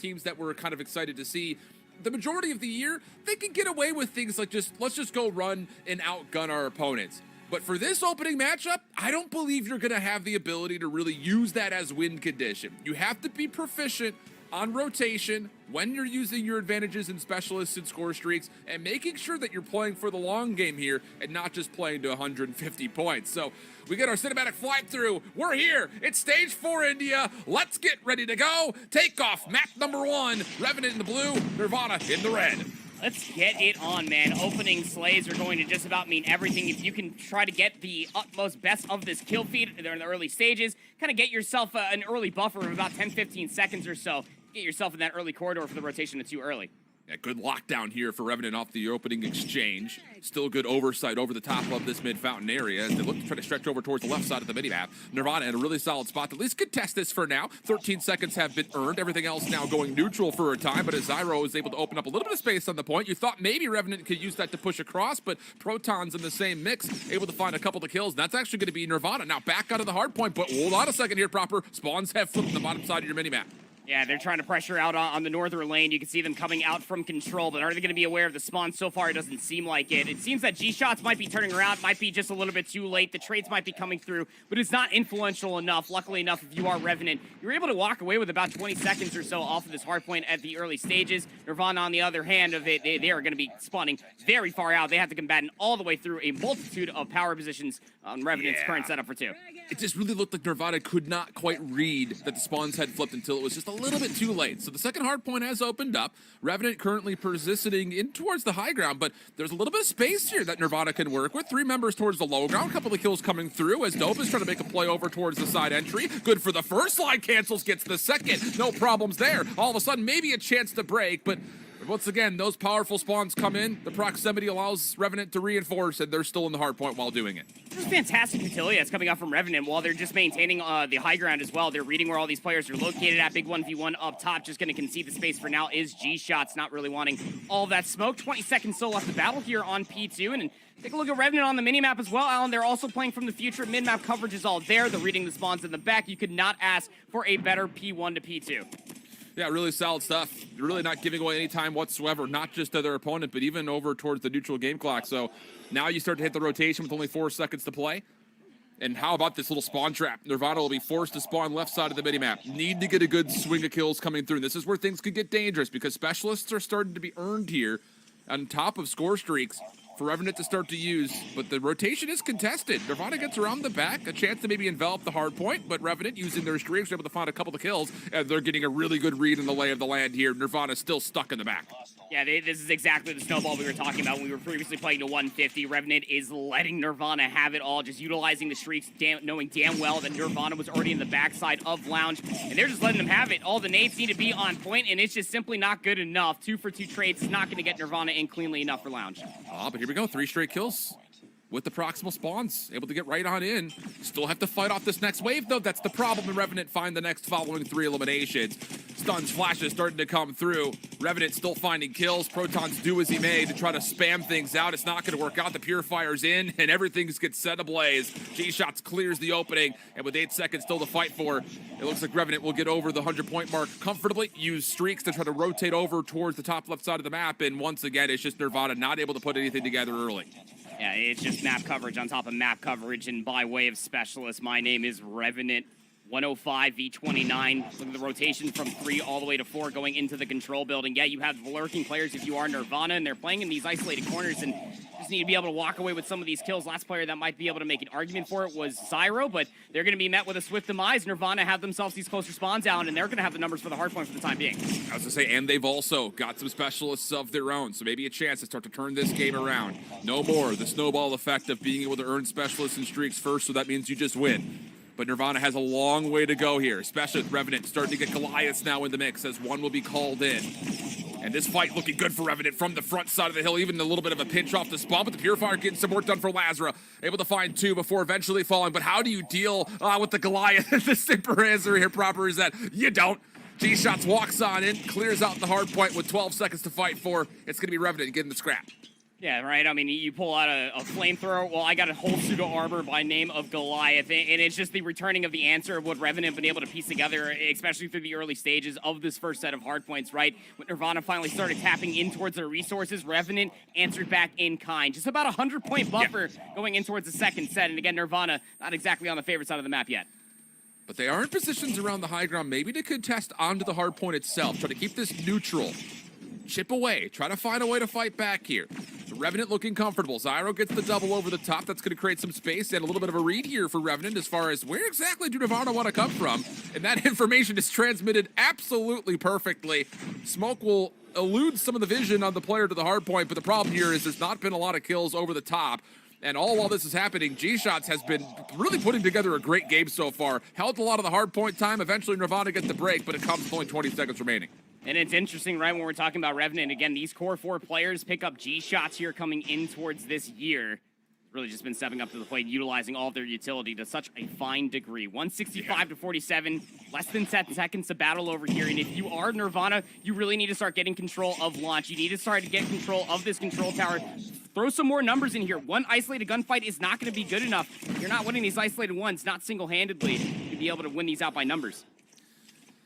teams that we're kind of excited to see, the majority of the year, they can get away with things like let's just go run and outgun our opponents. But for this opening matchup, I don't believe you're going to have the ability to really use that as win condition. You have to be proficient on rotation when you're using your advantages and specialists and score streaks, and making sure that you're playing for the long game here and not just playing to 150 points. So we get our cinematic flight through. We're here. It's stage 4 India. Let's get ready to go. Takeoff, map number 1. Revenant in the blue, Nirvana in the red. Let's get it on, man. Opening slays are going to just about mean everything. If you can try to get the utmost best of this kill feed, they're in the early stages, kind of get yourself an early buffer of about 10-15 seconds or so. Get yourself in that early corridor for the rotation that's too early. Yeah, good lockdown here for Revenant off the opening exchange. Still good oversight over the top of this mid-fountain area as they look to try to stretch over towards the left side of the minimap. Nirvana in a really solid spot to at least contest this for now. 13 seconds have been earned. Everything else now going neutral for a time, but as Zyro is able to open up a little bit of space on the point, you thought maybe Revenant could use that to push across, but Proton's in the same mix, able to find a couple of kills. That's actually going to be Nirvana now back out of the hard point, but hold on a second here, Proper. Spawns have flipped on the bottom side of your minimap. Yeah, they're trying to pressure out on the northern lane. You can see them coming out from control, but are they going to be aware of the spawn? So far, it doesn't seem like it. It seems that G-Shots might be turning around, might be just a little bit too late. The trades might be coming through, but it's not influential enough. Luckily enough, if you are Revenant, you're able to walk away with about 20 seconds or so off of this hardpoint at the early stages. Nirvana, on the other hand of it, they are going to be spawning very far out. They have to combat all the way through a multitude of power positions on Revenant's current setup for 2. It just really looked like Nirvana could not quite read that the spawns had flipped until it was just a little bit too late. So the second hard point has opened up. Revenant currently positioning in towards the high ground, but there's a little bit of space here that Nirvana can work with. 3 members towards the low ground, a couple of kills coming through as Dope is trying to make a play over towards the side entry. Good for the first, slide cancels, gets the second. No problems there. All of a sudden, maybe a chance to break, but once again, those powerful spawns come in. The proximity allows Revenant to reinforce, and they're still in the hard point while doing it. This is fantastic utility that's coming out from Revenant while they're just maintaining the high ground as well. They're reading where all these players are located at. Big 1v1 up top, just going to concede the space for now is G-Shots, not really wanting all that smoke. 20 seconds still left to battle here on P2, and take a look at Revenant on the minimap as well, Alan. They're also playing from the future. Mid-map coverage is all there. They're reading the spawns in the back. You could not ask for a better P1 to P2. Yeah, really solid stuff. You're really not giving away any time whatsoever, not just to their opponent, but even over towards the neutral game clock. So now you start to hit the rotation with only 4 seconds to play. And how about this little spawn trap? Nirvana will be forced to spawn left side of the minimap. Need to get a good swing of kills coming through. And this is where things could get dangerous because specialists are starting to be earned here on top of score streaks for Revenant to start to use, but the rotation is contested. Nirvana gets around the back, a chance to maybe envelop the hard point, but Revenant, using their streaks, are able to find a couple of kills, and they're getting a really good read in the lay of the land here. Nirvana's still stuck in the back. Yeah, this is exactly the snowball we were talking about when we were previously playing to 150. Revenant is letting Nirvana have it all, just utilizing the streaks, knowing damn well that Nirvana was already in the backside of Lounge, and they're just letting them have it. All the nades need to be on point, and it's just simply not good enough. 2 for 2 trades is not going to get Nirvana in cleanly enough for Lounge. But here we go, 3 straight kills with the proximal spawns, able to get right on in. Still have to fight off this next wave, though. That's the problem, and Revenant find the next following 3 eliminations. Stuns, flashes starting to come through. Revenant still finding kills. Protons do as he may to try to spam things out. It's not going to work out. The Purifier's in, and everything gets set ablaze. G-Shots clears the opening, and with 8 seconds still to fight for, it looks like Revenant will get over the 100-point mark comfortably, use streaks to try to rotate over towards the top left side of the map, and once again, it's just Nirvana not able to put anything together early. Yeah, it's just map coverage on top of map coverage, and by way of specialist, my name is Revenant. 105 V29. Look at the rotation from 3 all the way to 4 going into the control building. Yeah, you have lurking players if you are Nirvana, and they're playing in these isolated corners, and just need to be able to walk away with some of these kills. Last player that might be able to make an argument for it was Zyro, but they're going to be met with a swift demise. Nirvana have themselves these closer spawns down, and they're going to have the numbers for the hardpoint for the time being. I was going to say, and they've also got some specialists of their own, so maybe a chance to start to turn this game around. No more the snowball effect of being able to earn specialists and streaks first, so that means you just win. But Nirvana has a long way to go here, especially with Revenant starting to get Goliaths now in the mix as one will be called in. And this fight looking good for Revenant from the front side of the hill, even a little bit of a pinch off the spawn, but the Purifier getting some work done for Lazara. Able to find 2 before eventually falling, but how do you deal with the Goliath? The simple answer here proper is that you don't. G-Shots walks on in, clears out the hard point with 12 seconds to fight for. It's going to be Revenant getting the scrap. Yeah, right. I mean, you pull out a flamethrower. Well, I got a whole pseudo armor by name of Goliath, and it's just the returning of the answer of what Revenant been able to piece together, especially through the early stages of this first set of hardpoints, right? When Nirvana finally started tapping in towards their resources, Revenant answered back in kind. Just about 100-point buffer going in towards the second set, and again, Nirvana not exactly on the favorite side of the map yet. But they are in positions around the high ground, maybe to contest onto the hard point itself, try to keep this neutral. Chip away, try to find a way to fight back here. So Revenant looking comfortable. Zyro gets the double over the top. That's going to create some space and a little bit of a read here for Revenant as far as where exactly do Nirvana want to come from. And that information is transmitted absolutely perfectly. Smoke will elude some of the vision on the player to the hard point, but the problem here is there's not been a lot of kills over the top. And all while this is happening, G-Shots has been really putting together a great game so far. Held a lot of the hard point time. Eventually Nirvana gets the break, but it comes with only 20 seconds remaining. And it's interesting, right, when we're talking about Revenant, again, these core 4 players pick up G-Shots here coming in towards this year. Really just been stepping up to the plate, utilizing all of their utility to such a fine degree. 165 to 47, less than 10 seconds to battle over here. And if you are Nirvana, you really need to start getting control of launch. You need to start to get control of this control tower. Throw some more numbers in here. One isolated gunfight is not going to be good enough. You're not winning these isolated ones, not single-handedly, to be able to win these out by numbers.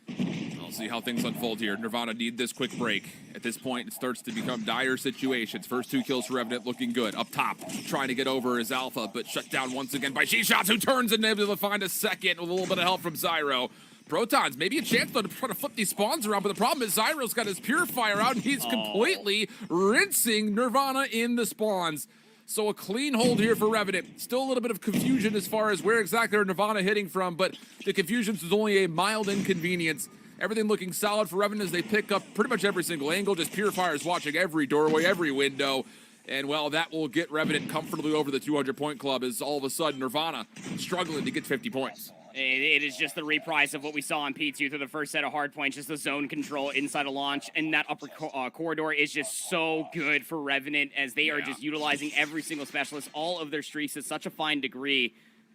We'll see how things unfold here. Nirvana need this quick break. At this point, it starts to become dire situations. First 2 kills for Revenant looking good. Up top, trying to get over is Alpha, but shut down once again by G-Shots, who turns and able to find a second with a little bit of help from Zyro. Protons, maybe a chance though to try to flip these spawns around, but the problem is Zyro's got his Purifier out and he's completely rinsing Nirvana in the spawns. So a clean hold here for Revenant. Still a little bit of confusion as far as where exactly are Nirvana hitting from, but the confusion is only a mild inconvenience. Everything looking solid for Revenant as they pick up pretty much every single angle. Just Purifiers watching every doorway, every window. And, well, that will get Revenant comfortably over the 200-point club as all of a sudden Nirvana struggling to get 50 points. It is just the reprise of what we saw on P2 through the first set of hard points, just the zone control inside a launch, and that upper corridor is just so good for Revenant as they are just utilizing every single specialist, all of their streaks to such a fine degree.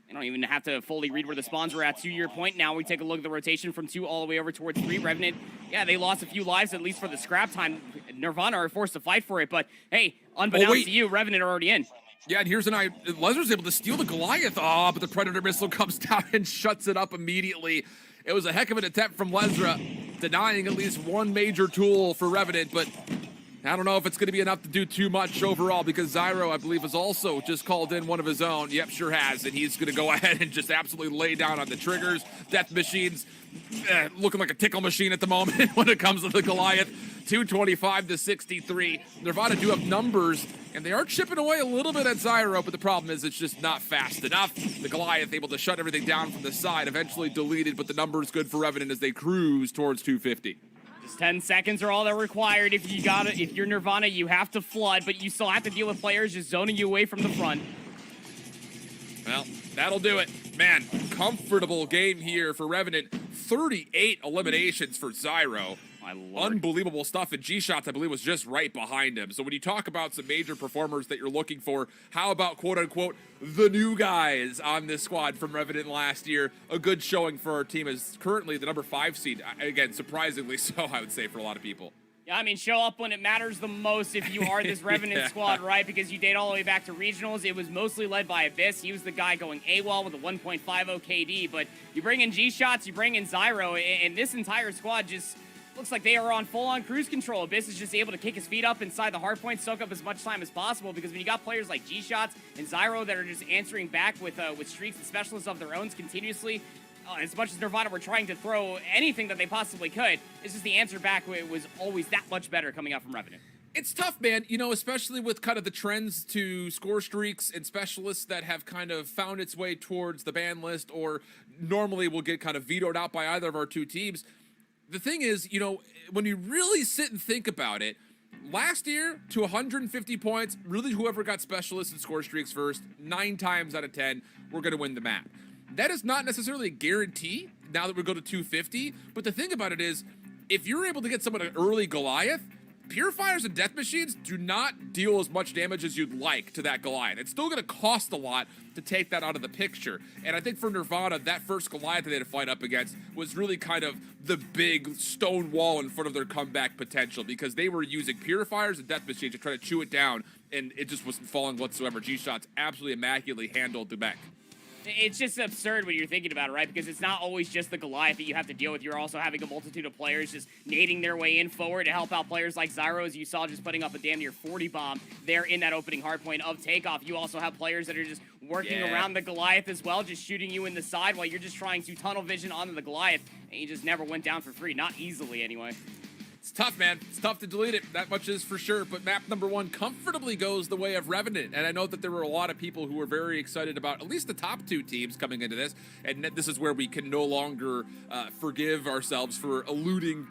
I don't even have to fully read where the spawns were at. To your point, now we take a look at the rotation from 2 all the way over towards 3. Revenant, yeah, they lost a few lives, at least for the scrap time. Nirvana are forced to fight for it, but hey, unbeknownst to you, Revenant are already in. Yeah, and here's an eye. Lezer's able to steal the Goliath. Oh, but the Predator missile comes down and shuts it up immediately. It was a heck of an attempt from Lezra, denying at least one major tool for Revenant, but I don't know if it's going to be enough to do too much overall because Zyro, I believe, has also just called in one of his own. Yep, sure has, and he's going to go ahead and just absolutely lay down on the triggers. Death Machines looking like a tickle machine at the moment when it comes to the Goliath. 225 to 63. Nirvana do have numbers, and they are chipping away a little bit at Zyro, but the problem is it's just not fast enough. The Goliath able to shut everything down from the side, eventually deleted, but the number's good for Revenant as they cruise towards 250. Just 10 seconds are all that required. If you're Nirvana, you have to flood, but you still have to deal with players just zoning you away from the front. Well, that'll do it. Man, comfortable game here for Revenant. 38 eliminations for Zyro. My Lord. Unbelievable stuff, and G-Shots, I believe, was just right behind him. So when you talk about some major performers that you're looking for, how about, quote-unquote, the new guys on this squad from Revenant last year? A good showing for our team is currently the number 5 seed. Again, surprisingly so, I would say, for a lot of people. Yeah, I mean, show up when it matters the most if you are this Revenant squad, right? Because you date all the way back to regionals. It was mostly led by Abyss. He was the guy going AWOL with a 1.50 KD. But you bring in G-Shots, you bring in Zyro, and this entire squad just looks like they are on full-on cruise control. Abyss is just able to kick his feet up inside the hardpoint, soak up as much time as possible, because when you got players like G-Shots and Zyro that are just answering back with streaks and specialists of their own continuously, as much as Nirvana were trying to throw anything that they possibly could, it's just the answer back was always that much better coming out from Revenant. It's tough, man, you know, especially with kind of the trends to score streaks and specialists that have kind of found its way towards the ban list or normally will get kind of vetoed out by either of our two teams. The thing is, you know, when you really sit and think about it, last year to 150 points, really whoever got specialists and score streaks first, 9 times out of 10, we're going to win the map. That is not necessarily a guarantee now that we go to 250, but the thing about it is, if you're able to get someone an early Goliath, Purifiers and Death Machines do not deal as much damage as you'd like to that Goliath. It's still going to cost a lot to take that out of the picture. And I think for Nirvana, that first Goliath that they had to fight up against was really kind of the big stone wall in front of their comeback potential, because they were using Purifiers and Death Machines to try to chew it down, and it just wasn't falling whatsoever. G-Shot's absolutely immaculately handled the mech. It's just absurd when you're thinking about it, right? Because it's not always just the Goliath that you have to deal with. You're also having a multitude of players just nading their way in forward to help out players like Zyro, as you saw, just putting up a damn near 40 bomb there in that opening hardpoint of Takeoff. You also have players that are just working around the Goliath as well, just shooting you in the side while you're just trying to tunnel vision onto the Goliath, and you just never went down for free. Not easily, anyway. It's tough, man. It's tough to delete it. That much is for sure. But map number 1 comfortably goes the way of Revenant. And I know that there were a lot of people who were very excited about at least the top 2 teams coming into this. And this is where we can no longer forgive ourselves for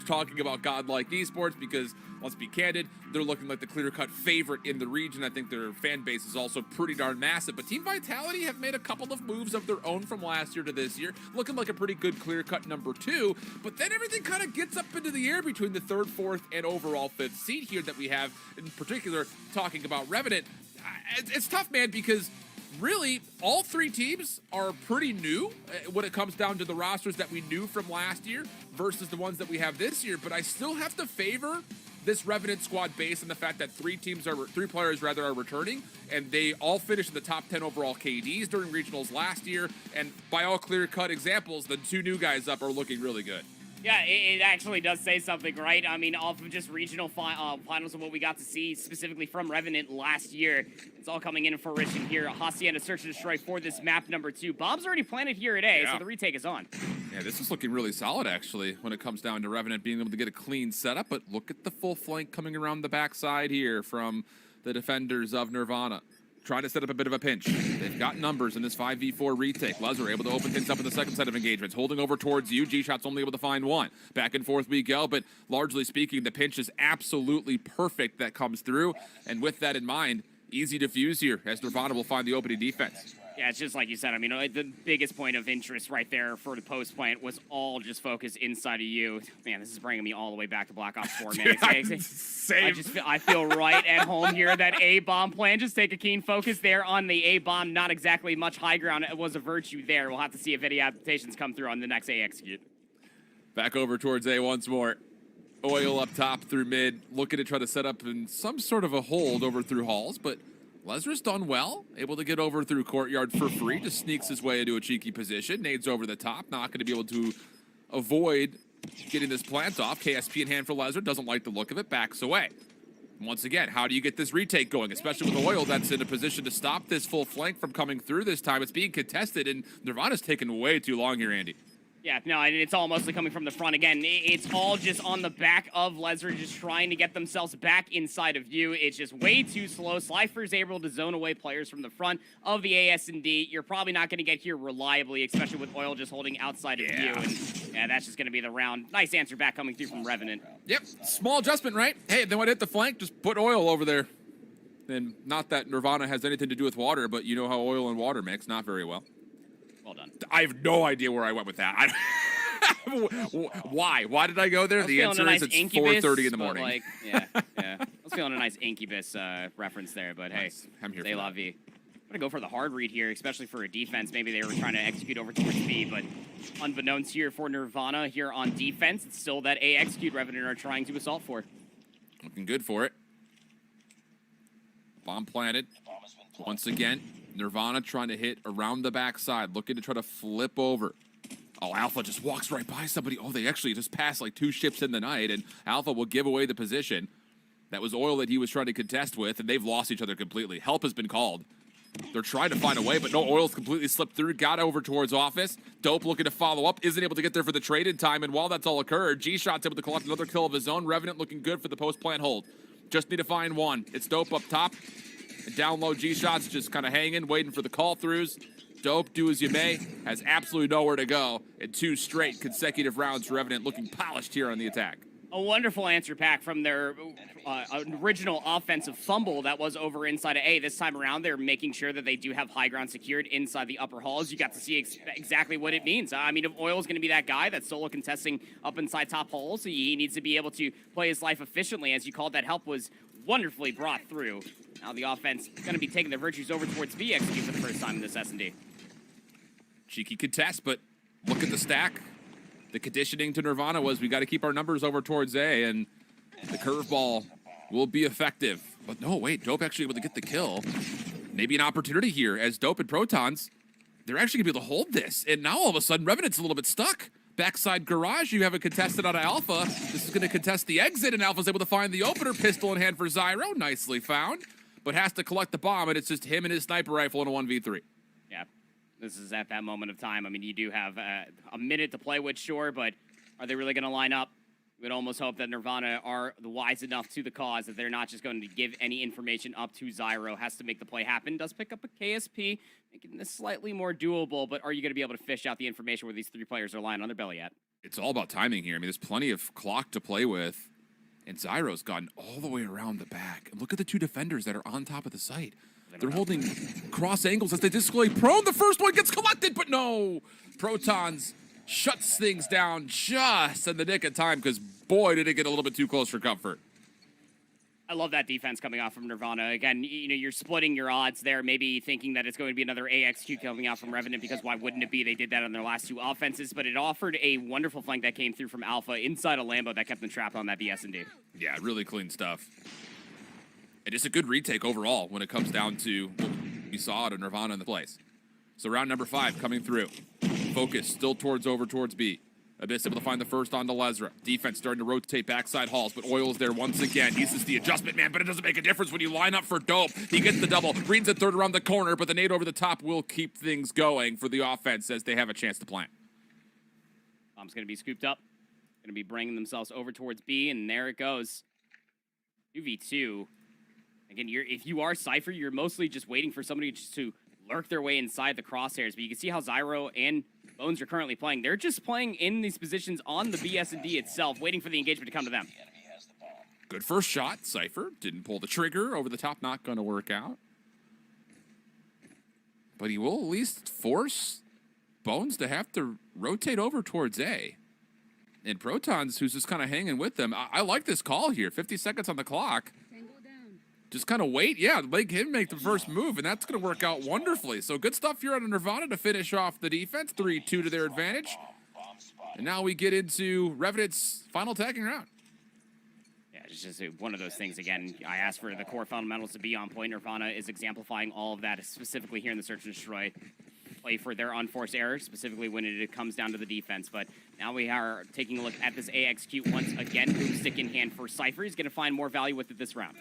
talking about godlike esports, because let's be candid, they're looking like the clear-cut favorite in the region. I think their fan base is also pretty darn massive. But Team Vitality have made a couple of moves of their own from last year to this year, looking like a pretty good clear-cut number 2. But then everything kind of gets up into the air between the 3rd, 4th, and overall 5th seed here that we have, in particular, talking about Revenant. It's tough, man, because really, all 3 teams are pretty new when it comes down to the rosters that we knew from last year versus the ones that we have this year. But I still have to favor this Revenant squad based on the fact that 3 players are returning, and they all finished in the top 10 overall KDs during regionals last year. And by all clear-cut examples, the 2 new guys up are looking really good. Yeah, it actually does say something, right? I mean, off of just regional finals and what we got to see specifically from Revenant last year, it's all coming in fruition here. Hacienda Search and Destroy for this map number 2. Bomb's already planted here at A, so the retake is on. Yeah, this is looking really solid, actually, when it comes down to Revenant being able to get a clean setup. But look at the full flank coming around the backside here from the defenders of Nirvana. Trying to set up a bit of a pinch. They've got numbers in this 5v4 retake. Lezer able to open things up in the second set of engagements. Holding over towards you. G-Shot's only able to find 1. Back and forth we go, but largely speaking, the pinch is absolutely perfect that comes through. And with that in mind, easy defuse here as Nirvana will find the opening defense. Yeah, it's just like you said. I mean, the biggest point of interest right there for the post plant was all just focused inside of you. Man, this is bringing me all the way back to Black Ops 4, man. I feel right at home here. That A-bomb plan, just take a keen focus there on the A-bomb. Not exactly much high ground. It was a virtue there. We'll have to see if any adaptations come through on the next A execute. Back over towards A once more. Oil up top through mid, looking to try to set up in some sort of a hold over through halls, but Lezer's done well, able to get over through courtyard for free, just sneaks his way into a cheeky position, nades over the top, not going to be able to avoid getting this plant off. KSP in hand for Lezer, doesn't like the look of it, backs away. Once again, how do you get this retake going, especially with Oil that's in a position to stop this full flank from coming through this time? It's being contested, and Nirvana's taken way too long here, Andy. Yeah, no, and it's all mostly coming from the front. Again, it's all just on the back of Lezer, just trying to get themselves back inside of you. It's just way too slow. Slifer's able to zone away players from the front of the AS&D. You're probably not going to get here reliably, especially with Oil just holding outside of you. And yeah, that's just going to be the round. Nice answer back coming through from Revenant. Yep, small adjustment, right? Hey, they want to hit the flank, just put Oil over there. And not that Nirvana has anything to do with water, but you know how oil and water mix, not very well. Well done. I have no idea where I went with that. Why? Why did I go there? The answer is it's 4:30 in the morning. Like, yeah. I was feeling a nice Incubus reference there, but nice. Hey, I'm here c'est la vie. I'm gonna go for the hard read here, especially for a defense. Maybe they were trying to execute over towards B, but unbeknownst here for Nirvana here on defense, it's still that A execute Revenant are trying to assault for. Looking good for it. Bomb planted. Once again, Nirvana trying to hit around the backside, looking to try to flip over. Oh, Alpha just walks right by somebody. Oh, they actually just passed like 2 ships in the night, and Alpha will give away the position. That was Oil that he was trying to contest with, and they've lost each other completely. Help has been called. They're trying to find a way, but no, Oil's completely slipped through, got over towards Office. Dope looking to follow up, isn't able to get there for the trade in time, and while that's all occurred, G-Shot's able to collect another kill of his own. Revenant looking good for the post-plant hold. Just need to find 1. It's Dope up top. And down low, G-Shot's just kind of hanging, waiting for the call-throughs. Dope, do as you may, has absolutely nowhere to go. And 2 straight consecutive rounds for Revenant, looking polished here on the attack. A wonderful answer back from their original offensive fumble that was over inside of A. This time around, they're making sure that they do have high ground secured inside the upper halls. You got to see exactly what it means. I mean, if Oil's going to be that guy that's solo contesting up inside top halls, he needs to be able to play his life efficiently. As you called, that help was wonderfully brought through. Now the offense going to be taking their virtues over towards B execute for the first time in this S&D. Cheeky contest, but look at the stack. The conditioning to Nirvana was we got to keep our numbers over towards A, and the curveball will be effective. But no, wait, Dope actually able to get the kill. Maybe an opportunity here as Dope and Protons, they're actually going to be able to hold this. And now all of a sudden, Revenant's a little bit stuck. Backside garage, you have a contested out of Alpha. This is going to contest the exit, and Alpha's able to find the opener. Pistol in hand for Zyro, nicely found. But has to collect the bomb, and it's just him and his sniper rifle in a 1v3. Yeah. This is at that moment of time. I mean, you do have a minute to play with, sure, but are they really going to line up? We'd almost hope that Nirvana are the wise enough to the cause that they're not just going to give any information up to Zyro. Has to make the play happen. Does pick up a KSP, making this slightly more doable, but are you going to be able to fish out the information where these three players are lying on their belly at? It's all about timing here. I mean, there's plenty of clock to play with, and Zyro's gotten all the way around the back. And look at the two defenders that are on top of the site. They're holding cross angles as they display prone. The first one gets collected, but no. Protons shuts things down just in the nick of time because, boy, did it get a little bit too close for comfort. I love that defense coming off from Nirvana. Again, you know, you're splitting your odds there, maybe thinking that it's going to be another AXQ coming out from Revenant because why wouldn't it be? They did that on their last two offenses, but it offered a wonderful flank that came through from Alpha inside a Lambo that kept them trapped on that BS&D. Yeah, really clean stuff. And it's a good retake overall when it comes down to what we saw out of Nirvana in the place. So round number 5 coming through. Focus still over towards B. Abyss able to find the first onto Lesra. Defense starting to rotate backside halls, but Oil is there once again. He's just the adjustment man, but it doesn't make a difference when you line up for Dope. He gets the double, reads a third around the corner, but the nade over the top will keep things going for the offense as they have a chance to plant. Bomb's going to be scooped up. Going to be bringing themselves over towards B, and there it goes. 2v2. Again, if you are Cypher, you're mostly just waiting for somebody just to lurk their way inside the crosshairs. But you can see how Zyro and Bones are currently playing. They're just playing in these positions on the BS&D itself, waiting for the engagement to come to them. Good first shot. Cypher didn't pull the trigger. Over the top, not going to work out. But he will at least force Bones to have to rotate over towards A. And Protons, who's just kind of hanging with them. I like this call here. 50 seconds on the clock. Just kind of wait, yeah, let him make the first move, and that's going to work out wonderfully. So good stuff here on Nirvana to finish off the defense. 3-2 to their advantage. And now we get into Revenant's final tagging round. Yeah, it's just one of those things, again, I asked for the core fundamentals to be on point. Nirvana is exemplifying all of that, specifically here in the Search and Destroy. Play for their unforced errors, specifically when it comes down to the defense. But now we are taking a look at this AXQ once again. Boomstick in hand for Cypher. He's going to find more value with it this round.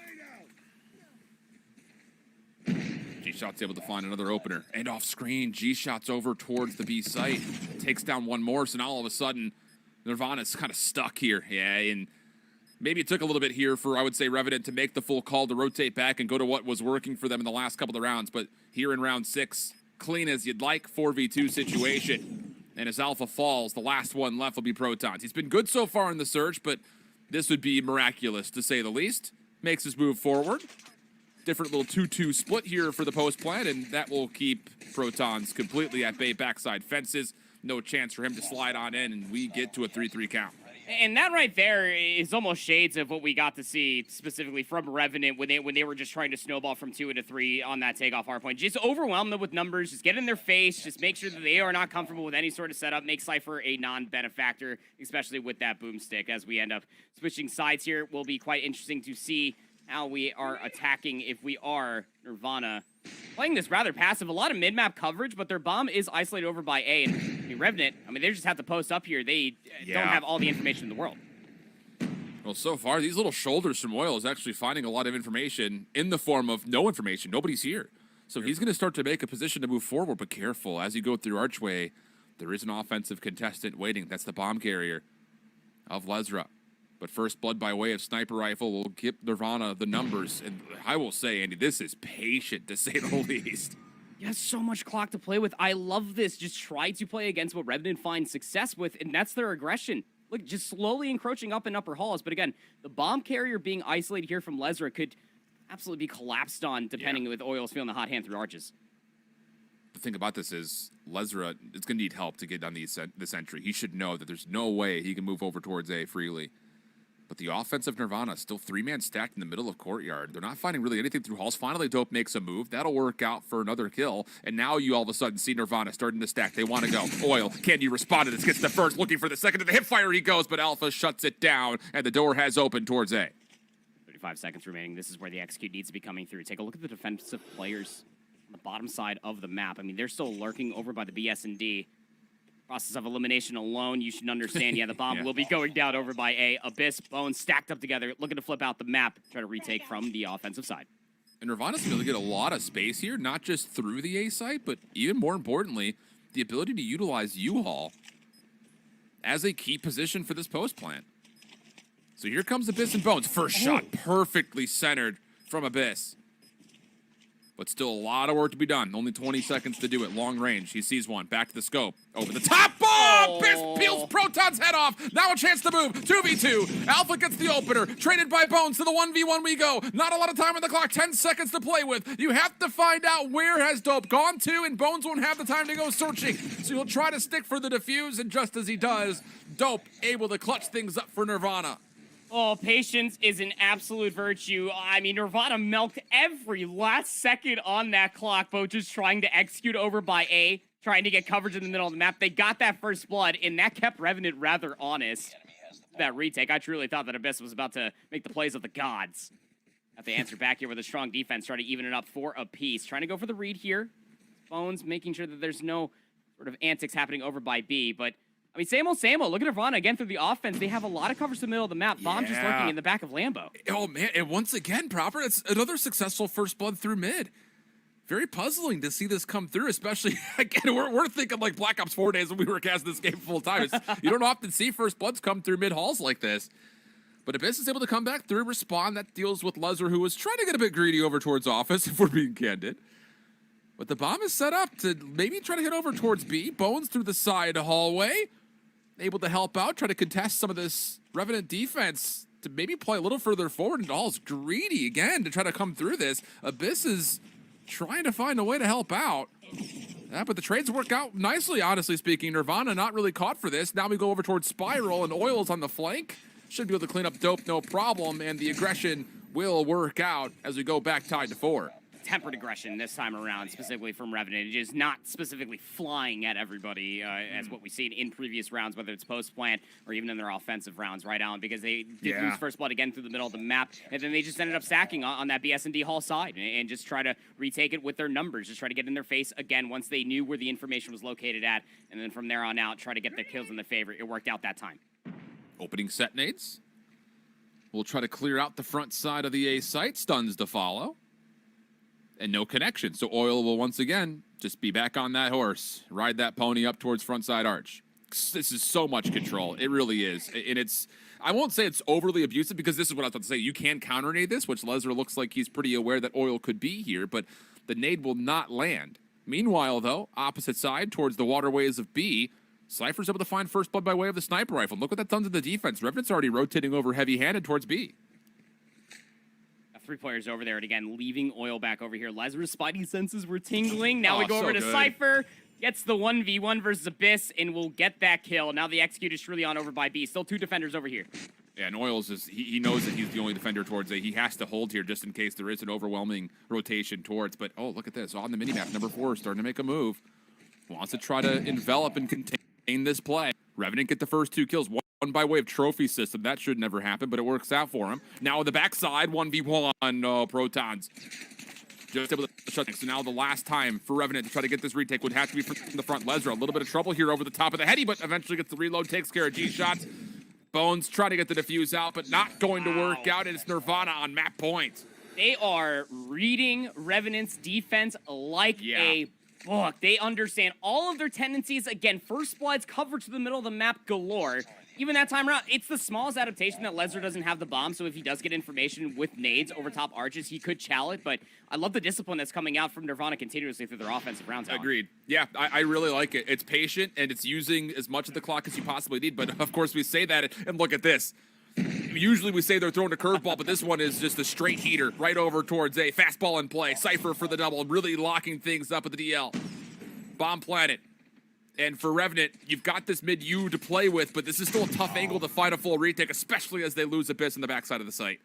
G-Shot's able to find another opener. And off screen, G-Shot's over towards the B site. Takes down one more, so now all of a sudden, Nirvana's kind of stuck here. Yeah, and maybe it took a little bit here for, I would say, Revenant to make the full call to rotate back and go to what was working for them in the last couple of rounds. But here in round 6, clean as you'd like, 4v2 situation. And as Alpha falls, the last one left will be Protons. He's been good so far in the search, but this would be miraculous, to say the least. Makes his move forward. Different little 2-2 split here for the post plan, and that will keep Protons completely at bay backside fences. No chance for him to slide on in, and we get to a 3-3 count. And that right there is almost shades of what we got to see specifically from Revenant when they were just trying to snowball from 2 into 3 on that takeoff hardpoint. Just overwhelm them with numbers, just get in their face, just make sure that they are not comfortable with any sort of setup, make Cypher a non-benefactor, especially with that boomstick. As we end up switching sides here, will be quite interesting to see how we are attacking if we are Nirvana. Playing this rather passive, a lot of mid-map coverage, but their bomb is isolated over by A. And I mean, Revenant, they just have to post up here. They don't have all the information in the world. Well, so far, these little shoulders from Oil is actually finding a lot of information in the form of no information. Nobody's here. So he's going to start to make a position to move forward, but careful. As you go through Archway, there is an offensive contestant waiting. That's the bomb carrier of Lesra. But first blood by way of sniper rifle will give Nirvana the numbers. And I will say, Andy, this is patient, to say the least. Yeah, so much clock to play with. I love this. Just try to play against what Revenant finds success with, and that's their aggression. look, just slowly encroaching up in upper halls. But again, the bomb carrier being isolated here from Lezra could absolutely be collapsed on, depending with Oils feeling the hot hand through arches. The thing about this is Lezra is going to need help to get down this entry. He should know that there's no way he can move over towards A freely. But the offensive Nirvana still 3-man stacked in the middle of courtyard. They're not finding really anything through halls. Finally, Dope makes a move. That'll work out for another kill. And now you all of a sudden see Nirvana starting to stack. They want to go. Oil, can you respond to this? Gets the first, looking for the second. To the hip fire he goes, but Alpha shuts it down, and the door has opened towards A. 35 seconds remaining. This is where the execute needs to be coming through. Take a look at the defensive players on the bottom side of the map. I mean, they're still lurking over by the BS&D. Process of elimination alone, you should understand, yeah, the bomb will be going down over by A. Abyss, Bones stacked up together, looking to flip out the map, try to retake from the offensive side. And Nirvana's going to get a lot of space here, not just through the A site, but even more importantly, the ability to utilize U-Haul as a key position for this post plant. So here comes Abyss and Bones. First shot, perfectly centered from Abyss. But still a lot of work to be done. Only 20 seconds to do it. Long range. He sees one. Back to the scope. Over the top. Oh! Abyss peels Proton's head off. Now a chance to move. 2v2. Alpha gets the opener. Traded by Bones to the 1v1 we go. Not a lot of time on the clock. 10 seconds to play with. You have to find out where has Dope gone to, and Bones won't have the time to go searching. So he'll try to stick for the defuse, and just as he does, Dope able to clutch things up for Nirvana. Oh, patience is an absolute virtue. I mean, Nirvana milked every last second on that clock, both just trying to execute over by A, trying to get coverage in the middle of the map. They got that first blood, and that kept Revenant rather honest. That retake, I truly thought that Abyss was about to make the plays of the gods. Have to answer back here with a strong defense, try to even it up for a piece. Trying to go for the read here. Bones making sure that there's no sort of antics happening over by B, but I mean, same old. Look at Nirvana again through the offense. They have a lot of coverage to the middle of the map. Bomb just lurking in the back of Lambo. Oh, man. And once again, Proper, it's another successful first blood through mid. Very puzzling to see this come through, especially, again, we're thinking like Black Ops 4 days when we were casting this game full time. You don't often see first bloods come through mid halls like this. But Abyss is able to come back through, respond. That deals with Lezra, who was trying to get a bit greedy over towards office, if we're being candid. But the bomb is set up to maybe try to hit over towards B. Bones through the side hallway. Able to help out, try to contest some of this Revenant defense to maybe play a little further forward. And All's greedy again to try to come through this. Abyss is trying to find a way to help out. Yeah, but the trades work out nicely, honestly speaking. Nirvana not really caught for this. Now we go over towards Spiral, and Oil's on the flank. Should be able to clean up Dope, no problem. And the aggression will work out as we go back tied to 4. Tempered aggression this time around, specifically from Revenant. It is not specifically flying at everybody as what we've seen in previous rounds, whether it's post-plant or even in their offensive rounds, right, Alan? Because they did lose first blood again through the middle of the map, and then they just ended up stacking on that BS&D Hall side and just try to retake it with their numbers, just try to get in their face again once they knew where the information was located at, and then from there on out, try to get their kills in their favor. It worked out that time. Opening set nades. We'll try to clear out the front side of the A site. Stuns to follow. And no connection. So Oil will once again just be back on that horse, ride that pony up towards frontside arch. This is so much control. It really is. And it's, I won't say it's overly abusive because this is what I was about to say. You can counter nade this, which Lezra looks like he's pretty aware that Oil could be here, but the nade will not land. Meanwhile, though, opposite side towards the waterways of B, Cypher's able to find first blood by way of the sniper rifle. Look what that done to the defense. Revenant's already rotating over heavy-handed towards B. 3 players over there, and again, leaving Oil back over here. Lezra's spidey senses were tingling. Now we go over to Cypher, gets the 1v1 versus Abyss, and will get that kill. Now the execute is truly on over by B. Still 2 defenders over here. Yeah, and Oils is, he knows that he's the only defender towards A. He has to hold here just in case there is an overwhelming rotation towards. But, oh, look at this. On the minimap, number 4 starting to make a move. Wants to try to envelop and contain this play. Revenant get the first 2 kills. One by way of trophy system. That should never happen, but it works out for him. Now on the backside, 1v1. Protons just able to shut. So now the last time for Revenant to try to get this retake would have to be from the front. Lezra, a little bit of trouble here over the top of the heady, but eventually gets the reload, takes care of G-shots. Bones trying to get the defuse out, but not going to work out. And it's Nirvana on map point. They are reading Revenant's defense like a book. They understand all of their tendencies. Again, first blood's covered to the middle of the map galore. even that time around, it's the smallest adaptation that Lesnar doesn't have the bomb, so if he does get information with nades over top arches, he could chow it, but I love the discipline that's coming out from Nirvana continuously through their offensive rounds. Agreed. Yeah, I really like it. It's patient, and it's using as much of the clock as you possibly need, but of course we say that, and look at this. Usually we say they're throwing a curveball, but this one is just a straight heater right over towards a fastball in play. Cypher for the double, really locking things up at the DL. Bomb planet. And for Revenant, you've got this mid-U to play with, but this is still a tough angle to find a full retake, especially as they lose Abyss in the backside of the site.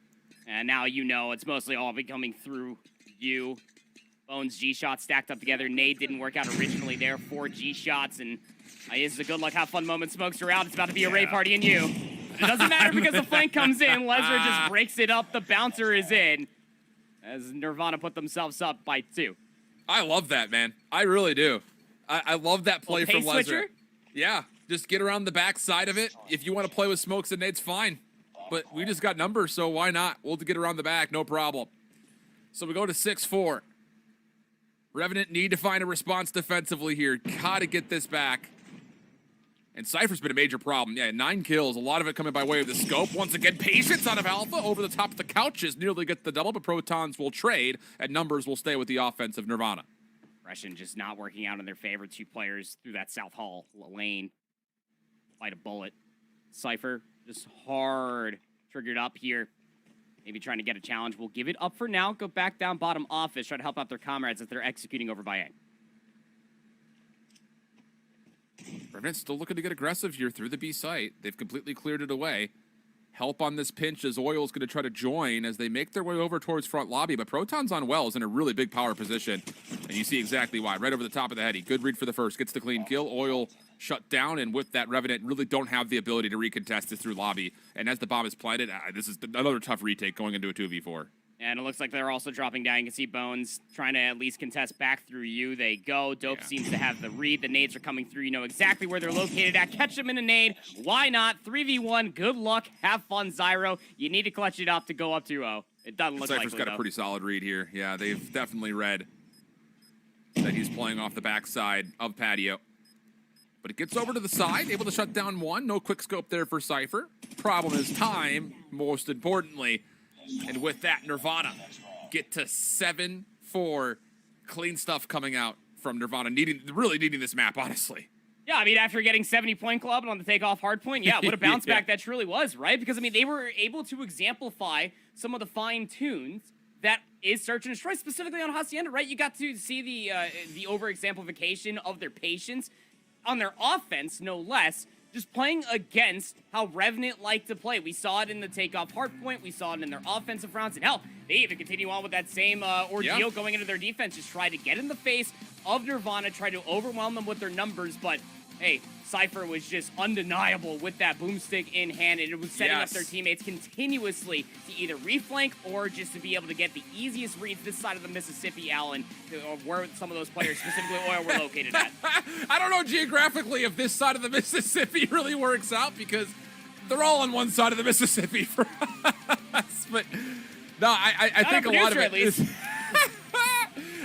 And now you know it's mostly all be coming through you. Bones G-Shot stacked up together. Nade didn't work out originally there. 4 G-Shots, and this is a good luck, have fun moment. Smokes are out. It's about to be a raid party in you. It doesn't matter because the flank comes in. Lesnar just breaks it up. The bouncer is in. As Nirvana put themselves up by 2. I love that, man. I really do. I love that play from Lesnar. Switcher? Yeah, just get around the back side of it. If you want to play with smokes and nades, fine. But we just got numbers, so why not? We'll get around the back, no problem. So we go to 6-4. Revenant need to find a response defensively here. Gotta get this back. And Cypher's been a major problem. Yeah, 9 kills, a lot of it coming by way of the scope. Once again, patience out of Alpha over the top of the couches. Nearly get the double, but Protons will trade, and numbers will stay with the offense of Nirvana. Russian just not working out in their favor. 2 players through that South Hall lane. Fight a bullet. Cypher just hard triggered up here. Maybe trying to get a challenge. We'll give it up for now. Go back down bottom office. Try to help out their comrades as they're executing over by A. Revenant's still looking to get aggressive here through the B site. They've completely cleared it away. Help on this pinch as Oil's going to try to join as they make their way over towards front lobby, but Proton's on Wells in a really big power position, and you see exactly why. Right over the top of the heady. Good read for the first. Gets the clean kill. Oil shut down, and with that, Revenant really don't have the ability to recontest this through lobby. And as the bomb is planted, this is another tough retake going into a 2v4. And it looks like they're also dropping down. You can see Bones trying to at least contest back through you. They go. Dope seems to have the read. The nades are coming through. You know exactly where they're located at. Catch them in a nade. Why not? 3v1. Good luck. Have fun, Zyro. You need to clutch it up to go up 2-0. It doesn't look like Cypher's got a pretty solid read here. Yeah, they've definitely read that he's playing off the backside of Patio. But it gets over to the side, able to shut down 1. No quick scope there for Cypher. Problem is time, most importantly. And with that, Nirvana get to 7-4. Clean stuff coming out from Nirvana, really needing this map, honestly. Yeah, I mean, after getting 70-point club on the takeoff hard point, yeah, what a bounce back that truly was, right? Because, I mean, they were able to exemplify some of the fine tunes that is Search and Destroy, specifically on Hacienda, right? You got to see the over-exemplification of their patience on their offense, no less, just playing against how Revenant like to play. We saw it in the takeoff hardpoint. We saw it in their offensive rounds. And hell, they even continue on with that same ordeal going into their defense. Just try to get in the face of Nirvana, try to overwhelm them with their numbers. But, hey, Cypher was just undeniable with that boomstick in hand. And it was setting up their teammates continuously to either reflank or just to be able to get the easiest reads this side of the Mississippi, Allen, where some of those players, specifically Oil, were located at. I don't know geographically if this side of the Mississippi really works out because they're all on one side of the Mississippi for us. But no, I think a lot of it is...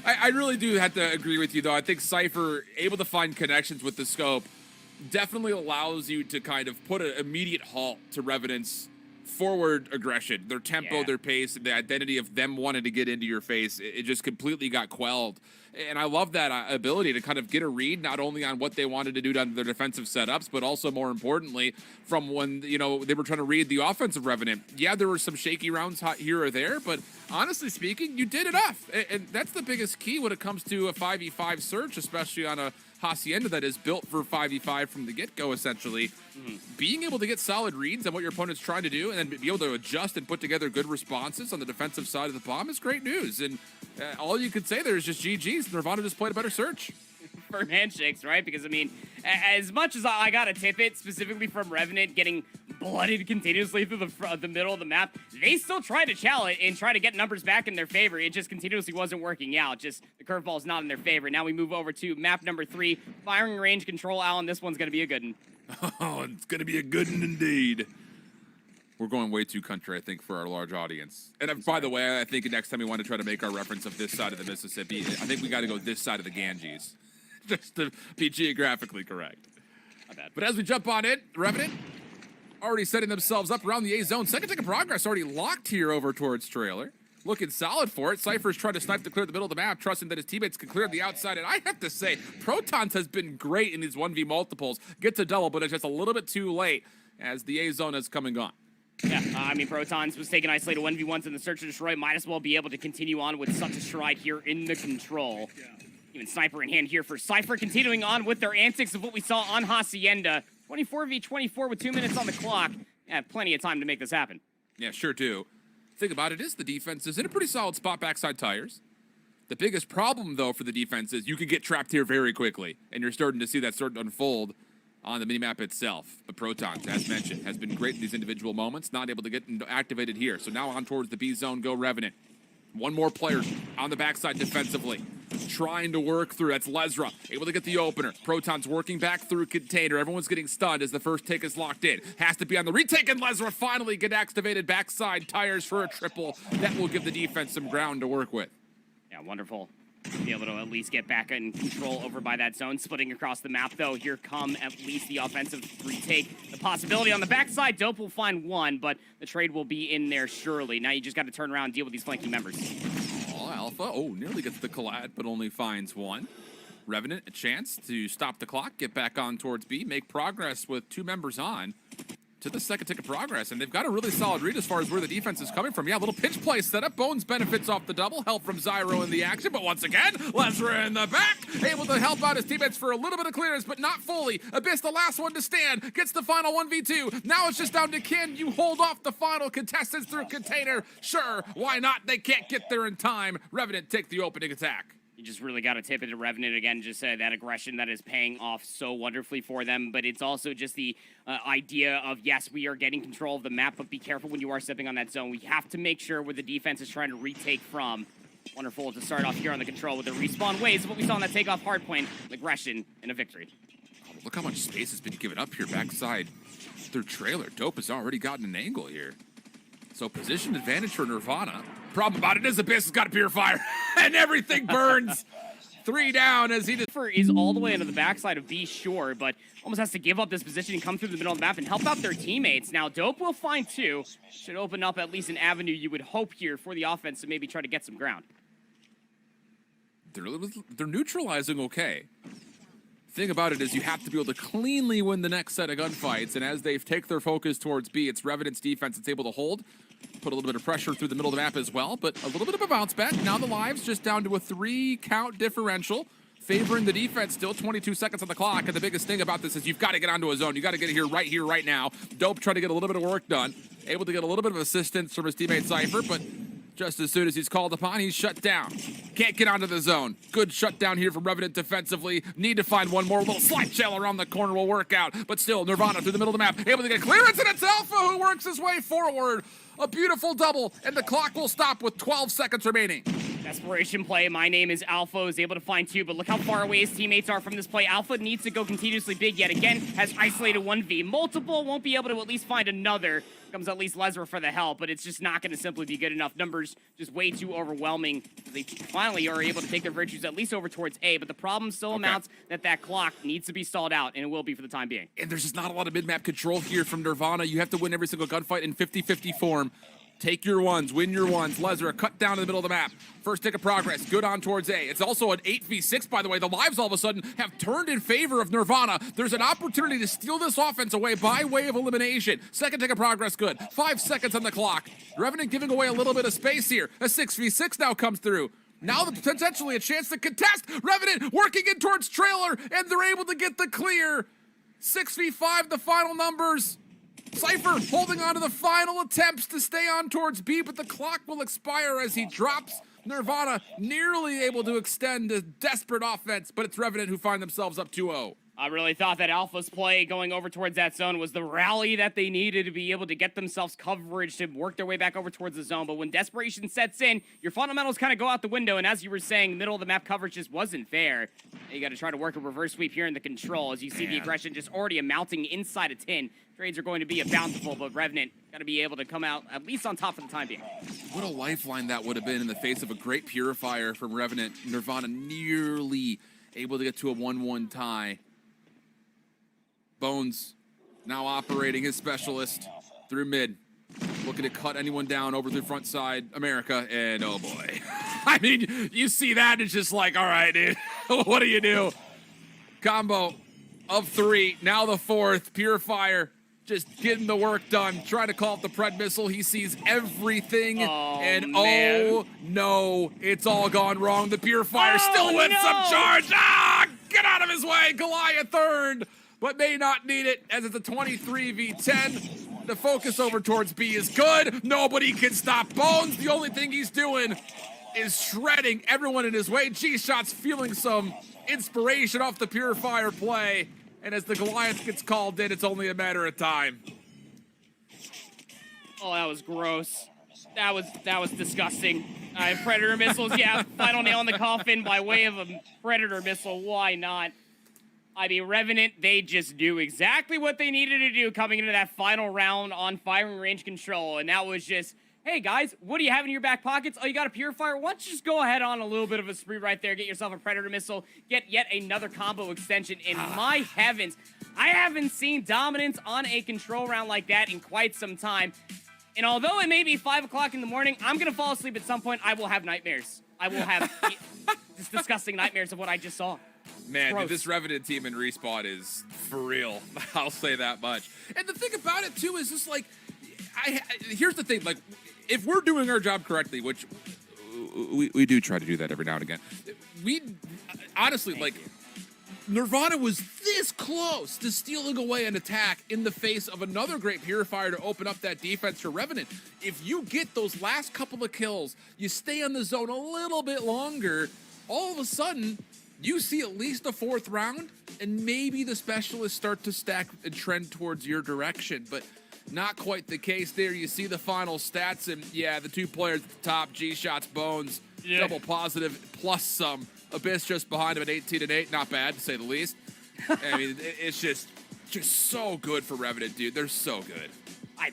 I really do have to agree with you, though. I think Cypher, able to find connections with the scope, definitely allows you to kind of put an immediate halt to Revenant's forward aggression. Their tempo, their pace, the identity of them wanting to get into your face, it just completely got quelled. And I love that ability to kind of get a read, not only on what they wanted to do to their defensive setups, but also more importantly, from when, you know, they were trying to read the offensive Revenant. Yeah, there were some shaky rounds here or there, but honestly speaking, you did enough. And that's the biggest key when it comes to a 5v5 search, especially on a Hacienda that is built for 5v5 from the get-go, essentially. Being able to get solid reads on what your opponent's trying to do and then be able to adjust and put together good responses on the defensive side of the bomb is great news. And all you could say there is just GG's. Nirvana just played a better search. Firm handshakes, right? Because, I mean, as much as I got to tip it, specifically from Revenant getting blooded continuously through the middle of the map, they still tried to challenge and try to get numbers back in their favor. It just continuously wasn't working out. Just the curveball's not in their favor. Now we move over to map number 3, firing range control. Allen, this one's going to be a good one. Oh, it's going to be a good one indeed. We're going way too country, I think, for our large audience. And by the way, I think next time we want to try to make our reference of this side of the Mississippi, I think we got to go this side of the Ganges, just to be geographically correct. But as we jump on it, Revenant already setting themselves up around the A zone. Second tick of progress already locked here over towards Trailer. Looking solid for it. Cypher's trying to snipe to clear the middle of the map, trusting that his teammates can clear the outside. And I have to say, Protons has been great in these 1v multiples. Gets a double, but it's just a little bit too late as the A zone has come and gone. Yeah, I mean, Protons was taking isolated 1v1s in the search to destroy. Might as well be able to continue on with such a stride here in the control. Even sniper in hand here for Cypher, continuing on with their antics of what we saw on Hacienda. 24v24 with 2 minutes on the clock. Yeah, plenty of time to make this happen. Yeah, sure do. Thing about it is the defense is in a pretty solid spot backside tires. The biggest problem, though, for the defense is you can get trapped here very quickly, and you're starting to see that start to unfold on the minimap itself. But Protons, as mentioned, has been great in these individual moments, not able to get activated here. So now on towards the B zone, go Revenant. One more player on the backside defensively, trying to work through. That's Lezra, able to get the opener. Protons working back through container. Everyone's getting stunned as the first take is locked in. Has to be on the retake, and Lezra finally get activated backside tires for a triple. That will give the defense some ground to work with. Yeah, wonderful. Be able to at least get back in control over by that zone. Splitting across the map, though. Here come at least the offensive retake. The possibility on the backside. Dope will find one, but the trade will be in there surely. Now you just got to turn around and deal with these flanking members. Oh, Alpha. Oh, nearly gets the collide, but only finds one. Revenant, a chance to stop the clock, get back on towards B, make progress with 2 members on to the second tick of progress, and they've got a really solid read as far as where the defense is coming from. Yeah, a little pitch play setup. Bones benefits off the double. Help from Zyro in the action, but once again, Lezra in the back, able to help out his teammates for a little bit of clearance, but not fully. Abyss, the last one to stand, gets the final 1v2. Now it's just down to Kin. You hold off the final contestants through container. Sure, why not? They can't get there in time. Revenant take the opening attack. You just really got to tip it to Revenant again, just that aggression that is paying off so wonderfully for them. But it's also just the idea of, yes, we are getting control of the map, but be careful when you are stepping on that zone. We have to make sure where the defense is trying to retake from. Wonderful to start off here on the control with the respawn waves of what we saw on that takeoff hardpoint, aggression, and a victory. Oh, look how much space has been given up here backside through Trailer. Dope has already gotten an angle here. So position advantage for Nirvana. Problem about it is Abyss has got a purifier and everything burns. 3 down as he is all the way into the backside of B, sure, but almost has to give up this position and come through the middle of the map and help out their teammates. Now, Dope will find 2. Should open up at least an avenue you would hope here for the offense to maybe try to get some ground. They're neutralizing okay. Thing about it is you have to be able to cleanly win the next set of gunfights, and as they take their focus towards B, it's Revenant's defense that's able to hold, put a little bit of pressure through the middle of the map as well, but a little bit of a bounce back. Now the lives just down to a 3-count differential, favoring the defense. Still 22 seconds on the clock, and the biggest thing about this is you've got to get onto a zone. You got to get here, right now. Dope trying to get a little bit of work done, able to get a little bit of assistance from his teammate Cypher, but just as soon as he's called upon, he's shut down. Can't get onto the zone. Good shutdown here from Revenant defensively. Need to find one more. Little slide shell around the corner will work out. But still, Nirvana through the middle of the map. Able to get clearance, and it's Alpha who works his way forward. A beautiful double, and the clock will stop with 12 seconds remaining. Desperation play. My name is Alpha. Is able to find 2, but look how far away his teammates are from this play. Alpha needs to go continuously big yet again. Has isolated 1v. Multiple won't be able to at least find another. Comes at least Lezra for the help, but it's just not going to simply be good enough. Numbers just way too overwhelming. They finally are able to take their virtues at least over towards A, but the problem still amounts that clock needs to be stalled out, and it will be for the time being. And there's just not a lot of mid-map control here from Nirvana. You have to win every single gunfight in 50-50 form. Take your ones, win your ones. Lezra cut down in the middle of the map. First tick of progress, good on towards A. It's also an 8v6, by the way. The lives all of a sudden have turned in favor of Nirvana. There's an opportunity to steal this offense away by way of elimination. Second tick of progress, good. 5 seconds on the clock. Revenant giving away a little bit of space here. A 6v6 now comes through. Now potentially a chance to contest. Revenant working in towards Trailer, and they're able to get the clear. 6v5, the final numbers. Cypher holding on to the final attempts to stay on towards B, but the clock will expire as he drops. Nirvana nearly able to extend a desperate offense, but it's Revenant who find themselves up 2-0. I really thought that Alpha's play going over towards that zone was the rally that they needed to be able to get themselves coverage to work their way back over towards the zone. But when desperation sets in, your fundamentals kind of go out the window. And as you were saying, middle of the map coverage just wasn't fair. You got to try to work a reverse sweep here in the control. As you see the aggression just already amounting inside a 10. Trades are going to be a bountiful, but Revenant got to be able to come out at least on top for the time being. What a lifeline that would have been in the face of a great purifier from Revenant. Nirvana nearly able to get to a 1-1 tie. Bones now operating his specialist through mid. Looking to cut anyone down over the front side, America, and oh boy. I mean, you see that, it's just like, all right, dude, what do you do? Combo of 3, now the 4th, Purifier just getting the work done, trying to call up the Pred missile. He sees everything, and man. oh no, it's all gone wrong. The Purifier still with some charge. Get out of his way, Goliath earned, but may not need it as it's a 23v10. The focus over towards B is good. Nobody can stop Bones. The only thing he's doing is shredding everyone in his way. G-Shot's feeling some inspiration off the Purifier play. And as the Goliath gets called in, it's only a matter of time. Oh, that was gross. That was disgusting. Predator missiles, yeah, final nail in the coffin by way of a Predator missile. Why not? I mean, Revenant, they just knew exactly what they needed to do coming into that final round on firing range control. And that was just, hey, guys, what do you have in your back pockets? Oh, you got a Purifier? Why don't you just go ahead on a little bit of a spree right there, get yourself a Predator missile, get yet another combo extension. And my heavens, I haven't seen dominance on a control round like that in quite some time. And although it may be 5 o'clock in the morning, I'm going to fall asleep at some point. I will have nightmares. I will have just disgusting nightmares of what I just saw. Man, dude, this Revenant team in Respawn is for real. I'll say that much. And the thing about it, too, is just like, here's the thing. Like, if we're doing our job correctly, which we do try to do that every now and again, we honestly, like, Nirvana was this close to stealing away an attack in the face of another great Purifier to open up that defense for Revenant. If you get those last couple of kills, you stay on the zone a little bit longer, all of a sudden, you see at least a 4th round, and maybe the specialists start to stack and trend towards your direction, but not quite the case there. You see the final stats, and yeah, the 2 players at the top, G-Shot's Bones, double positive, plus some. Abyss just behind him at 18-8, not bad to say the least. I mean, it's just so good for Revenant, dude. They're so good.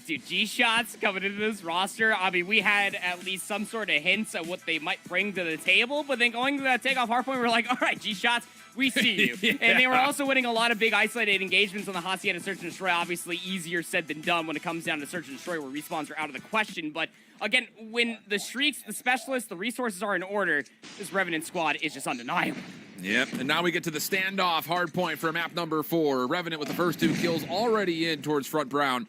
Dude, G-Shots coming into this roster, I mean, we had at least some sort of hints at what they might bring to the table, but then going to that takeoff hardpoint, we're like, all right, G-Shots, we see you. Yeah. And they were also winning a lot of big isolated engagements on the Hacienda Search and Destroy. Obviously, easier said than done when it comes down to Search and Destroy, where respawns are out of the question. But again, when the streaks, the specialists, the resources are in order, this Revenant squad is just undeniable. Yep, and now we get to the standoff hardpoint for map number 4. Revenant with the first 2 kills already in towards Front Brown.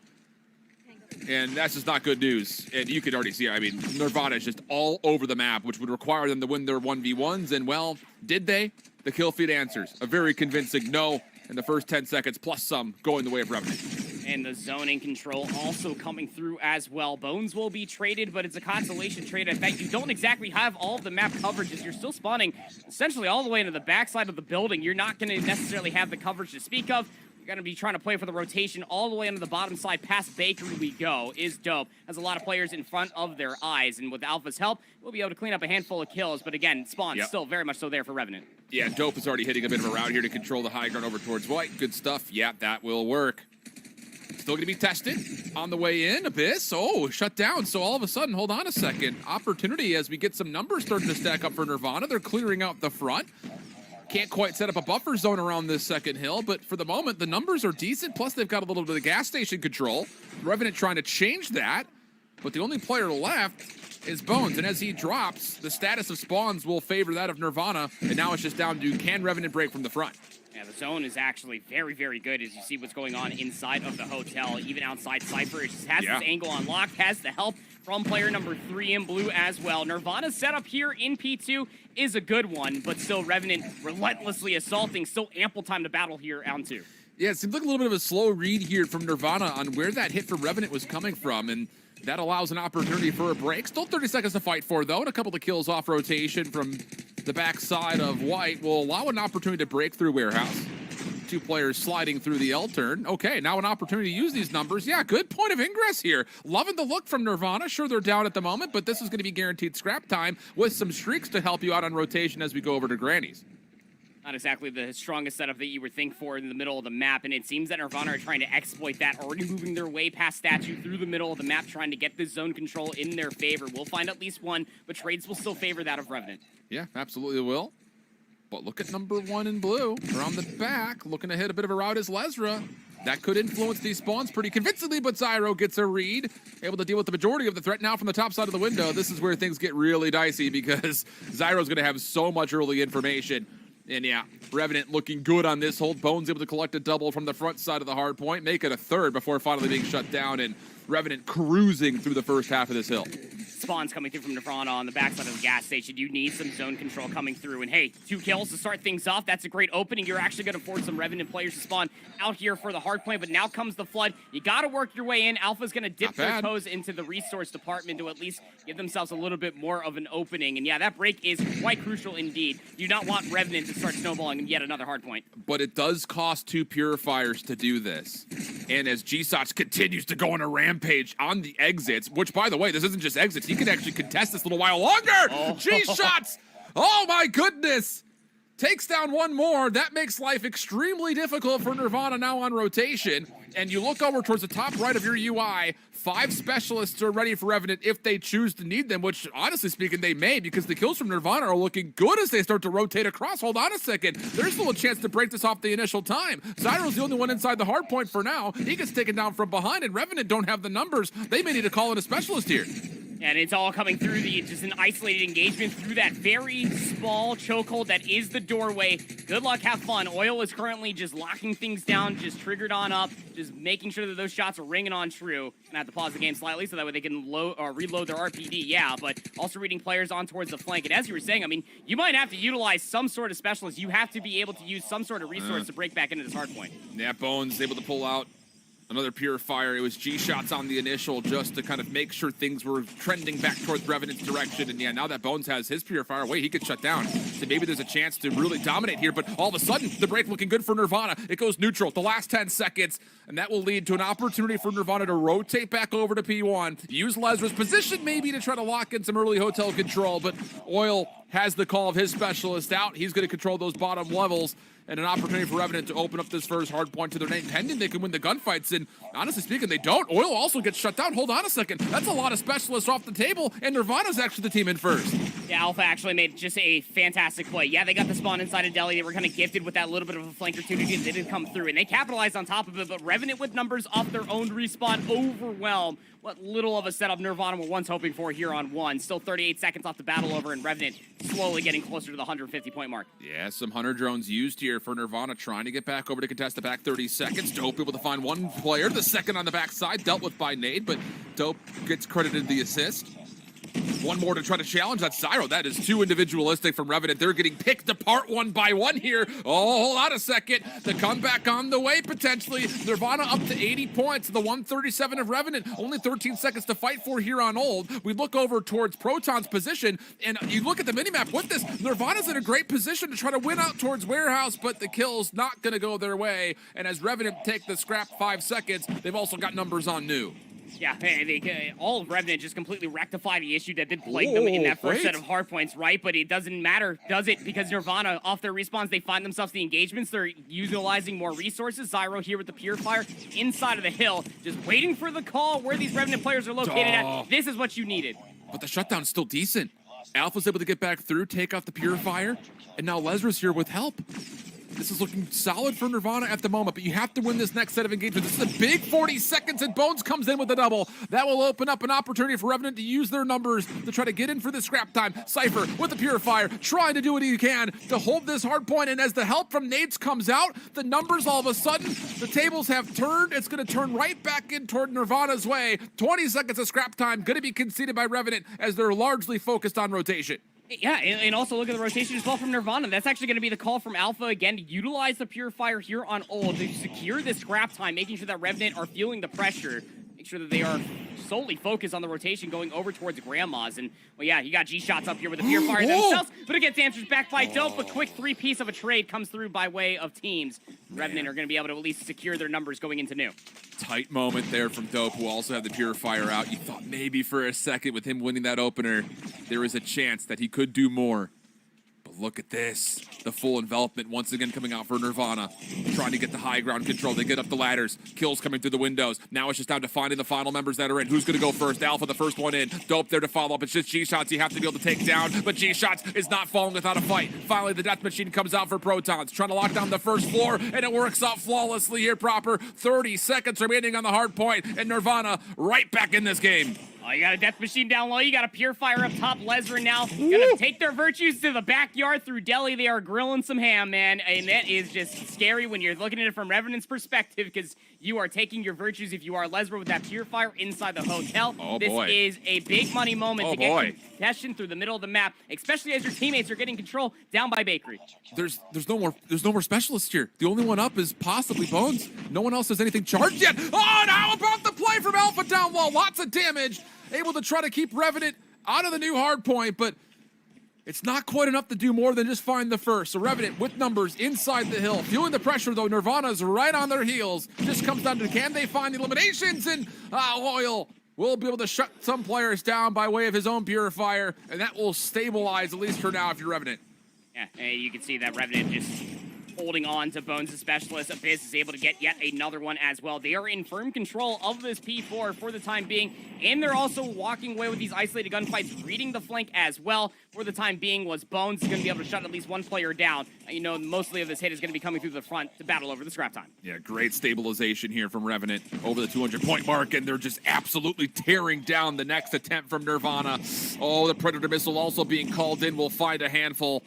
And that's just not good news. And you could already see, I mean, Nirvana is just all over the map, which would require them to win their 1v1s. And, well, did they? The kill feed answers. A very convincing no in the first 10 seconds, plus some going the way of Revenant. And the zoning control also coming through as well. Bones will be traded, but it's a consolation trade. In fact, you don't exactly have all of the map coverages. You're still spawning essentially all the way into the backside of the building. You're not going to necessarily have the coverage to speak of. Going to be trying to play for the rotation all the way into the bottom side. Past Bakery we go. Is dope. Has a lot of players in front of their eyes. And with Alpha's help, we'll be able to clean up a handful of kills. But again, Spawn's still very much so there for Revenant. Yeah, Dope is already hitting a bit of a route here to control the high ground over towards White. Good stuff. Yeah, that will work. Still going to be tested on the way in. Abyss. Oh, shut down. So all of a sudden, hold on a second. Opportunity as we get some numbers starting to stack up for Nirvana. They're clearing out the front. Can't quite set up a buffer zone around this second hill, but for the moment, the numbers are decent. Plus, they've got a little bit of gas station control. Revenant trying to change that, but the only player left is Bones. And as he drops, the status of spawns will favor that of Nirvana. And now it's just down to, can Revenant break from the front? Yeah, the zone is actually very, very good as you see what's going on inside of the hotel. Even outside Cypher, it just has this angle unlocked, has the help from player number 3 in blue as well. Nirvana's setup here in P2 is a good one, but still Revenant relentlessly assaulting. Still ample time to battle here on 2. Yeah, it seems like a little bit of a slow read here from Nirvana on where that hit for Revenant was coming from, and that allows an opportunity for a break. Still 30 seconds to fight for, though, and a couple of kills off rotation from the backside of White will allow an opportunity to break through Warehouse. 2 players sliding through the L turn. Okay, now an opportunity to use these numbers. Yeah, good point of ingress here. Loving the look from Nirvana. Sure, they're down at the moment, but this is going to be guaranteed scrap time with some streaks to help you out on rotation as we go over to Granny's. Not exactly the strongest setup that you would think for in the middle of the map, and it seems that Nirvana are trying to exploit that, already moving their way past Statue through the middle of the map, trying to get this zone control in their favor. We'll find at least one, but trades will still favor that of Revenant. Yeah, absolutely will. But look at number 1 in blue. Around the back, looking to hit a bit of a route is Lesra. that could influence these spawns pretty convincingly, but Zyro gets a read, able to deal with the majority of the threat now from the top side of the window. This is where things get really dicey because Zyro's going to have so much early information. And yeah, Revenant looking good on this hold. Bones able to collect a double from the front side of the hard point, make it a third before finally being shut down, and Revenant cruising through the first half of this hill. Spawns coming through from Nirvana on the backside of the gas station. You need some zone control coming through. And hey, 2 kills to start things off. That's a great opening. You're actually going to force some Revenant players to spawn out here for the hard point. But now comes the flood. You got to work your way in. Alpha's going to dip their toes into the resource department to at least give themselves a little bit more of an opening. And yeah, that break is quite crucial indeed. You do not want Revenant to start snowballing yet another hard point. But it does cost 2 Purifiers to do this. And as G-Sots continues to go on a rampage on the exits, which, by the way, this isn't just exits. He can actually contest this a little while longer. Oh. G-Shots! Oh, my goodness. Takes down one more. That makes life extremely difficult for Nirvana now on rotation. And you look over towards the top right of your UI, 5 specialists are ready for Revenant if they choose to need them, which, honestly speaking, they may, because the kills from Nirvana are looking good as they start to rotate across. Hold on a second. There's still a chance to break this off the initial time. Zyro's the only one inside the hard point for now. He gets taken down from behind, and Revenant don't have the numbers. They may need to call in a specialist here. And it's all coming through just an isolated engagement through that very small chokehold that is the doorway. Good luck, have fun. Oil is currently just locking things down, just triggered on up, just making sure that those shots are ringing on true. Gonna have to pause the game slightly so that way they can reload their RPD, yeah, but also reading players on towards the flank. And as you were saying, I mean, you might have to utilize some sort of specialist. You have to be able to use some sort of resource to break back into this hard point. Yeah, Bones able to pull out another Purifier. It was G-Shots on the initial just to kind of make sure things were trending back towards Revenant's direction. And yeah, now that Bones has his Purifier, wait, he gets shut down. So maybe there's a chance to really dominate here. But all of a sudden, the break looking good for Nirvana. It goes neutral the last 10 seconds. And that will lead to an opportunity for Nirvana to rotate back over to P1. Use Lezra's position maybe to try to lock in some early hotel control. But Oil has the call of his specialist out. He's going to control those bottom levels. And an opportunity for Revenant to open up this first hard point to their name, pending they can win the gunfights. And honestly speaking, they don't. Oil also gets shut down. Hold on a second. That's a lot of specialists off the table, and Nirvana's actually the team in first. Yeah, Alpha actually made just a fantastic play. Yeah, they got the spawn inside of Delhi. They were kind of gifted with that little bit of a flanker too. They didn't come through, and they capitalized on top of it. But Revenant with numbers off their own respawn overwhelm what little of a setup Nirvana were once hoping for here on 1. Still 38 seconds off the battle over, and Revenant slowly getting closer to the 150-point mark. Yeah, some Hunter drones used here for Nirvana, trying to get back over to contest the back 30 seconds. Dope able to find one player, the second on the backside, dealt with by Nade, but Dope gets credited the assist. One more to try to challenge. That's Zyro. That is too individualistic from Revenant. They're getting picked apart one by one here. Oh, hold on a second. The comeback on the way, potentially. Nirvana up to 80 points. The 137 of Revenant. Only 13 seconds to fight for here on Old. We look over towards Proton's position, and you look at the minimap with this. Nirvana's in a great position to try to win out towards Warehouse, but the kill's not going to go their way. And as Revenant take the scrap 5 seconds, they've also got numbers on New. Yeah, all of Revenant just completely rectify the issue that did plague them in that first set of hard points, right? But it doesn't matter, does it? Because Nirvana, off their respawns, they find themselves the engagements. They're utilizing more resources. Zyro here with the Purifier inside of the hill, just waiting for the call where these Revenant players are located at. This is what you needed. But the shutdown's still decent. Alpha's able to get back through, take out the Purifier, and now Lezra's here with help. This is looking solid for Nirvana at the moment, but you have to win this next set of engagements. This is a big 40 seconds, and Bones comes in with a double. That will open up an opportunity for Revenant to use their numbers to try to get in for the scrap time. Cypher with the Purifier, trying to do what he can to hold this hard point, and as the help from Nades comes out, the numbers all of a sudden, the tables have turned. It's going to turn right back in toward Nirvana's way. 20 seconds of scrap time, going to be conceded by Revenant as they're largely focused on rotation. Yeah, and also look at the rotation as well from Nirvana. That's actually going to be the call from Alpha again to utilize the Purifier here on Old to secure this scrap time, making sure that Revenant are feeling the pressure, make sure that they are solely focused on the rotation going over towards Grandma's. And, well, yeah, you got G-Shots up here with the Purifier themselves, but it gets answers back by Dope. A quick 3-piece of a trade comes through by way of teams. Revenant are going to be able to at least secure their numbers going into New. Tight moment there from Dope, who also had the Purifier out. You thought maybe for a second with him winning that opener, there was a chance that he could do more. But look at this. The full envelopment once again coming out for Nirvana. Trying to get the high ground control. They get up the ladders. Kills coming through the windows. Now it's just down to finding the final members that are in. Who's going to go first? Alpha, the first one in. Dope there to follow up. It's just G-Shots you have to be able to take down. But G-Shots is not falling without a fight. Finally, the death machine comes out for Protons. Trying to lock down the first floor. And it works out flawlessly here proper. 30 seconds remaining on the hard point. And Nirvana right back in this game. Oh, you got a Death Machine down low. You got a Purifier up top. Lesnar now gonna take their virtues to the backyard through Delhi. They are grilling some ham, man. And that is just scary when you're looking at it from Revenant's perspective because you are taking your virtues if you are Lesnar with that Purifier inside the hotel. Oh, this boy. is a big money moment Oh, to get boy. congestion through the middle of the map, especially as your teammates are getting control down by Bakery. There's no more specialists here. The only one up is possibly Bones. No one else has anything charged yet. Oh, now about the play from Alpha down low. Lots of damage. Able to try to keep Revenant out of the new hard point, but it's not quite enough to do more than just find the first. So Revenant with numbers inside the hill. Feeling the pressure though. Nirvana's right on their heels. Just comes down to can they find the eliminations, and Loyal will be able to shut some players down by way of his own Purifier, and that will stabilize at least for now if you're Revenant. Yeah, you can see that Revenant just holding on to Bones' Specialist. Abyss is able to get yet another one as well. They are in firm control of this P4 for the time being, and they're also walking away with these isolated gunfights, reading the flank as well. For the time being, was Bones going to be able to shut at least one player down. You know, mostly of this hit is going to be coming through the front to battle over the scrap time. Yeah, great stabilization here from Revenant over the 200-point mark, and they're just absolutely tearing down the next attempt from Nirvana. Oh, the Predator missile also being called in. We'll find a handful.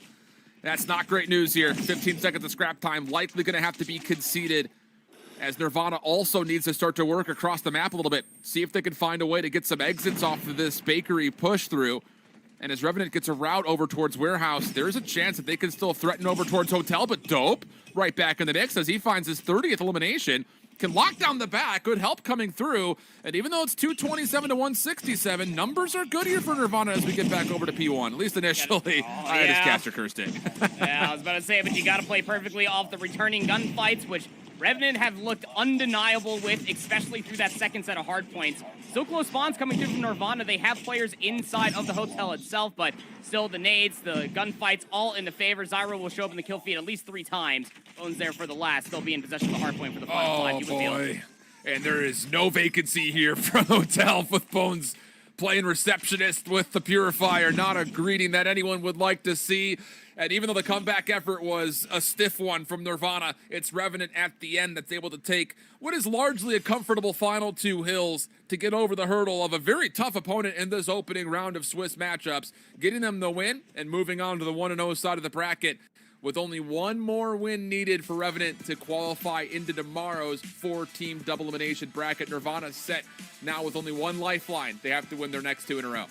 That's not great news here. 15 seconds of scrap time, likely going to have to be conceded, as Nirvana also needs to start to work across the map a little bit. See if they can find a way to get some exits off of this Bakery push through. And as Revenant gets a route over towards Warehouse, there's a chance that they can still threaten over towards Hotel, but Dope right back in the mix as he finds his 30th elimination. Can lock down the back, good help coming through. And even though it's 227 to 167, numbers are good here for Nirvana as we get back over to P1, at least initially. I had his caster cursed in. Yeah, I was about to say, but you got to play perfectly off the returning gunfights, which Revenant have looked undeniable with, especially through that second set of hard points. Still close spawns coming through from Nirvana. They have players inside of the hotel itself, but still the nades, the gunfights, all in the favor. Zyro will show up in the kill feed at least 3 times. Bones there for the last. They'll be in possession of the hard point for the final 5. Oh, boy. And there is no vacancy here from Hotel with Bones playing receptionist with the Purifier. Not a greeting that anyone would like to see. And even though the comeback effort was a stiff one from Nirvana, it's Revenant at the end that's able to take what is largely a comfortable final 2 hills to get over the hurdle of a very tough opponent in this opening round of Swiss matchups, getting them the win and moving on to the 1-0 side of the bracket, with only one more win needed for Revenant to qualify into tomorrow's 4-team double elimination bracket. Nirvana set now with only one lifeline. They have to win their next 2 in a row.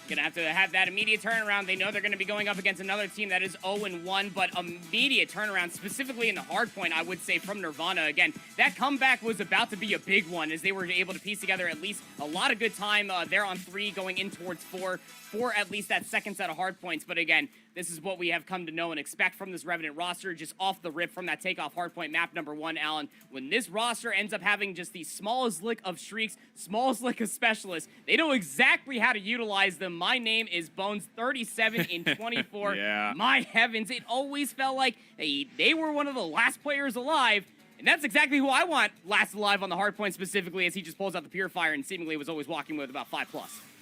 Gonna have to have that immediate turnaround. They know they're gonna be going up against another team that is 0-1, but immediate turnaround, specifically in the hard point, I would say, from Nirvana. Again, that comeback was about to be a big one as they were able to piece together at least a lot of good time there on 3 going in towards 4 for at least that second set of hard points. But again, this is what we have come to know and expect from this Revenant roster, just off the rip from that takeoff hardpoint map number 1, Alan. When this roster ends up having just the smallest lick of streaks, smallest lick of specialists, they know exactly how to utilize them. My name is Bones, 37 in 24. Yeah. My heavens, it always felt like they were one of the last players alive. And that's exactly who I want last alive on the hardpoint specifically, as he just pulls out the Purifier and seemingly was always walking with about 5+.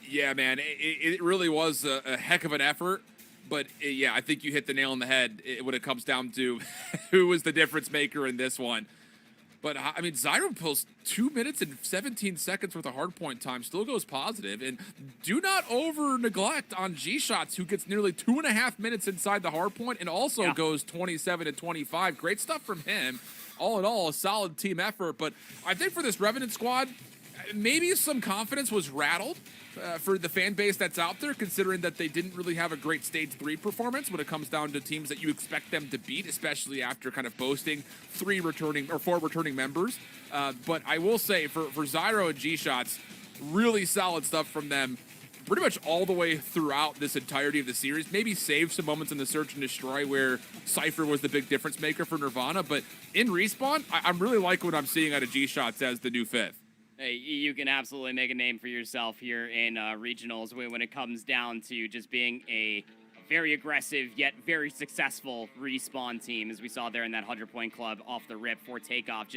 Yeah, man, it really was a heck of an effort. But yeah, I think you hit the nail on the head when it comes down to who was the difference maker in this one. But I mean, Zyro pulls 2 minutes and 17 seconds worth of hardpoint time, still goes positive. And do not over neglect on G-Shots, who gets nearly 2.5 minutes inside the hardpoint and also goes 27 and 25. Great stuff from him. All in all, a solid team effort. But I think for this Revenant squad, maybe some confidence was rattled for the fan base that's out there, considering that they didn't really have a great stage 3 performance when it comes down to teams that you expect them to beat, especially after kind of boasting 4 returning members. But I will say for Zyro and G-Shots, really solid stuff from them pretty much all the way throughout this entirety of the series. Maybe save some moments in the Search and Destroy where Cypher was the big difference maker for Nirvana, but in Respawn, I'm really liking what I'm seeing out of G-Shots as the new 5th. Hey, you can absolutely make a name for yourself here in regionals when it comes down to just being a very aggressive yet very successful respawn team, as we saw there in that 100-point club off the rip for takeoff.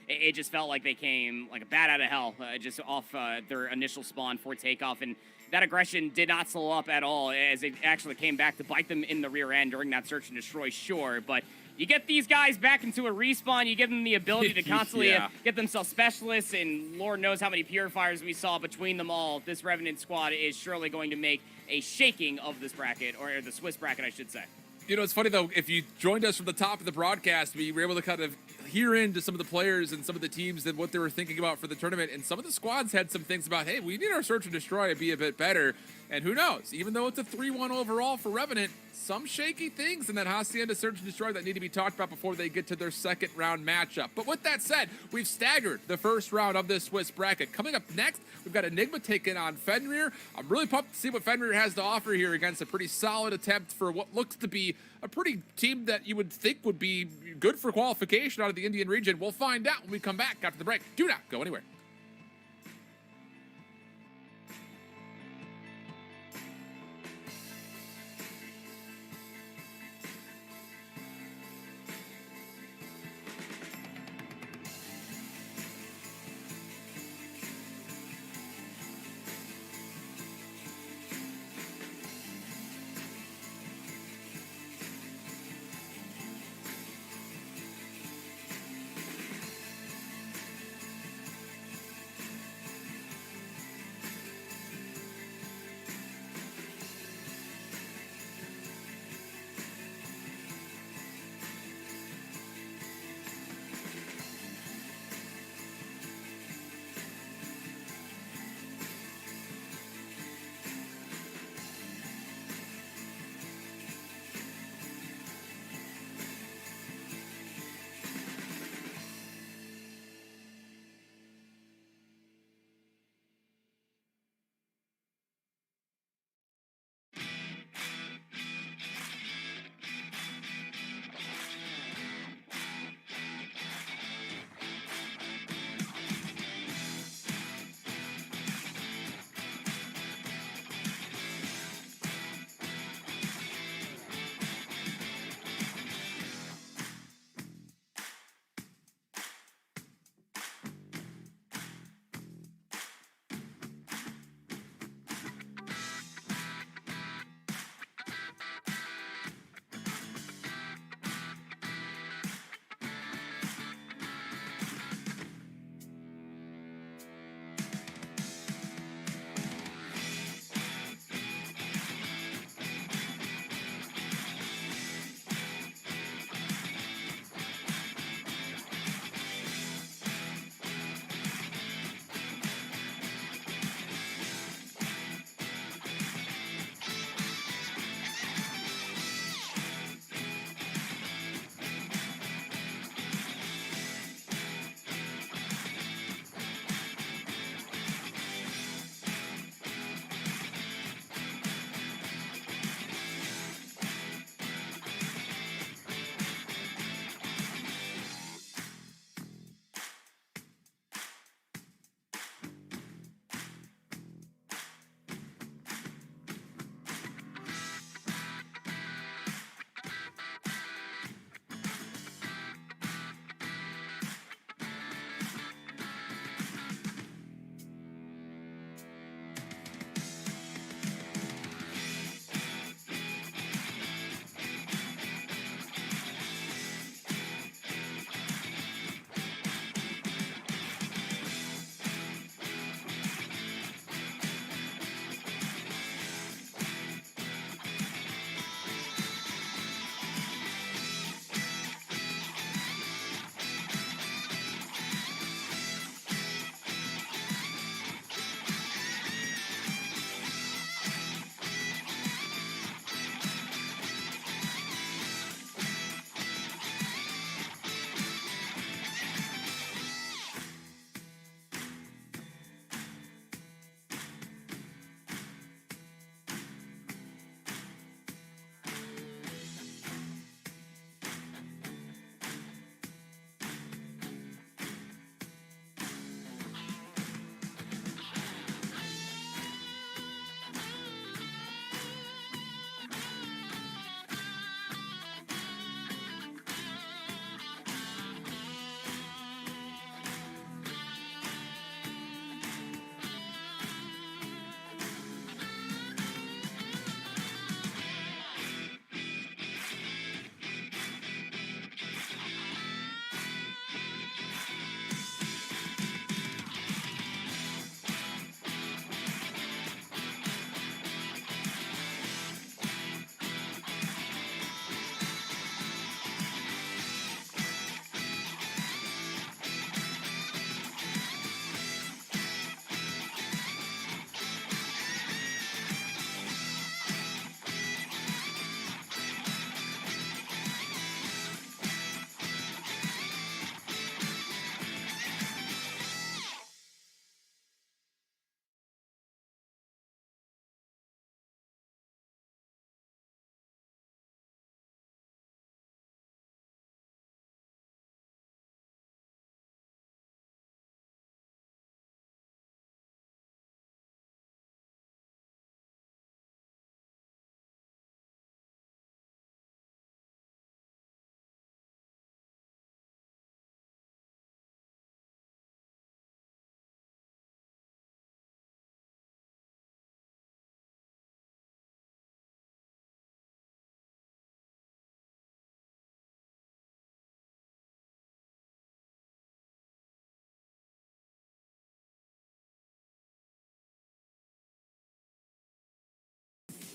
It just felt like they came like a bat out of hell, just off their initial spawn for takeoff, and that aggression did not slow up at all, as it actually came back to bite them in the rear end during that search and destroy, sure, but you get these guys back into a respawn, you give them the ability to constantly get themselves specialists, and Lord knows how many purifiers we saw between them all. This Revenant squad is surely going to make a shaking of this bracket, or the Swiss bracket, I should say. You know, it's funny, though, if you joined us from the top of the broadcast, we were able to kind of hear into some of the players and some of the teams and what they were thinking about for the tournament, and some of the squads had some things about, hey, we need our search and destroy to be a bit better, and who knows, even though it's a 3-1 overall for Revenant, some shaky things in that Hacienda search and destroy that need to be talked about before they get to their second round matchup. But with that said, we've staggered the first round of this Swiss bracket. Coming up next, we've got Enigma taking on Fenrir. I'm really pumped to see what Fenrir has to offer here against a pretty solid attempt for what looks to be a pretty team that you would think would be good for qualification out of the Indian region. We'll find out when we come back after the break. Do not go anywhere.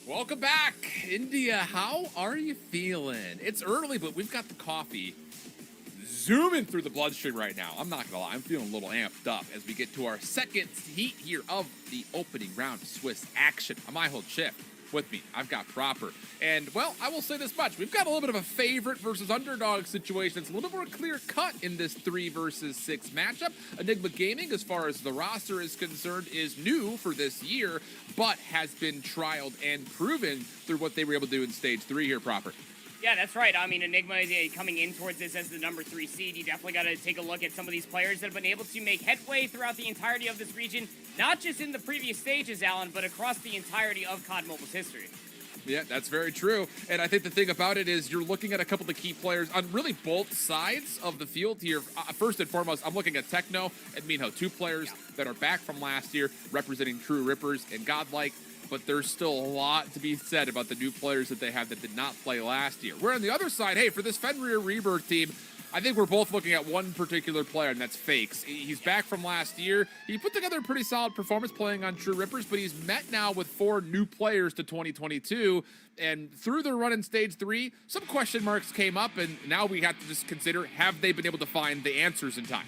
Welcome back, India. How are you feeling? It's early, but we've got the coffee zooming through the bloodstream right now. I'm not gonna lie, I'm feeling a little amped up as we get to our second heat here of the opening round of Swiss action. I'm Ihol Chip. With me, I've got Proper. And, well, I will say this much. We've got a little bit of a favorite versus underdog situation. It's a little more clear-cut in this 3 versus 6 matchup. Enigma Gaming, as far as the roster is concerned, is new for this year, but has been trialed and proven through what they were able to do in Stage 3 here, Proper. Yeah, that's right. I mean, Enigma is coming in towards this as the number 3 seed. You definitely got to take a look at some of these players that have been able to make headway throughout the entirety of this region, not just in the previous stages, Alan, but across the entirety of COD Mobile's history. Yeah, that's very true. And I think the thing about it is you're looking at a couple of the key players on really both sides of the field here. First and foremost, I'm looking at Techno and Minho, 2 players that are back from last year representing True Rippers and Godlike. But there's still a lot to be said about the new players that they have that did not play last year. We're on the other side, hey, for this Fenrir Rebirth team, I think we're both looking at one particular player, and that's Fakes. He's back from last year. He put together a pretty solid performance playing on True Rippers, but he's met now with 4 new players to 2022. And through their run in Stage 3, some question marks came up, and now we have to just consider, have they been able to find the answers in time?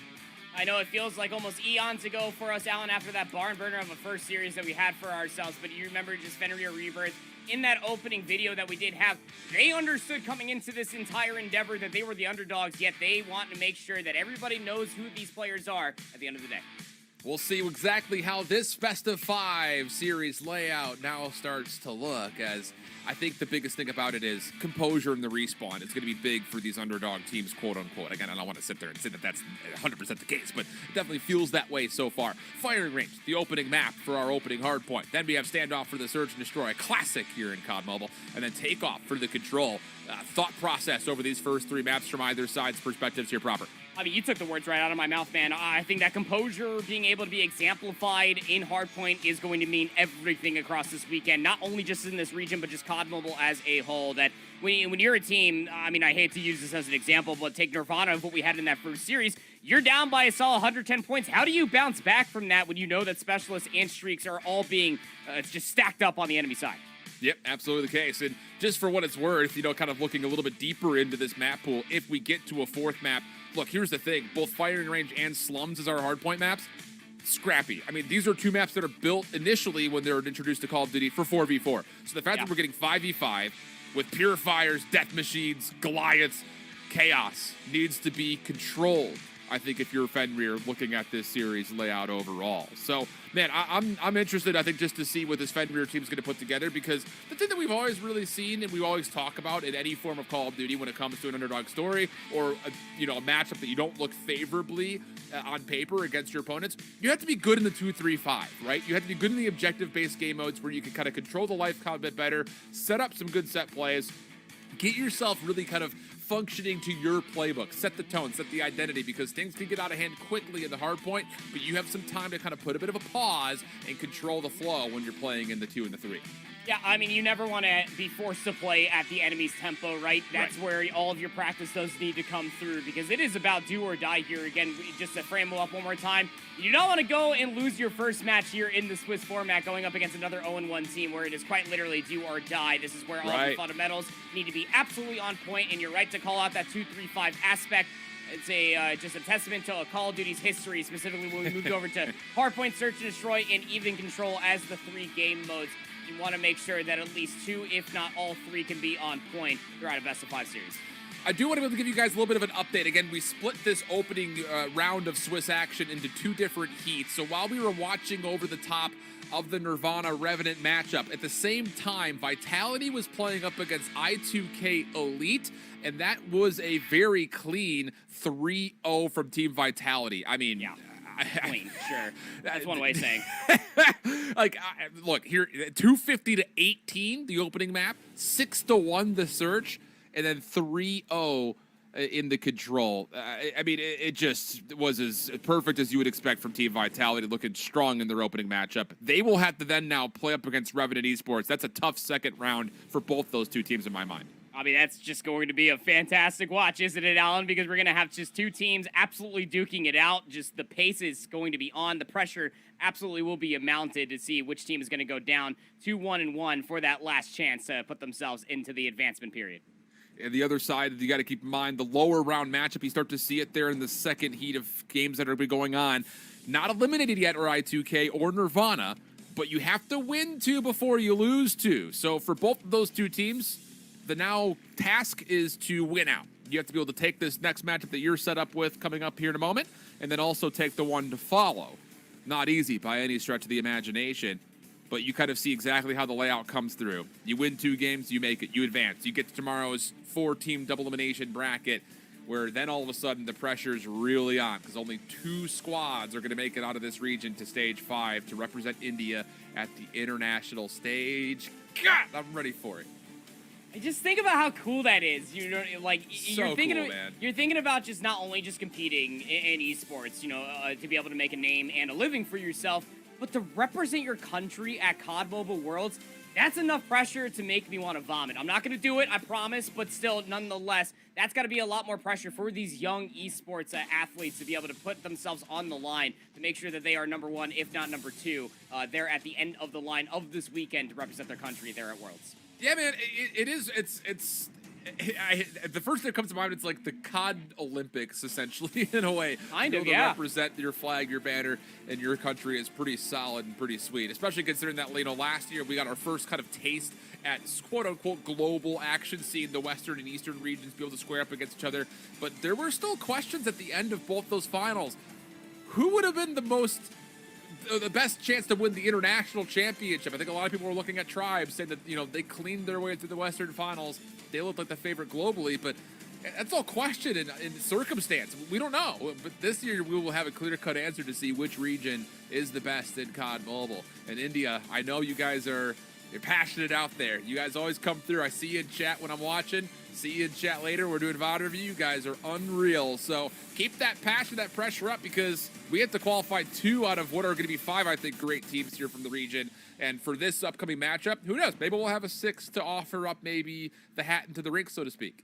I know it feels like almost eons ago for us, Alan, after that barn burner of a first series that we had for ourselves. But you remember just Fenrir Rebirth in that opening video that we did have. They understood coming into this entire endeavor that they were the underdogs, yet they want to make sure that everybody knows who these players are at the end of the day. We'll see exactly how this Best of 5 series layout now starts to look, as I think the biggest thing about it is composure in the respawn. It's going to be big for these underdog teams, quote unquote. Again, I don't want to sit there and say that that's 100% the case, but it definitely feels that way so far. Firing range, the opening map for our opening hardpoint. Then we have standoff for the Search and Destroy, a classic here in COD Mobile, and then takeoff for the Control. Thought process over these first 3 maps from either side's perspectives here, Proper. I mean, you took the words right out of my mouth, man. I think that composure being able to be exemplified in Hardpoint is going to mean everything across this weekend, not only just in this region, but just COD Mobile as a whole. That when you're a team, I mean, I hate to use this as an example, but take Nirvana of what we had in that first series. You're down by a solid 110 points. How do you bounce back from that when you know that Specialists and Streaks are all being just stacked up on the enemy side? Yep, absolutely the case. And just for what it's worth, kind of looking a little bit deeper into this map pool, if we get to a 4th map, look, here's the thing. Both Firing Range and Slums as our hardpoint maps, scrappy. I mean, these are 2 maps that are built initially when they were introduced to Call of Duty for 4v4. So the fact that we're getting 5v5 with Purifiers, Death Machines, Goliaths, Chaos needs to be controlled, I think, if you're Fenrir looking at this series layout overall. So, man, I'm interested, I think, just to see what this Fenrir team's going to put together, because the thing that we've always really seen and we always talk about in any form of Call of Duty when it comes to an underdog story or a matchup that you don't look favorably on paper against your opponents, you have to be good in the 2-3-5, right? You have to be good in the objective-based game modes where you can kind of control the life count a bit better, set up some good set plays, get yourself really kind of functioning to your playbook, set the tone, set the identity, because things can get out of hand quickly in the hard point, but you have some time to kind of put a bit of a pause and control the flow when you're playing in the 2 and the 3. Yeah, I mean, you never want to be forced to play at the enemy's tempo, right? That's where all of your practice does need to come through, because it is about do or die here. Again, just to frame it up one more time, you don't want to go and lose your first match here in the Swiss format going up against another 0-1 team where it is quite literally do or die. This is where all the fundamentals need to be absolutely on point, and you're right to call out that 2-3-5 aspect. It's just a testament to Call of Duty's history, specifically when we moved over to Hardpoint, Search and Destroy, and Even Control as the 3 game modes. You want to make sure that at least 2, if not all 3, can be on point throughout a Best of 5 series. I do want to be able to give you guys a little bit of an update. Again, we split this opening round of Swiss action into 2 different heats. So while we were watching over the top of the Nirvana Revenant matchup, at the same time, Vitality was playing up against I2K Elite, and that was a very clean 3-0 from Team Vitality. I mean... Yeah. Clean, sure. That's one way of saying. Look, here, 250 to 18, the opening map, 6-1 the Search, and then 3-0 in the Control. I mean, it just was as perfect as you would expect from Team Vitality, looking strong in their opening matchup. They will have to then now play up against Revenant Esports. That's a tough second round for both those 2 teams in my mind. I mean, that's just going to be a fantastic watch, isn't it, Alan? Because we're going to have just two teams absolutely duking it out. Just the pace is going to be on. The pressure absolutely will be mounted to see which team is going to go down 2-1-1 for that last chance to put themselves into the advancement period. And the other side, you got to keep in mind the lower round matchup. You start to see it there in the second heat of games that are going on. Not eliminated yet, or I2K or Nirvana, but you have to win 2 before you lose 2. So for both of those two teams, the now task is to win out. You have to be able to take this next matchup that you're set up with coming up here in a moment, and then also take the one to follow. Not easy by any stretch of the imagination, but you kind of see exactly how the layout comes through. You win 2 games, you make it, you advance. You get to tomorrow's 4-team double elimination bracket, where then all of a sudden the pressure's really on, because only 2 squads are going to make it out of this region to stage 5 to represent India at the international stage. God, I'm ready for it. Just think about how cool that is. You know, like you're thinking, cool, man. You're thinking about just not only just competing in esports, you know, to be able to make a name and a living for yourself, but to represent your country at COD Mobile Worlds. That's enough pressure to make me want to vomit. I'm not going to do it, I promise, but still, nonetheless, that's got to be a lot more pressure for these young esports athletes to be able to put themselves on the line to make sure that they are number 1, if not number 2. They're at the end of the line of this weekend to represent their country there at Worlds. Yeah, man, it is. The first thing that comes to mind, it's like the COD Olympics, essentially, in a way. Kind of, to yeah. represent your flag, your banner, and your country is pretty solid and pretty sweet, especially considering that, you know, last year we got our first kind of taste at quote-unquote global action, seeing the Western and Eastern regions be able to square up against each other. But there were still questions at the end of both those finals. Who would have been the best chance to win the international championship? I think a lot of people were looking at Tribes, saying that, you know, they cleaned their way through the Western finals. They look like the favorite globally, but that's all question in circumstance. We don't know. But this year we will have a clear-cut answer to see which region is the best in COD Mobile. And India, I know you guys you're passionate out there. You guys always come through. I see you in chat when I'm watching. See you in chat later. We're doing VOD review. You guys are unreal. So keep that passion, that pressure up, because we have to qualify 2 out of what are going to be 5, I think, great teams here from the region. And for this upcoming matchup, who knows? Maybe we'll have a 6 to offer up maybe the hat into the rink, so to speak.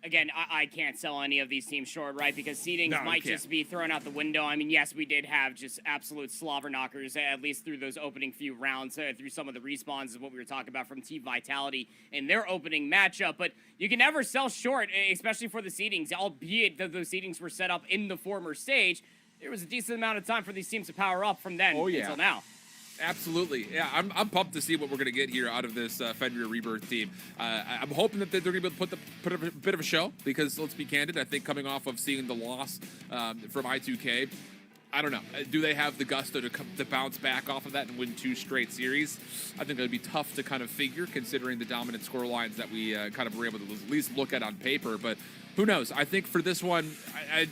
Again, I can't sell any of these teams short, right? Because seedings might just be thrown out the window. I mean, yes, we did have just absolute slobber knockers, at least through those opening few rounds, through some of the respawns is what we were talking about from Team Vitality in their opening matchup. But you can never sell short, especially for the seedings, albeit that those seedings were set up in the former stage. There was a decent amount of time for these teams to power up from then until now. Absolutely. Yeah, I'm pumped to see what we're going to get here out of this Fenrir Rebirth team. I'm hoping that they're going to be able to put a bit of a show, because let's be candid, I think coming off of seeing the loss from I2K, I don't know. Do they have the gusto to bounce back off of that and win 2 straight series? I think that would be tough to kind of figure, considering the dominant score lines that we kind of were able to at least look at on paper. But who knows? I think for this one,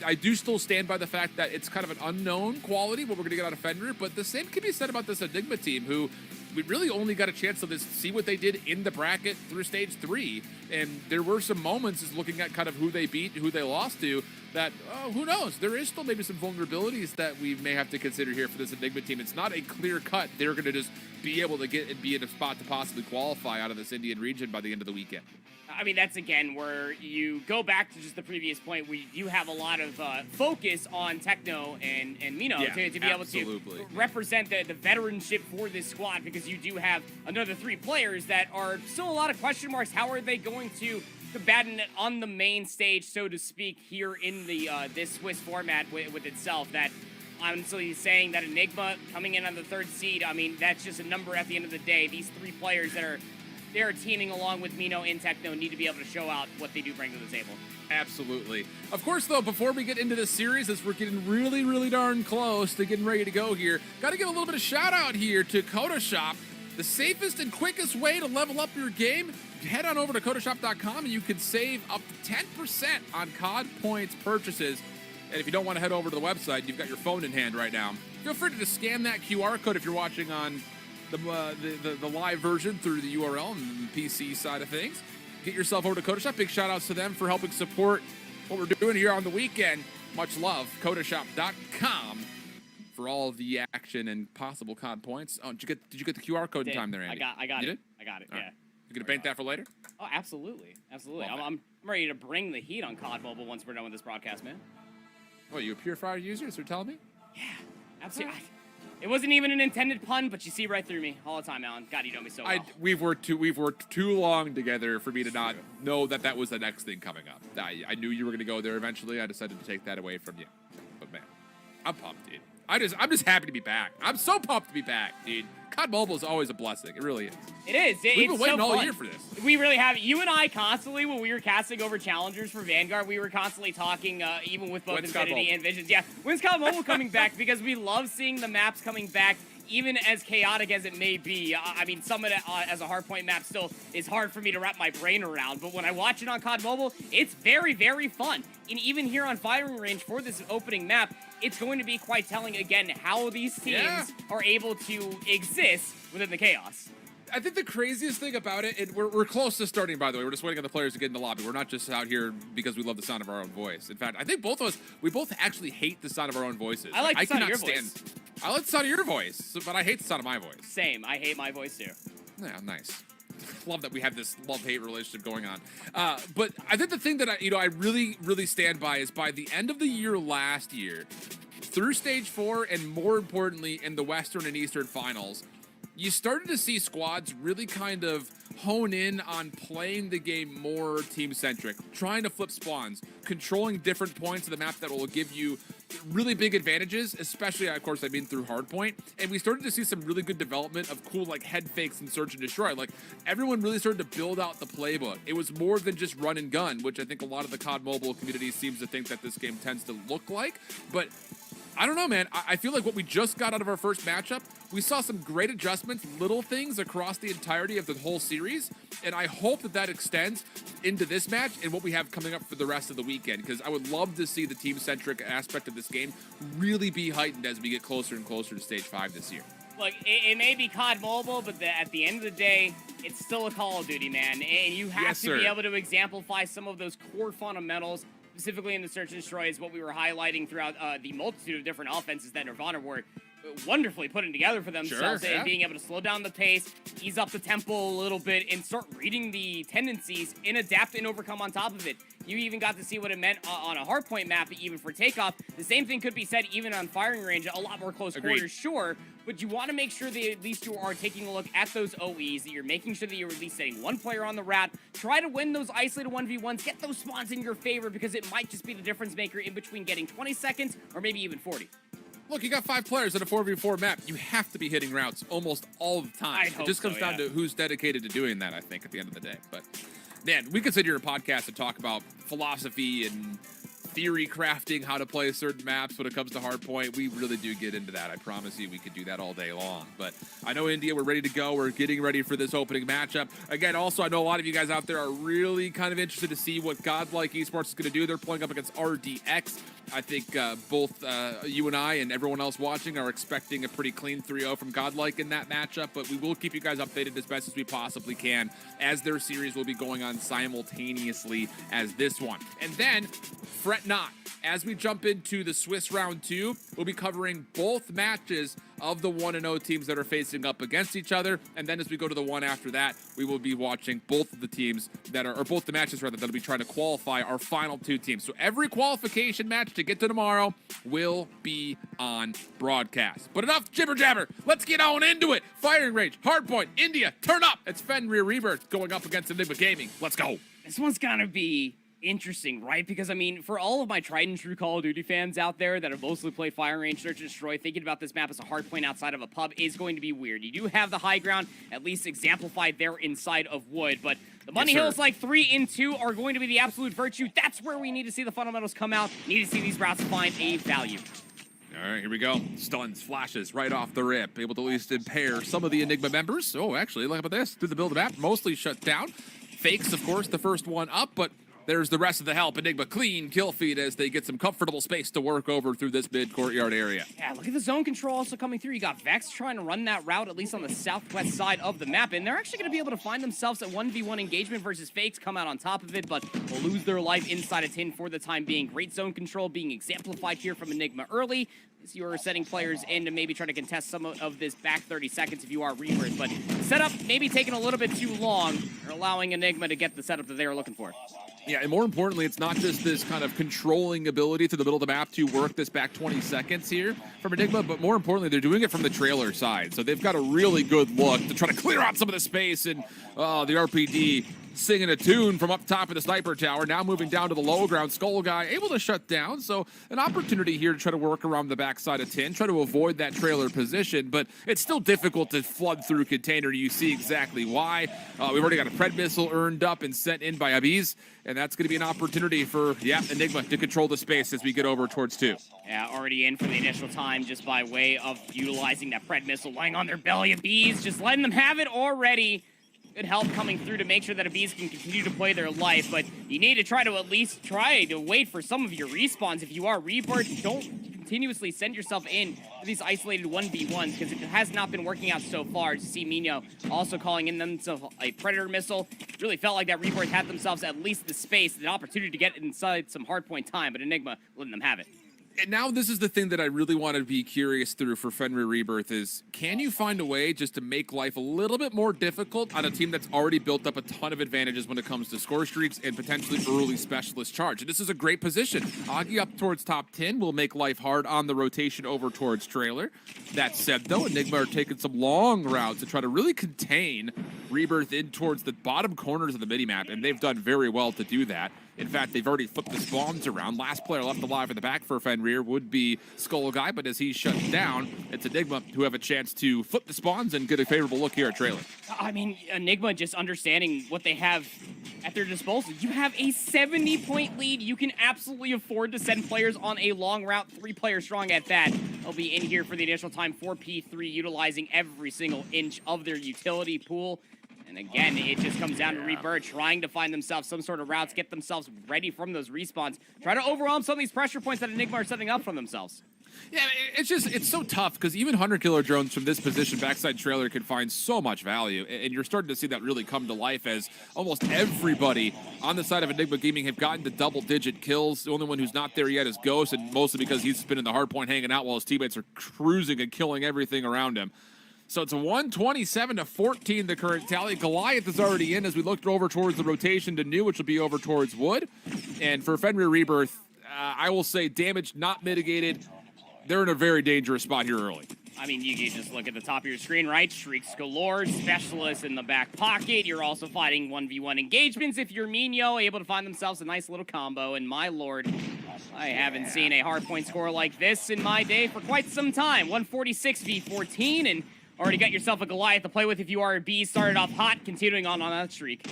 I do still stand by the fact that it's kind of an unknown quality what we're going to get out of Fenrir, but the same can be said about this Enigma team, who we really only got a chance to see what they did in the bracket through stage 3, and there were some moments just looking at kind of who they beat, who they lost to, that, who knows? There is still maybe some vulnerabilities that we may have to consider here for this Enigma team. It's not a clear cut. They're going to just be able to get and be in a spot to possibly qualify out of this Indian region by the end of the weekend. I mean, that's, again, where you go back to just the previous point where you have a lot of focus on Techno and Mino to be able to represent the veteranship for this squad, because you do have another 3 players that are still a lot of question marks. How are they going to combat it on the main stage, so to speak, here in the this Swiss format with itself? That honestly, saying that Enigma coming in on the 3rd seed, I mean, that's just a number at the end of the day. These 3 players that they're teaming along with Mino and Techno need to be able to show out what they do bring to the table. Absolutely. Of course, though, before we get into this series, as we're getting really, really darn close to getting ready to go here, got to give a little bit of shout out here to Kodoshop. The safest and quickest way to level up your game, head on over to Kodoshop.com and you can save up to 10% on COD points purchases. And if you don't want to head over to the website, you've got your phone in hand right now. Feel free to just scan that QR code if you're watching on the live version through the URL and the PC side of things. Get yourself over to Kodoshop. Big shout outs to them for helping support what we're doing here on the weekend. Much love. Kodoshop.com for all of the action and possible COD points. Oh, did you get the QR code in time there, Andy? I got you it. Did? I got it. All Yeah. right. You gonna bank that for later? Oh, absolutely. Absolutely. Well, I'm ready to bring the heat on COD Mobile once we're done with this broadcast, man. Oh, you a Pure Fire user? So you're telling me? Yeah, absolutely. It wasn't even an intended pun, but you see right through me all the time, Alan. God, you know me so well. We've worked too long together for me to not know that was the next thing coming up. I knew you were going to go there eventually. I decided to take that away from you. But man, I'm pumped, dude. I'm just happy to be back. I'm so pumped to be back, dude. COD Mobile is always a blessing. It really is. It is. We've been waiting so all fun. year for this. We really have. You and I constantly, when we were casting over challengers for Vanguard, we were constantly talking, even with both When's COD Infinity Mobile? and Visions. Yeah, when's COD Mobile coming back? Because we love seeing the maps coming back, even as chaotic as it may be. I mean, some of it as a hardpoint map still is hard for me to wrap my brain around. But when I watch it on COD Mobile, it's very, very fun. And even here on Firing Range for this opening map, it's going to be quite telling again how these teams are able to exist within the chaos. I think the craziest thing about it, and we're close to starting, by the way. We're just waiting on the players to get in the lobby. We're not just out here because we love the sound of our own voice. In fact, I think both of us, we both actually hate the sound of our own voices. I like the sound of cannot your stand. voice. I like the sound of your voice, but I hate the sound of my voice. Same. I hate my voice too. Yeah, nice. Love that we have this love-hate relationship going on. But I think the thing that I really, really stand by is by the end of the year last year, through Stage 4, and more importantly, in the Western and Eastern Finals, you started to see squads really kind of hone in on playing the game more team-centric, trying to flip spawns, controlling different points of the map that will give you really big advantages, especially, of course, I mean through hardpoint. And we started to see some really good development of cool, like, head fakes and search and destroy. Like, everyone really started to build out the playbook. It was more than just run and gun, which I think a lot of the COD Mobile community seems to think that this game tends to look like. But I don't know, man. I feel like what we just got out of our first matchup, we saw some great adjustments, little things across the entirety of the whole series, and I hope that extends into this match and what we have coming up for the rest of the weekend, because I would love to see the team-centric aspect of this game really be heightened as we get closer and closer to Stage 5 this year. Look, it may be COD Mobile, but at the end of the day, it's still a Call of Duty, man, and you have to be able to exemplify some of those core fundamentals, specifically in the search and destroy, is what we were highlighting throughout the multitude of different offenses that Nirvana were wonderfully putting together for themselves, and being able to slow down the pace, ease up the tempo a little bit, and start reading the tendencies and adapt and overcome on top of it. You even got to see what it meant on a hardpoint map, even for takeoff. The same thing could be said even on firing range, a lot more close quarters, sure, but you want to make sure that at least you are taking a look at those OEs, that you're making sure that you're at least setting one player on the rat, try to win those isolated 1v1s, get those spawns in your favor, because it might just be the difference maker in between getting 20 seconds or maybe even 40. Look, you got 5 players in a 4v4 map. You have to be hitting routes almost all the time. It just comes down to who's dedicated to doing that, I think, at the end of the day. But, man, we could sit here in a podcast and talk about philosophy and theory crafting, how to play certain maps when it comes to hardpoint. We really do get into that. I promise you we could do that all day long. But I know, India, we're ready to go. We're getting ready for this opening matchup. Again, also, I know a lot of you guys out there are really kind of interested to see what Godlike Esports is going to do. They're playing up against RDX. I think both you and I and everyone else watching are expecting a pretty clean 3-0 from Godlike in that matchup, but we will keep you guys updated as best as we possibly can, as their series will be going on simultaneously as this one. And then, fret not, as we jump into the Swiss round 2, we'll be covering both matches of the 1-0 teams that are facing up against each other, and then as we go to the one after that, we will be watching both of the teams that are, or both the matches rather, that'll be trying to qualify our final 2 teams. So every qualification match to get to tomorrow will be on broadcast. But enough jibber jabber, let's get on into it. Firing range, hardpoint, India, turn up. It's Fenrir Rebirth going up against Enigma Gaming. Let's go. This one's gonna be interesting, right? Because, I mean, for all of my tried and true Call of Duty fans out there that have mostly played Fire Range, Search and Destroy, thinking about this map as a hardpoint outside of a pub is going to be weird. You do have the high ground, at least exemplified there inside of Wood, but the Money Hills like 3 and 2 are going to be the absolute virtue. That's where we need to see the fundamentals come out. Need to see these routes find a value. All right, here we go. Stuns, flashes right off the rip. Able to at least impair some of the Enigma members. Oh, actually, look at this. Through the build map, mostly shut down. Fakes, of course, the first one up, but there's the rest of the help. Enigma clean kill feed as they get some comfortable space to work over through this mid-courtyard area. Yeah, look at the zone control also coming through. You got Vex trying to run that route, at least on the southwest side of the map, and they're actually going to be able to find themselves at 1v1 engagement versus Fakes, come out on top of it, but will lose their life inside a tin for the time being. Great zone control being exemplified here from Enigma early. as you're setting players in to maybe try to contest some of this back 30 seconds if you are Rebirth. But setup maybe taking a little bit too long, or allowing Enigma to get the setup that they were looking for. Yeah, and more importantly, it's not just this kind of controlling ability to the middle of the map to work this back 20 seconds here from Enigma, but more importantly, they're doing it from the trailer side. So they've got a really good look to try to clear out some of the space, and the RPD singing a tune from up top of the sniper tower, now moving down to the low ground. Skull Guy able to shut down, so an opportunity here to try to work around the backside of 10, try to avoid that trailer position, but it's still difficult to flood through container. You see exactly why. We've already got a Pred missile earned up and sent in by Abiz, and that's going to be an opportunity for, Enigma to control the space as we get over towards 2. Yeah, already in for the initial time just by way of utilizing that Pred missile, lying on their belly. Abiz just letting them have it already. Good help coming through to make sure that Abiz can continue to play their life, but you need to try to at least try to wait for some of your respawns. If you are Rebirth, don't continuously send yourself in to these isolated 1v1s, because it has not been working out so far. To see Mino also calling in themselves a Predator missile, really felt like that Rebirth had themselves at least the space, the opportunity to get inside some hardpoint time, but Enigma letting them have it. And now this is the thing that I really want to be curious through for Fenrir Rebirth is, can you find a way just to make life a little bit more difficult on a team that's already built up a ton of advantages when it comes to score streaks and potentially early specialist charge? And this is a great position. Augie up towards top 10 will make life hard on the rotation over towards trailer. That said, though, Enigma are taking some long routes to try to really contain Rebirth in towards the bottom corners of the mini-map, and they've done very well to do that. In fact, they've already flipped the spawns around. Last player left alive in the back for Fenrir would be Skull Guy, but as he's shut down, it's Enigma who have a chance to flip the spawns and get a favorable look here at trailer. I mean, Enigma just understanding what they have at their disposal. You have a 70-point lead. You can absolutely afford to send players on a long route, 3 players strong at that. They'll be in here for the initial time, 4P3, utilizing every single inch of their utility pool. And again, it just comes down to Rebirth trying to find themselves some sort of routes, get themselves ready from those respawns, try to overwhelm some of these pressure points that Enigma are setting up for themselves. Yeah, it's so tough because even hunter killer drones from this position, backside trailer, can find so much value, and you're starting to see that really come to life as almost everybody on the side of Enigma Gaming have gotten to double-digit kills. The only one who's not there yet is Ghost, and mostly because he's been in the hard point hanging out while his teammates are cruising and killing everything around him. So it's a 127-14, the current tally. Goliath is already in as we looked over towards the rotation to New, which will be over towards Wood. And for Fenrir Rebirth, I will say damage not mitigated. They're in a very dangerous spot here early. I mean, you can just look at the top of your screen, right? Shrieks galore, specialists in the back pocket. You're also fighting 1v1 engagements if you're Mino, able to find themselves a nice little combo. And my lord, I haven't seen a hardpoint score like this in my day for quite some time. 146 v14, and already got yourself a Goliath to play with if you are a B. Started off hot, continuing on that streak.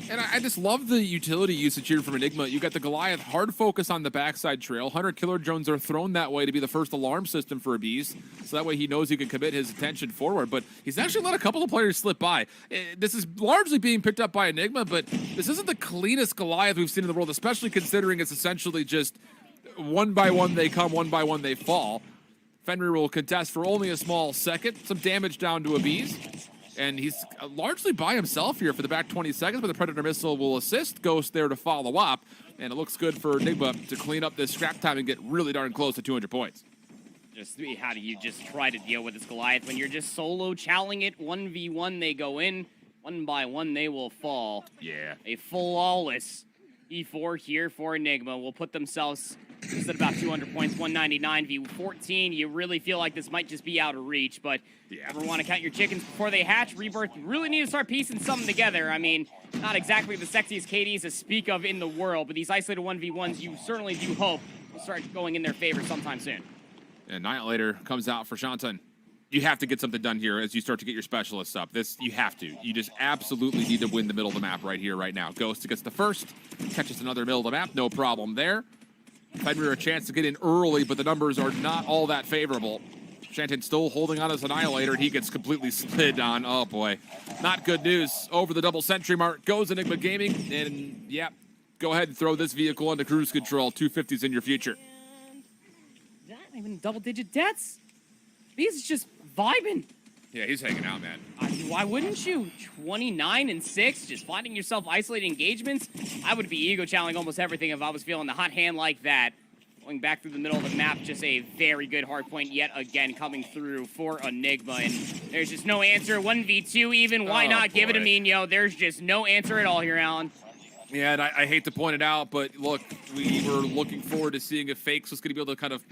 And I just love the utility usage here from Enigma. You got the Goliath hard focus on the backside trail. Hunter killer drones are thrown that way to be the first alarm system for Abiz, so that way he knows he can commit his attention forward. But he's actually let a couple of players slip by. This is largely being picked up by Enigma, but this isn't the cleanest Goliath we've seen in the world, especially considering it's essentially just one by one they come, one by one they fall. Fenrir will contest for only a small second. Some damage down to Abiz. And he's largely by himself here for the back 20 seconds, but the Predator missile will assist Ghost there to follow up. And it looks good for Enigma to clean up this scrap time and get really darn close to 200 points. Just how do you just try to deal with this Goliath when you're just solo chowing it? 1v1 they go in, one by one they will fall. Yeah. A flawless E4 here for Enigma will put themselves just at about 200 points, 199 v14. You really feel like this might just be out of reach, but never want to count your chickens before they hatch. Rebirth really need to start piecing something together. I mean, not exactly the sexiest KDs to speak of in the world, but these isolated 1v1s, you certainly do hope will start going in their favor sometime soon. Annihilator comes out for Shantan. You have to get something done here as you start to get your specialists up. You have to. You just absolutely need to win the middle of the map right here, right now. Ghost gets the first, catches another middle of the map, no problem there. Fenrir a chance to get in early, but the numbers are not all that favorable. Shantan still holding on his Annihilator. He gets completely slid on. Oh, boy. Not good news. Over the double sentry mark goes Enigma Gaming. And, yeah, go ahead and throw this vehicle into cruise control. 250s in your future. Not even double-digit deaths. He's just vibing. Yeah, he's hanging out, man. Why wouldn't you? 29 and 6, just finding yourself isolated engagements. I would be ego challenging almost everything if I was feeling the hot hand like that. Going back through the middle of the map, just a very good hard point yet again coming through for Enigma. And there's just no answer. 1v2 even. Why not give it to Mino? There's just no answer at all here, Alan. Yeah, and I hate to point it out, but look, we were looking forward to seeing if Fakes was going to be able to kind of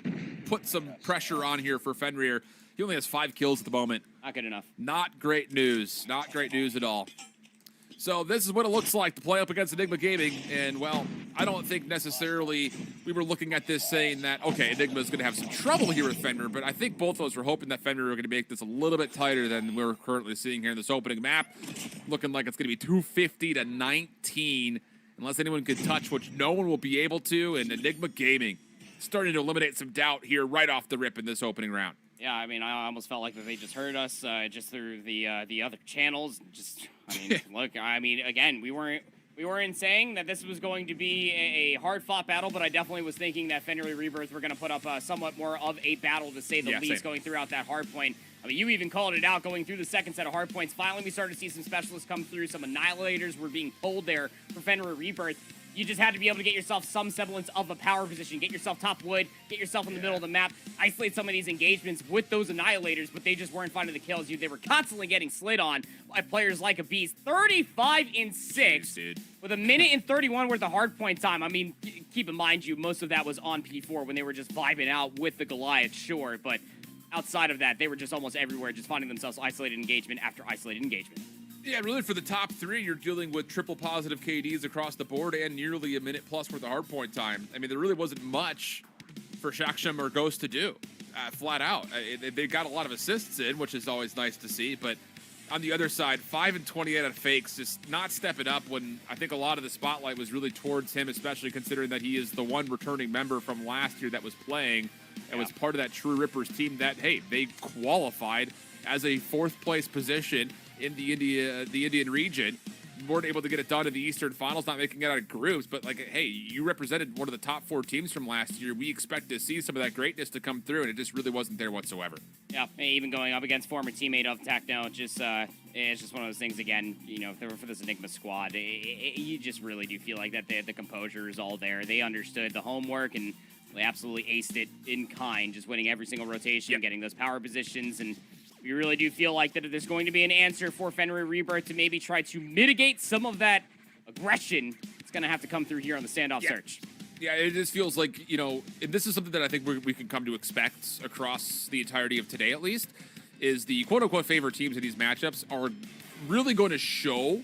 put some pressure on here for Fenrir. He only has 5 kills at the moment. Not good enough. Not great news. Not great news at all. So this is what it looks like to play up against Enigma Gaming. And, well, I don't think necessarily we were looking at this saying that, okay, Enigma is going to have some trouble here with Fenrir, but I think both of us were hoping that Fenrir were going to make this a little bit tighter than we're currently seeing here in this opening map. Looking like it's going to be 250 to 19, unless anyone can touch, which no one will be able to. And Enigma Gaming starting to eliminate some doubt here right off the rip in this opening round. Yeah, I mean, I almost felt like that they just heard us just through the other channels. Just, I mean, look, I mean, again, we weren't saying that this was going to be a hard-fought battle, but I definitely was thinking that Fenrir Rebirth were going to put up somewhat more of a battle, to say the least, going throughout that hard point. I mean, you even called it out going through the second set of hard points. Finally, we started to see some specialists come through. Some annihilators were being pulled there for Fenrir Rebirth. You just had to be able to get yourself some semblance of a power position. Get yourself top wood, get yourself in the middle of the map, isolate some of these engagements with those annihilators, but they just weren't finding the kills. They were constantly getting slid on by players like a beast. 35-6 with 1:31 worth of hard point time. I mean, keep in mind, most of that was on P4 when they were just vibing out with the Goliath, sure, but outside of that, they were just almost everywhere, just finding themselves isolated engagement after isolated engagement. Yeah, really for the top 3, you're dealing with triple positive KDs across the board and nearly a minute plus worth of hardpoint time. I mean, there really wasn't much for Shaksham or Ghost to do, flat out. They got a lot of assists in, which is always nice to see, but on the other side, 5 and 28 on Fakes, just not stepping up when I think a lot of the spotlight was really towards him, especially considering that he is the one returning member from last year that was playing and was part of that True Rippers team that, hey, they qualified as a 4th place position in the Indian region. Weren't able to get it done in the Eastern Finals, not making it out of groups, but like, hey, you represented one of the top 4 teams from last year. We expect to see some of that greatness to come through, and it just really wasn't there whatsoever. Yeah, even going up against former teammate of Techno, it's just one of those things, again, you know, for this Enigma squad, you just really do feel like that the composure is all there. They understood the homework, and they absolutely aced it in kind, just winning every single rotation, getting those power positions, and we really do feel like that there's going to be an answer for Fenrir Rebirth to maybe try to mitigate some of that aggression. It's going to have to come through here on the standoff search. Yeah, it just feels like, you know, and this is something that I think we can come to expect across the entirety of today, at least, is the quote-unquote favorite teams in these matchups are really going to show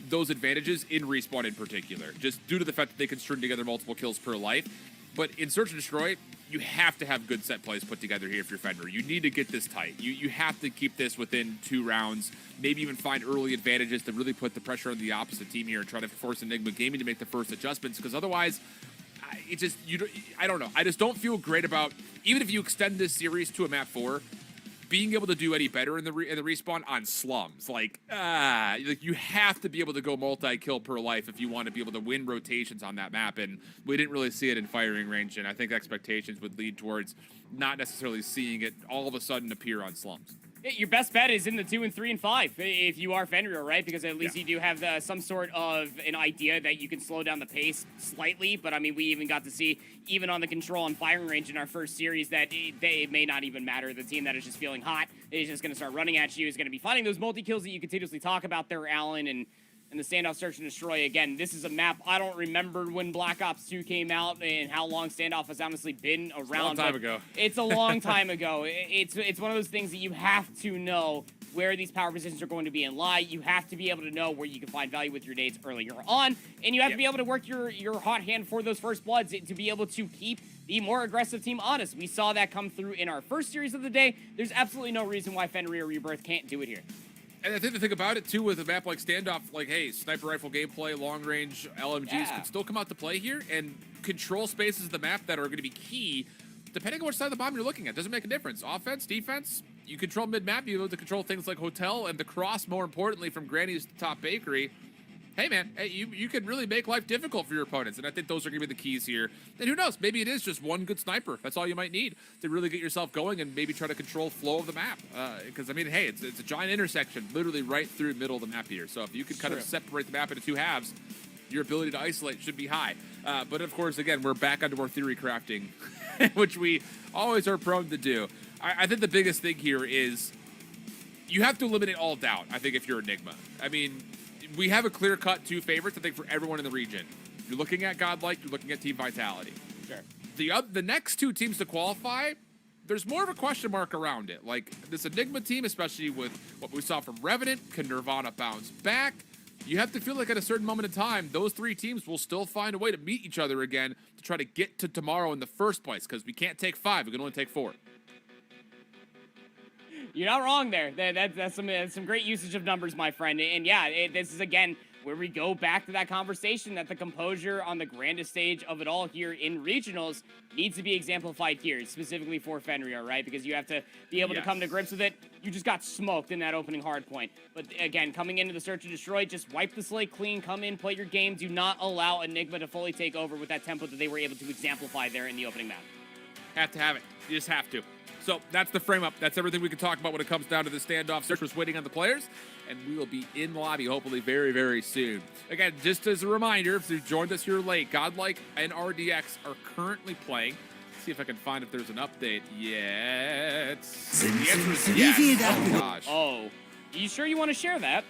those advantages in Respawn in particular, just due to the fact that they can string together multiple kills per life. But in Search and Destroy, you have to have good set plays put together here if you're Fenrir. You need to get this tight. You have to keep this within 2 rounds, maybe even find early advantages to really put the pressure on the opposite team here and try to force Enigma Gaming to make the first adjustments, because otherwise, I don't know. I just don't feel great about, even if you extend this series to a map 4, being able to do any better in the Respawn on slums. Like you have to be able to go multi-kill per life if you want to be able to win rotations on that map, and we didn't really see it in firing range, and I think expectations would lead towards not necessarily seeing it all of a sudden appear on slums. Your best bet is in the 2 and 3 and 5 if you are Fenrir, right? Because at least you do have some sort of an idea that you can slow down the pace slightly. But I mean, we even got to see, even on the control and firing range in our first series, that it may not even matter. The team that is just feeling hot is just going to start running at you, is going to be finding those multi-kills that you continuously talk about there, Alan, and the Standoff Search and Destroy. Again, this is a map I don't remember when Black Ops 2 came out and how long Standoff has honestly been around. It's a long time ago. It's a long time ago. It's one of those things that you have to know where these power positions are going to be in lie. You have to be able to know where you can find value with your nades earlier on, and you have to be able to work your hot hand for those first bloods to be able to keep the more aggressive team honest. We saw that come through in our first series of the day. There's absolutely no reason why Fenrir Rebirth can't do it here. And I think the thing about it, too, with a map like Standoff, like, hey, sniper rifle gameplay, long-range LMGs could still come out to play here, and control spaces of the map that are going to be key, depending on which side of the bomb you're looking at. Doesn't make a difference. Offense, defense, you control mid-map, you're able to control things like Hotel, and the cross, more importantly, from Granny's to Top Bakery. Hey, man, you can really make life difficult for your opponents, and I think those are going to be the keys here. And who knows, maybe it is just one good sniper. That's all you might need to really get yourself going and maybe try to control flow of the map. Because, I mean, hey, it's a giant intersection literally right through the middle of the map here. So if you could kind of separate the map into 2 halves, your ability to isolate should be high. But, of course, again, we're back onto our theory crafting which we always are prone to do. I think the biggest thing here is you have to eliminate all doubt, I think, if you're Enigma. I mean, we have a clear-cut 2 favorites, I think, for everyone in the region. You're looking at Godlike, you're looking at Team Vitality. Sure. The next 2 teams to qualify, there's more of a question mark around it. Like, this Enigma team, especially with what we saw from Revenant, can Nirvana bounce back? You have to feel like at a certain moment in time, those 3 teams will still find a way to meet each other again to try to get to tomorrow in the first place, because we can't take 5, we can only take 4. You're not wrong there. That's some great usage of numbers, my friend. And yeah, this is, again, where we go back to that conversation that the composure on the grandest stage of it all here in regionals needs to be exemplified here, specifically for Fenrir, right? Because you have to be able to come to grips with it. You just got smoked in that opening hard point. But again, coming into the Search and Destroy, just wipe the slate clean, come in, play your game. Do not allow Enigma to fully take over with that tempo that they were able to exemplify there in the opening map. Have to have it. You just have to. So that's the frame up. That's everything we can talk about when it comes down to the standoff. Search was waiting on the players, and we will be in lobby hopefully very, very soon. Again, just as a reminder, if you joined us here late, Godlike and RDX are currently playing. Let's see if I can find if there's an update yet. The answer is yes. Oh, gosh. Oh, you sure you want to share that?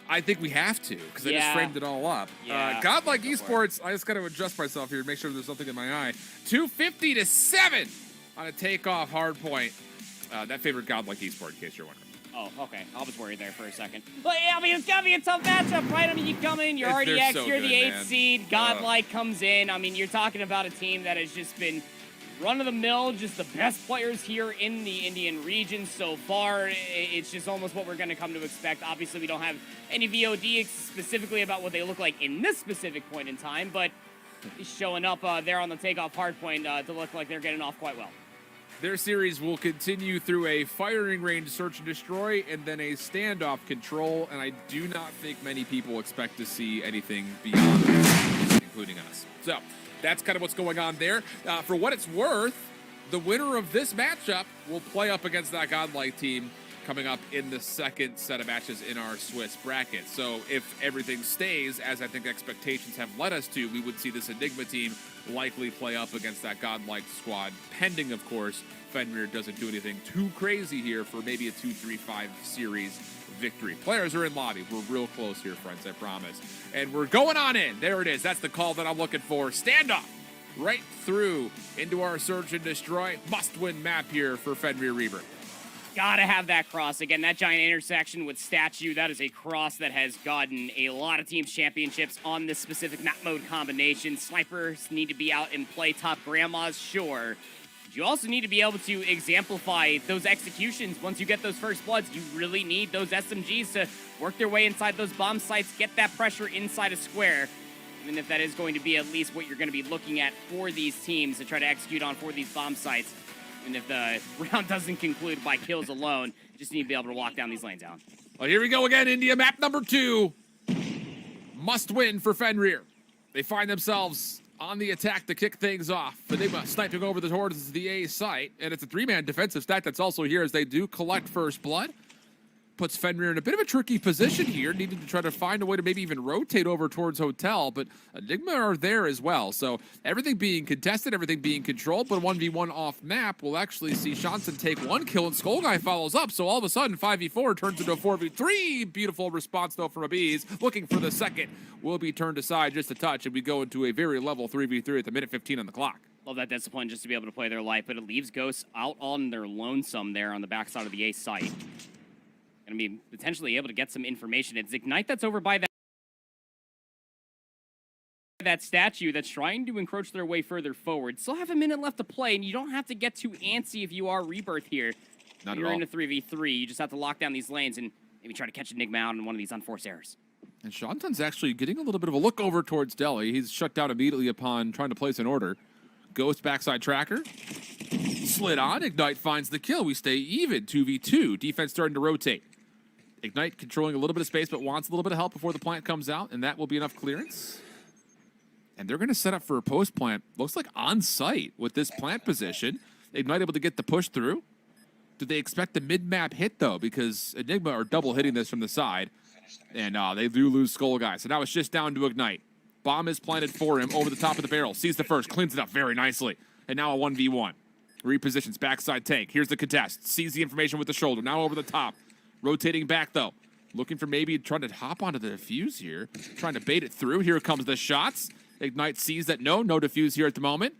I think we have to, because I just framed it all up. Yeah. Godlike Esports, I just got to adjust myself here to make sure there's something in my eye. 250-7 on a takeoff hard point. That favored Godlike Esport, in case you're wondering. Oh, okay. I was worried there for a second. But yeah, I mean, it's got to be a tough matchup, right? I mean, you come in, you're RDX, so you're good, the 8th man. seed, Godlike comes in. I mean, you're talking about a team that has just been run-of-the-mill, just the best players here in the Indian region so far. It's just almost what we're going to come to expect. Obviously, we don't have any VOD specifically about what they look like in this specific point in time, but showing up there on the takeoff hard point to look like they're getting off quite well. Their series will continue through a firing range search and destroy and then a standoff control, and I do not think many people expect to see anything beyond that, including us. So that's kind of what's going on there. For what it's worth, the winner of this matchup will play up against that Godlike team coming up in the second set of matches in our Swiss bracket. So if everything stays as I think expectations have led us to, we would see this Enigma team likely play up against that Godlike squad, pending, of course, Fenrir doesn't do anything too crazy here for maybe a 2-3-5 series victory. Players are in lobby. We're real close here, friends, I promise. And we're going on in. There it is. That's the call that I'm looking for. Standoff right through into our search and destroy. Must-win map here for Fenrir Rebirth. Gotta have that cross. Again, that giant intersection with Statue, that is a cross that has gotten a lot of teams championships on this specific map mode combination. Snipers need to be out and play top grandmas, sure. But you also need to be able to exemplify those executions. Once you get those first bloods, you really need those SMGs to work their way inside those bomb sites, get that pressure inside a square. Even if that is going to be at least what you're going to be looking at for these teams to try to execute on for these bomb sites. And if the round doesn't conclude by kills alone, you just need to be able to walk down these lanes out. Well, here we go again, India. Map number 2. Must win for Fenrir. They find themselves on the attack to kick things off. Enigma sniping over towards the A site. And it's a 3-man defensive stack that's also here as they do collect first blood. Puts Fenrir in a bit of a tricky position here, needing to try to find a way to maybe even rotate over towards Hotel, but Enigma are there as well. So everything being contested, everything being controlled, but 1v1 off map, we'll actually see Shansen take 1 kill and Skullguy follows up. So all of a sudden, 5v4 turns into a 4v3. Beautiful response though from Abiz. Looking for the second, will be turned aside just a touch, and we go into a very level 3v3 at the minute 15 on the clock. Love that discipline just to be able to play their life, but it leaves Ghosts out on their lonesome there on the backside of the A site. Going to be potentially able to get some information. It's Ignite that's over by that statue that's trying to encroach their way further forward. Still have a minute left to play, and you don't have to get too antsy if you are Rebirth here. Not You're at all. in a 3v3. You just have to lock down these lanes and maybe try to catch Enigma out in one of these unforced errors. And Shantan's actually getting a little bit of a look over towards Delhi. He's shut down immediately upon trying to place an order. Ghost backside tracker. Slid on. Ignite finds the kill. We stay even. 2v2. Defense starting to rotate. Ignite controlling a little bit of space, but wants a little bit of help before the plant comes out, and that will be enough clearance. And they're going to set up for a post plant. Looks like on site with this plant position. Ignite able to get the push through. Do they expect the mid-map hit, though? Because Enigma are double hitting this from the side. And they do lose Skullguy. So now it's just down to Ignite. Bomb is planted for him over the top of the barrel. Sees the first, cleans it up very nicely. And now a 1v1. Repositions, backside tank. Here's the contest. Sees the information with the shoulder. Now over the top. Rotating back, though. Looking for maybe trying to hop onto the defuse here. Trying to bait it through. Here comes the shots. Ignite sees that no defuse here at the moment.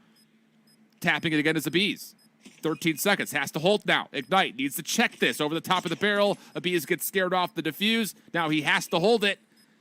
Tapping it again as Abies. 13 seconds. Has to hold now. Ignite needs to check this over the top of the barrel. Abies gets scared off the defuse. Now he has to hold it.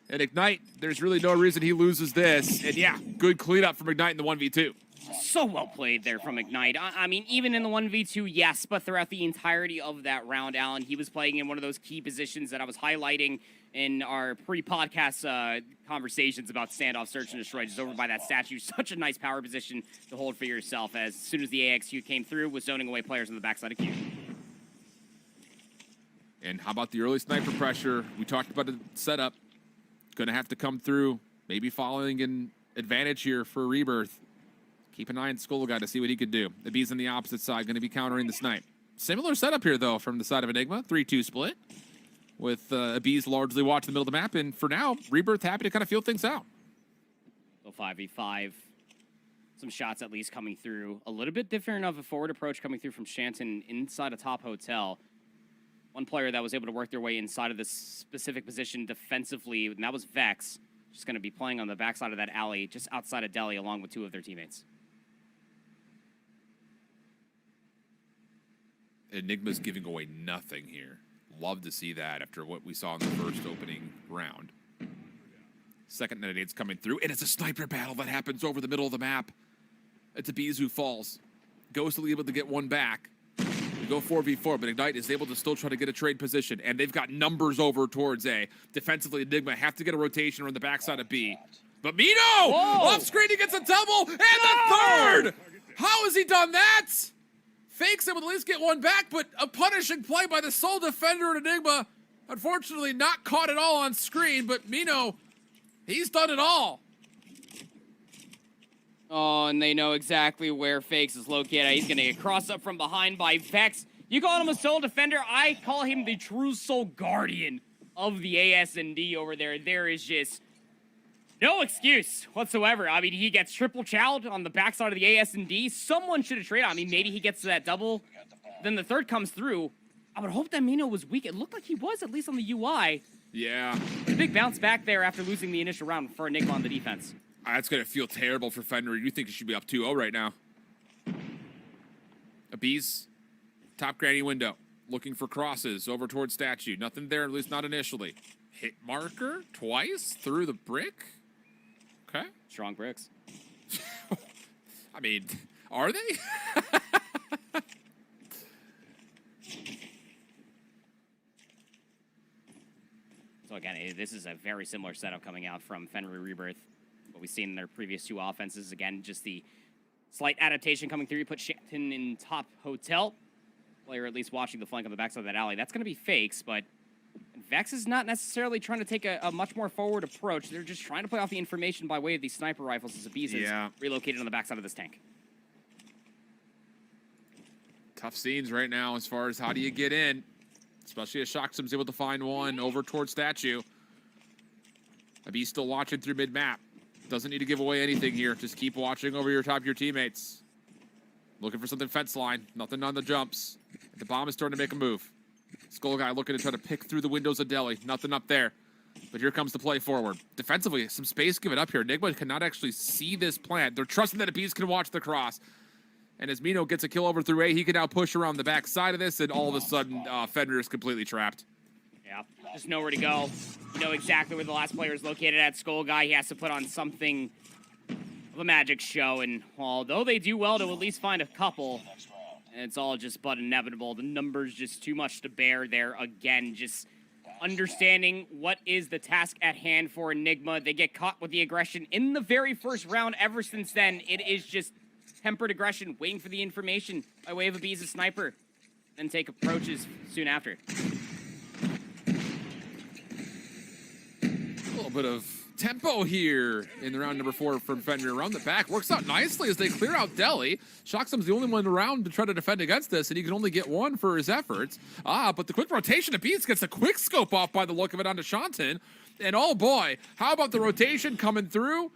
And Ignite, there's really no reason he loses this. And yeah, good cleanup from Ignite in the 1v2. So well played there from Ignite. I mean, even in the 1v2, yes, but throughout the entirety of that round, Alan, he was playing in one of those key positions that I was highlighting in our pre-podcast conversations about standoff, search, and destroy. Just over by that statue. Such a nice power position to hold for yourself, as soon as the AXQ came through, was zoning away players on the backside of Q. And how about the early sniper pressure? We talked about the setup. Going to have to come through. Maybe following an advantage here for Rebirth. Keep an eye on Skullguy to see what he could do. The B's on the opposite side, going to be countering the snipe. Similar setup here, though, from the side of Enigma. 3-2 split. With Abies largely watching the middle of the map. And for now, Rebirth happy to kind of feel things out. So 5v5. Some shots at least coming through. A little bit different of a forward approach coming through from Shanton inside a top hotel. One player that was able to work their way inside of this specific position defensively, and that was Vex. Just going to be playing on the backside of that alley, just outside of Delhi, along with 2 of their teammates. Enigma's giving away nothing here. Love to see that after what we saw in the first opening round. Second nades coming through, and it's a sniper battle that happens over the middle of the map. It's Abies who falls. Ghostly able to get one back. We go 4v4, but Ignite is able to still try to get a trade position, and they've got numbers over towards A. Defensively, Enigma have to get a rotation on the backside of B. But Mino! Off screen, he gets a double, and the third! How has he done that? Fakes it, would at least get one back, but a punishing play by the sole defender in Enigma. Unfortunately, not caught at all on screen, but Mino, he's done it all. Oh, and they know exactly where Fakes is located. He's going to get crossed up from behind by Vex. You call him a sole defender. I call him the true sole guardian of the AS&D over there. There is just no excuse whatsoever. I mean, he gets triple chowed on the backside of the AS&D. Someone should have traded. I mean, maybe he gets to that double. Then the third comes through. I would hope that Mino was weak. It looked like he was, at least on the UI. Yeah. A big bounce back there after losing the initial round for Enigma on the defense. That's going to feel terrible for Fenrir. You think he should be up 2-0 right now. Abies, top granny window. Looking for crosses over towards statue. Nothing there, at least not initially. Hit marker twice through the brick. Okay. Strong bricks. I mean, are they? So again, this is a very similar setup coming out from Fenrir Rebirth. What we've seen in their previous 2 offenses. Again, just the slight adaptation coming through. You put Shanton in top hotel. Player at least watching the flank on the backside of that alley. That's going to be Fakes, but Vex is not necessarily trying to take a much more forward approach. They're just trying to play off the information by way of these sniper rifles as Abies is relocated on the backside of this tank. Tough scenes right now as far as how do you get in. Especially as Shocksum's able to find one over towards statue. Abies still watching through mid-map. Doesn't need to give away anything here. Just keep watching over your top of your teammates. Looking for something fence line. Nothing on the jumps. The bomb is starting to make a move. Skullguy looking to try to pick through the windows of Delhi. Nothing up there. But here comes the play forward. Defensively, some space given up here. Enigma cannot actually see this plant. They're trusting that Abies can watch the cross. And as Mino gets a kill over through A, he can now push around the back side of this, and all of a sudden, Fenrir is completely trapped. Yeah, just nowhere to go. You know exactly where the last player is located at. Skullguy, he has to put on something of a magic show, and although they do well to at least find a couple, and it's all just but inevitable. The numbers just too much to bear there. Again, just understanding what is the task at hand for Enigma. They get caught with the aggression in the very first round. Ever since then, it is just tempered aggression, waiting for the information by way of Abies' sniper, then take approaches soon after. A little bit of tempo here in the round number 4 from Fenrir around the back. Works out nicely as they clear out Delhi. Shocksum's the only one around to try to defend against this, and he can only get 1 for his efforts. But the quick rotation of Beats gets a quick scope off by the look of it onto Shanton. And oh boy, how about the rotation coming through?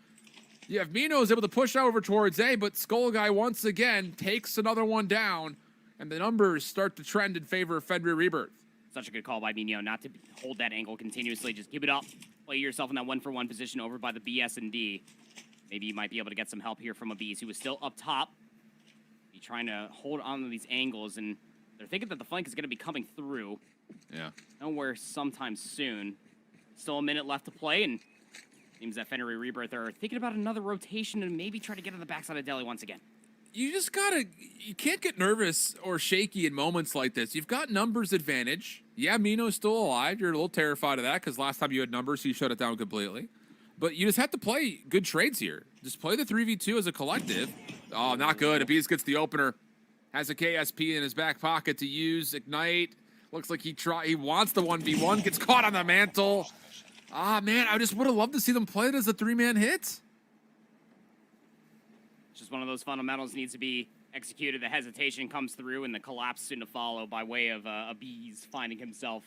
Yeah, if Mino is able to push over towards A, but Skull Guy once again takes another one down, and the numbers start to trend in favor of Fenrir Rebirth. Such a good call by Mino not to hold that angle continuously. Just keep it up. Play yourself in that 1-for-1 position over by the BS and D. Maybe you might be able to get some help here from Abiz, who is still up top. Be trying to hold on to these angles, and they're thinking that the flank is going to be coming through. Yeah. Nowhere sometime soon. Still a minute left to play, and seems that Fenrir Rebirth are thinking about another rotation and maybe try to get on the backside of Delhi once again. You can't get nervous or shaky in moments like this. You've got numbers advantage. Yeah, Mino's still alive. You're a little terrified of that because last time you had numbers, you shut it down completely. But you just have to play good trades here. Just play the 3v2 as a collective. Oh, not good. Abiz gets the opener. Has a KSP in his back pocket to use. Ignite. Looks like he wants the 1v1. Gets caught on the mantle. Ah, man, I just would have loved to see them play it as a 3-man hit. Just one of those fundamentals needs to be executed. The hesitation comes through, and the collapse soon to follow by way of Abiz finding himself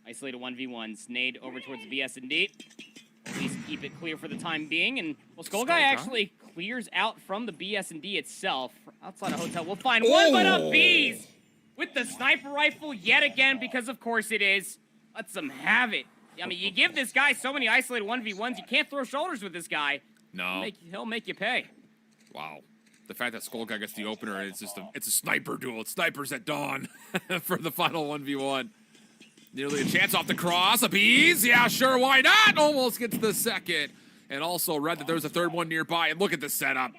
isolated 1v1s. Nade over towards the BS&D. At least keep it clear for the time being. And well, Skull Guy actually clears out from the BS&D itself. Outside a hotel, we'll find one, but Abiz with the sniper rifle yet again, because of course it is. Lets them have it. I mean, you give this guy so many isolated 1v1s, you can't throw shoulders with this guy. No. He'll make you pay. Wow. The fact that Skull Guy gets the opener, it's a sniper duel. It's snipers at dawn for the final 1v1. Nearly a chance off the cross. Abiz, yeah, sure, why not? Almost gets the second. And also read that there was a third one nearby. And look at the setup.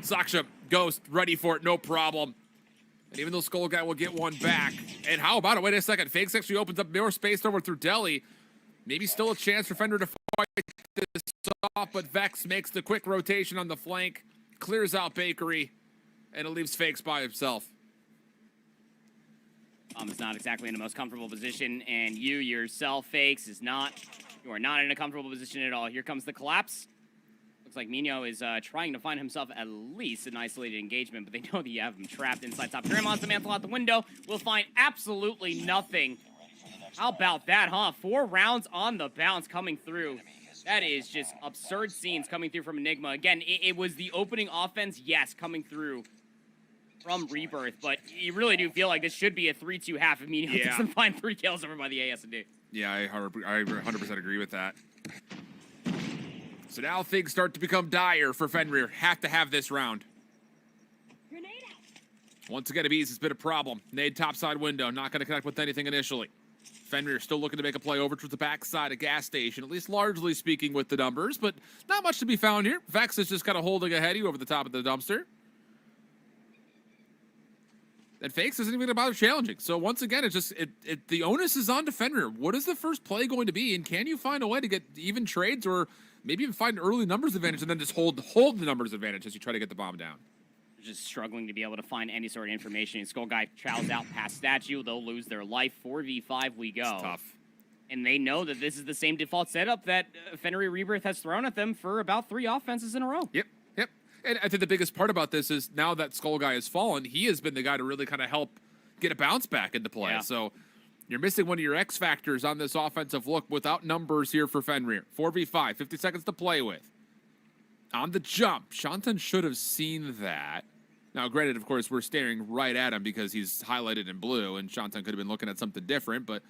Saksha, Ghost, ready for it, no problem. And even though Skull Guy will get one back. And how about it? Wait a second. Fakes actually opens up more space over through Delhi. Maybe still a chance for Fender to fight this off, but Vex makes the quick rotation on the flank, clears out Bakery, and it leaves Fakes by himself. Is not exactly in the most comfortable position, and you yourself, Fakes, you are not in a comfortable position at all. Here comes the collapse. Looks like Mino is trying to find himself at least an isolated engagement, but they know that you have him trapped inside top. Grandma's the mantle out the window. We'll find absolutely nothing. How about that, huh? 4 rounds on the bounce coming through. That is just absurd scenes coming through from Enigma. Again, it was the opening offense, yes, coming through from Rebirth, but you really do feel like this should be a 3-2 half if Mino doesn't find 3 kills over by the AS&D. Yeah, I 100% agree with that. So now things start to become dire for Fenrir. Have to have this round. Once again, Abiz has been a problem. Nade topside window, not going to connect with anything initially. Fenrir still looking to make a play over towards the backside of gas station, at least largely speaking with the numbers, but not much to be found here. Vex is just kind of holding ahead of you over the top of the dumpster. And Fakes isn't even going to bother challenging. So once again, the onus is on to Fenrir. What is the first play going to be, and can you find a way to get even trades or maybe even find an early numbers advantage and then just hold the numbers advantage as you try to get the bomb down? Just struggling to be able to find any sort of information. Skull Guy travels out past Statue. They'll lose their life. 4v5 we go. It's tough. And they know that this is the same default setup that Fenrir Rebirth has thrown at them for about 3 offenses in a row. Yep. And I think the biggest part about this is now that Skull Guy has fallen, he has been the guy to really kind of help get a bounce back into play. Yeah. So you're missing one of your X factors on this offensive look without numbers here for Fenrir. 4v5, 50 seconds to play with. On the jump, Shantan should have seen that. Now, granted, of course, we're staring right at him because he's highlighted in blue, and Shantan could have been looking at something different, but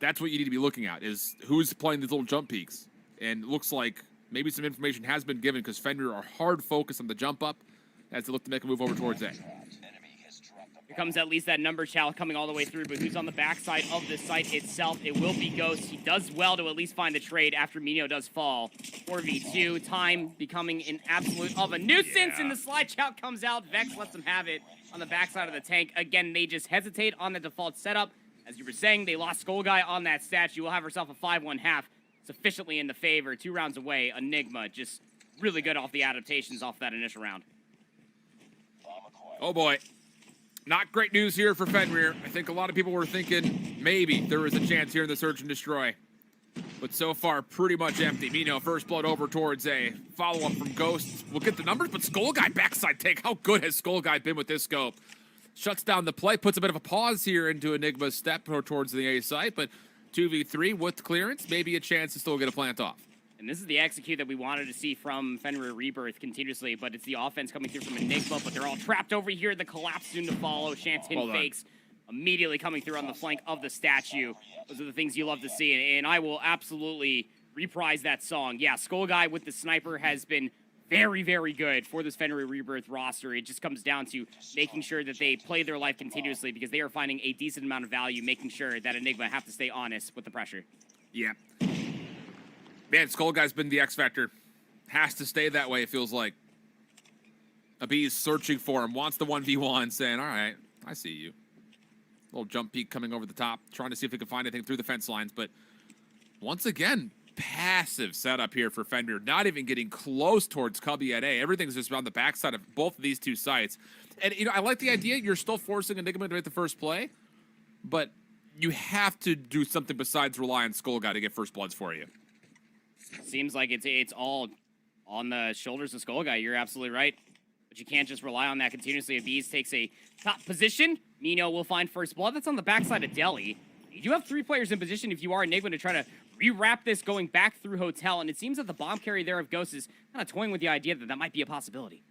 that's what you need to be looking at, is who's playing these little jump peaks. And it looks like maybe some information has been given because Fenrir are hard focused on the jump up as they look to make a move over towards A. Here comes at least that number challenge coming all the way through, but who's on the backside of the site itself? It will be Ghost. He does well to at least find the trade after Mino does fall. 4v2, time becoming an absolute of a nuisance, and the slide shout comes out. Vex lets them have it on the backside of the tank. Again, they just hesitate on the default setup. As you were saying, they lost Skull Guy on that statue. Will have herself a 5-1 half. Sufficiently in the favor. 2 rounds away. Enigma just really good off the adaptations off that initial round. Oh boy. Not great news here for Fenrir. I think a lot of people were thinking maybe there was a chance here in the Search and Destroy. But so far, pretty much empty. Mino, first blood over towards A. Follow-up from Ghost. We'll get the numbers, but Skull Guy backside take. How good has Skull Guy been with this scope? Shuts down the play, puts a bit of a pause here into Enigma's step towards the A site, but 2v3 with clearance, maybe a chance to still get a plant off. And this is the execute that we wanted to see from Fenrir Rebirth continuously, but it's the offense coming through from Enigma, but they're all trapped over here. The collapse soon to follow. Shanton Well done. fakes immediately coming through on the flank of the statue. Those are the things you love to see, and I will absolutely reprise that song. Yeah, Skull Guy with the sniper has been very, very good for this Fenrir Rebirth roster. It just comes down to making sure that they play their life continuously because they are finding a decent amount of value, making sure that Enigma have to stay honest with the pressure. Yeah. Man, Skull Guy's been the X Factor. Has to stay that way, it feels like. Abi's searching for him, wants the 1v1, saying, all right, I see you. Little jump peek coming over the top, trying to see if he can find anything through the fence lines. But once again, passive setup here for Fenrir. Not even getting close towards Cubby at A. Everything's just on the backside of both of these two sites. And, you know, I like the idea. You're still forcing Enigma to make the first play. But you have to do something besides rely on Skull Guy to get first bloods for you. Seems like it's all on the shoulders of Skull Guy. You're absolutely right. But you can't just rely on that continuously. Abiz takes a top position. Mino will find first blood. That's on the backside of Delhi. You do have 3 players in position if you are Enigma to try to rewrap this going back through Hotel. And it seems that the bomb carry there of Ghost is kind of toying with the idea that that might be a possibility.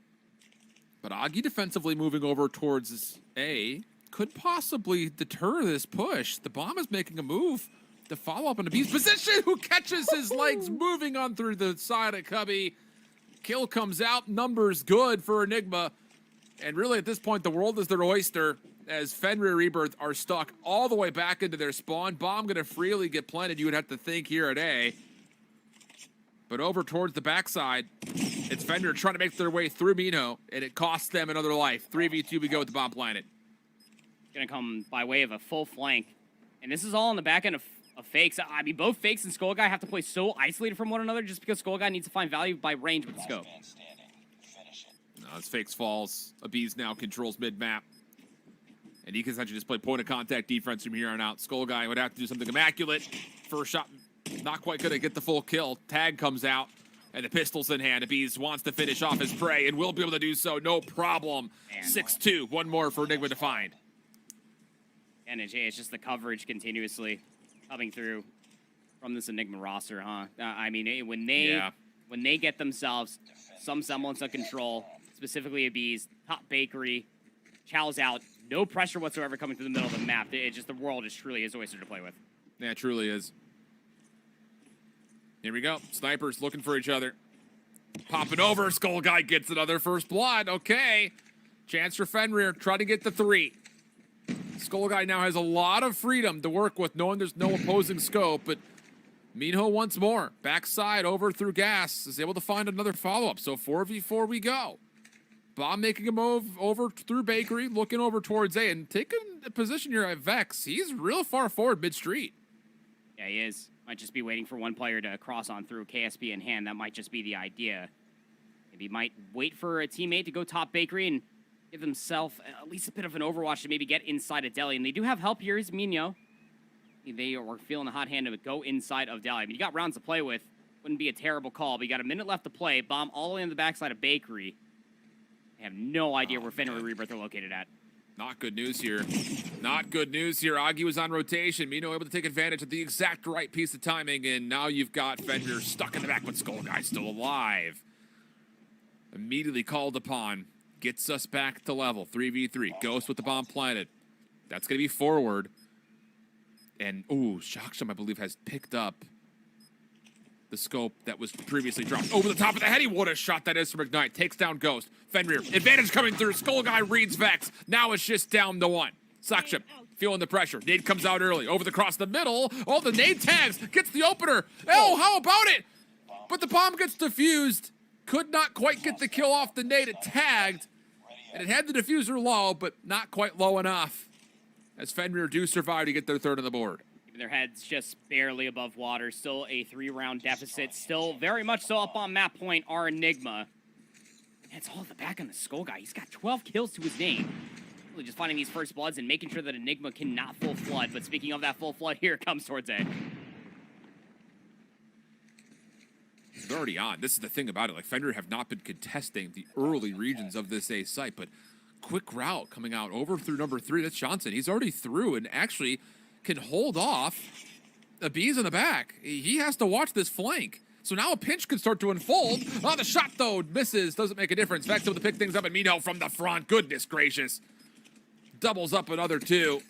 But Agi defensively moving over towards A could possibly deter this push. The bomb is making a move to follow up on Abiz's position, who catches his legs moving on through the side of Cubby. Kill comes out, numbers good for Enigma. And really at this point, the world is their oyster as Fenrir Rebirth are stuck all the way back into their spawn. Bomb gonna freely get planted, you would have to think here at A. But over towards the backside, it's Fenrir trying to make their way through Mino, and it costs them another life. 3v2 we go with the bomb planet. Gonna come by way of a full flank. And this is all on the back end of fakes. I mean, both fakes and Skull Guy have to play so isolated from one another just because Skull Guy needs to find value by range with the scope. No, as fakes falls, Abiz now controls mid-map. And he can essentially just play point-of-contact defense from here on out. Skull Guy would have to do something immaculate. First shot, not quite gonna get the full kill. Tag comes out, and the pistol's in hand. Abiz wants to finish off his prey, and will be able to do so, no problem. 6-2, one more for Enigma to find. And it's just the coverage continuously coming through from this Enigma roster, huh? I mean, when they get themselves some semblance of control, specifically Abiz, top bakery, Chow's out, no pressure whatsoever coming through the middle of the map. It's just the world is truly his oyster to play with. Yeah, it truly is. Here we go. Snipers looking for each other. Popping over. Skull Guy gets another first blood. Okay. Chance for Fenrir. Try to get the 3. Skull Guy now has a lot of freedom to work with, knowing there's no opposing scope, but Minho once more. Backside over through Gas is able to find another follow-up. So 4v4 we go. Bomb making a move over through Bakery, looking over towards A, and taking a position here at Vex. He's real far forward mid-street. Yeah, he is. Might just be waiting for one player to cross on through, KSP in hand. That might just be the idea. Maybe might wait for a teammate to go top Bakery and give himself at least a bit of an overwatch to maybe get inside of Delhi. And they do have help here. Is Mino. They are feeling the hot hand to go inside of Delhi. I mean, you got rounds to play with. Wouldn't be a terrible call, but you got a minute left to play. Bomb all the way on the backside of Bakery. I have no idea where Fenrir Rebirth are located at. Not good news here. Not good news here. Agi was on rotation. Mino able to take advantage of the exact right piece of timing, and now you've got Fenrir stuck in the back, but Skull Guy still alive. Immediately called upon. Gets us back to level. 3v3. Ghost with the bomb planted. That's going to be forward. And, ooh, Shaksham, I believe, has picked up the scope that was previously dropped over the top of the head. He would have shot that is from Ignite. Takes down Ghost. Fenrir. Advantage coming through. Skull Guy reads Vex. Now it's just down to 1. Saksham feeling the pressure. Nade comes out early. Over the cross the middle. Oh, the nade tags. Gets the opener. Oh, how about it? But the bomb gets defused. Could not quite get the kill off the nade. It tagged. And it had the diffuser low, but not quite low enough. As Fenrir do survive to get their 3rd on the board. Their heads just barely above water. Still a 3-round deficit. Still very much so up on map point are Enigma. And it's all at the back on the Skull Guy. He's got 12 kills to his name. Really just finding these first bloods and making sure that Enigma cannot full flood. But speaking of that full flood, here it comes towards A. They're already on. This is the thing about it. Like, Fenrir have not been contesting the early regions of this A site, but quick route coming out over through number 3. That's Johnson. He's already through and actually can hold off Abiz in the back. He has to watch this flank. So now a pinch can start to unfold. Oh, the shot, though, misses. Doesn't make a difference. Vex able to pick things up, and Minho from the front. Goodness gracious. Doubles up another 2.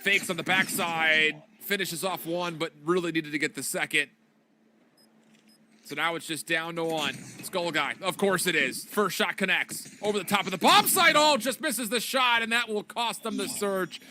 Fakes on the backside. Finishes off 1, but really needed to get the second. So now it's just down to 1. Skull Guy. Of course it is. First shot connects. Over the top of the bomb site. Oh, just misses the shot, and that will cost them the surge.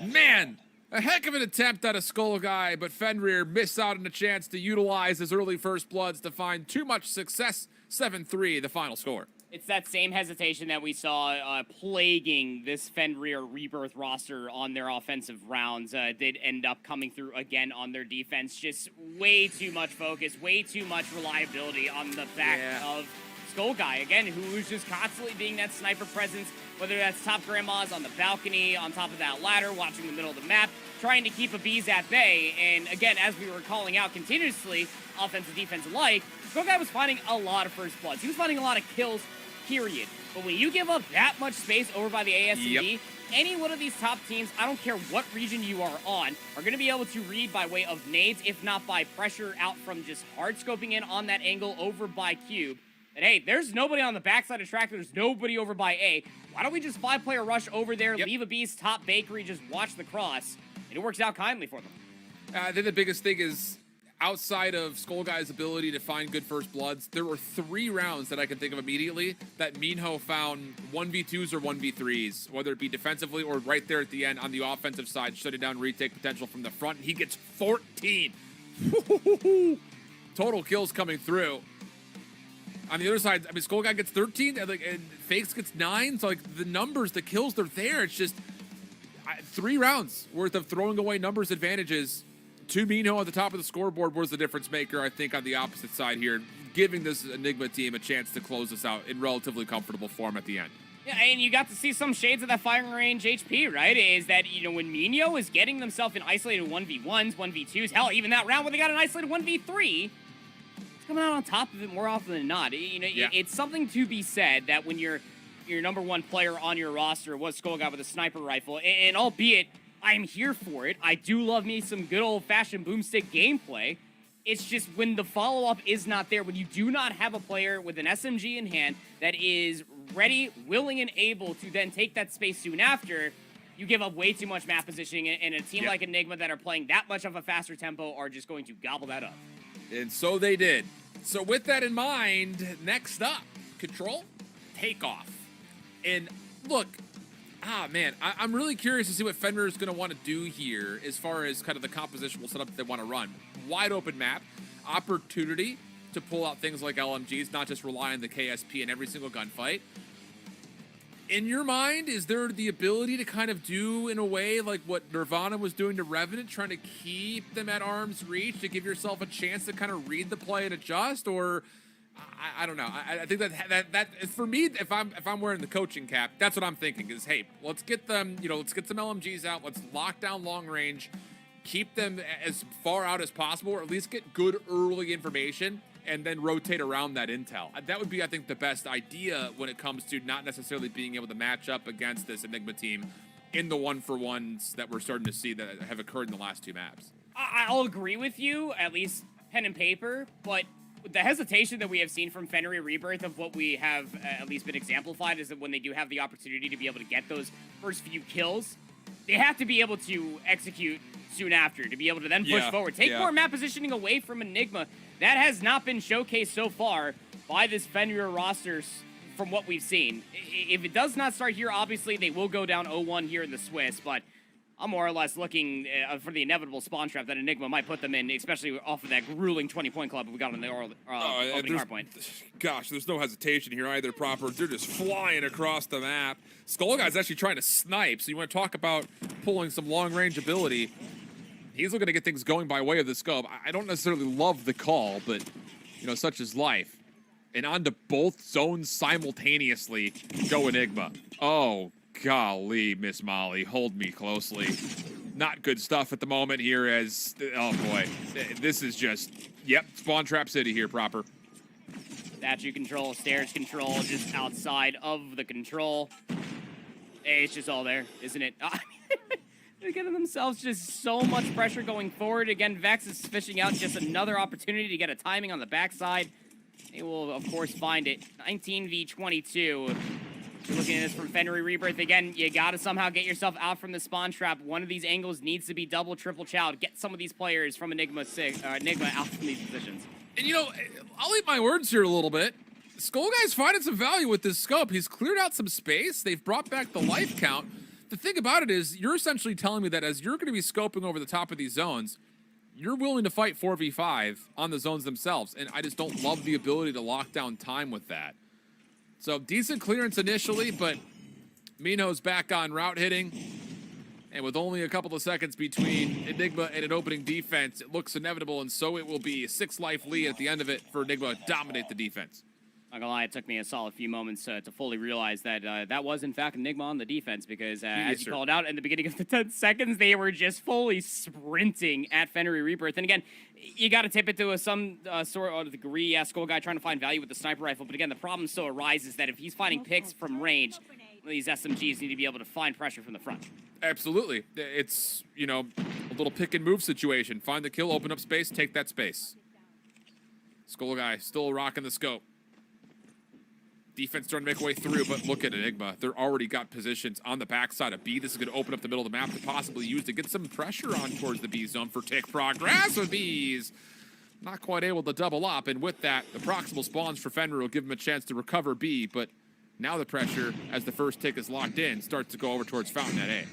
Man, a heck of an attempt at a Skull Guy, but Fenrir missed out on a chance to utilize his early first bloods to find too much success. 7-3, the final score. It's that same hesitation that we saw plaguing this Fenrir Rebirth roster on their offensive rounds. Did end up coming through again on their defense. Just way too much focus, way too much reliability on the back of Skull Guy, again, who's just constantly being that sniper presence, whether that's top grandmas on the balcony, on top of that ladder, watching the middle of the map, trying to keep a bees at bay. And again, as we were calling out continuously, offensive, defense alike, Skull Guy was finding a lot of first bloods. He was finding a lot of kills, period. But when you give up that much space over by the ASCD, any one of these top teams, I don't care what region you are on, are going to be able to read by way of nades, if not by pressure out from just hard scoping in on that angle over by Cube. And hey, there's nobody on the backside of Tractor, there's nobody over by A. Why don't we just 5-player rush over there, leave a beast, top bakery, just watch the cross, and it works out kindly for them. I think the biggest thing is, outside of Skull Guy's ability to find good first bloods, there were 3 rounds that I can think of immediately that Minho found 1v2s or 1v3s, whether it be defensively or right there at the end on the offensive side, shutting down retake potential from the front. He gets 14. Total kills coming through. On the other side, I mean, Skull Guy gets 13, and Fakes gets 9. So, like, the numbers, the kills, they're there. It's just 3 rounds worth of throwing away numbers advantages. To Minho at the top of the scoreboard was the difference maker, I think, on the opposite side here, giving this Enigma team a chance to close this out in relatively comfortable form at the end. Yeah, and you got to see some shades of that firing range HP, right? Is that, you know, when Minho is getting themselves in isolated 1v1s, 1v2s, hell, even that round where they got an isolated 1v3, it's coming out on top of it more often than not. You know, it's something to be said that when your number 1 player on your roster was Skull Guy with a sniper rifle, and albeit I'm here for it, I do love me some good old-fashioned boomstick gameplay. It's just when the follow-up is not there, when you do not have a player with an SMG in hand that is ready, willing, and able to then take that space soon after, you give up way too much map positioning, and a team like Enigma that are playing that much of a faster tempo are just going to gobble that up. And so they did. So with that in mind, next up, Control, Takeoff. And look, man, I'm really curious to see what Fenrir is going to want to do here as far as kind of the compositional setup that they want to run. Wide open map, opportunity to pull out things like LMGs, not just rely on the KSP in every single gunfight. In your mind, is there the ability to kind of do, in a way, like what Nirvana was doing to Revenant, trying to keep them at arm's reach to give yourself a chance to kind of read the play and adjust? Or I don't know. I think that for me, if I'm wearing the coaching cap, that's what I'm thinking is, hey, let's get them, let's get some LMGs out. Let's lock down long range, keep them as far out as possible, or at least get good early information, and then rotate around that intel. That would be, I think, the best idea when it comes to not necessarily being able to match up against this Enigma team in the 1-for-1s that we're starting to see that have occurred in the last 2 maps. I'll agree with you, at least pen and paper, but the hesitation that we have seen from Fenrir Rebirth of what we have at least been exemplified is that when they do have the opportunity to be able to get those first few kills, they have to be able to execute soon after, to be able to then push forward. Take more map positioning away from Enigma. That has not been showcased so far by this Fenrir roster from what we've seen. If it does not start here, obviously they will go down 0-1 here in the Swiss, but I'm more or less looking for the inevitable spawn trap that Enigma might put them in, especially off of that grueling 20-point club we got on the opening hardpoint. Gosh, there's no hesitation here either, Proper. They're just flying across the map. Skull Guy's actually trying to snipe, so you want to talk about pulling some long-range ability. He's looking to get things going by way of the scope. I don't necessarily love the call, but, such is life. And on to both zones simultaneously. Go Enigma. Oh, golly, Miss Molly. Hold me closely. Not good stuff at the moment here as... Oh, boy. This is just... Yep, Spawn Trap City here, Proper. Statue control, stairs control, just outside of the control. Hey, it's just all there, isn't it? They're giving themselves just so much pressure going forward. Again, Vex is fishing out just another opportunity to get a timing on the backside. They will, of course, find it. 19v22. Looking at this from Fenrir Rebirth. Again, you got to somehow get yourself out from the spawn trap. One of these angles needs to be double, triple chowed. Get some of these players from Enigma out from these positions. And you know, I'll eat my words here a little bit. Skull Guy's finding some value with this scope. He's cleared out some space. They've brought back the life count. The thing about it is, you're essentially telling me that as you're going to be scoping over the top of these zones, you're willing to fight 4v5 on the zones themselves. And I just don't love the ability to lock down time with that. So decent clearance initially, but Mino's back on route hitting. And with only a couple of seconds between Enigma and an opening defense, it looks inevitable, and so it will be. 6 life lead at the end of it for Enigma to dominate the defense. Not gonna lie, it took me a solid few moments to fully realize that that was, in fact, Enigma on the defense, because as you called out in the beginning of the 10 seconds, they were just fully sprinting at Fenrir Rebirth. And again, you got to tip it to some sort of degree. Skull Guy trying to find value with the sniper rifle, but again, the problem still arises that if he's finding picks from range, these SMGs need to be able to find pressure from the front. Absolutely. It's, you know, a little pick and move situation. Find the kill, open up space, take that space. Skull Guy still rocking the scope. Defense starting to make a way through, but look at Enigma. They're already got positions on the backside of B. This is going to open up the middle of the map to possibly use to get some pressure on towards the B zone for Tick Progress with Bs. Not quite able to double up, and with that, the proximal spawns for Fenrir will give him a chance to recover B, but now the pressure, as the first tick is locked in, starts to go over towards Fountain at A.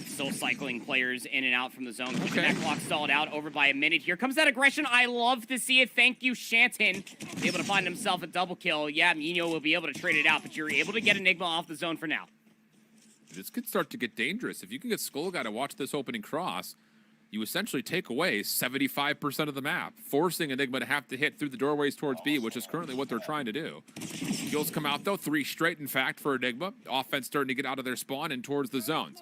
Still cycling players in and out from the zone. Keeping that clock stalled out over by a minute. Here comes that aggression. I love to see it. Thank you, Shanton. Able to find himself a double kill. Yeah, Mino will be able to trade it out, but you're able to get Enigma off the zone for now. This could start to get dangerous. If you can get Skull Guy to watch this opening cross, you essentially take away 75% of the map, forcing Enigma to have to hit through the doorways towards B, which is currently what they're trying to do. Kills come out, though. 3 straight, in fact, for Enigma. Offense starting to get out of their spawn and towards the zones.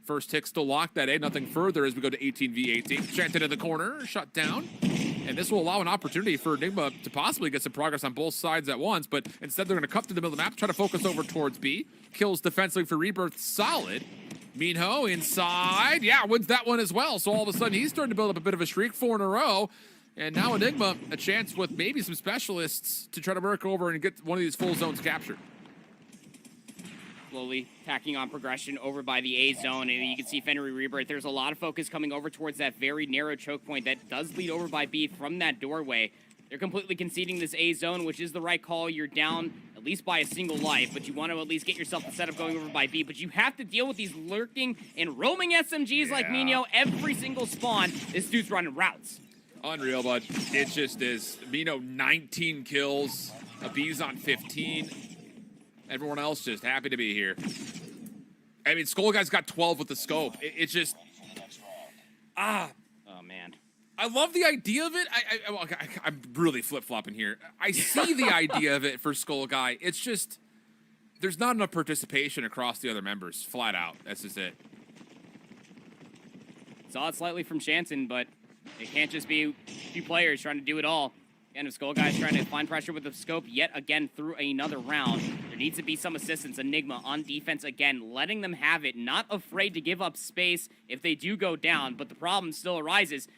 First tick still locked at A. Nothing further as we go to 18v18. Shanton in the corner, shut down. And this will allow an opportunity for Enigma to possibly get some progress on both sides at once, but instead they're going to cut through the middle of the map, try to focus over towards B. Kills defensively for Rebirth, solid. Minho inside, yeah, wins that one as well. So all of a sudden he's starting to build up a bit of a streak, 4 in a row. And now Enigma, a chance with maybe some specialists to try to work over and get one of these full zones captured. Slowly tacking on progression over by the A zone, and you can see Fenrir Rebirth. There's a lot of focus coming over towards that very narrow choke point that does lead over by B from that doorway. They're completely conceding this A zone, which is the right call. You're down at least by a single life, but you want to at least get yourself the setup going over by B. But you have to deal with these lurking and roaming SMGs like Mino every single spawn. This dude's running routes. Unreal, bud. It just is. Mino, 19 kills. B's on 15. Everyone else just happy to be here. I mean, Skull Guy's got 12 with the scope. It's just... Oh, man. I love the idea of it. I'm really flip-flopping here. I see the idea of it for Skull Guy. It's just... There's not enough participation across the other members. Flat out. That's just it. Saw it slightly from Shanton, but it can't just be a few players trying to do it all. Again, if Skull Guy's trying to find pressure with the scope yet again through another round, there needs to be some assistance. Enigma on defense again, letting them have it, not afraid to give up space if they do go down, but the problem still arises.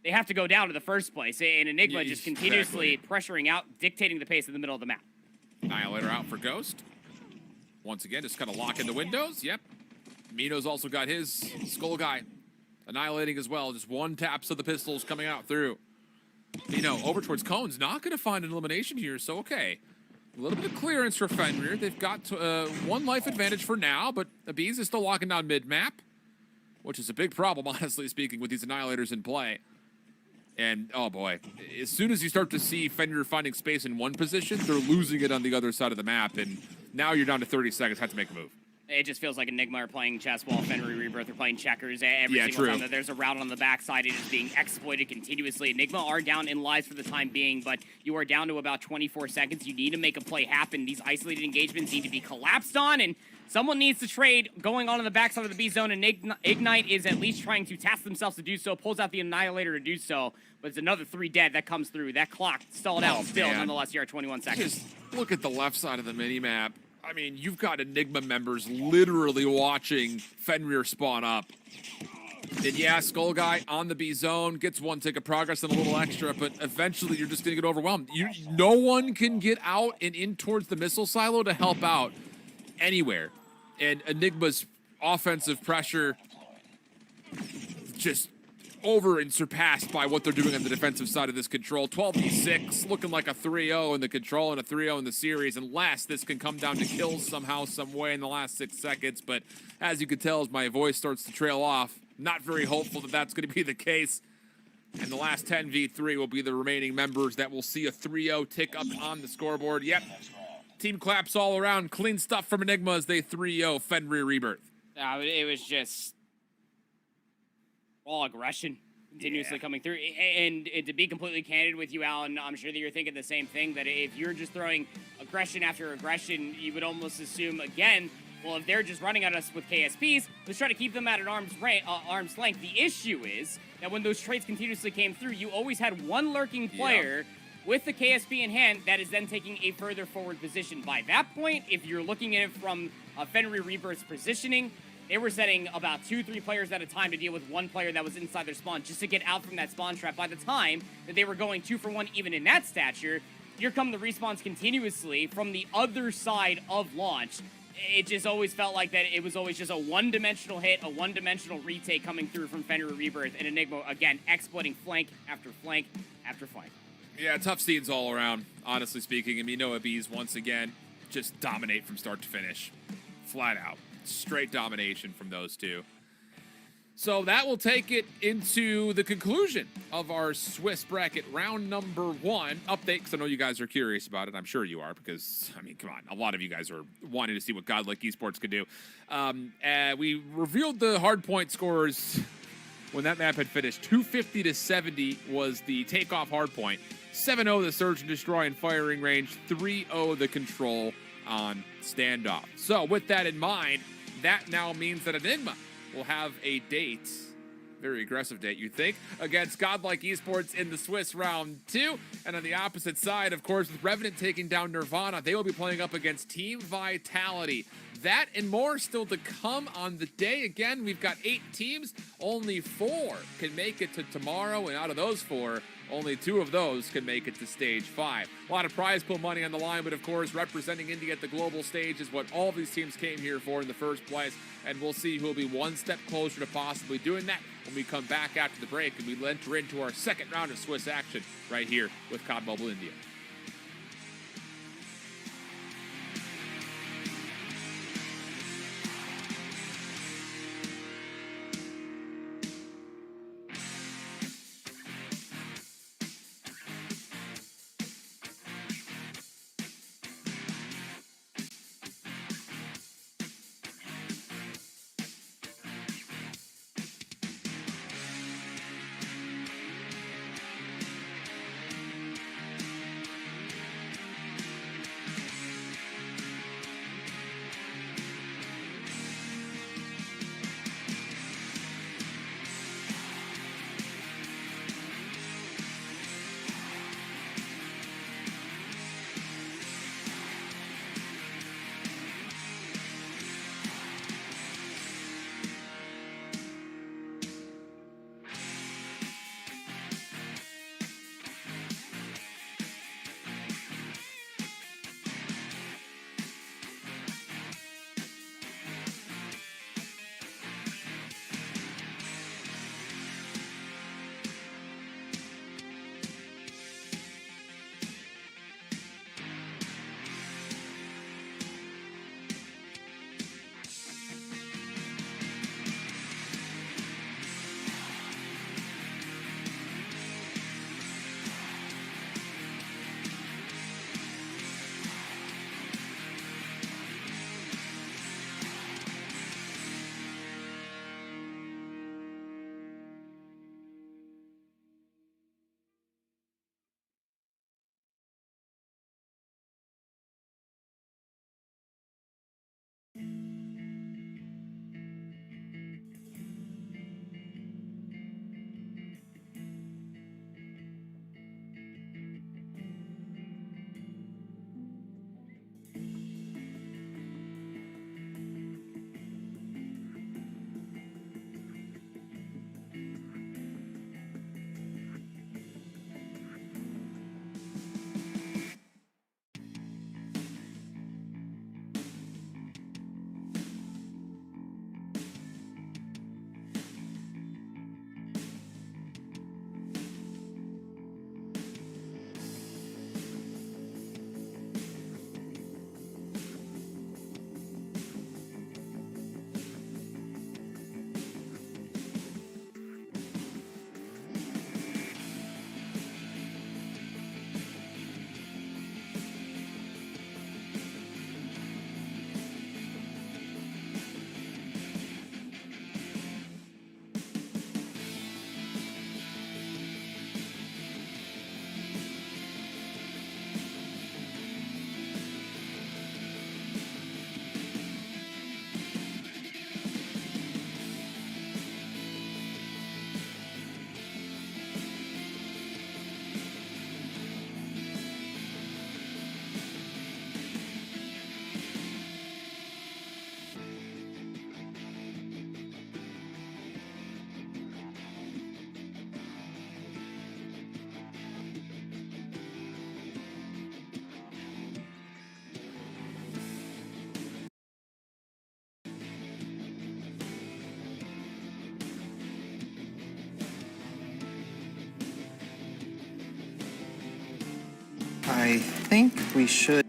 They have to go down in the first place, and Enigma just continuously pressuring out, dictating the pace in the middle of the map. Annihilator out for Ghost. Once again, just kind of lock in the windows. Yep. Mino's also got his. Skull Guy annihilating as well. Just one taps of the pistols coming out through. Mino over towards Cones. Not going to find an elimination here, so okay. A little bit of clearance for Fenrir. They've got 1 life advantage for now, but Abiz is still locking down mid-map, which is a big problem, honestly speaking, with these Annihilators in play. And, oh boy, as soon as you start to see Fenrir finding space in one position, they're losing it on the other side of the map, and now you're down to 30 seconds, have to make a move. It just feels like Enigma are playing chess while Fenrir Rebirth are playing checkers. Every single time that there's a route on the backside, it is being exploited continuously. Enigma are down in lives for the time being, but you are down to about 24 seconds. You need to make a play happen. These isolated engagements need to be collapsed on, and someone needs to trade going on the backside of the B zone, and Ignite is at least trying to task themselves to do so, pulls out the Annihilator to do so, but it's another 3 dead that comes through. That clock stalled out still, nonetheless, you're at 21 seconds. Just look at the left side of the mini-map. I mean, you've got Enigma members literally watching Fenrir spawn up. And yeah, Skull Guy on the B zone gets one tick of progress and a little extra, but eventually you're just gonna get overwhelmed. No one can get out and in towards the missile silo to help out anywhere. And Enigma's offensive pressure just over and surpassed by what they're doing on the defensive side of this control. 12v6, looking like a 3-0 in the control and a 3-0 in the series, unless this can come down to kills somehow, some way in the last 6 seconds. But as you can tell, as my voice starts to trail off, not very hopeful that that's going to be the case. And the last 10v3 will be the remaining members that will see a 3-0 tick up on the scoreboard. Yep, team claps all around. Clean stuff from Enigma as they 3-0 Fenrir Rebirth. It was just all aggression continuously coming through. And to be completely candid with you, Alan, I'm sure that you're thinking the same thing, that if you're just throwing aggression after aggression, you would almost assume, again, well, if they're just running at us with KSPs, let's try to keep them at an arm's length. The issue is that when those trades continuously came through, you always had one lurking player with the KSP in hand that is then taking a further forward position. By that point, if you're looking at it from Fenrir Rebirth's positioning, they were setting about 2-3 players at a time to deal with one player that was inside their spawn just to get out from that spawn trap. By the time that they were going 2 for 1 even in that stature, here come the respawns continuously from the other side of launch. It just always felt like that it was always just a one-dimensional hit, a one-dimensional retake coming through from Fenrir Rebirth, and Enigma, again, exploiting flank after flank after flank. Yeah, tough scenes all around, honestly speaking. I mean, Noah Bees, once again, just dominate from start to finish. Flat out. Straight domination from those two. So that will take it into the conclusion of our Swiss bracket round number 1 update, because I know you guys are curious about it. I'm sure you are, because, I mean, come on, a lot of you guys are wanting to see what Godlike Esports could do. We revealed the hardpoint scores when that map had finished. 250 to 70 was the takeoff hardpoint. 7-0 the Search and Destroy in firing range. 3-0 the control on standoff. So with that in mind, that now means that Enigma will have a date, very aggressive date, you think, against Godlike Esports in the Swiss round 2. And on the opposite side, of course, with Revenant taking down Nirvana, they will be playing up against Team Vitality. That and more still to come on the day. Again, we've got 8 teams. Only 4 can make it to tomorrow, and out of those 4, only 2 of those can make it to stage 5. A lot of prize pool money on the line, but of course, representing India at the global stage is what all of these teams came here for in the first place. And we'll see who will be one step closer to possibly doing that when we come back after the break and we enter into our second round of Swiss action right here with COD Mobile India. I think we should.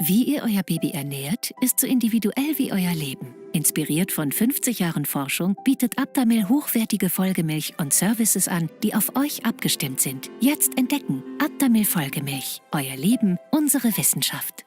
Wie ihr euer Baby ernährt, ist so individuell wie euer Leben. Inspiriert von 50 Jahren Forschung bietet Aptamil hochwertige Folgemilch und Services an, die auf euch abgestimmt sind. Jetzt entdecken: Aptamil Folgemilch. Euer Leben, unsere Wissenschaft.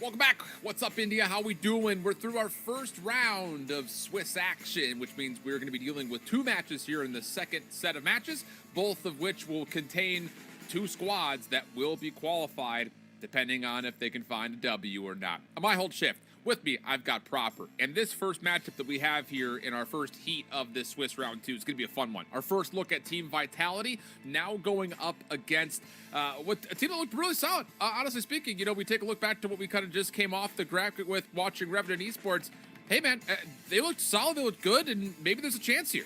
Welcome back. What's up, India? How we doing? We're through our first round of Swiss action, which means we're going to be dealing with 2 matches here in the second set of matches, both of which will contain 2 squads that will be qualified depending on if they can find a W or not. My whole shift. With me, I've got Proper. And this first matchup that we have here in our first heat of this Swiss round 2 is going to be a fun one. Our first look at Team Vitality, now going up against what a team that looked really solid. Honestly speaking, you know, we take a look back to what we kind of just came off the graphic with watching Revenant Esports. Hey, man, they looked solid, they looked good, and maybe there's a chance here.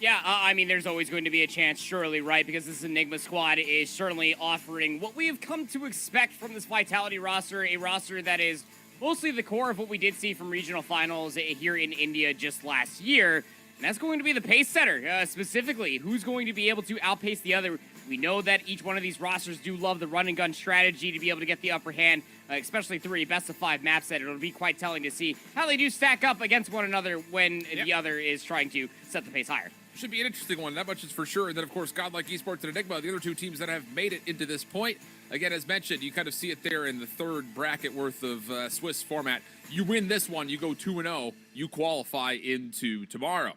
Yeah, I mean, there's always going to be a chance, surely, right? Because this Enigma squad is certainly offering what we have come to expect from this Vitality roster, a roster that is mostly the core of what we did see from regional finals here in India just last year. And that's going to be the pace setter, specifically. Who's going to be able to outpace the other? We know that each one of these rosters do love the run and gun strategy to be able to get the upper hand, especially through a best of 5 map set. It'll be quite telling to see how they do stack up against one another when the other is trying to set the pace higher. Should be an interesting one, that much is for sure. And then, of course, Godlike Esports and Enigma, the other 2 teams that have made it into this point. Again, as mentioned, you kind of see it there in the 3rd bracket worth of Swiss format. You win this one, you go 2-0, you qualify into tomorrow.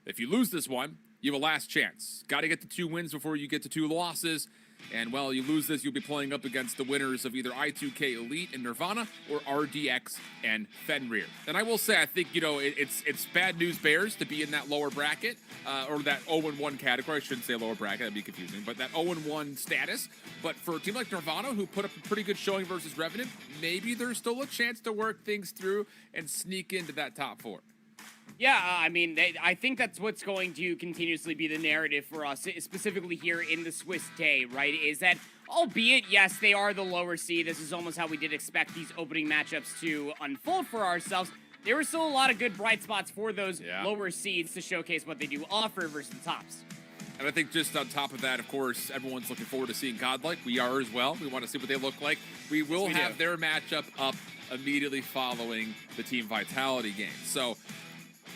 If you lose this one, you have a last chance. Got to get to 2 wins before you get to 2 losses. And, well, you lose this, you'll be playing up against the winners of either I2K Elite and Nirvana or RDX and Fenrir. And I will say, I think, you know, it's bad news bears to be in that lower bracket, or that 0-1 category. I shouldn't say lower bracket, that'd be confusing, but that 0-1 status. But for a team like Nirvana, who put up a pretty good showing versus Revenant, maybe there's still a chance to work things through and sneak into that top 4. Yeah, I mean, I think that's what's going to continuously be the narrative for us, specifically here in the Swiss day, right? Is that, albeit, yes, they are the lower seed. This is almost how we did expect these opening matchups to unfold for ourselves. There were still a lot of good bright spots for those lower seeds to showcase what they do offer versus the tops. And I think just on top of that, of course, everyone's looking forward to seeing Godlike. We are as well. We want to see what they look like. We will have their matchup up immediately following the Team Vitality game. So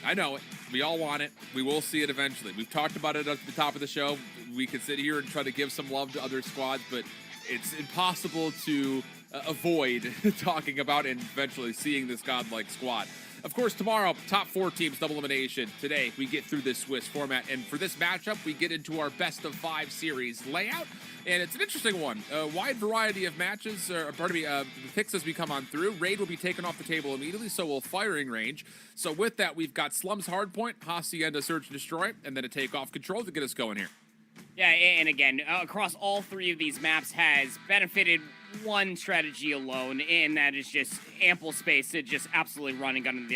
I know it. We all want it. We will see it eventually. We've talked about it at the top of the show. We could sit here and try to give some love to other squads, but it's impossible to avoid talking about and eventually seeing this Godlike squad. Of course, tomorrow, top 4 teams, double elimination. Today, we get through this Swiss format, and for this matchup, we get into our best of 5 series layout, and it's an interesting one. A wide variety of matches, the picks as we come on through. Raid will be taken off the table immediately, so will Firing Range. So with that, we've got Slums Hardpoint, Hacienda Search and Destroy, and then a Takeoff Control to get us going here. Yeah, and again, across all 3 of these maps has benefited one strategy alone, and that is just ample space to just absolutely run and gun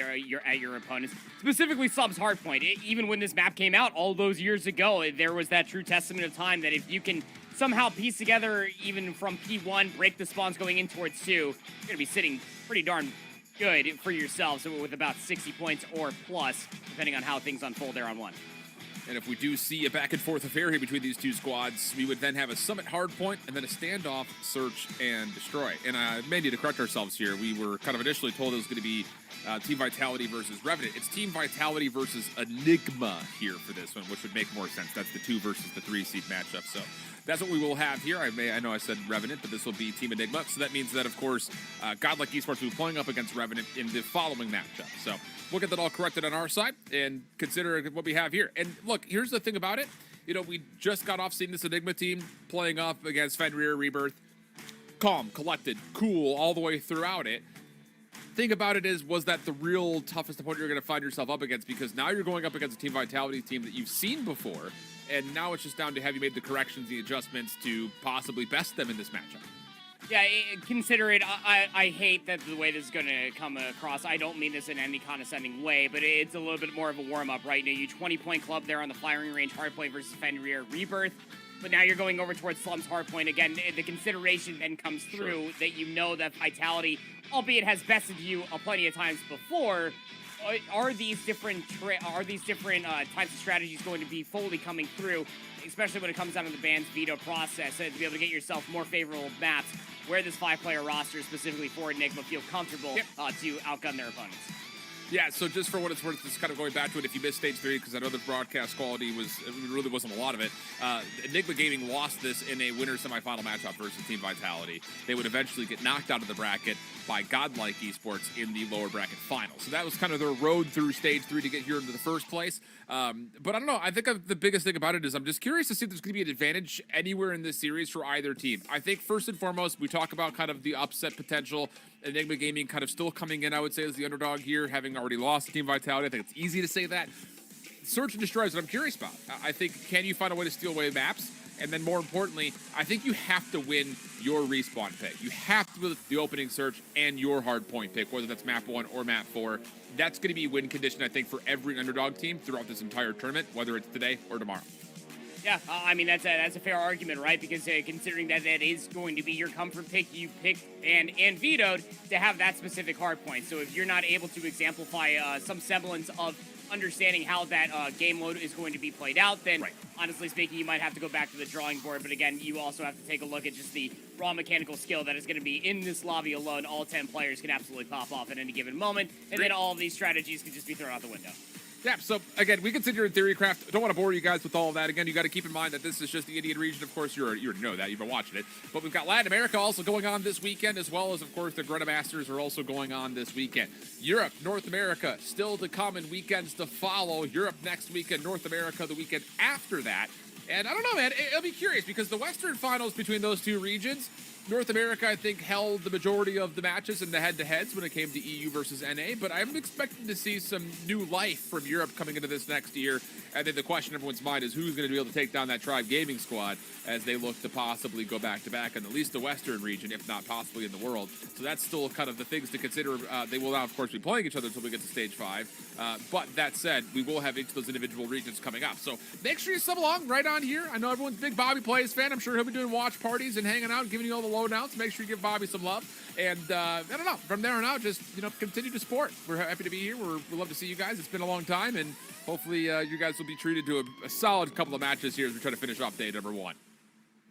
at your opponents. Specifically, Slums Hardpoint. Even when this map came out all those years ago, there was that true testament of time that if you can somehow piece together, even from P1, break the spawns going in towards 2, you're going to be sitting pretty darn good for yourselves with about 60 points or plus, depending on how things unfold there on 1. And if we do see a back and forth affair here between these 2 squads, we would then have a Summit Hardpoint and then a standoff Search and Destroy. And I may need to correct ourselves here. We were kind of initially told it was going to be Team Vitality versus Revenant. It's Team Vitality versus Enigma here for this one, which would make more sense. That's the 2 versus the 3 seed matchup. So that's what we will have here. I know I said Revenant, but this will be Team Enigma. So that means that, of course, Godlike Esports will be playing up against Revenant in the following matchup. So we'll get that all corrected on our side and consider what we have here. And look, here's the thing about it. You know, we just got off seeing this Enigma team playing up against Fenrir, Rebirth. Calm, collected, cool all the way throughout it. Thing about it is, was that the real toughest opponent you're going to find yourself up against? Because now you're going up against a Team Vitality team that you've seen before, and now it's just down to have you made the corrections, the adjustments to possibly best them in this matchup. Yeah, consider it. I hate that the way this is going to come across. I don't mean this in any condescending way, but it's a little bit more of a warm-up, right? You know, you 20-point club there on the Firing Range, Hardpoint versus Fenrir, Rebirth. But now you're going over towards Slums Hardpoint. Again, the consideration then comes through that you know that Vitality, albeit has bested you plenty of times before, are these different types of strategies going to be fully coming through, especially when it comes down to the ban's veto process, to be able to get yourself more favorable maps where this 5-player roster, specifically for Enigma, feel comfortable to outgun their opponents. Yeah, so just for what it's worth, just kind of going back to it, if you missed Stage 3, because I know the broadcast quality really wasn't a lot of it, Enigma Gaming lost this in a winner semifinal matchup versus Team Vitality. They would eventually get knocked out of the bracket by Godlike Esports in the lower bracket final. So that was kind of their road through Stage 3 to get here into the first place. But I don't know, I think the biggest thing about it is I'm just curious to see if there's going to be an advantage anywhere in this series for either team. I think first and foremost, we talk about kind of the upset potential. Enigma Gaming kind of still coming in, I would say, as the underdog here, having already lost to Team Vitality. I think it's easy to say that. Search and Destroy is what I'm curious about. I think, can you find a way to steal away maps? And then more importantly, I think you have to win your respawn pick. You have to win the opening search and your hard point pick, whether that's map 1 or map 4. That's going to be win condition, I think, for every underdog team throughout this entire tournament, whether it's today or tomorrow. Yeah, I mean, that's a fair argument, right? Because considering that is going to be your comfort pick, you picked and vetoed to have that specific hard point. So if you're not able to exemplify some semblance of understanding how that game load is going to be played out, then honestly speaking, you might have to go back to the drawing board. But again, you also have to take a look at just the raw mechanical skill that is going to be in this lobby alone. All 10 players can absolutely pop off at any given moment, and then all of these strategies can just be thrown out the window. Yeah, so again, we consider it Theorycraft. Don't want to bore you guys with all of that. Again, you got to keep in mind that this is just the Indian region. Of course, you already know that. You've been watching it. But we've got Latin America also going on this weekend, as well as, of course, the Greta Masters are also going on this weekend. Europe, North America, still to come and weekends to follow. Europe next weekend, North America the weekend after that. And I don't know, man. It'll be curious because the Western finals between those two regions, North America, I think, held the majority of the matches in the head-to-heads when it came to EU versus NA, but I'm expecting to see some new life from Europe coming into this next year. And then the question in everyone's mind is who's going to be able to take down that Tribe Gaming squad as they look to possibly go back-to-back in at least the Western region, if not possibly in the world. So that's still kind of the things to consider. They will now, of course, be playing each other until we get to Stage 5. But that said, we will have each of those individual regions coming up. So make sure you sub along right on here. I know everyone's a big Bobby Plays fan. I'm sure he'll be doing watch parties and hanging out and giving you all the lowdowns. Make sure you give Bobby some love. And I don't know, from there on out, just, continue to support. We're happy to be here. We love to see you guys. It's been a long time, and hopefully you guys will be treated to a solid couple of matches here as we try to finish off day number 1.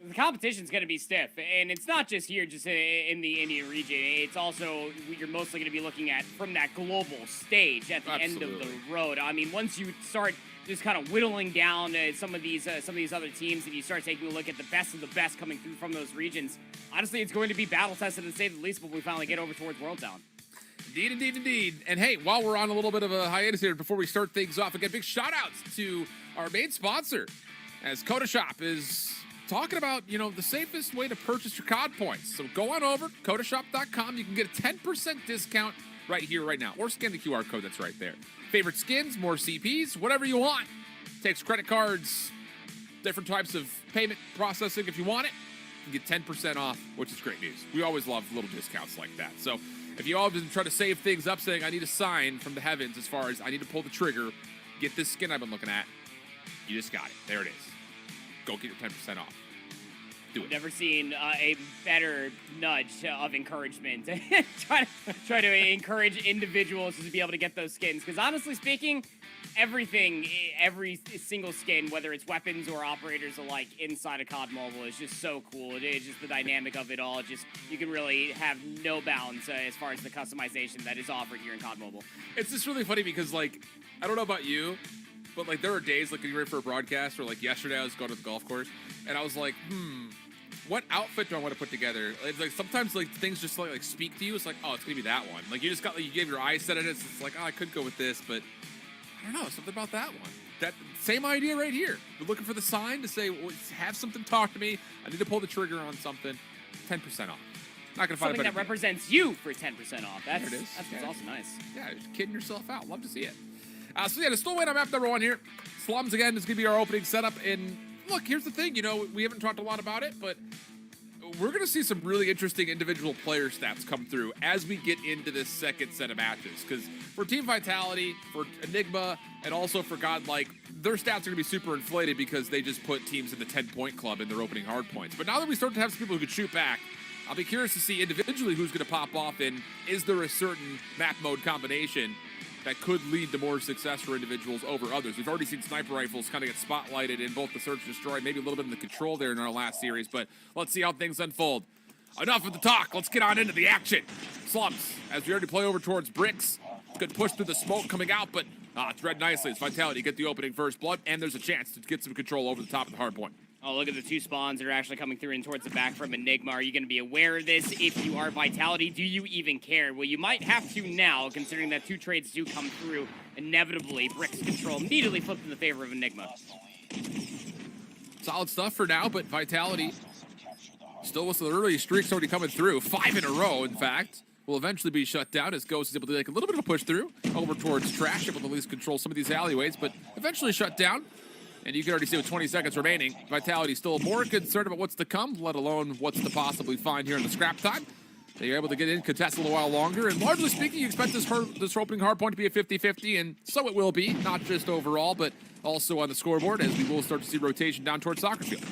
The competition's going to be stiff, and it's not just here, just in the Indian region. It's also, you're mostly going to be looking at from that global stage at the end of the road. I mean, once you start just kind of whittling down some of these other teams, and you start taking a look at the best of the best coming through from those regions, honestly, it's going to be battle tested to say the least when we finally get over towards World Town. Indeed. And hey, while we're on a little bit of a hiatus here, before we start things off, again, big shout outs to our main sponsor, as Coda Shop is talking about, the safest way to purchase your COD points. So go on over, codashop.com. You can get a 10% discount right here, right now. Or scan the QR code that's right there. Favorite skins, more CPs, whatever you want. Takes credit cards, different types of payment processing if you want it. You get 10% off, which is great news. We always love little discounts like that. So if you all just try to save things up saying, I need a sign from the heavens as far as I need to pull the trigger, get this skin I've been looking at, you just got it. There it is. Go get your 10% off. Do it. I've never seen a better nudge of encouragement. try to encourage individuals to be able to get those skins. Because honestly speaking, every single skin, whether it's weapons or operators alike inside of COD Mobile, is just so cool. It's just the dynamic of it all. Just you can really have no bounds as far as the customization that is offered here in COD Mobile. It's just really funny because, I don't know about you, but, there are days, getting ready for a broadcast, or, yesterday I was going to the golf course, and I was like, what outfit do I want to put together? It's sometimes, things just, speak to you. It's like, oh, it's going to be that one. You just got, you gave your eyes set on it. It's like, oh, I could go with this, but I don't know, something about that one. That same idea right here. We're looking for the sign to say, well, have something talk to me. I need to pull the trigger on something. 10% off. Not going to find a something better that represents you for 10% off. That's, there it is. That's also nice. Yeah, just kidding yourself out. Love to see it. So yeah, to still wait on map number 1 here. Slums again is going to be our opening setup. And look, here's the thing. We haven't talked a lot about it, but we're going to see some really interesting individual player stats come through as we get into this second set of matches. Because for Team Vitality, for Enigma, and also for Godlike, their stats are going to be super inflated because they just put teams in the 10-point club in their opening hard points. But now that we start to have some people who can shoot back, I'll be curious to see individually who's going to pop off, and is there a certain map mode combination that could lead to more success for individuals over others. We've already seen sniper rifles kind of get spotlighted in both the Search and Destroy, maybe a little bit in the Control there in our last series, but let's see how things unfold. Enough of the talk. Let's get on into the action. Slums, as we already play over towards Bricks, Good push through the smoke coming out, but it's read nicely. It's Vitality get the opening first blood, and there's a chance to get some control over the top of the hard point. Oh, look at the two spawns that are actually coming through and towards the back from Enigma. Are you going to be aware of this? If you are Vitality, do you even care? Well, you might have to now, considering that two trades do come through. Inevitably, Brick's control immediately flipped in the favor of Enigma. Solid stuff for now, but Vitality still with the early streaks already coming through. 5 in a row, in fact. Will eventually be shut down as Ghost is able to make a little bit of a push through over towards Trash, able to at least control some of these alleyways, but eventually shut down. And you can already see with 20 seconds remaining, Vitality still more concerned about what's to come, let alone what's to possibly find here in the scrap time. They're able to get in, contest a little while longer, and largely speaking, you expect this opening hard point to be a 50-50, and so it will be, not just overall, but also on the scoreboard, as we will start to see rotation down towards Soccer Field.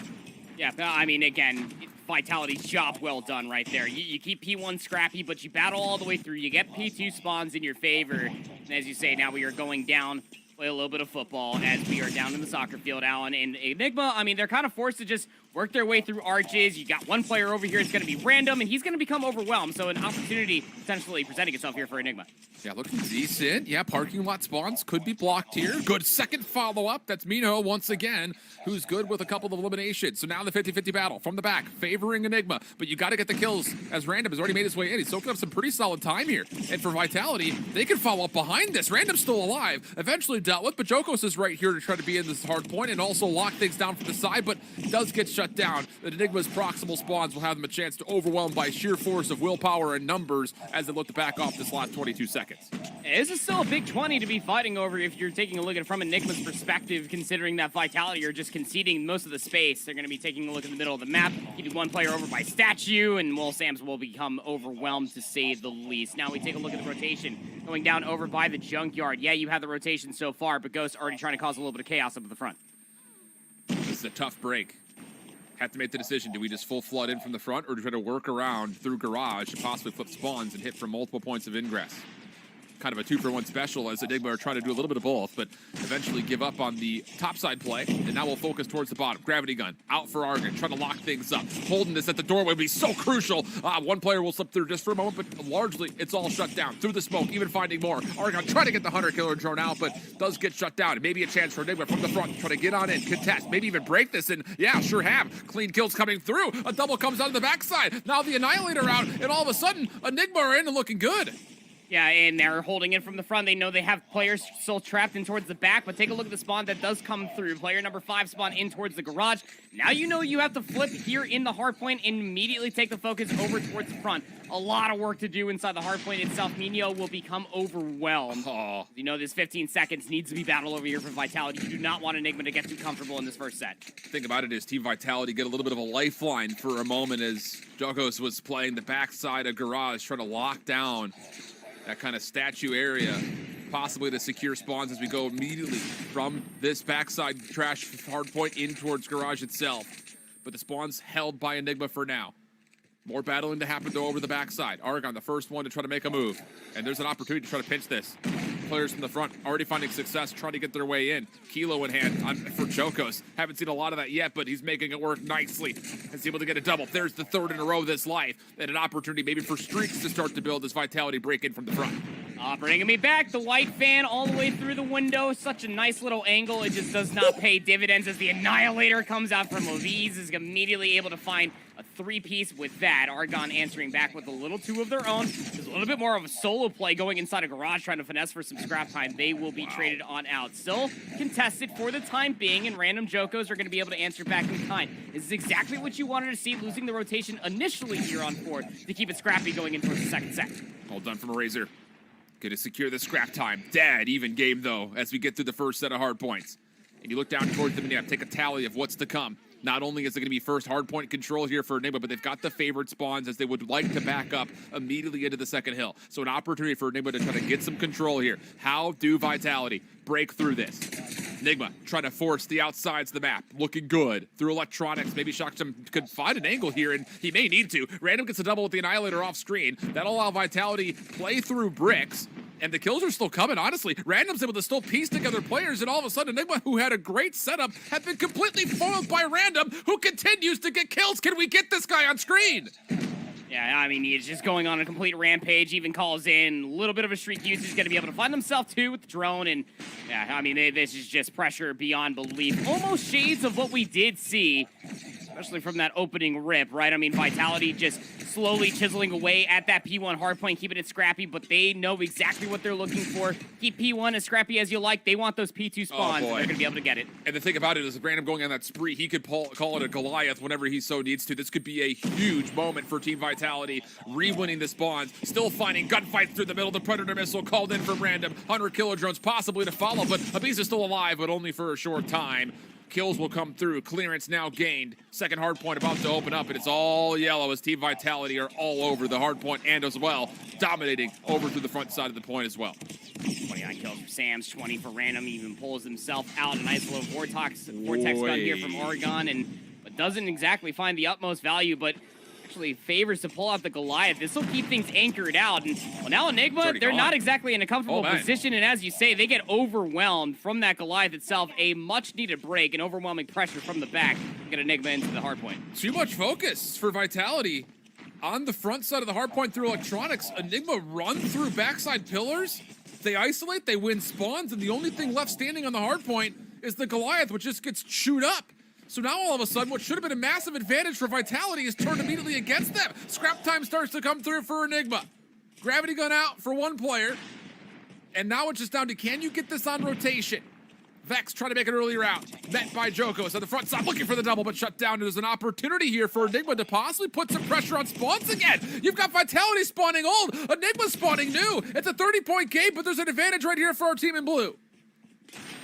Yeah, I mean, again, Vitality's job well done right there. You keep P1 scrappy, but you battle all the way through. You get P2 spawns in your favor. And as you say, now we are going down, play a little bit of football as we are down in the soccer field, Alan. And Enigma, I mean, they're kind of forced to just work their way through arches. You got one player over here. It's going to be random, and he's going to become overwhelmed. So an opportunity potentially presenting itself here for Enigma. Yeah, looking decent. Yeah, parking lot spawns could be blocked here. Good second follow-up. That's Mino once again, who's good with a couple of eliminations. So now the 50-50 battle from the back, favoring Enigma. But you got to get the kills as Random has already made his way in. He's soaking up some pretty solid time here. And for Vitality, they can follow up behind this. Random's still alive. Eventually dealt with, but Jokos is right here to try to be in this hard point and also lock things down from the side, but does get shut down. The Enigma's proximal spawns will have them a chance to overwhelm by sheer force of willpower and numbers as they look to back off this last 22 seconds. This is still a big 20 to be fighting over if you're taking a look at it from Enigma's perspective, considering that Vitality are just conceding most of the space. They're going to be taking a look at the middle of the map, keeping one player over by statue, and Will Sams will become overwhelmed to say the least. Now we take a look at the rotation going down over by the junkyard. Yeah, you have the rotation so far, but Ghost already trying to cause a little bit of chaos up at the front. This is a tough break. Have to make the decision. Do we just full flood in from the front, or do we try to work around through garage to possibly flip spawns and hit from multiple points of ingress? Kind of a 2-for-1 special as Enigma are trying to do a little bit of both, but eventually give up on the topside play, and now we'll focus towards the bottom. Gravity gun out for Argon, trying to lock things up. Holding this at the doorway would be so crucial. One player will slip through just for a moment, but largely it's all shut down. Through the smoke, even finding more. Argon trying to get the Hunter-Killer drone out, but does get shut down. Maybe a chance for Enigma from the front, trying to get on in, contest, maybe even break this, and yeah, sure have. Clean kills coming through. A double comes out of the backside. Now the Annihilator out, and all of a sudden, Enigma are in and looking good. Yeah, and they're holding it from the front. They know they have players still trapped in towards the back, but take a look at the spawn that does come through. Player number 5 spawn in towards the garage. Now you know you have to flip here in the hard point and immediately take the focus over towards the front. A lot of work to do inside the hard point itself. Nino will become overwhelmed. Oh. You know, this 15 seconds needs to be battle over here for Vitality. You do not want Enigma to get too comfortable in this first set. Think about it as Team Vitality get a little bit of a lifeline for a moment as Jokos was playing the backside of garage, trying to lock down that kind of statue area, possibly to secure spawns as we go immediately from this backside trash hard point in towards garage itself. But the spawn's held by Enigma for now. More battling to happen though over the backside. Argon, the first one to try to make a move. And there's an opportunity to try to pinch this. Players from the front already finding success, trying to get their way in. Kilo in hand for Jokos. Haven't seen a lot of that yet, but he's making it work nicely. He's able to get a double. There's the third in a row this life. And an opportunity maybe for streaks to start to build as Vitality break in from the front. Bringing me back, the white fan all the way through the window. Such a nice little angle. It just does not pay dividends as the Annihilator comes out from Leviz. Is immediately able to find a 3-piece with that. Argon answering back with a little 2 of their own. There's a little bit more of a solo play going inside a garage, trying to finesse for some scrap time. They will be traded on out. Still contested for the time being, and random Jokos are going to be able to answer back in kind. This is exactly what you wanted to see, losing the rotation initially here on 4 to keep it scrappy going into the second set. All done from Razor. Gonna secure the scrap time. Dead even game though as we get through the first set of hard points. And you look down towards the map, take a tally of what's to come. Not only is it going to be first hard point control here for Enigma, but they've got the favored spawns as they would like to back up immediately into the second hill. So an opportunity for Enigma to try to get some control here. How do Vitality break through this? Enigma trying to force the outsides of the map. Looking good through electronics. Maybe Shocktum could find an angle here, and he may need to. Random gets a double with the Annihilator off screen. That'll allow Vitality play through bricks. And the kills are still coming, honestly. Random's able to still piece together players, and all of a sudden, Enigma, who had a great setup, have been completely foiled by Random, who continues to get kills. Can we get this guy on screen? Yeah, I mean, he's just going on a complete rampage, even calls in a little bit of a streak use. He's going to be able to find himself, too, with the drone. And, yeah, I mean, this is just pressure beyond belief. Almost shades of what we did see, especially from that opening rip, right? I mean, Vitality just slowly chiseling away at that P1 hardpoint, keeping it scrappy, but they know exactly what they're looking for. Keep P1 as scrappy as you like. They want those P2 spawns, and they're going to be able to get it. And the thing about it is, if Random going on that spree, he could call it a Goliath whenever he so needs to. This could be a huge moment for Team Vitality, re-winning the spawns, still finding gunfights through the middle. The Predator missile called in from Random. 100 killer drones possibly to follow, but Abiz is still alive, but only for a short time. Kills will come through. Clearance now gained. Second hard point about to open up, and it's all yellow as Team Vitality are all over the hard point and as well, dominating over to the front side of the point as well. 29 kills for Sam's, 20 for Random. He even pulls himself out. A nice little vortex gun here from Oregon, but doesn't exactly find the utmost value, but actually favors to pull out the Goliath. This will keep things anchored out. And well, now Enigma, they're not exactly in a comfortable position. And as you say, they get overwhelmed from that Goliath itself. A much needed break and overwhelming pressure from the back. Get Enigma into the hardpoint. Too much focus for Vitality on the front side of the hardpoint through electronics. Enigma run through backside pillars. They isolate, they win spawns, and the only thing left standing on the hardpoint is the Goliath, which just gets chewed up. So now all of a sudden, what should have been a massive advantage for Vitality is turned immediately against them. Scrap time starts to come through for Enigma. Gravity gun out for one player. And now it's just down to, can you get this on rotation? Vex trying to make an early round. Met by Jokos on the front side, looking for the double, but shut down. There's an opportunity here for Enigma to possibly put some pressure on spawns again. You've got Vitality spawning old, Enigma spawning new. It's a 30-point game, but there's an advantage right here for our team in blue.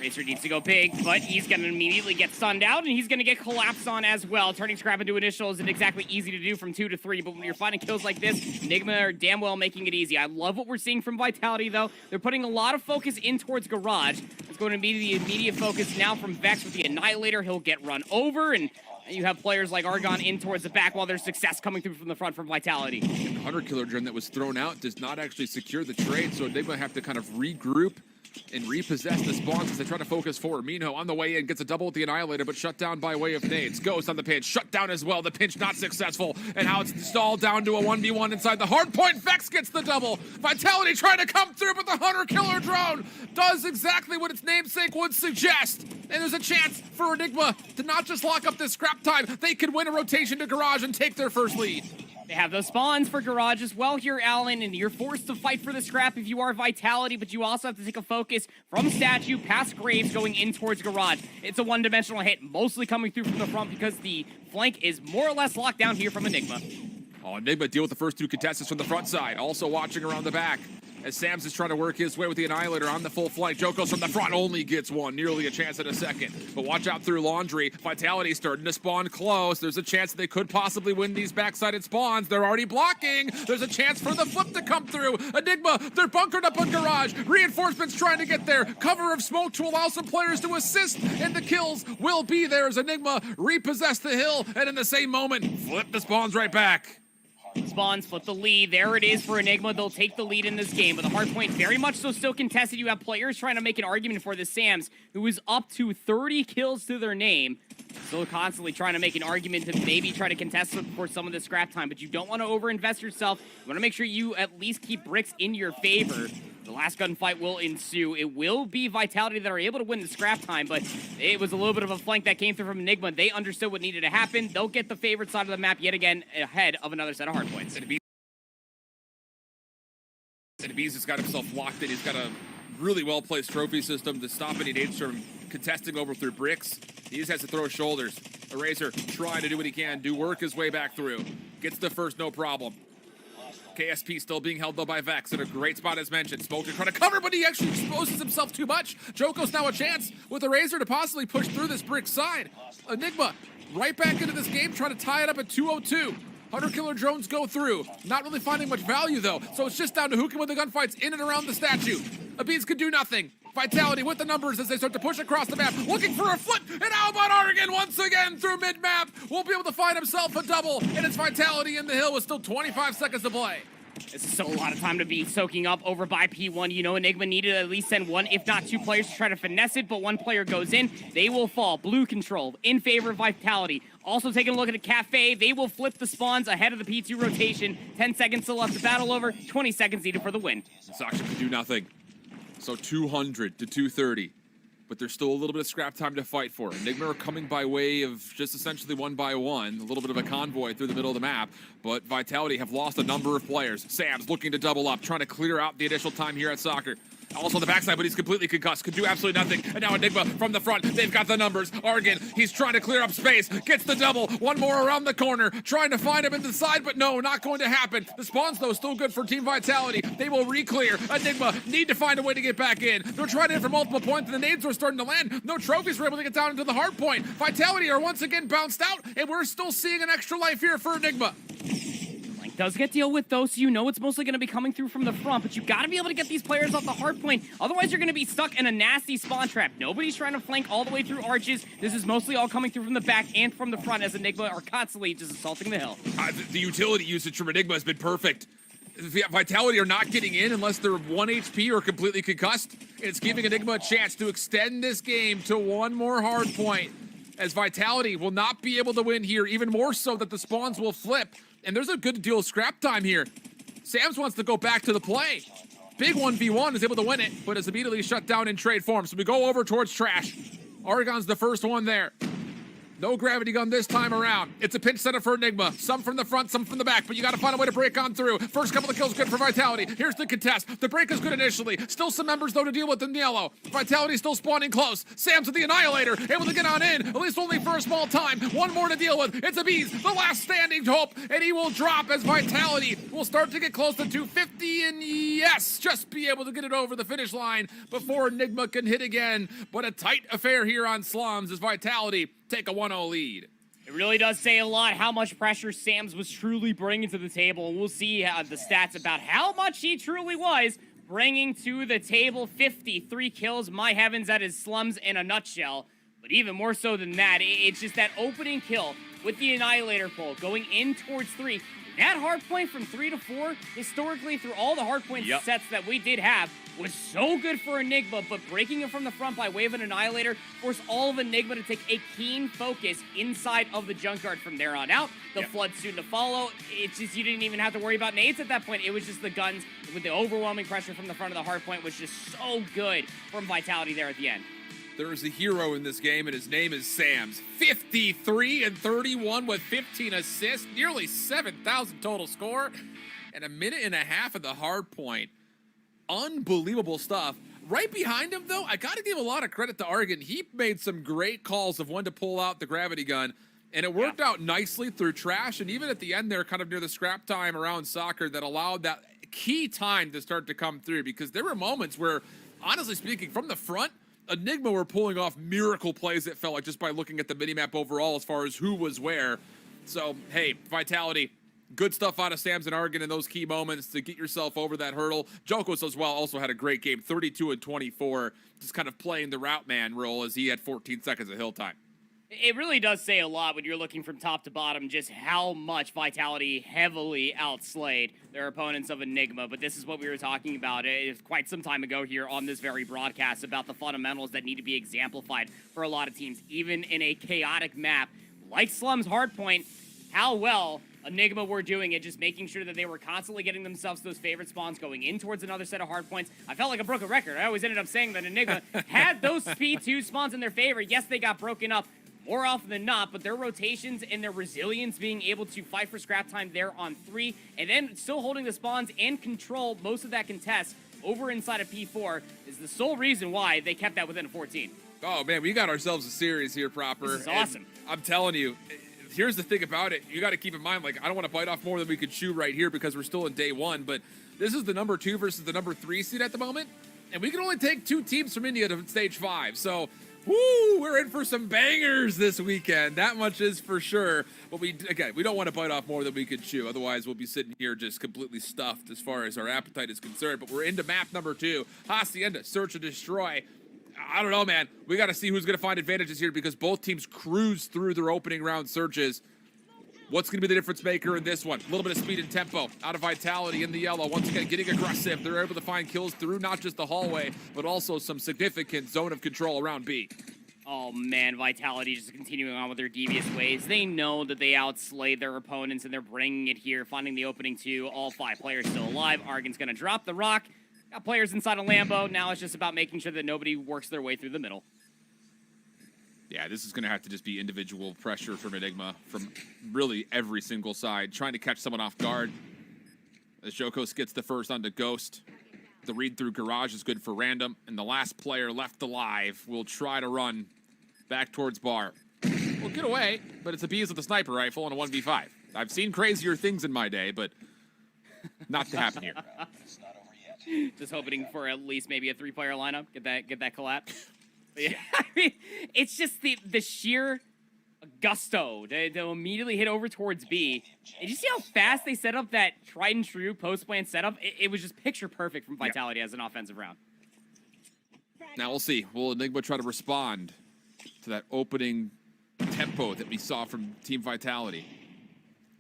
Racer needs to go big, but he's going to immediately get sunned out, and he's going to get collapsed on as well. Turning Scrap into initial isn't exactly easy to do from 2 to 3, but when you're finding kills like this, Enigma are damn well making it easy. I love what we're seeing from Vitality, though. They're putting a lot of focus in towards Garage. It's going to be the immediate focus now from Vex with the Annihilator. He'll get run over, and you have players like Argon in towards the back while there's success coming through from the front from Vitality. The 100 killer drone that was thrown out does not actually secure the trade, so Enigma have to kind of regroup and repossess the spawns as they try to focus forward. Mino on the way in gets a double with the Annihilator, but shut down by way of nades. Ghost on the pinch, shut down as well. The pinch not successful, and now it's stalled down to a 1v1 inside the hard point. Vex gets the double. Vitality trying to come through, but the Hunter Killer drone does exactly what its namesake would suggest. And there's a chance for Enigma to not just lock up this scrap time, they could win a rotation to Garage and take their first lead. They have those spawns for Garage as well here, Alan, and you're forced to fight for the scrap if you are Vitality, but you also have to take a focus from Statue past Graves going in towards Garage. It's a one-dimensional hit, mostly coming through from the front because the flank is more or less locked down here from Enigma. Oh, Enigma deal with the first two contestants from the front side, also watching around the back. As Sams is trying to work his way with the Annihilator on the full flank. Jokos from the front only gets one, nearly a chance at a second. But watch out through Laundry. Vitality starting to spawn close. There's a chance that they could possibly win these backsided spawns. They're already blocking. There's a chance for the flip to come through. Enigma, they're bunkered up on Garage. Reinforcements trying to get there. Cover of smoke to allow some players to assist, and the kills will be there as Enigma repossess the hill, and in the same moment, flip the spawns right back. Spawns flip the lead. There it is for Enigma. They'll take the lead in this game, but the hard point very much so still contested. You have players trying to make an argument for the Sams, who is up to 30 kills to their name. Still constantly trying to make an argument to maybe try to contest for some of the scrap time, but you don't want to overinvest yourself. You want to make sure you at least keep bricks in your favor. The last gunfight will ensue. It will be Vitality that are able to win the scrap time, but it was a little bit of a flank that came through from Enigma. They understood what needed to happen. They'll get the favorite side of the map yet again ahead of another set of hardpoints. And Abiz has got himself locked in. He's got a really well-placed trophy system to stop any nades from contesting over through bricks. He just has to throw his shoulders. Eraser trying to do what he can, do work his way back through. Gets the first, no problem. KSP still being held though by Vex in a great spot as mentioned. Smoker trying to cover, but he actually exposes himself too much. Joko's now a chance with Eraser to possibly push through this brick side. Enigma right back into this game, trying to tie it up at 202. 100 killer drones go through. Not really finding much value though, so it's just down to who can win the gunfights in and around the statue. Abiz could do nothing. Vitality with the numbers as they start to push across the map, looking for a flip, and how about Argon once again through mid-map? Will be able to find himself a double, and it's Vitality in the hill with still 25 seconds to play. This is still a lot of time to be soaking up over by P1. You know, Enigma needed to at least send one, if not two players to try to finesse it, but one player goes in. They will fall. Blue control in favor of Vitality. Also taking a look at the Cafe. They will flip the spawns ahead of the P2 rotation. 10 seconds to left. The battle over. 20 seconds needed for the win. Sasha can do nothing. So 200 to 230. But there's still a little bit of scrap time to fight for. Enigma are coming by way of just essentially 1 by 1, a little bit of a convoy through the middle of the map, but Vitality have lost a number of players. Sam's looking to double up, trying to clear out the initial time here at Soccer. Also on the backside, but he's completely concussed, could do absolutely nothing. And now Enigma from the front, they've got the numbers. Argan, he's trying to clear up space, gets the double, one more around the corner, trying to find him in the side, but no, not going to happen. The spawns, though, still good for Team Vitality. They will re-clear. Enigma need to find a way to get back in. They're trying to hit from multiple points, and the nades are starting to land. No trophies were able to get down into the hard point. Vitality are once again bounced out, and we're still seeing an extra life here for Enigma. Does get deal with those, so you know it's mostly going to be coming through from the front, but you got to be able to get these players off the hard point. Otherwise, you're going to be stuck in a nasty spawn trap. Nobody's trying to flank all the way through arches. This is mostly all coming through from the back and from the front as Enigma are constantly just assaulting the hill. The utility usage from Enigma has been perfect. Vitality are not getting in unless they're 1 HP or completely concussed. It's giving Enigma a chance to extend this game to one more hard point, as Vitality will not be able to win here, even more so that the spawns will flip. And there's a good deal of scrap time here. Sam's wants to go back to the play. Big 1v1 is able to win it, but is immediately shut down in trade form. So we go over towards Trash. Oregon's the first one there. No gravity gun this time around. It's a pinch setup for Enigma. Some from the front, some from the back, but you gotta find a way to break on through. First couple of kills good for Vitality. Here's the contest. The break is good initially. Still some members, though, to deal with in yellow. Vitality still spawning close. Sam's with the Annihilator, able to get on in, at least only for a small time. One more to deal with. It's a Bees, the last standing hope, and he will drop as Vitality will start to get close to 250, and yes, just be able to get it over the finish line before Enigma can hit again. But a tight affair here on Slums as Vitality take a 1-0 lead. It really does say a lot how much pressure Sam's was truly bringing to the table, and we'll see the stats about how much he truly was bringing to the table. 53 kills, my heavens, that is Slums in a nutshell. But even more so than that, it's just that opening kill with the Annihilator pull going in towards 3. That hard point from 3 to 4, historically through all the hard point sets that we did have, was so good for Enigma, but breaking it from the front by way of an Annihilator forced all of Enigma to take a keen focus inside of the Junkyard from there on out. The Flood soon to follow. It's just, you didn't even have to worry about nades at that point. It was just the guns with the overwhelming pressure from the front of the hard point was just so good from Vitality there at the end. There is a hero in this game, and his name is Sam's. 53 and 31 with 15 assists, nearly 7,000 total score, and a minute and a half at the hard point. Unbelievable stuff. Right behind him, though, I got to give a lot of credit to Argan. He made some great calls of when to pull out the gravity gun, and it worked out nicely through Trash, and even at the end there, kind of near the scrap time around Soccer, that allowed that key time to start to come through, because there were moments where, honestly speaking, from the front, Enigma were pulling off miracle plays, it felt like, just by looking at the minimap overall as far as who was where. So, hey, Vitality, good stuff out of Sam's and Argan in those key moments to get yourself over that hurdle. Jokos as well also had a great game, 32 and 24, just kind of playing the route man role as he had 14 seconds of hill time. It really does say a lot when you're looking from top to bottom just how much Vitality heavily outslayed their opponents of Enigma. But this is what we were talking about quite some time ago here on this very broadcast about the fundamentals that need to be exemplified for a lot of teams, even in a chaotic map like Slum's Hardpoint. How well Enigma were doing it, just making sure that they were constantly getting themselves those favorite spawns going in towards another set of hard points. I felt like I broke a record. I always ended up saying that Enigma had those P2 spawns in their favor. Yes, they got broken up more often than not, but their rotations and their resilience, being able to fight for scrap time there on 3, and then still holding the spawns and control most of that contest over inside of P4 is the sole reason why they kept that within a 14. Oh, man, we got ourselves a series here, Proper. This is awesome. And I'm telling you, here's the thing about it. You got to keep in mind, like, I don't want to bite off more than we could chew right here because we're still in day 1, but this is the number 2 versus the number 3 seed at the moment, and we can only take 2 teams from India to stage 5, so woo, we're in for some bangers this weekend. That much is for sure. But we don't want to bite off more than we could chew. Otherwise, we'll be sitting here just completely stuffed as far as our appetite is concerned. But we're into map number 2. Hacienda, Search and Destroy. I don't know, man. We got to see who's going to find advantages here because both teams cruise through their opening round searches. What's going to be the difference maker in this one? A little bit of speed and tempo out of Vitality in the yellow. Once again, getting aggressive. They're able to find kills through not just the hallway, but also some significant zone of control around B. Oh man, Vitality just continuing on with their devious ways. They know that they outslayed their opponents and they're bringing it here, finding the opening two. All 5 players still alive. Argon's gonna drop the rock. Got players inside a Lambo. Now it's just about making sure that nobody works their way through the middle. Yeah, this is going to have to just be individual pressure from Enigma from really every single side, trying to catch someone off guard. As Jokos gets the first onto Ghost. The read-through garage is good for Random, and the last player left alive will try to run back towards Bar. We'll get away, but it's a bees with a sniper rifle and a 1v5. I've seen crazier things in my day, but not to happen here. Just hoping for at least maybe a 3-player lineup. Get that collapse. Yeah, I mean, it's just the sheer gusto to immediately hit over towards B. And you see how fast they set up that tried and true post-plant setup? It was just picture perfect from Vitality as an offensive round. Now we'll see. Will Enigma try to respond to that opening tempo that we saw from Team Vitality?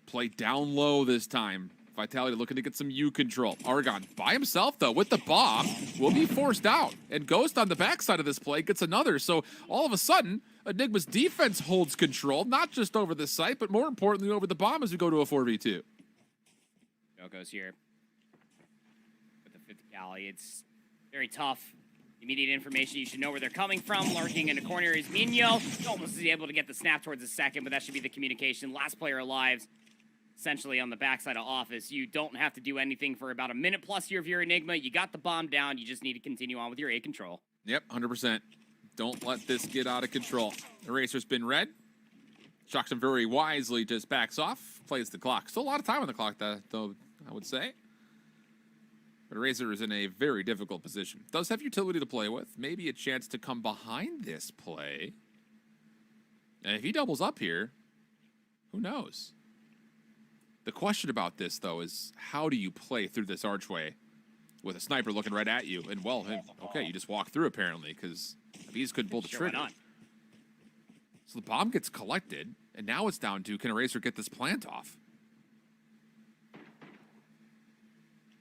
Play down low this time. Vitality looking to get some U control. Argon by himself, though, with the bomb, will be forced out. And Ghost on the backside of this play gets another. So all of a sudden, Enigma's defense holds control, not just over the site, but more importantly over the bomb as we go to a 4v2. Jokos here with the 50 cal. It's very tough. Immediate information, you should know where they're coming from. Lurking in the corner is Minho. Almost is able to get the snap towards the second, but that should be the communication. Last player alive. Essentially on the backside of Office. You don't have to do anything for about a minute plus here if you're Enigma. You got the bomb down. You just need to continue on with your A control. Yep, 100%. Don't let this get out of control. Eraser's been red. Shocks him very wisely, just backs off, plays the clock. Still a lot of time on the clock, though, I would say. But Eraser is in a very difficult position. Does have utility to play with. Maybe a chance to come behind this play. And if he doubles up here, who knows? The question about this, though, is how do you play through this archway with a sniper looking right at you? And, well, okay, you just walk through, apparently, because Bees couldn't pull the trigger. So the bomb gets collected, and now it's down to, can Eraser get this plant off?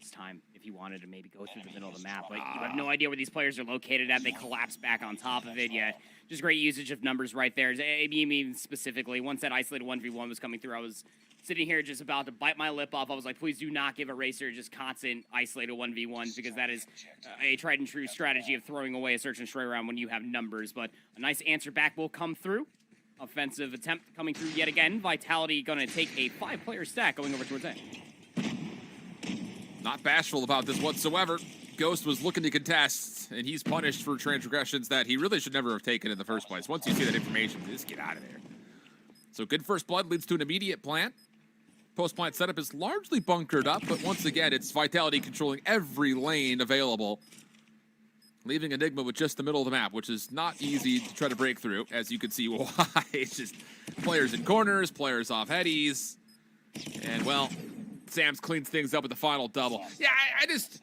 It's time if you wanted to maybe go through the middle of the map. Like, you have no idea where these players are located at. They collapse back on top of it. Yeah, just great usage of numbers right there. Even specifically, once that isolated 1v1 was coming through, I was sitting here just about to bite my lip off. I was like, please do not give Eraser just constant isolated 1v1s because that is a tried and true strategy of throwing away a search and destroy round when you have numbers. But a nice answer back will come through. Offensive attempt coming through yet again. Vitality going to take a 5-player stack going over towards A. Not bashful about this whatsoever. Ghost was looking to contest, and he's punished for transgressions that he really should never have taken in the first place. Once you see that information, just get out of there. So good first blood leads to an immediate plant. Post-plant setup is largely bunkered up, but once again, it's Vitality controlling every lane available, leaving Enigma with just the middle of the map, which is not easy to try to break through, as you can see why. It's just players in corners, players off headies, and, well, Sam's cleans things up with the final double. Yeah, I just...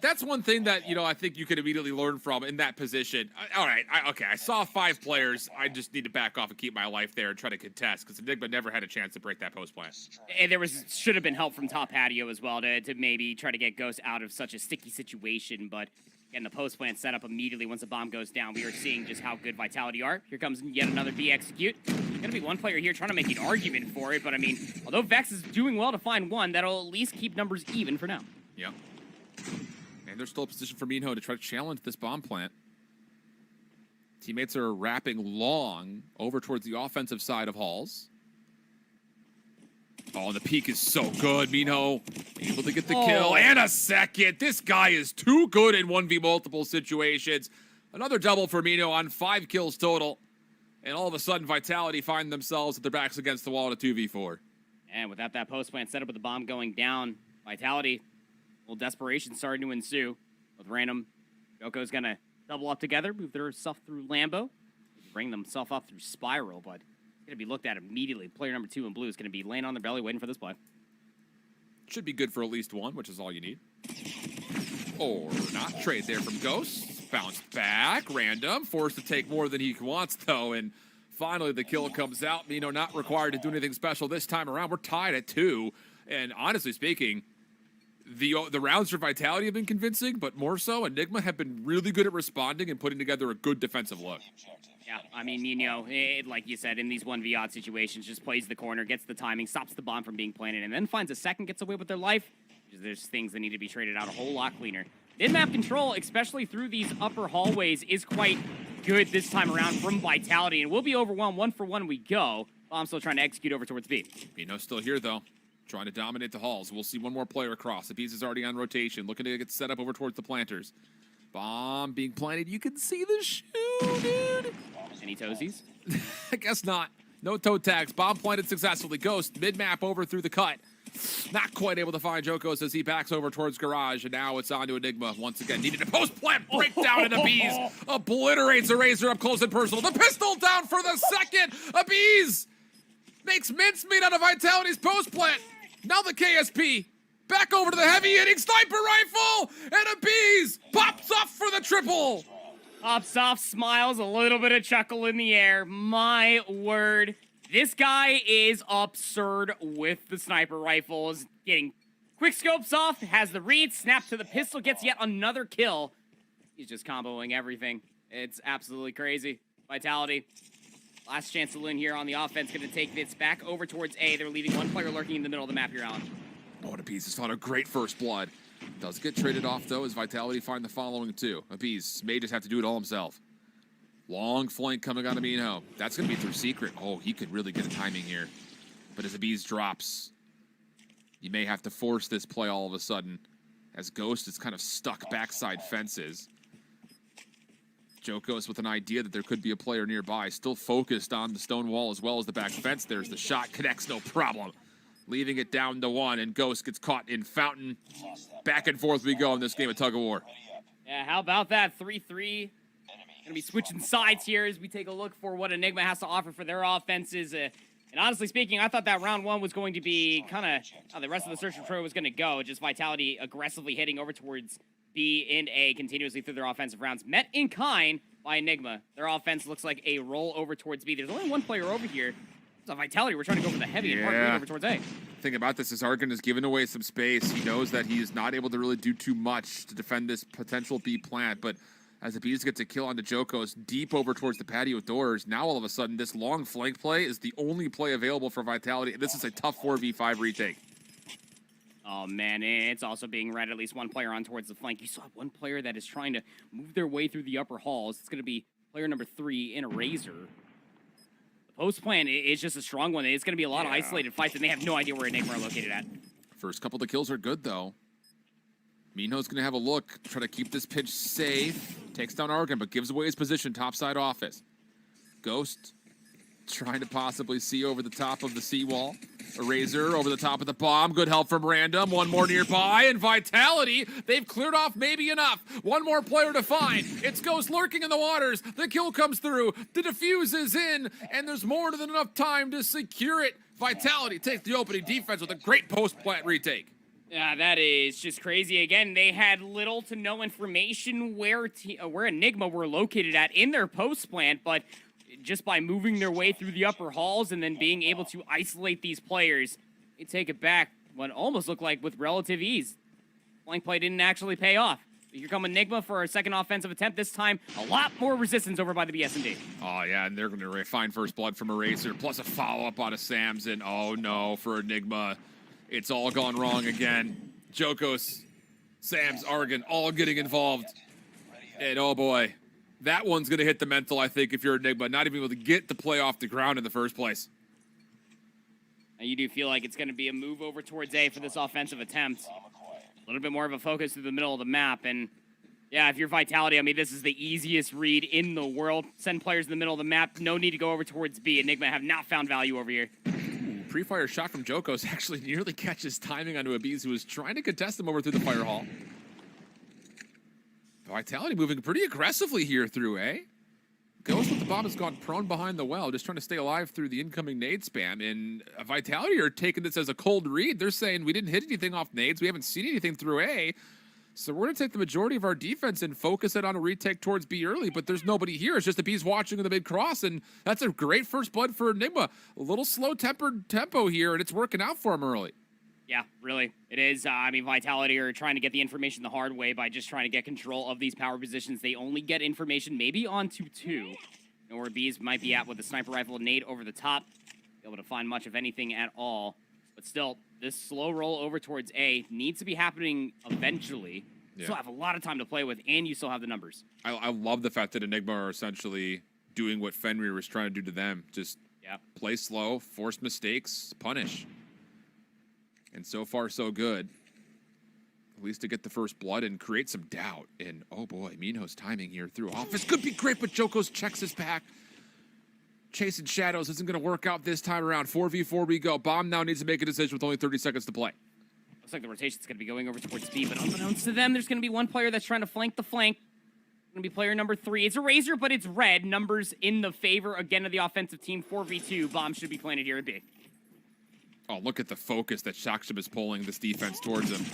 That's one thing that, you know, I think you could immediately learn from in that position. All right, okay, I saw 5 players. I just need to back off and keep my life there and try to contest, because Enigma never had a chance to break that post plant. And there should have been help from top patio as well to maybe try to get Ghost out of such a sticky situation, but again, the post plant set up immediately once the bomb goes down. We are seeing just how good Vitality are. Here comes yet another B execute. Gonna be one player here trying to make an argument for it, but I mean, although Vex is doing well to find one, that'll at least keep numbers even for now. Yep. And there's still a position for Minho to try to challenge this bomb plant. Teammates are wrapping long over towards the offensive side of Halls. Oh, the peak is so good. Minho able to get the kill and a second. This guy is too good in 1v multiple situations. Another double for Minho on 5 kills total. And all of a sudden, Vitality find themselves with their backs against the wall in a 2v4. And without that post plant setup with the bomb going down, Vitality, a little desperation starting to ensue. With Random, Joko's gonna double up together, move their stuff through Lambo, bring themselves up through Spiral, but it's gonna be looked at immediately. Player number 2 in blue is gonna be laying on their belly waiting for this play. Should be good for at least one, which is all you need. Or not. Trade there from Ghost. Bounced back. Random. Forced to take more than he wants, though, and finally the kill comes out. Mino not required to do anything special this time around. We're tied at 2. And honestly speaking, the rounds for Vitality have been convincing, but more so, Enigma have been really good at responding and putting together a good defensive look. Yeah, I mean, Nino, like you said, in these 1v odd situations, just plays the corner, gets the timing, stops the bomb from being planted, and then finds a second, gets away with their life. There's things that need to be traded out a whole lot cleaner. Mid-map control, especially through these upper hallways, is quite good this time around from Vitality, and we'll be overwhelmed 1-for-1 we go. Bomb still trying to execute over towards B. Mino's still here, though. Trying to dominate the halls. We'll see one more player across. The piece is already on rotation, looking to get set up over towards the planters. Bomb being planted. You can see the shoe, dude. Any toesies? I guess not. No toe tags. Bomb planted successfully. Ghost mid-map over through the cut. Not quite able to find Jokos as he backs over towards Garage, and now it's on to Enigma once again. Needed a post-plant breakdown, and Abiz obliterates Eraser up close and personal. The pistol down for the second. Abiz makes mincemeat out of Vitality's post-plant. Now the KSP back over to the heavy-hitting sniper rifle, and Abiz pops off for the triple. Pops off, smiles, a little bit of chuckle in the air. My word. This guy is absurd with the sniper rifles. Getting quick scopes off, has the read, snap to the pistol, gets yet another kill. He's just comboing everything. It's absolutely crazy. Vitality. Last chance to win here on the offense. Going to take this back over towards A. They're leaving one player lurking in the middle of the map here, Alan. Oh, and Abiz has found a great first blood. Does get traded off, though, as Vitality find the following two. Abiz may just have to do it all himself. Long flank coming out of Mino. That's going to be through Secret. Oh, he could really get a timing here. But as Abiz drops, you may have to force this play all of a sudden, as Ghost is kind of stuck backside fences. Jokos with an idea that there could be a player nearby, still focused on the stone wall as well as the back fence. There's the shot, connects, no problem. Leaving it down to 1, and Ghost gets caught in Fountain. Back and forth we go in this game of tug of war. Yeah, how about that? 3-3. Gonna be switching sides here as we take a look for what Enigma has to offer for their offenses. And honestly speaking, I thought that round 1 was going to be kind of how the rest of the search and destroy was going to go. Just Vitality aggressively hitting over towards B and A continuously through their offensive rounds. Met in kind by Enigma. Their offense looks like a roll over towards B. There's only one player over here. So Vitality, we're trying to go for the heavy and hard lead over towards A. The thing about this is Argon has given away some space. He knows that he is not able to really do too much to defend this potential B plant, but as the Bees gets a kill onto Jokos deep over towards the patio doors, now all of a sudden this long flank play is the only play available for Vitality. This is a tough 4v5 retake. Oh man, it's also being read at least one player on towards the flank. You saw one player that is trying to move their way through the upper halls. It's going to be player number 3 in Eraser. The post plan is just a strong one. It's going to be a lot of isolated fights, and they have no idea where Enigma are located at. First couple of the kills are good, though. Mino's going to have a look, try to keep this pitch safe. Takes down Argon, but gives away his position, topside office. Ghost trying to possibly see over the top of the seawall. Eraser over the top of the bomb. Good help from Random. One more nearby, and Vitality, they've cleared off maybe enough. One more player to find. It's Ghost lurking in the waters. The kill comes through. The defuse is in, and there's more than enough time to secure it. Vitality takes the opening defense with a great post-plant retake. Yeah, that is just crazy. Again, they had little to no information where Enigma were located at in their post plant, but just by moving their way through the upper halls and then being able to isolate these players, they take it back what almost looked like with relative ease. Flank play didn't actually pay off. Here come Enigma for a second offensive attempt. This time, a lot more resistance over by the BSMD. Oh, yeah, and they're going to find first blood from Eraser, plus a follow-up out of Samson. Oh, no, for Enigma. It's all gone wrong again. Jokos, Sams, Argon, all getting involved. And oh boy, that one's going to hit the mental, I think, if you're Enigma, not even able to get the play off the ground in the first place. And you do feel like it's going to be a move over towards A for this offensive attempt. A little bit more of a focus through the middle of the map. And yeah, if you're Vitality, I mean, this is the easiest read in the world. Send players in the middle of the map. No need to go over towards B. Enigma have not found value over here. Pre-fire shot from Jokos actually nearly catches timing onto Abiz, who was trying to contest him over through the fire hall. Vitality moving pretty aggressively here through A. Ghost with the bomb has gone prone behind the well, just trying to stay alive through the incoming nade spam. And Vitality are taking this as a cold read. They're saying we didn't hit anything off nades. We haven't seen anything through A. So we're going to take the majority of our defense and focus it on a retake towards B early, but there's nobody here. It's just the B's watching in the mid-cross, and that's a great first blood for Enigma. A little slow-tempered tempo here, and it's working out for him early. Yeah, really. It is. I mean, Vitality are trying to get the information the hard way by just trying to get control of these power positions. They only get information maybe on 2-2. Know where B's might be at with the sniper rifle and nade over the top. Be able to find much of anything at all. But still, this slow roll over towards A needs to be happening eventually. You still have a lot of time to play with, and you still have the numbers. I love the fact that Enigma are essentially doing what Fenrir was trying to do to them. Just play slow, force mistakes, punish. And so far, so good. At least to get the first blood and create some doubt. And, oh boy, Minho's timing here through office could be great, but Jokos checks his back. Chasing shadows isn't going to work out this time around. 4v4 we go. Bomb now needs to make a decision with only 30 seconds to play. Looks like the rotation's going to be going over towards B, but unbeknownst to them, there's going to be one player that's trying to flank the flank. Going to be player number 3. It's a Razor, but it's red. Numbers in the favor, again, of the offensive team. 4v2. Bomb should be planted here at B. Oh, look at the focus that Shaksham is pulling this defense towards him.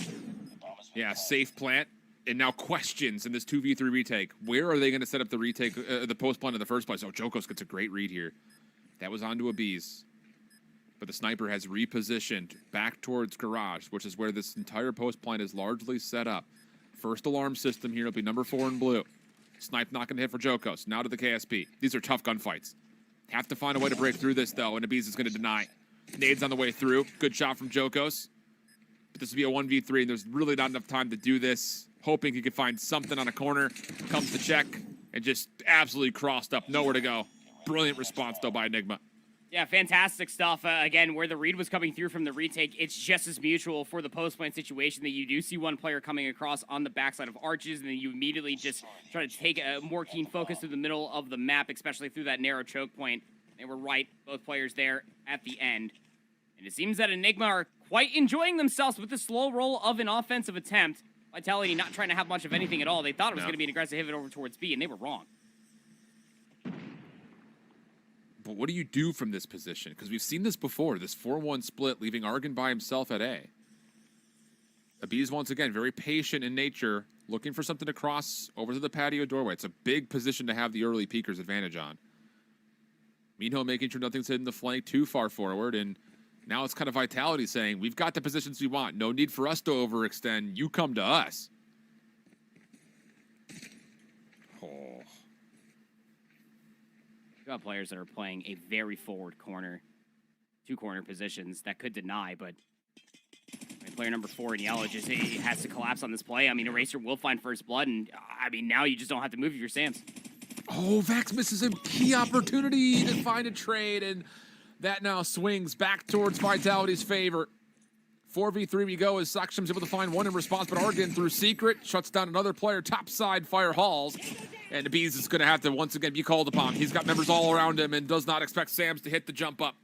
Yeah, safe plant. And now questions in this 2v3 retake. Where are they going to set up the retake, the post plant in the first place? Oh, Jokos gets a great read here. That was onto a B's. But the sniper has repositioned back towards garage, which is where this entire post plant is largely set up. First alarm system here will be number 4 in blue. Snipe not going to hit for Jokos. Now to the KSP. These are tough gunfights. Have to find a way to break through this, though, and the B's is going to deny. Nades on the way through. Good shot from Jokos. But this will be a 1v3, and there's really not enough time to do this. Hoping he could find something on a corner. Comes to check, and just absolutely crossed up. Nowhere to go. Brilliant response, though, by Enigma. Yeah, fantastic stuff. Again, where the read was coming through from the retake, it's just as mutual for the post-plant situation that you do see one player coming across on the backside of arches, and then you immediately just try to take a more keen focus through the middle of the map, especially through that narrow choke point. They were right, both players there at the end. And it seems that Enigma are quite enjoying themselves with the slow roll of an offensive attempt. Vitality not trying to have much of anything at all. They thought it was going to be an aggressive hit over towards B, and they were wrong. But what do you do from this position? Because we've seen this before, this 4-1 split, leaving Argon by himself at A. Abiz, once again, very patient in nature, looking for something to cross over to the patio doorway. It's a big position to have the early peekers advantage on. Minho making sure nothing's hitting the flank too far forward, and now it's kind of Vitality saying, we've got the positions we want. No need for us to overextend. You come to us. Oh. You got players that are playing a very forward corner, 2 corner positions that could deny, but player number 4 in yellow just has to collapse on this play. I mean, Eraser will find first blood, and I mean, now you just don't have to move if you're Sams. Oh, Vax misses a key opportunity to find a trade, and that now swings back towards Vitality's favor. 4v3 we go as Saksham's able to find one in response, but Argon through secret shuts down another player topside fire halls. And the Bees is going to have to once again be called upon. He's got members all around him and does not expect Sams to hit the jump up.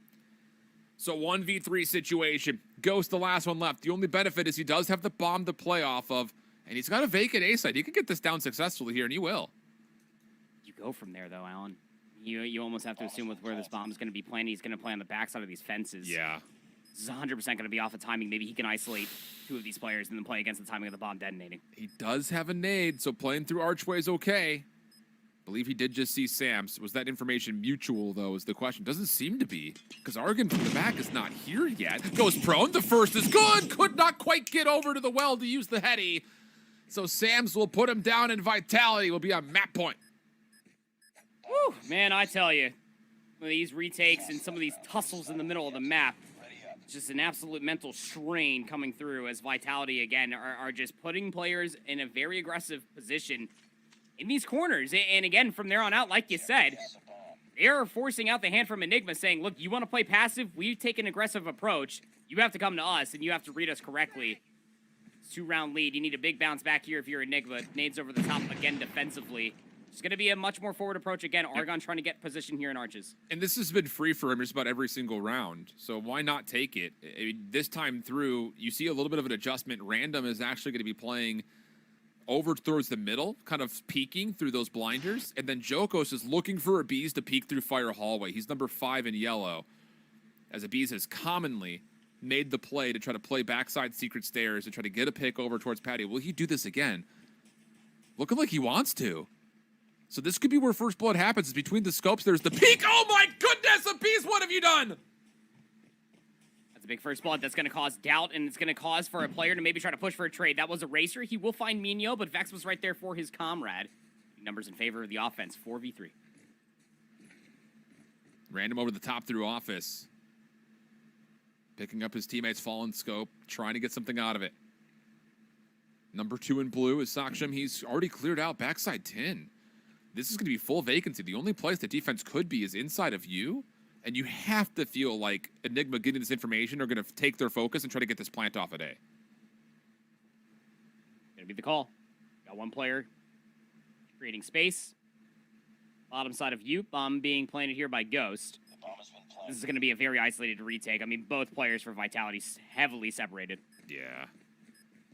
So 1v3 situation. Ghost the last one left. The only benefit is he does have the bomb to play off of, and he's got a vacant A site. He could get this down successfully here, and he will. You go from there, though, Alan. You almost have to assume with where this bomb is going to be planted, he's going to play on the backside of these fences. Yeah. This is 100% going to be off of timing. Maybe he can isolate 2 of these players and then play against the timing of the bomb detonating. He does have a nade, so playing through archway is okay. Believe he did just see Sams. Was that information mutual, though, is the question. Doesn't seem to be, because Argon from the back is not here yet. Goes prone. The first is good. Could not quite get over to the well to use the heady. So Sams will put him down, and Vitality will be on map point. Woo, man, I tell you, some of these retakes and some of these tussles in the middle of the map, just an absolute mental strain coming through as Vitality, again, are just putting players in a very aggressive position in these corners. And again, from there on out, like you said, they're forcing out the hand from Enigma, saying, look, you want to play passive? We take an aggressive approach. You have to come to us, and you have to read us correctly. It's 2-round lead. You need a big bounce back here if you're Enigma. Nades over the top again defensively. It's going to be a much more forward approach again. Argon trying to get position here in arches. And this has been free for him just about every single round. So why not take it? I mean, this time through, you see a little bit of an adjustment. Random is actually going to be playing over towards the middle, kind of peeking through those blinders. And then Jokos is looking for Abiz to peek through fire hallway. He's number 5 in yellow, as Abiz has commonly made the play to try to play backside secret stairs and try to get a pick over towards Patty. Will he do this again? Looking like he wants to. So this could be where first blood happens. It's between the scopes. There's the peak. Oh my goodness, Abies, what have you done? That's a big first blood. That's going to cause doubt, and it's going to cause for a player to maybe try to push for a trade. That was a racer. He will find Minho, but Vex was right there for his comrade. Numbers in favor of the offense, 4v3. Random over the top through office. Picking up his teammate's fallen scope, trying to get something out of it. Number 2 in blue is Saksham. He's already cleared out backside 10. This is going to be full vacancy. The only place that defense could be is inside of you. And you have to feel like Enigma getting this information are going to take their focus and try to get this plant off a day. Gonna be the call. Got one player creating space. Bottom side of you. Bomb being planted here by Ghost. This is going to be a very isolated retake. I mean, both players for Vitality heavily separated. Yeah.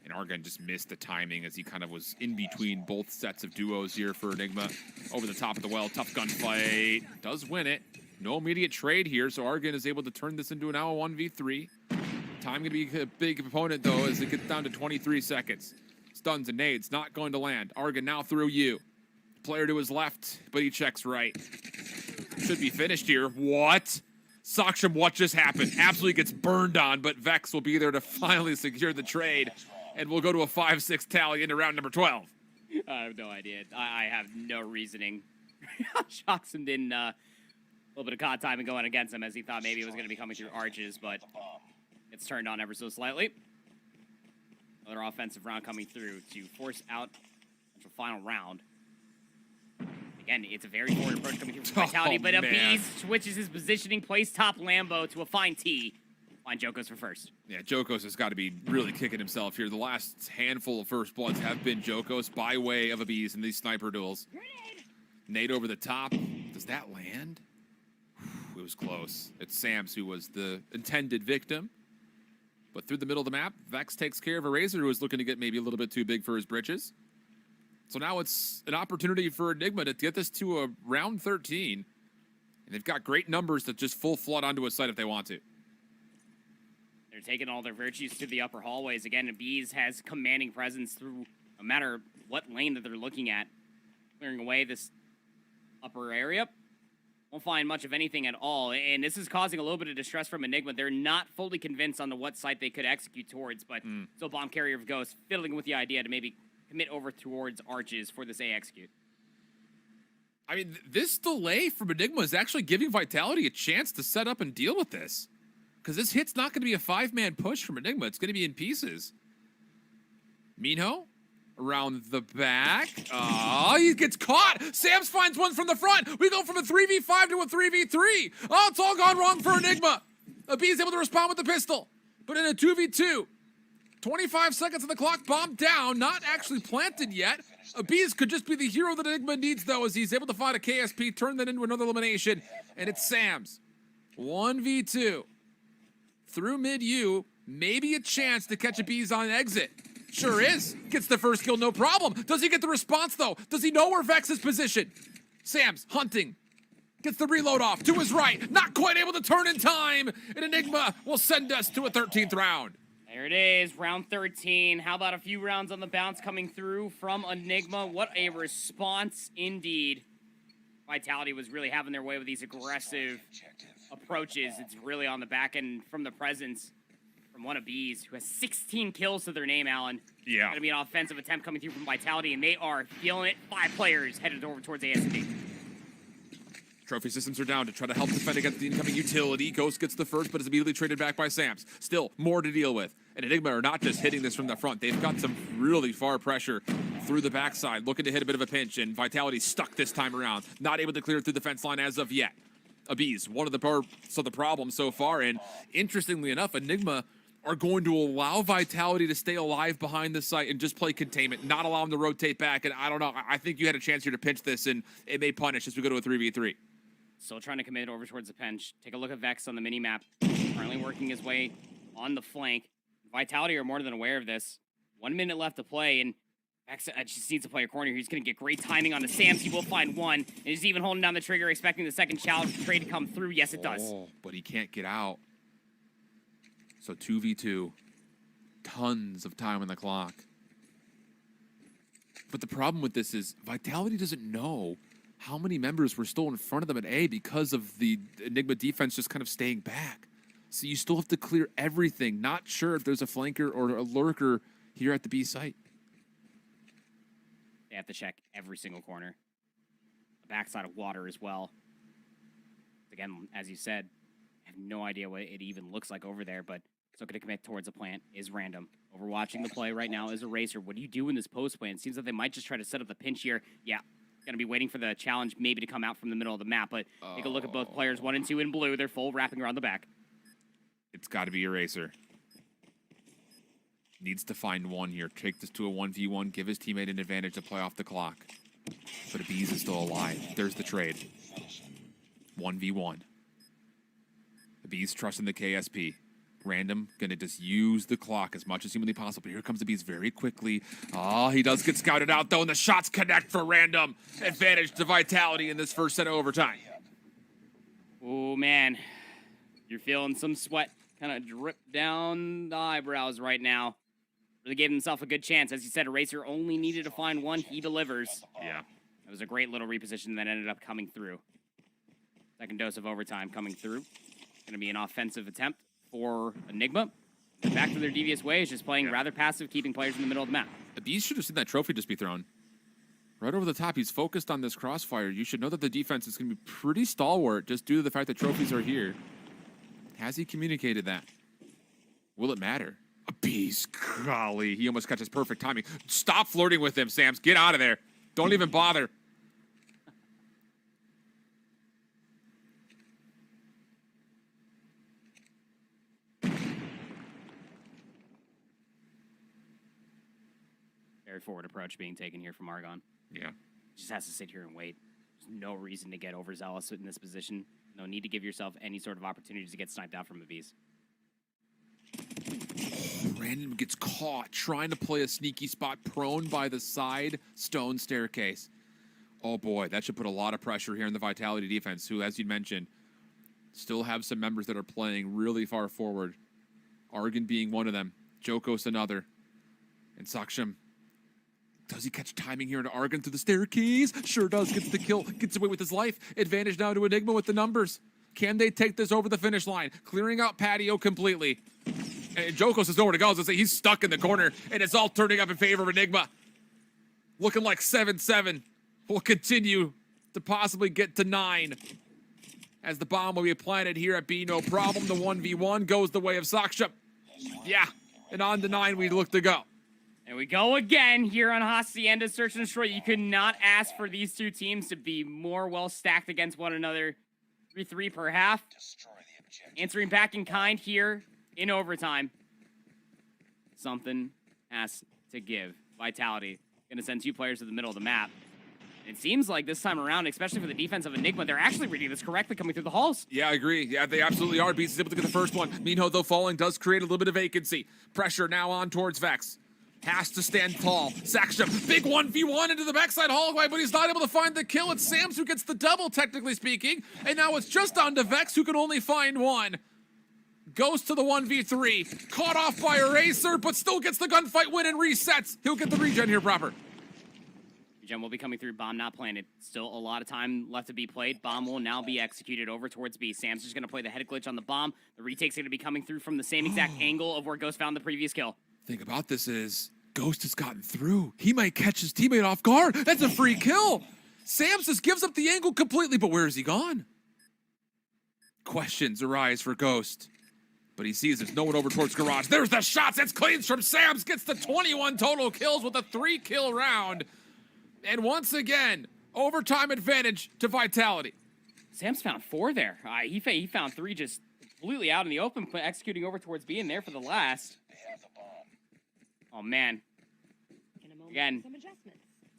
And Argon just missed the timing as he kind of was in between both sets of duos here for Enigma. Over the top of the well. Tough gunfight. Does win it. No immediate trade here, so Argon is able to turn this into an now 1v3. Time going to be a big opponent, though, as it gets down to 23 seconds. Stuns and nades not going to land. Argon now through you. Player to his left, but he checks right. Should be finished here. What? Saksham, what just happened? Absolutely gets burned on, but Vex will be there to finally secure the trade. And we'll go to a 5-6 tally into round number 12. I have no idea. I have no reasoning. Shoxam didn't, a little bit of COD time and going against him as he thought maybe it was going to be coming through arches, but it's turned on ever so slightly. Another offensive round coming through to force out the final round. Again, it's a very forward approach coming through from Vitality, but Abies switches his positioning, plays top Lambo to a fine T. Find Jokos for first. Yeah, Jokos has got to be really kicking himself here. The last handful of first bloods have been Jokos by way of Abies in these sniper duels. Nade over the top. Does that land? It was close. It's Sams who was the intended victim. But through the middle of the map, Vex takes care of a Razor who was looking to get maybe a little bit too big for his britches. So now it's an opportunity for Enigma to get this to a round 13. And they've got great numbers to just full flood onto a site if they want to. They're taking all their virtues to the upper hallways. Again, Abies has commanding presence through no matter what lane that they're looking at. Clearing away this upper area. Won't find much of anything at all. And this is causing a little bit of distress from Enigma. They're not fully convinced on what site they could execute towards. But still Bomb Carrier of Ghost fiddling with the idea to maybe commit over towards arches for this A execute. I mean, this delay from Enigma is actually giving Vitality a chance to set up and deal with this. Because this hit's not going to be a 5-man push from Enigma. It's going to be in pieces. Minho around the back. He gets caught. Sams finds one from the front. We go from a 3v5 to a 3v3. Oh, it's all gone wrong for Enigma. Abies able to respond with the pistol. But in a 2v2, 25 seconds on the clock, bomb down, not actually planted yet. Abies could just be the hero that Enigma needs, though, as he's able to find a KSP, turn that into another elimination, and it's Sams. 1v2. Through mid-U, maybe a chance to catch Abies on an exit. Sure is. Gets the first kill, no problem. Does he get the response, though? Does he know where Vex is positioned? Sams hunting. Gets the reload off to his right. Not quite able to turn in time. And Enigma will send us to a 13th round. There it is, round 13. How about a few rounds on the bounce coming through from Enigma? What a response indeed. Vitality was really having their way with these aggressive approaches. It's really on the back end from the presence from one of Abies, who has 16 kills to their name, Alan. Yeah. Going to be an offensive attempt coming through from Vitality, and they are feeling it. 5 players headed over towards ASD. Trophy systems are down to try to help defend against the incoming utility. Ghost gets the first, but is immediately traded back by Sams. Still, more to deal with. And Enigma are not just hitting this from the front. They've got some really far pressure through the backside, looking to hit a bit of a pinch, and Vitality stuck this time around. Not able to clear through the fence line as of yet. Abies, one of the problems so far, and interestingly enough, Enigma are going to allow Vitality to stay alive behind the site and just play containment, not allow them to rotate back. And I don't know, I think you had a chance here to pinch this, and it may punish as we go to a 3v3. Still trying to commit over towards the pinch. Take a look at Vex on the mini-map. Currently working his way on the flank. Vitality are more than aware of this. 1 minute left to play, and Vex just needs to play a corner. He's going to get great timing on the Sams. He will find one, and he's even holding down the trigger, expecting the second challenge trade to come through. Yes, it does. But he can't get out. So 2v2. Tons of time on the clock. But the problem with this is Vitality doesn't know how many members were still in front of them at A because of the Enigma defense just kind of staying back. So you still have to clear everything. Not sure if there's a flanker or a lurker here at the B site. They have to check every single corner. The backside of water as well. Again, as you said, I have no idea what it even looks like over there, but still going to commit towards a plant is random. Overwatching the play right now is Eraser. What do you do in this post play? It seems like they might just try to set up the pinch here. Yeah, going to be waiting for the challenge maybe to come out from the middle of the map, but take a look at both players, 1 and 2 in blue. They're full wrapping around the back. It's got to be Eraser. Needs to find one here. Take this to a 1v1. Give his teammate an advantage to play off the clock. But Abiz is still alive. There's the trade. 1v1. Abiz trusting the KSP. Random, gonna just use the clock as much as humanly possible. Here comes Abiz very quickly. Oh, he does get scouted out though, and the shots connect for Random. Advantage to Vitality in this first set of overtime. Oh man, you're feeling some sweat kind of drip down the eyebrows right now. Really gave himself a good chance. As you said, Eraser only needed to find one. He delivers. Yeah. It was a great little reposition that ended up coming through. Second dose of overtime coming through. Going to be an offensive attempt for Enigma. And back to their devious ways, just playing rather passive, keeping players in the middle of the map. Abiz should have seen that trophy just be thrown. Right over the top, he's focused on this crossfire. You should know that the defense is going to be pretty stalwart just due to the fact that trophies are here. Has he communicated that? Will it matter? Abiz, golly, he almost catches perfect timing. Stop flirting with him, Sams. Get out of there. Don't even bother. Very forward approach being taken here from Argon. Yeah. Just has to sit here and wait. There's no reason to get overzealous in this position. No need to give yourself any sort of opportunities to get sniped out from Abiz. Random gets caught trying to play a sneaky spot, prone by the side stone staircase. Oh boy, that should put a lot of pressure here in the Vitality defense, who, as you mentioned, still have some members that are playing really far forward. Argon being one of them, Jokos another, and Saksham. Does he catch timing here into Argon through the staircase? Sure does, gets the kill, gets away with his life. Advantage now to Enigma with the numbers. Can they take this over the finish line? Clearing out Patio completely. And Jokos has nowhere to go. He's stuck in the corner, and it's all turning up in favor of Enigma. Looking like 7-7. Will continue to possibly get to 9. As the bomb will be planted here at B, no problem. The 1v1 goes the way of Saksham. Yeah, and on to 9 we look to go. And we go again here on Hacienda Search and Destroy. You could not ask for these two teams to be more well stacked against one another. 3-3 per half. Answering back in kind here in overtime. Something has to give. Vitality gonna send 2 players to the middle of the map. It seems like this time around, especially for the defense of Enigma, they're actually reading this correctly coming through the halls. Yeah, I agree. Yeah, they absolutely are. Beast is able to get the first one. Minho, though, falling does create a little bit of vacancy. Pressure now on towards Vex. Has to stand tall. Saksham, big 1v1 into the backside hallway, but he's not able to find the kill. It's Sams who gets the double, technically speaking. And now it's just on to Vex, who can only find one. Goes to the 1v3. Caught off by Eraser, but still gets the gunfight win and resets. He'll get the regen here proper. Regen will be coming through. Bomb not planted. Still a lot of time left to be played. Bomb will now be executed over towards B. Sam's just going to play the head glitch on the bomb. The retake's going to be coming through from the same exact angle of where Ghost found the previous kill. Thing about this is, Ghost has gotten through. He might catch his teammate off guard. That's a free kill. Sams just gives up the angle completely, but where is he gone? Questions arise for Ghost. But he sees there's no one over towards Garage. There's the shots. It's cleans from Sams. Gets the 21 total kills with a 3-kill round. And once again, overtime advantage to Vitality. Sam's found 4 there. He found 3 just completely out in the open, executing over towards B and there for the last. Oh, man. Again,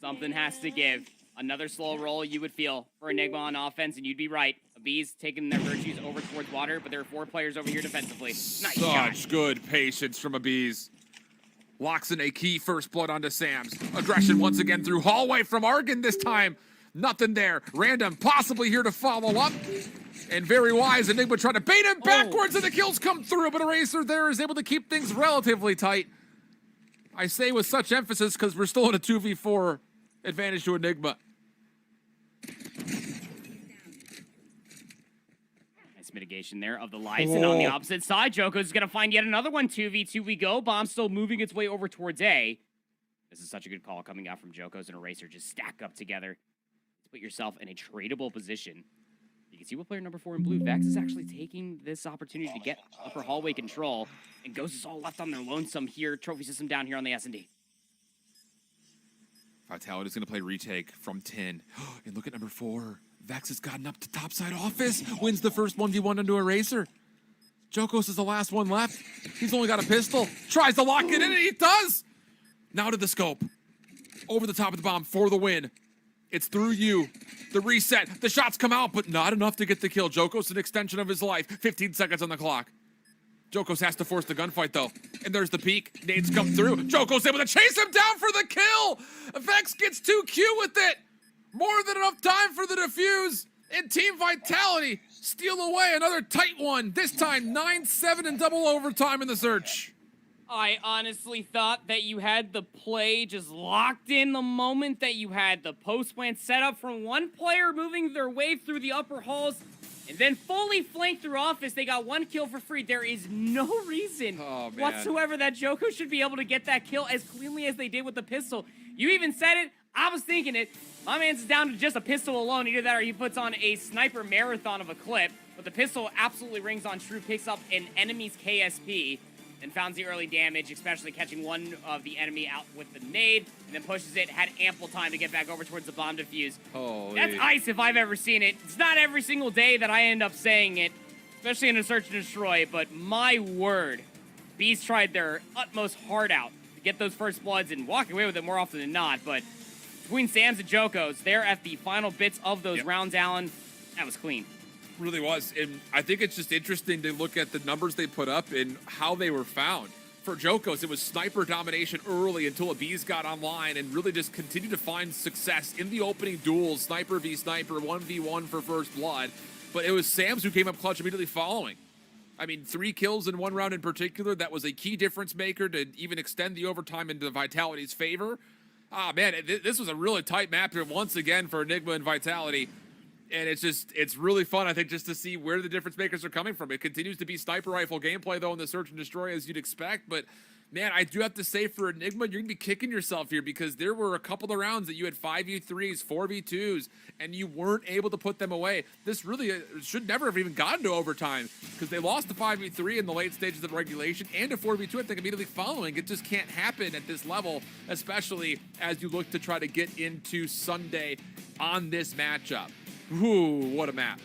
something has to give. Another slow roll you would feel for Enigma on offense, and you'd be right. Abiz taking their virtues over towards water, but there are 4 players over here defensively. Nice shot. Such good patience from Abiz. Locks in a key first blood onto Sams. Aggression once again through hallway from Argon this time. Nothing there. Random possibly here to follow up. And very wise, Enigma trying to bait him backwards and the kills come through, but Eraser there is able to keep things relatively tight. I say with such emphasis because we're still in a 2v4 advantage to Enigma. Nice mitigation there of the Lies, and on the opposite side, Joko's gonna find yet another one. 2v2 we go. Bomb still moving its way over towards A. This is such a good call coming out from Joko's and Eraser. Just stack up together to put yourself in a tradable position. You can see what player number 4 in blue, Vex, is actually taking this opportunity to get upper hallway control, and Ghost is all left on their lonesome here. Trophy system down here on the S&D. Vitality is going to play retake from 10. And look at number 4. Vex has gotten up to topside office. Wins the first 1v1 into Eraser. Jokos is the last one left. He's only got a pistol. Tries to lock it in, and he does! Now to the scope. Over the top of the bomb for the win. It's through you. The reset. The shots come out, but not enough to get the kill. Jokos, an extension of his life. 15 seconds on the clock. Jokos has to force the gunfight, though. And there's the peek. Nades come through. Jokos able to chase him down for the kill. Vex gets too cute with it. More than enough time for the defuse. And Team Vitality steal away another tight one. This time 9-7 in double overtime in the search. I honestly thought that you had the play just locked in the moment that you had the post plant set up from one player moving their way through the upper halls and then fully flanked through office. They got one kill for free. There is no reason whatsoever that Joko should be able to get that kill as cleanly as they did with the pistol. You even said it. I was thinking it. My man's down to just a pistol alone. Either that or he puts on a sniper marathon of a clip. But the pistol absolutely rings on true, picks up an enemy's KSP. And found the early damage, especially catching one of the enemy out with the nade, and then pushes it, had ample time to get back over towards the bomb defuse. Holy. That's ice if I've ever seen it. It's not every single day that I end up saying it, especially in a search and destroy, but my word, Bees tried their utmost heart out to get those first bloods and walk away with it more often than not, but between Sam's and Joko's, they're at the final bits of those rounds, Alan. That was clean. Really was, and I think it's just interesting to look at the numbers they put up and how they were found. For Jokos, it was sniper domination early until Abiz got online and really just continued to find success in the opening duels, sniper v sniper, 1v1 for first blood. But it was Sam's who came up clutch immediately following. I mean, 3 kills in one round in particular, that was a key difference maker to even extend the overtime into Vitality's favor. Ah, man, this was a really tight map here once again for Enigma and Vitality. And it's really fun, I think, just to see where the difference makers are coming from. It continues to be sniper rifle gameplay, though, in the search and destroy, as you'd expect. But, man, I do have to say, for Enigma, you're going to be kicking yourself here because there were a couple of rounds that you had 5v3s, 4v2s, and you weren't able to put them away. This really should never have even gotten to overtime because they lost the 5v3 in the late stages of regulation and a 4v2, I think, immediately following. It just can't happen at this level, especially as you look to try to get into Sunday on this matchup. Ooh, what a map.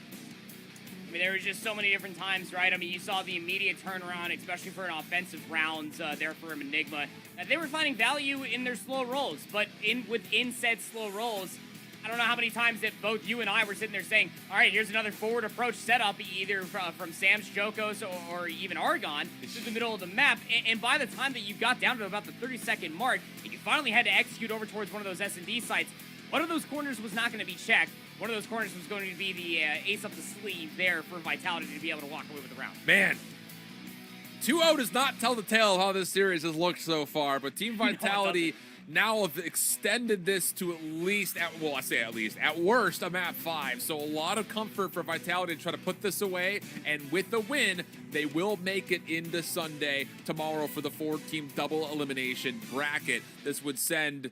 I mean, there was just so many different times, right? I mean, you saw the immediate turnaround, especially for an offensive round there for Enigma. They were finding value in their slow rolls, but within said slow rolls, I don't know how many times that both you and I were sitting there saying, all right, here's another forward approach setup, either from Sam's, Jokos, or even Argon, to the middle of the map. And by the time that you got down to about the 30-second mark, and you finally had to execute over towards one of those S&D sites, one of those corners was not going to be checked. One of those corners was going to be the ace up the sleeve there for Vitality to be able to walk away with the round. Man, 2-0 does not tell the tale of how this series has looked so far, but Team Vitality now have extended this to at least, at worst, a map 5. So a lot of comfort for Vitality to try to put this away, and with the win, they will make it into Sunday tomorrow for the 4-team double elimination bracket. This would send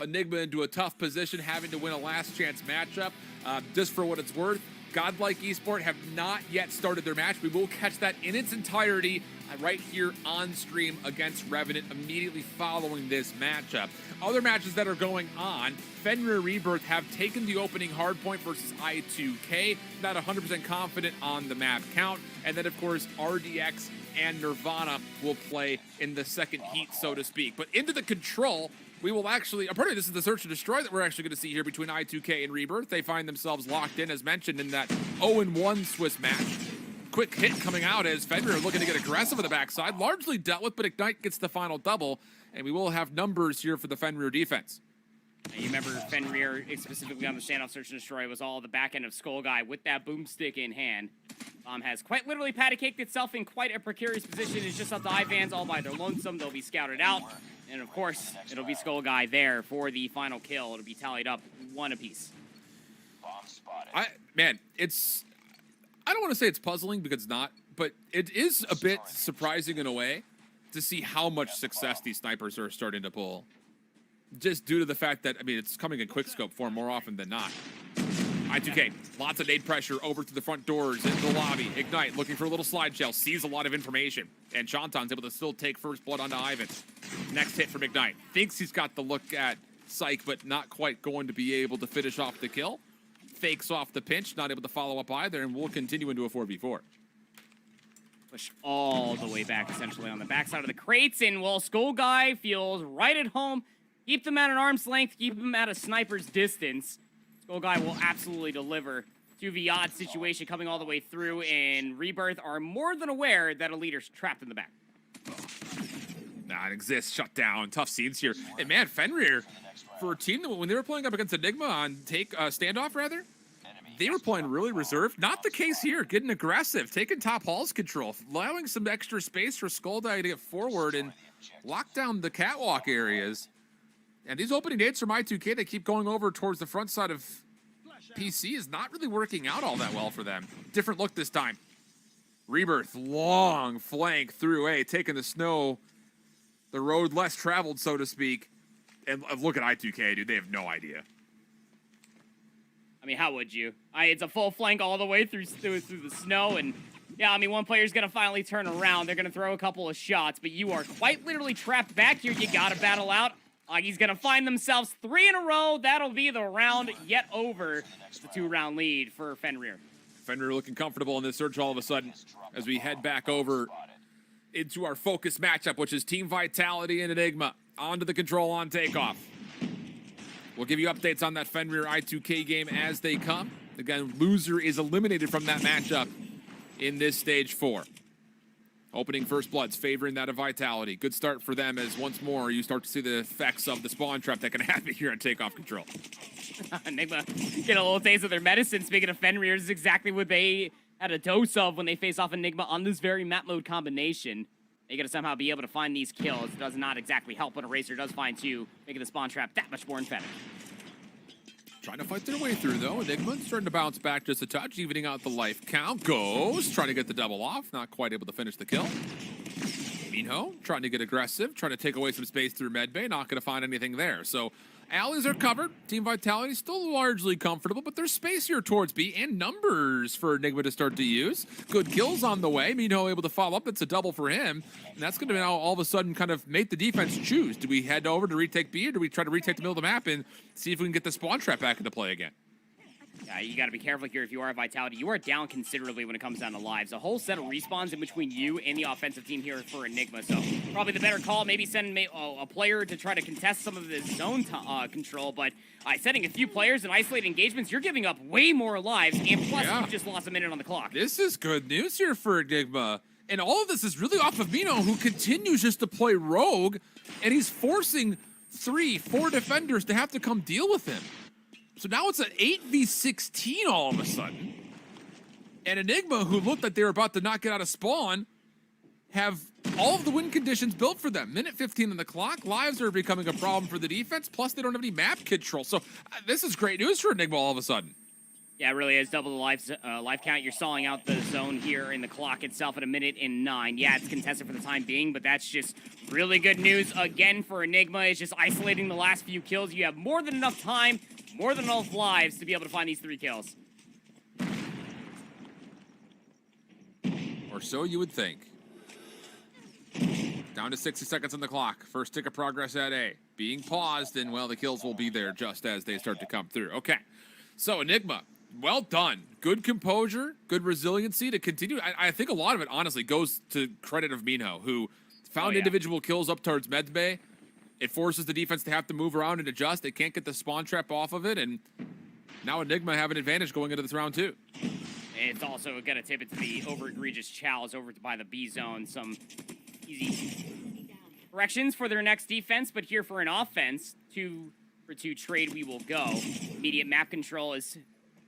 Enigma into a tough position, having to win a last chance matchup. Just for what it's worth, Godlike Esport have not yet started their match. We will catch that in its entirety right here on stream against Revenant immediately following this matchup. Other matches that are going on, Fenrir Rebirth have taken the opening hardpoint versus I2K. Not 100% confident on the map count. And then, of course, RDX and Nirvana will play in the second heat, so to speak. But into the control, we will actually, apparently this is the search and destroy that we're actually going to see here between I2K and Rebirth. They find themselves locked in, as mentioned, in that 0-1 Swiss match. Quick hit coming out as Fenrir looking to get aggressive on the backside. Largely dealt with, but Ignite gets the final double, and we will have numbers here for the Fenrir defense. You remember Fenrir, specifically on the standoff search and destroy, was all the back end of Skull Guy with that boomstick in hand. Has quite literally patty caked itself in quite a precarious position. It's just up to Ivans all by their lonesome. They'll be scouted out. And of course, it'll be Skull Guy there for the final kill. It'll be tallied up 1 apiece. Man, I don't want to say it's puzzling because it's not, but it is a bit surprising in a way to see how much success these snipers are starting to pull. Just due to the fact that, I mean, it's coming in quickscope form more often than not. I2K, lots of nade pressure over to the front doors, into the lobby. Ignite, looking for a little slide shell, sees a lot of information. And Shanta's able to still take first blood onto Ivan. Next hit from Ignite. Thinks he's got the look at Psych, but not quite going to be able to finish off the kill. Fakes off the pinch, not able to follow up either, and we'll continue into a 4v4. Push all the way back, essentially, on the backside of the crates. And, well, Skull Guy feels right at home. Keep them at an arm's length, keep them at a sniper's distance. Skull Guy will absolutely deliver. 2v odd situation coming all the way through, and Rebirth are more than aware that a leader's trapped in the back. Nah, it exists. Shut down. Tough scenes here. And man, Fenrir, for a team that when they were playing up against Enigma on standoff, rather, they were playing really reserved. Not the case here. Getting aggressive, taking top halls control, allowing some extra space for Skullguy to get forward and lock down the catwalk areas. And these opening dates from I2K, they keep going over towards the front side of PC, is not really working out all that well for them. Different look this time. Rebirth, long flank through A, taking the snow, the road less traveled, so to speak. And look at I2K, dude, they have no idea. I mean, how would you? It's a full flank all the way through the snow, and yeah, I mean, one player's gonna finally turn around. They're gonna throw a couple of shots, but you are quite literally trapped back here. You gotta battle out. He's gonna find themselves 3 in a row. That'll be the round yet over. It's a 2-round lead for Fenrir. Fenrir looking comfortable in this search all of a sudden as we head back over into our focus matchup, which is Team Vitality and Enigma. Onto the control on takeoff. We'll give you updates on that Fenrir I2K game as they come. Again, loser is eliminated from that matchup in this stage 4. Opening first bloods, favoring that of Vitality. Good start for them as once more you start to see the effects of the spawn trap that can happen here on takeoff control. Enigma get a little taste of their medicine. Speaking of Fenrir, this is exactly what they had a dose of when they face off Enigma on this very map mode combination. They gotta somehow be able to find these kills. It does not exactly help when Eraser does find 2, making the spawn trap that much more emphatic. Trying to fight their way through, though. Enigma starting to bounce back just a touch, evening out the life count. Goes, trying to get the double off, not quite able to finish the kill. Minho trying to get aggressive, trying to take away some space through medbay, not going to find anything there. So alleys are covered. Team Vitality still largely comfortable, but there's space here towards B and numbers for Enigma to start to use. Good kills on the way. Minho able to follow up. That's a double for him. And that's going to now all of a sudden kind of make the defense choose. Do we head over to retake B, or do we try to retake the middle of the map and see if we can get the spawn trap back into play again? Yeah, you got to be careful here if you are a Vitality. You are down considerably when it comes down to lives. A whole set of respawns in between you and the offensive team here for Enigma. So probably the better call, maybe send a player to try to contest some of this zone control. But sending a few players and isolated engagements, you're giving up way more lives. And plus, you just lost a minute on the clock. This is good news here for Enigma. And all of this is really off of Minho, who continues just to play rogue. And he's forcing 3-4 defenders to have to come deal with him. So now it's an 8v16 all of a sudden. And Enigma, who looked like they were about to not get out of spawn, have all of the win conditions built for them. Minute 15 on the clock. Lives are becoming a problem for the defense. Plus, they don't have any map control. So this is great news for Enigma all of a sudden. Yeah, it really is. Double the life count. You're sawing out the zone here in the clock itself at 1:09. Yeah, it's contested for the time being, but that's just really good news again for Enigma. It's just isolating the last few kills. You have more than enough time, more than enough lives to be able to find these 3 kills. Or so you would think. Down to 60 seconds on the clock. First tick of progress at A. Being paused, and, well, the kills will be there just as they start to come through. Okay. So, Enigma, well done. Good composure, good resiliency to continue. I think a lot of it, honestly, goes to credit of Minho, who found individual kills up towards Medbay. It forces the defense to have to move around and adjust. They can't get the spawn trap off of it, and now Enigma have an advantage going into this round 2. It's also going to tip it to the over-egregious Chows over by the B zone. Some easy corrections for their next defense, but here for an offense, 2 for 2 trade we will go. Immediate map control is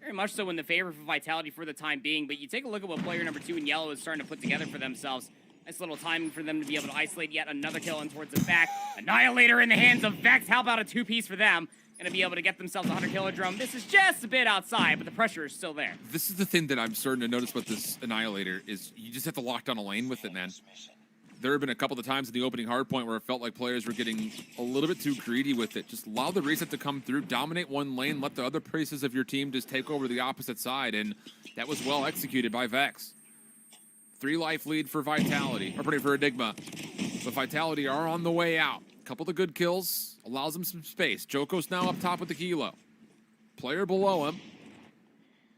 very much so in the favor for Vitality for the time being, but you take a look at what player number 2 in yellow is starting to put together for themselves. Nice little timing for them to be able to isolate yet another kill in towards the back. Annihilator in the hands of Vex. How about a 2-piece for them? Gonna be able to get themselves a 100 kilodrome. This is just a bit outside, but the pressure is still there. This is the thing that I'm starting to notice with this Annihilator is you just have to lock down a lane with it, man. There have been a couple of times in the opening hardpoint where it felt like players were getting a little bit too greedy with it. Just allow the reset to come through, dominate one lane, let the other pieces of your team just take over the opposite side, and that was well executed by Vex. 3 life lead for Vitality, or for Enigma. But Vitality are on the way out. Couple of good kills, allows them some space. Joko's now up top with the kilo. Player below him.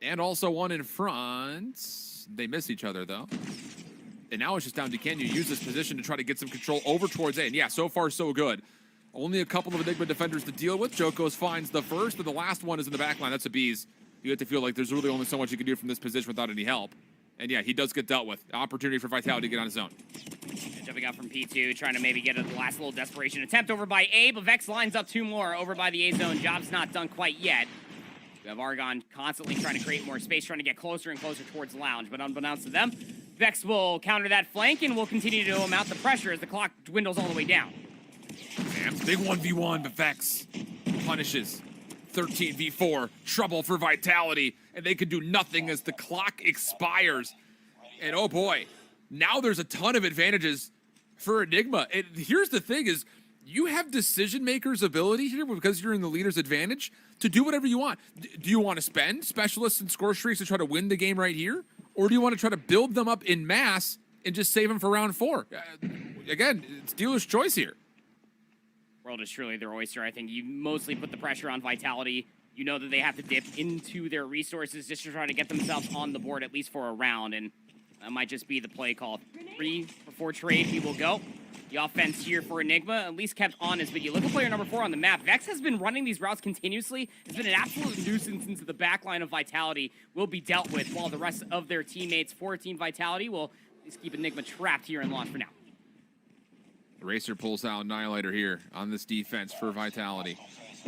And also one in front. They miss each other, though. And now it's just down to can you use this position to try to get some control over towards A. And yeah, so far so good. Only a couple of Enigma defenders to deal with. Joko's finds the first, and the last one is in the back line. That's a Bees. You have to feel like there's really only so much you can do from this position without any help. And yeah, he does get dealt with. Opportunity for Vitality to get on his own. Jumping out from P2, trying to maybe get a last little desperation attempt over by A, but Vex lines up 2 more over by the A zone. Job's not done quite yet. We have Argon constantly trying to create more space, trying to get closer and closer towards Lounge, but unbeknownst to them, Vex will counter that flank and will continue to amount the pressure as the clock dwindles all the way down. Damn, big 1v1, but Vex punishes. 13v4, trouble for Vitality, and they can do nothing as the clock expires. And oh boy, now there's a ton of advantages for Enigma. And here's the thing is, you have decision makers' ability here because you're in the leader's advantage to do whatever you want. Do you want to spend specialists and score streaks to try to win the game right here? Or do you want to try to build them up in mass and just save them for round 4? Again, it's dealer's choice here. World is truly their oyster. I think you mostly put the pressure on Vitality. You know that they have to dip into their resources just to try to get themselves on the board at least for a round, and that might just be the play call. 3 before trade, he will go. The offense here for Enigma at least kept honest, but you look at player number 4 on the map. Vex has been running these routes continuously. It's been an absolute nuisance into the back line of Vitality will be dealt with, while the rest of their teammates for Team Vitality will at least keep Enigma trapped here in launch for now. Racer pulls out Annihilator here on this defense for Vitality.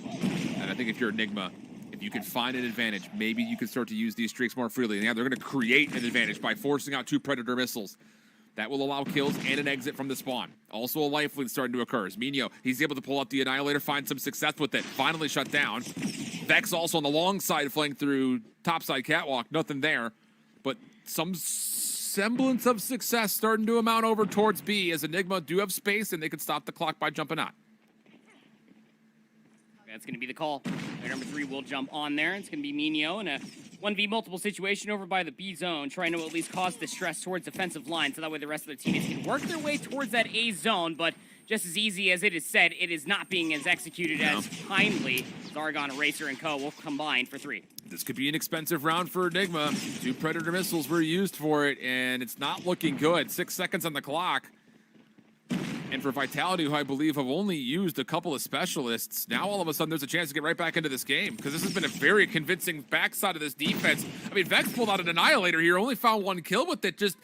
And I think if you're Enigma, if you can find an advantage, maybe you can start to use these streaks more freely. And yeah, they're going to create an advantage by forcing out 2 Predator missiles. That will allow kills and an exit from the spawn. Also a life lead starting to occur. Minio, he's able to pull out the Annihilator, find some success with it. Finally shut down. Vex also on the long side flank through topside catwalk. Nothing there. But some semblance of success starting to amount over towards B as Enigma do have space and they can stop the clock by jumping on. That's going to be the call. Player number 3 will jump on there. It's going to be Minio in a 1v multiple situation over by the B zone, trying to at least cause distress towards defensive line so that way the rest of the teammates can work their way towards that A zone, but just as easy as it is said, it is not being as executed as kindly. Zargon, Racer, and Co. will combine for 3. This could be an expensive round for Enigma. 2 Predator missiles were used for it, and it's not looking good. 6 seconds on the clock. And for Vitality, who I believe have only used a couple of specialists, now all of a sudden there's a chance to get right back into this game, because this has been a very convincing backside of this defense. I mean, Vex pulled out an Annihilator here, only found 1 kill with it. Just,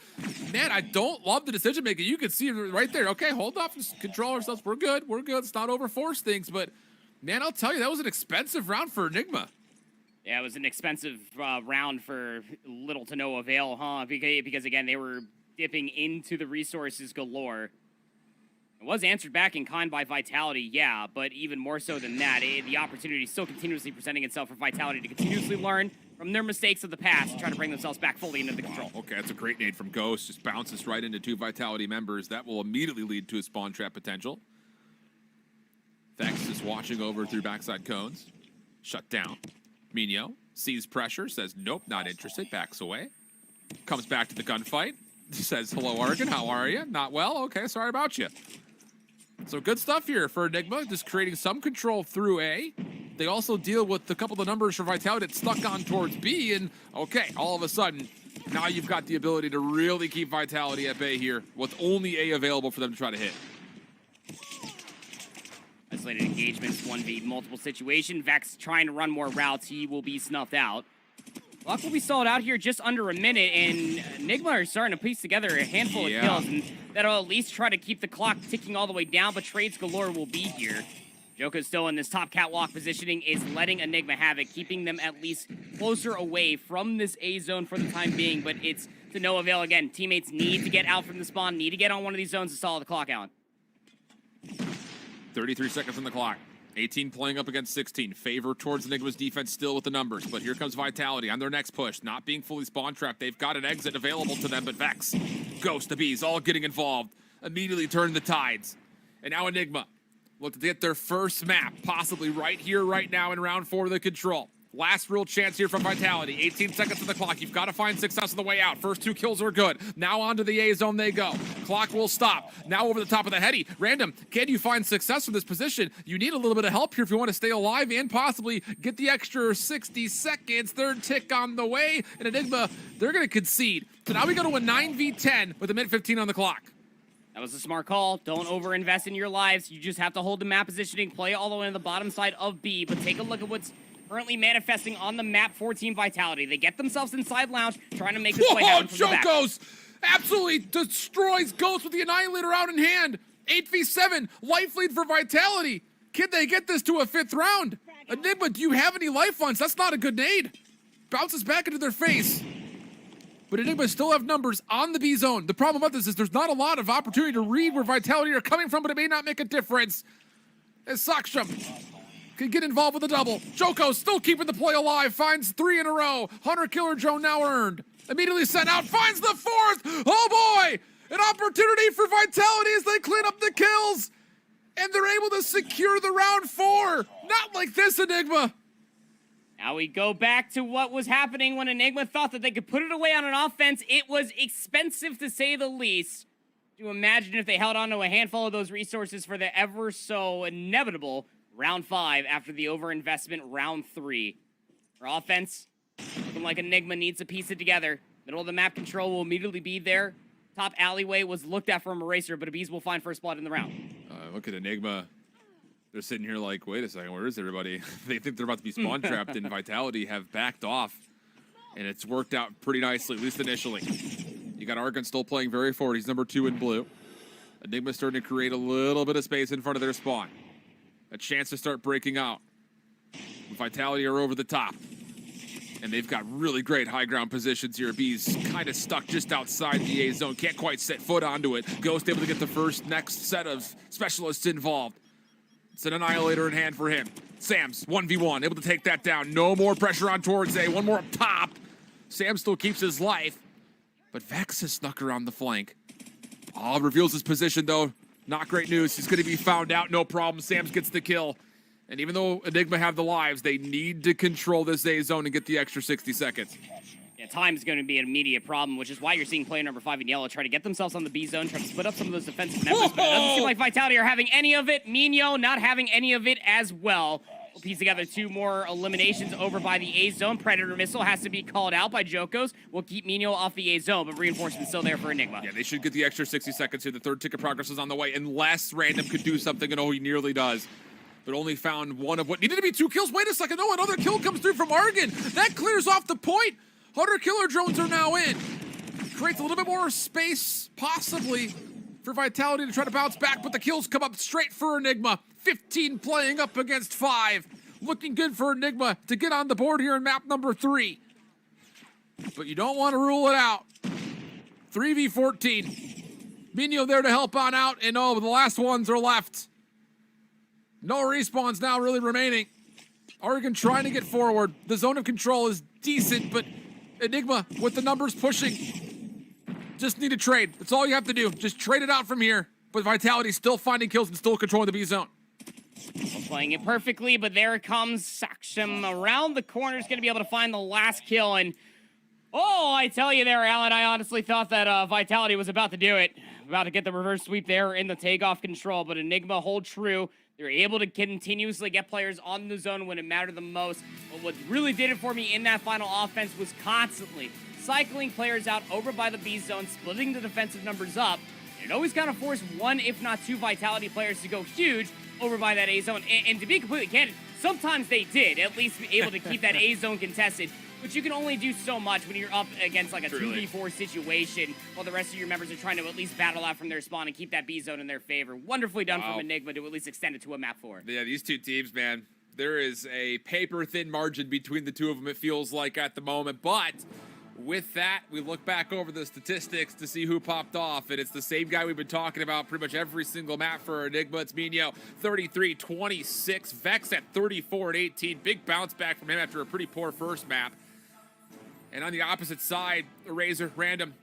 man, I don't love the decision making. You can see it right there. Okay, hold off, just control ourselves. We're good. We're good. Let's not overforce things. But, man, I'll tell you, that was an expensive round for Enigma. Yeah, it was an expensive round for little to no avail, huh? Because, again, they were dipping into the resources galore. It was answered back in kind by Vitality, yeah, but even more so than that, the opportunity is still continuously presenting itself for Vitality to continuously learn from their mistakes of the past and try to bring themselves back fully into the control. Okay, that's a great nade from Ghost. Just bounces right into 2 Vitality members. That will immediately lead to a spawn trap potential. Vex is watching over through backside cones. Shut down. Minio sees pressure, says, nope, not interested, backs away. Comes back to the gunfight. Says, hello, Argon, how are you? Not well? Okay, sorry about you. So good stuff here for Enigma, just creating some control through A. They also deal with a couple of the numbers for Vitality that stuck on towards B, and okay, all of a sudden, now you've got the ability to really keep Vitality at bay here with only A available for them to try to hit. Isolated engagements, 1v multiple situation. Vex trying to run more routes, he will be snuffed out. Luck will be stalled out here just under a minute, and Enigma are starting to piece together a handful of kills, and that'll at least try to keep the clock ticking all the way down, but trades galore will be here. Joko's still in this top catwalk positioning, is letting Enigma have it, keeping them at least closer away from this A zone for the time being, but it's to no avail. Again, teammates need to get out from the spawn, need to get on one of these zones to stall the clock out. 33 seconds on the clock. 18 playing up against 16. Favor towards Enigma's defense still with the numbers, but here comes Vitality on their next push. Not being fully spawn trapped. They've got an exit available to them, but Vex, Ghost, the Bees, all getting involved. Immediately turn the tides. And now Enigma look to get their first map, possibly right here, right now in round 4 of the Control. Last real chance here from Vitality. 18 seconds on the clock. You've got to find success on the way out. First 2 kills are good. Now onto the A zone they go. Clock will stop. Now over the top of the heady. Random, can you find success from this position? You need a little bit of help here if you want to stay alive and possibly get the extra 60 seconds. Third tick on the way. And Enigma, they're going to concede. So now we go to a 9v10 with a minute 15 on the clock. That was a smart call. Don't overinvest in your lives. You just have to hold the map positioning, play all the way to the bottom side of B, but take a look at what's currently manifesting on the map for Team Vitality. They get themselves inside Lounge, trying to make this play happen from the back. Jokos absolutely destroys Ghost with the Annihilator out in hand. 8v7, life lead for Vitality. Can they get this to a 5th round? Enigma, do you have any lifelines? That's not a good nade. Bounces back into their face. But Enigma still have numbers on the B zone. The problem about this is there's not a lot of opportunity to read where Vitality are coming from, but it may not make a difference. As Saksham can get involved with a double. Joko still keeping the play alive, finds 3 in a row. Hunter Killer Drone now earned. Immediately sent out, finds the 4th. Oh boy! An opportunity for Vitality as they clean up the kills. And they're able to secure the round 4. Not like this, Enigma. Now we go back to what was happening when Enigma thought that they could put it away on an offense. It was expensive to say the least. To imagine if they held on to a handful of those resources for the ever so inevitable round 5 after the overinvestment round 3. For offense, looking like Enigma needs to piece it together. Middle of the map control will immediately be there. Top alleyway was looked at from Eraser, but Abiz will find first blood in the round. Look at Enigma. They're sitting here like, wait a second, where is everybody? They think they're about to be spawn trapped, and Vitality have backed off. And it's worked out pretty nicely, at least initially. You got Argon still playing very forward. He's number 2 in blue. Enigma's starting to create a little bit of space in front of their spawn. A chance to start breaking out. Vitality are over the top. And they've got really great high ground positions here. B's kind of stuck just outside the A zone. Can't quite set foot onto it. Ghost able to get the first next set of specialists involved. It's an Annihilator in hand for him. Sam's 1v1, able to take that down. No more pressure on towards A. One more up top. Sam still keeps his life. But Vex has snuck around the flank. Oh, reveals his position, though. Not great news. He's going to be found out. No problem. Sam's gets the kill. And even though Enigma have the lives, they need to control this A zone and get the extra 60 seconds. Yeah, time's going to be an immediate problem, which is why you're seeing player number 5 in yellow try to get themselves on the B zone, try to split up some of those defensive members, but it doesn't seem like Vitality are having any of it. Mino not having any of it as well. We'll piece together 2 more eliminations over by the A zone. Predator missile has to be called out by Jokos. We'll keep Mino off the A zone, but reinforcement's still there for Enigma. Yeah, they should get the extra 60 seconds here. The 3rd tick of progress is on the way, unless Random could do something, and oh, he nearly does. But only found one of what needed to be 2 kills. Wait a second, no, another kill comes through from Argon. That clears off the point. Hunter Killer Drones are now in. Creates a little bit more space, possibly, for Vitality to try to bounce back, but the kills come up straight for Enigma. 15 playing up against 5. Looking good for Enigma to get on the board here in map number 3. But you don't want to rule it out. 3v14. Mino there to help on out, and oh, the last ones are left. No respawns now really remaining. Argon trying to get forward. The zone of control is decent, but Enigma with the numbers pushing. Just need to trade. That's all you have to do. Just trade it out from here. But Vitality still finding kills and still controlling the B zone. Well, playing it perfectly, but there comes Saksham around the corner. Is going to be able to find the last kill. And oh, I tell you there, Alan, I honestly thought that Vitality was about to do it. About to get the reverse sweep there in the takeoff control, but Enigma hold true. They're able to continuously get players on the zone when it mattered the most. But what really did it for me in that final offense was constantly cycling players out over by the B zone, splitting the defensive numbers up. And it always kind of forced 1, if not 2 Vitality players to go huge over by that A zone. And to be completely candid, sometimes they did at least be able to keep that A zone contested. But you can only do so much when you're up against like a Truly. 2v4 situation while the rest of your members are trying to at least battle out from their spawn and keep that B zone in their favor. Wonderfully done from Enigma to at least extend it to a map 4. Yeah, these two teams, man, there is a paper-thin margin between the two of them, it feels like, at the moment. But with that, we look back over the statistics to see who popped off, and it's the same guy we've been talking about pretty much every single map for Enigma. It's Minho, 33-26. Vex at 34-18. Big bounce back from him after a pretty poor first map. And on the opposite side, Razor, Random,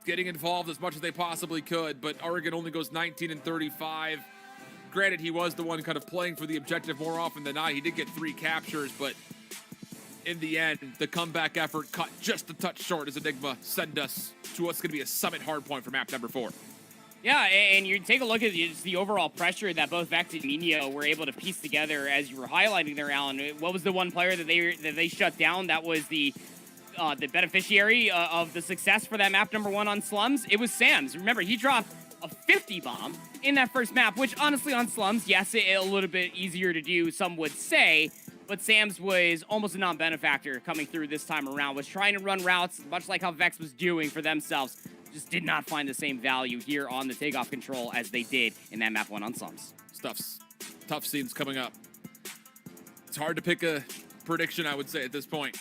getting involved as much as they possibly could, but Oregon only goes 19-35. Granted, he was the one kind of playing for the objective more often than not. He did get 3 captures, but in the end, the comeback effort cut just a touch short as Enigma send us to what's going to be a Summit hardpoint for map number 4. Yeah, and you take a look at just the overall pressure that both Vex and Minho were able to piece together as you were highlighting there, Alan. What was the one player that they shut down? That was the beneficiary of the success for that map number 1 on Slums. It was Sam's. Remember, he dropped a 50 bomb in that first map, which honestly on Slums, yes, a little bit easier to do, some would say, but Sam's was almost a non-benefactor coming through this time around, was trying to run routes, much like how Vex was doing for themselves, just did not find the same value here on the takeoff control as they did in that map 1 on Slums. Stuff's tough scenes coming up. It's hard to pick a prediction, I would say, at this point.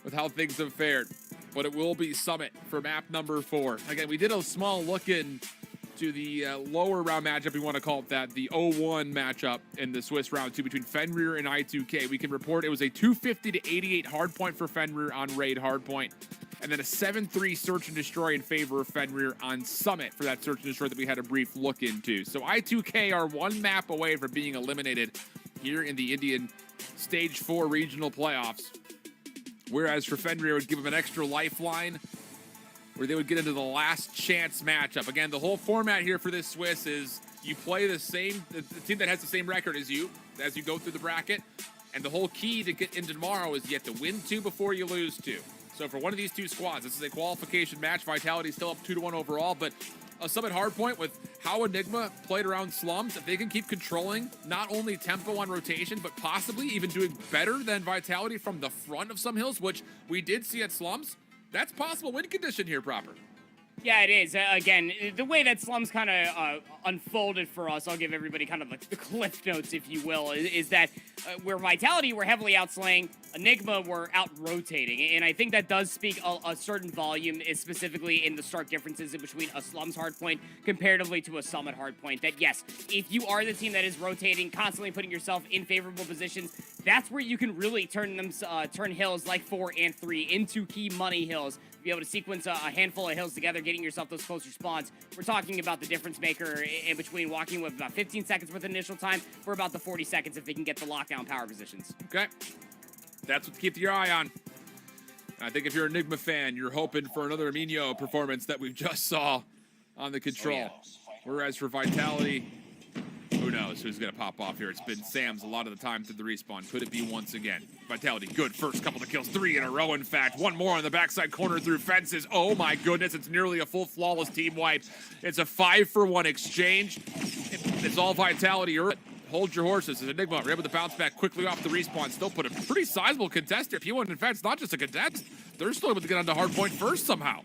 With how things have fared, but it will be Summit for map number 4. Again, we did a small look into the lower round matchup, we want to call it that, the 0-1 matchup in the Swiss round 2 between Fenrir and I2K. We can report it was a 250-88 hardpoint for Fenrir on Raid hardpoint, and then a 7-3 search and destroy in favor of Fenrir on Summit for that search and destroy that we had a brief look into. So I2K are 1 map away from being eliminated here in the Indian Stage 4 regional playoffs. Whereas for Fenrir, it would give them an extra lifeline where they would get into the last chance matchup. Again, the whole format here for this Swiss is you play the team that has the same record as you go through the bracket. And the whole key to get into tomorrow is you have to win 2 before you lose 2. So for one of these 2 squads, this is a qualification match. Vitality still up 2-1 overall, but a Summit hardpoint with how Enigma played around Slums, if they can keep controlling not only tempo on rotation, but possibly even doing better than Vitality from the front of some hills, which we did see at Slums, that's possible win condition here proper. Yeah, it is. Again, the way that Slums kind of unfolded for us, I'll give everybody kind of like the cliff notes, if you will, is that where Vitality were heavily outslaying, Enigma were out-rotating. And I think that does speak a certain volume, is specifically in the stark differences in between a Slums hardpoint comparatively to a Summit hardpoint. That, yes, if you are the team that is rotating, constantly putting yourself in favorable positions, that's where you can really turn hills like 4 and 3 into key money hills. Be able to sequence a handful of hills together, getting yourself those closer spawns. We're talking about the difference maker in between walking with about 15 seconds worth of initial time for about the 40 seconds if they can get the lockdown power positions. Okay. That's what to keep your eye on. I think if you're an Enigma fan, you're hoping for another Minho performance that we just saw on the control. Whereas for Vitality, who knows who's going to pop off here. It's been Sam's a lot of the time through the respawn. Could it be once again? Vitality, good first couple of kills. 3 in a row, in fact. 1 more on the backside corner through fences. Oh my goodness, it's nearly a full flawless team wipe. It's a 5-for-1 exchange. It's all Vitality. Hold your horses. As Enigma are able to bounce back quickly off the respawn. Still put a pretty sizable contest here. P1, in fact, it's not just a contest. They're still able to get onto hardpoint first somehow.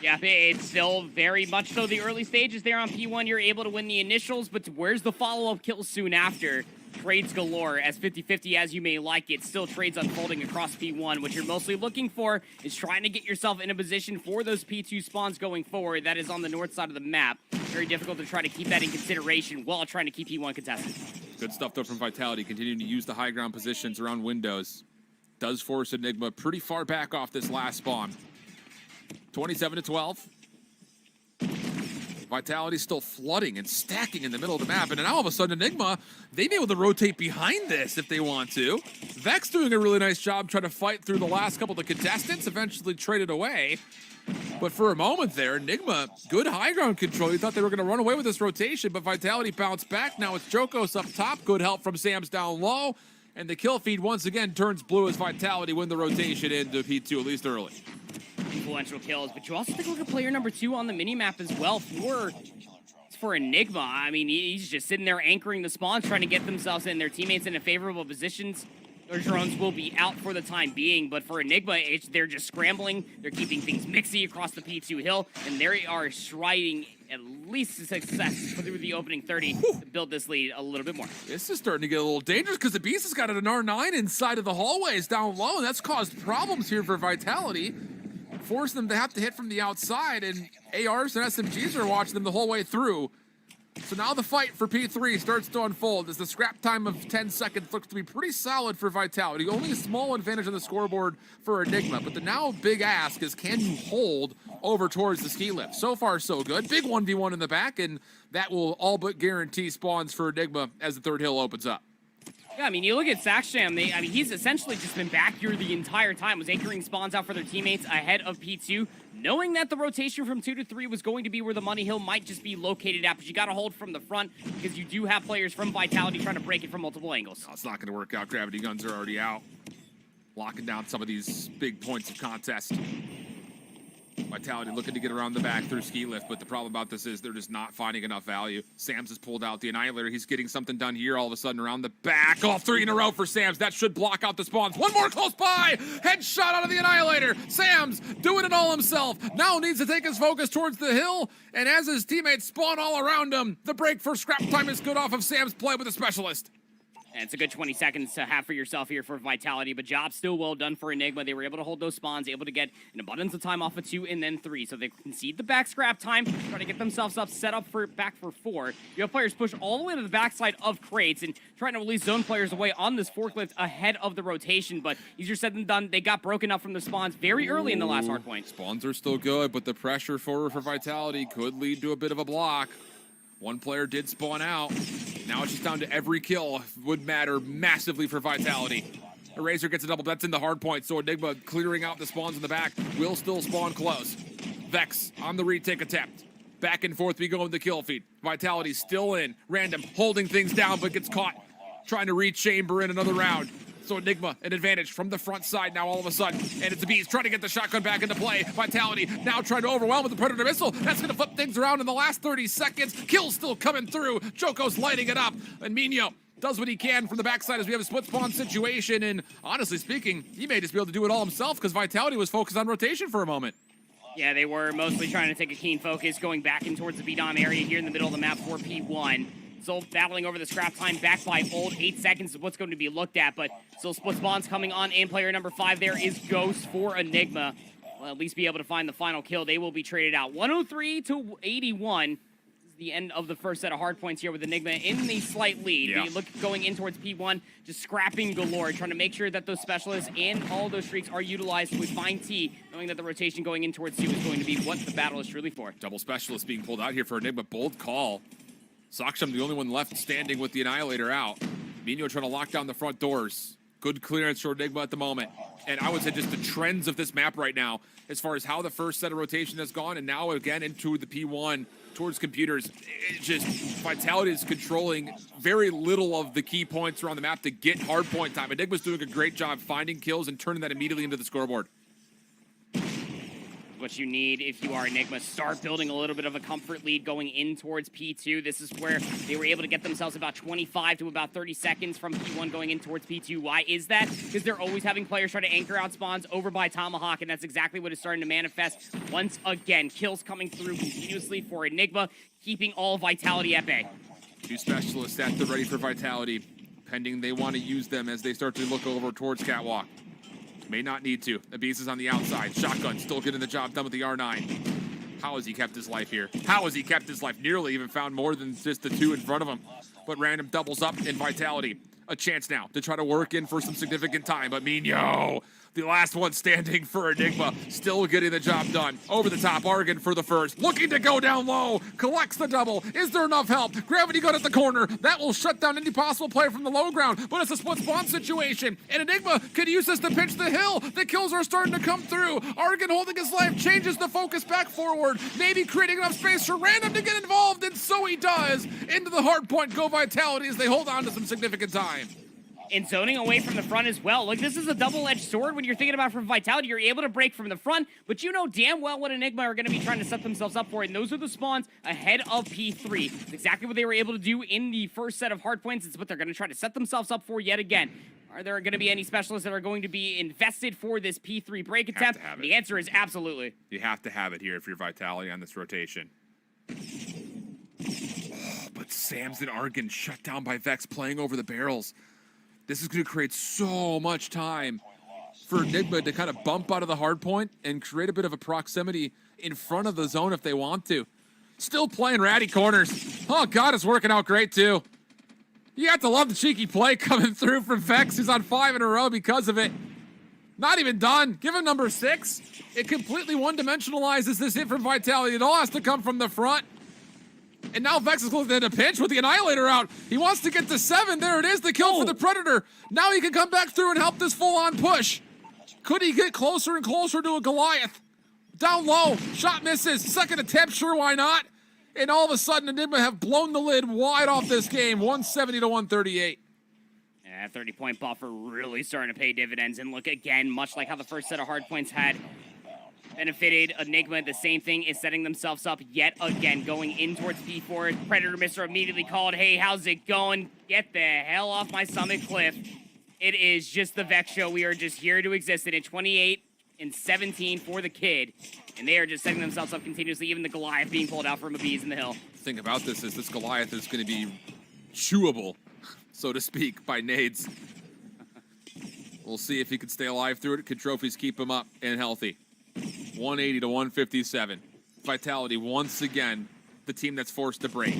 Yeah, it's still very much so the early stages there on P1. You're able to win the initials, but where's the follow-up kill soon after? Trades galore, as 50-50 as you may like it. Still trades unfolding across P1. What you're mostly looking for is trying to get yourself in a position for those P2 spawns going forward. That is on the north side of the map. Very difficult to try to keep that in consideration while trying to keep P1 contested. Good stuff, though, from Vitality. Continuing to use the high ground positions around windows. Does force Enigma pretty far back off this last spawn. 27-12. Vitality still flooding and stacking in the middle of the map. And then all of a sudden, Enigma, they may be able to rotate behind this if they want to. Vex doing a really nice job trying to fight through the last couple of the contestants, eventually traded away. But for a moment there, Enigma, good high ground control. You thought they were going to run away with this rotation, but Vitality bounced back. Now it's Jokos up top. Good help from Sam's down low. And the kill feed once again turns blue as Vitality win the rotation into P2, at least early. Influential kills, but you also take a look at player number 2 on the minimap as well for Enigma. I mean, he's just sitting there anchoring the spawns, trying to get themselves and their teammates into favorable positions. Their drones will be out for the time being, but for Enigma, they're just scrambling. They're keeping things mixy across the P2 hill, and they are striding at least a success through the opening 30 to build this lead a little bit more. This is starting to get a little dangerous because the Beast has got an R9 inside of the hallways down low, and that's caused problems here for Vitality. Forced them to have to hit from the outside, and ARs and SMGs are watching them the whole way through. So now the fight for P3 starts to unfold as the scrap time of 10 seconds looks to be pretty solid for Vitality. Only a small advantage on the scoreboard for Enigma, but the now big ask is, can you hold over towards the ski lift? So far, so good. Big 1v1 in the back, and that will all but guarantee spawns for Enigma as the third hill opens up. Yeah, I mean, you look at Saxsham, he's essentially just been back here the entire time, was anchoring spawns out for their teammates ahead of P2, knowing that the rotation from 2 to 3 was going to be where the money hill might just be located at, but you got to hold from the front because you do have players from Vitality trying to break it from multiple angles. No, it's not going to work out. Gravity guns are already out, locking down some of these big points of contest. Vitality looking to get around the back through ski lift, but the problem about this is they're just not finding enough value. Sam's has pulled out the Annihilator. He's getting something done here all of a sudden around the back. All 3 in a row for Sam's. That should block out the spawns. One more close by. Headshot out of the Annihilator. Sam's doing it all himself. Now needs to take his focus towards the hill, and as his teammates spawn all around him, the break for scrap time is good off of Sam's play with a specialist. And it's a good 20 seconds to have for yourself here for Vitality, but job still well done for Enigma. They were able to hold those spawns, able to get an abundance of time off of 2 and then 3. So they concede the back scrap time, try to get themselves up, set up for back for 4. You have players push all the way to the backside of crates and trying to release zone players away on this forklift ahead of the rotation, but easier said than done. They got broken up from the spawns very early in the last hard point. Spawns are still good, but the pressure for Vitality could lead to a bit of a block. One player did spawn out. Now it's just down to every kill would matter massively for Vitality. Eraser gets a double. That's in the hard point, so Enigma clearing out the spawns in the back will still spawn close. Vex on the retake attempt. Back and forth we go in the kill feed. Vitality still in. Random holding things down, but gets caught trying to re-chamber in another round. So Enigma, an advantage from the front side now all of a sudden. And it's a Beast trying to get the shotgun back into play. Vitality now trying to overwhelm with the Predator missile. That's going to flip things around in the last 30 seconds. Kill's still coming through. Joko's lighting it up. And Minho does what he can from the backside as we have a split spawn situation. And honestly speaking, he may just be able to do it all himself because Vitality was focused on rotation for a moment. Yeah, they were mostly trying to take a keen focus, going back in towards the B-Dom area here in the middle of the map for P1. Still battling over the scrap time, back by Old. 8 seconds is what's going to be looked at, but still split spawns coming on in player number 5. There is Ghost for Enigma. Well, at least be able to find the final kill. They will be traded out. 103 to 81. This is the end of the first set of hard points here with Enigma in the slight lead. Yeah. You look going in towards P1, just scrapping galore, trying to make sure that those specialists and all those streaks are utilized with fine T, knowing that the rotation going in towards 2 is going to be what the battle is truly for. Double specialist being pulled out here for Enigma. Bold call. Saksham, the only one left standing with the Annihilator out. Minho trying to lock down the front doors. Good clearance for Enigma at the moment. And I would say just the trends of this map right now, as far as how the first set of rotation has gone, and now again into the P1 towards computers. It's just Vitality is controlling very little of the key points around the map to get hard point time. Enigma's doing a great job finding kills and turning that immediately into the scoreboard. What you need if you are Enigma. Start building a little bit of a comfort lead going in towards P2. This is where they were able to get themselves about 25 to about 30 seconds from P1 going in towards P2. Why is that? Because they're always having players try to anchor out spawns over by Tomahawk, and that's exactly what is starting to manifest once again. Kills coming through continuously for Enigma, keeping all Vitality at bay. 2 specialists at the ready for Vitality, pending they want to use them as they start to look over towards Catwalk. May not need to. Abyss is on the outside. Shotgun still getting the job done with the R9. How has he kept his life here? How has he kept his life? Nearly even found more than just the 2 in front of him. But Random doubles up in Vitality. A chance now to try to work in for some significant time. But Minho, the last one standing for Enigma, still getting the job done. Over the top, Argon for the first. Looking to go down low. Collects the double. Is there enough help? Gravity gun at the corner. That will shut down any possible play from the low ground. But it's a split spawn situation. And Enigma could use this to pinch the hill. The kills are starting to come through. Argon holding his life. Changes the focus back forward. Maybe creating enough space for Random to get involved. And so he does. Into the hard point go Vitality as they hold on to some significant time. And zoning away from the front as well. Look, this is a double-edged sword when you're thinking about from Vitality. You're able to break from the front, but you know damn well what Enigma are going to be trying to set themselves up for, and those are the spawns ahead of P3. It's exactly what they were able to do in the first set of hard points. It's what they're going to try to set themselves up for yet again. Are there going to be any specialists that are going to be invested for this P3 break attempt? have it. The answer is absolutely. You have to have it here if you're Vitality on this rotation. But Sam's and Argon shut down by Vex playing over the barrels. This is going to create so much time for Enigma to kind of bump out of the hard point and create a bit of a proximity in front of the zone if they want to. Still playing ratty corners. Oh, God, it's working out great, too. You have to love the cheeky play coming through from Vex, who's on 5 in a row because of it. Not even done. Give him number 6. It completely one-dimensionalizes this hit from Vitality. It all has to come from the front. And now Vex is looking at a pinch with the Annihilator out. He wants to get to 7. There it is, the kill for the Predator. Now he can come back through and help this full-on push. Could he get closer and closer to a Goliath? Down low, shot misses. Second attempt, sure, why not? And all of a sudden, Enigma have blown the lid wide off this game, 170 to 138. Yeah, that 30-point buffer really starting to pay dividends. And look again, much like how the first set of hard points had benefited Enigma, the same thing is setting themselves up yet again, going in towards P4. Predator Mister immediately called, hey, how's it going? Get the hell off my summit cliff. It is just the Vex show. We are just here to exist in it. 28 and 17 for the kid. And they are just setting themselves up continuously, even the Goliath being pulled out from a bees in the hill. The thing about this is this Goliath is going to be chewable, so to speak, by nades. We'll see if he can stay alive through it. Can trophies keep him up and healthy? 180 to 157. Vitality once again, the team that's forced to break.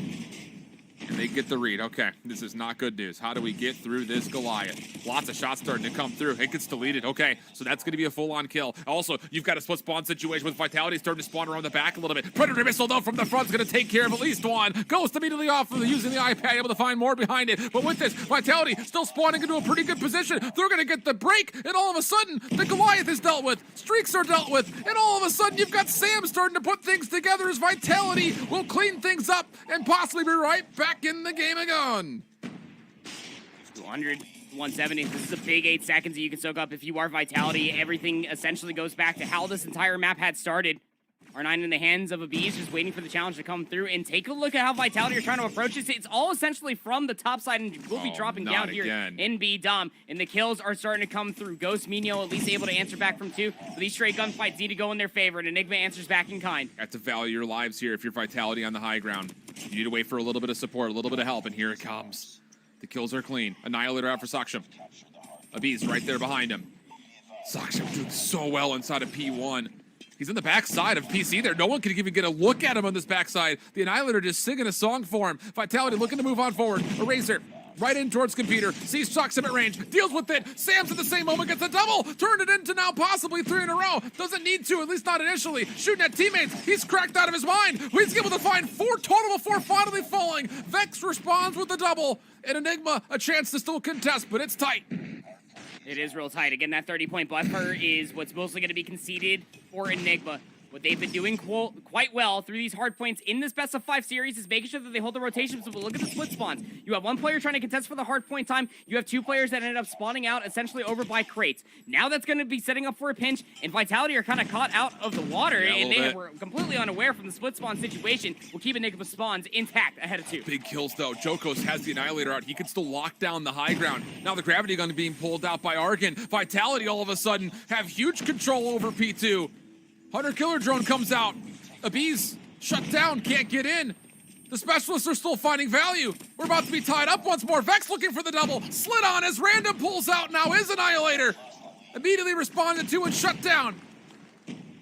And they get the read. Okay, this is not good news. How do we get through this Goliath? Lots of shots starting to come through. It gets deleted. Okay, so that's going to be a full-on kill. Also, you've got a split spawn situation with Vitality starting to spawn around the back a little bit. Predator missile, though, from the front is going to take care of at least one. Ghost immediately off of using the iPad, able to find more behind it. But with this, Vitality still spawning into a pretty good position. They're going to get the break, and all of a sudden, the Goliath is dealt with. Streaks are dealt with, and all of a sudden, you've got Sam starting to put things together as Vitality will clean things up and possibly be right back in the game again. 200, 170. This is a big 8 seconds that you can soak up if you are Vitality. Everything essentially goes back to how this entire map had started. R9 in the hands of a Bees, just waiting for the challenge to come through. And take a look at how Vitality are trying to approach this. It's all essentially from the top side, and we'll be dropping down here in B Dom. And the kills are starting to come through. Ghost Mino at least able to answer back from 2. But these straight gunfights need to go in their favor, and Enigma answers back in kind. Have to value your lives here if you're Vitality on the high ground. You need to wait for a little bit of support, a little bit of help, and here it comes. The kills are clean. Annihilator out for Saksham. Abiz right there behind him. Saksham doing so well inside of P1. He's in the backside of PC there. No one can even get a look at him on this backside. The Annihilator just singing a song for him. Vitality looking to move on forward. Eraser right in towards Computer. Sees Saksham at range. Deals with it. Sam's at the same moment. Gets a double. Turned it into now possibly 3 in a row. Doesn't need to, at least not initially. Shooting at teammates. He's cracked out of his mind. He's able to find 4 total before finally falling. Vex responds with the double. And Enigma a chance to still contest, but it's tight. It is real tight. Again, that 30-point buffer is what's mostly going to be conceded for Enigma. What they've been doing quite well through these hard points in this best of 5 series is making sure that they hold the rotations. So look at the split spawns. You have one player trying to contest for the hard point time. You have 2 players that ended up spawning out essentially over by crates. Now that's going to be setting up for a pinch, and Vitality are kind of caught out of the water, and they were completely unaware from the split spawn situation. Will keep Enigma spawns intact ahead of 2. Big kills though. Jokos has the Annihilator out. He can still lock down the high ground. Now the gravity gun being pulled out by Argon. Vitality all of a sudden have huge control over P2. Hunter Killer Drone comes out. Abiz shut down, can't get in. The specialists are still finding value. We're about to be tied up once more. Vex looking for the double. Slid on as Random pulls out now is Annihilator. Immediately responded to and shut down.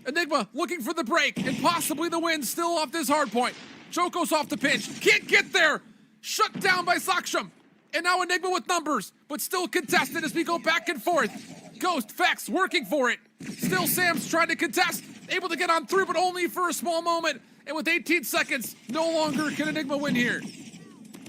Enigma looking for the break and possibly the win still off this hard point. Chokos off the pinch. Can't get there. Shut down by Saksham. And now Enigma with numbers, but still contested as we go back and forth. Ghost, Vex working for it. Still Sam's trying to contest. Able to get on through, but only for a small moment. And with 18 seconds, no longer can Enigma win here.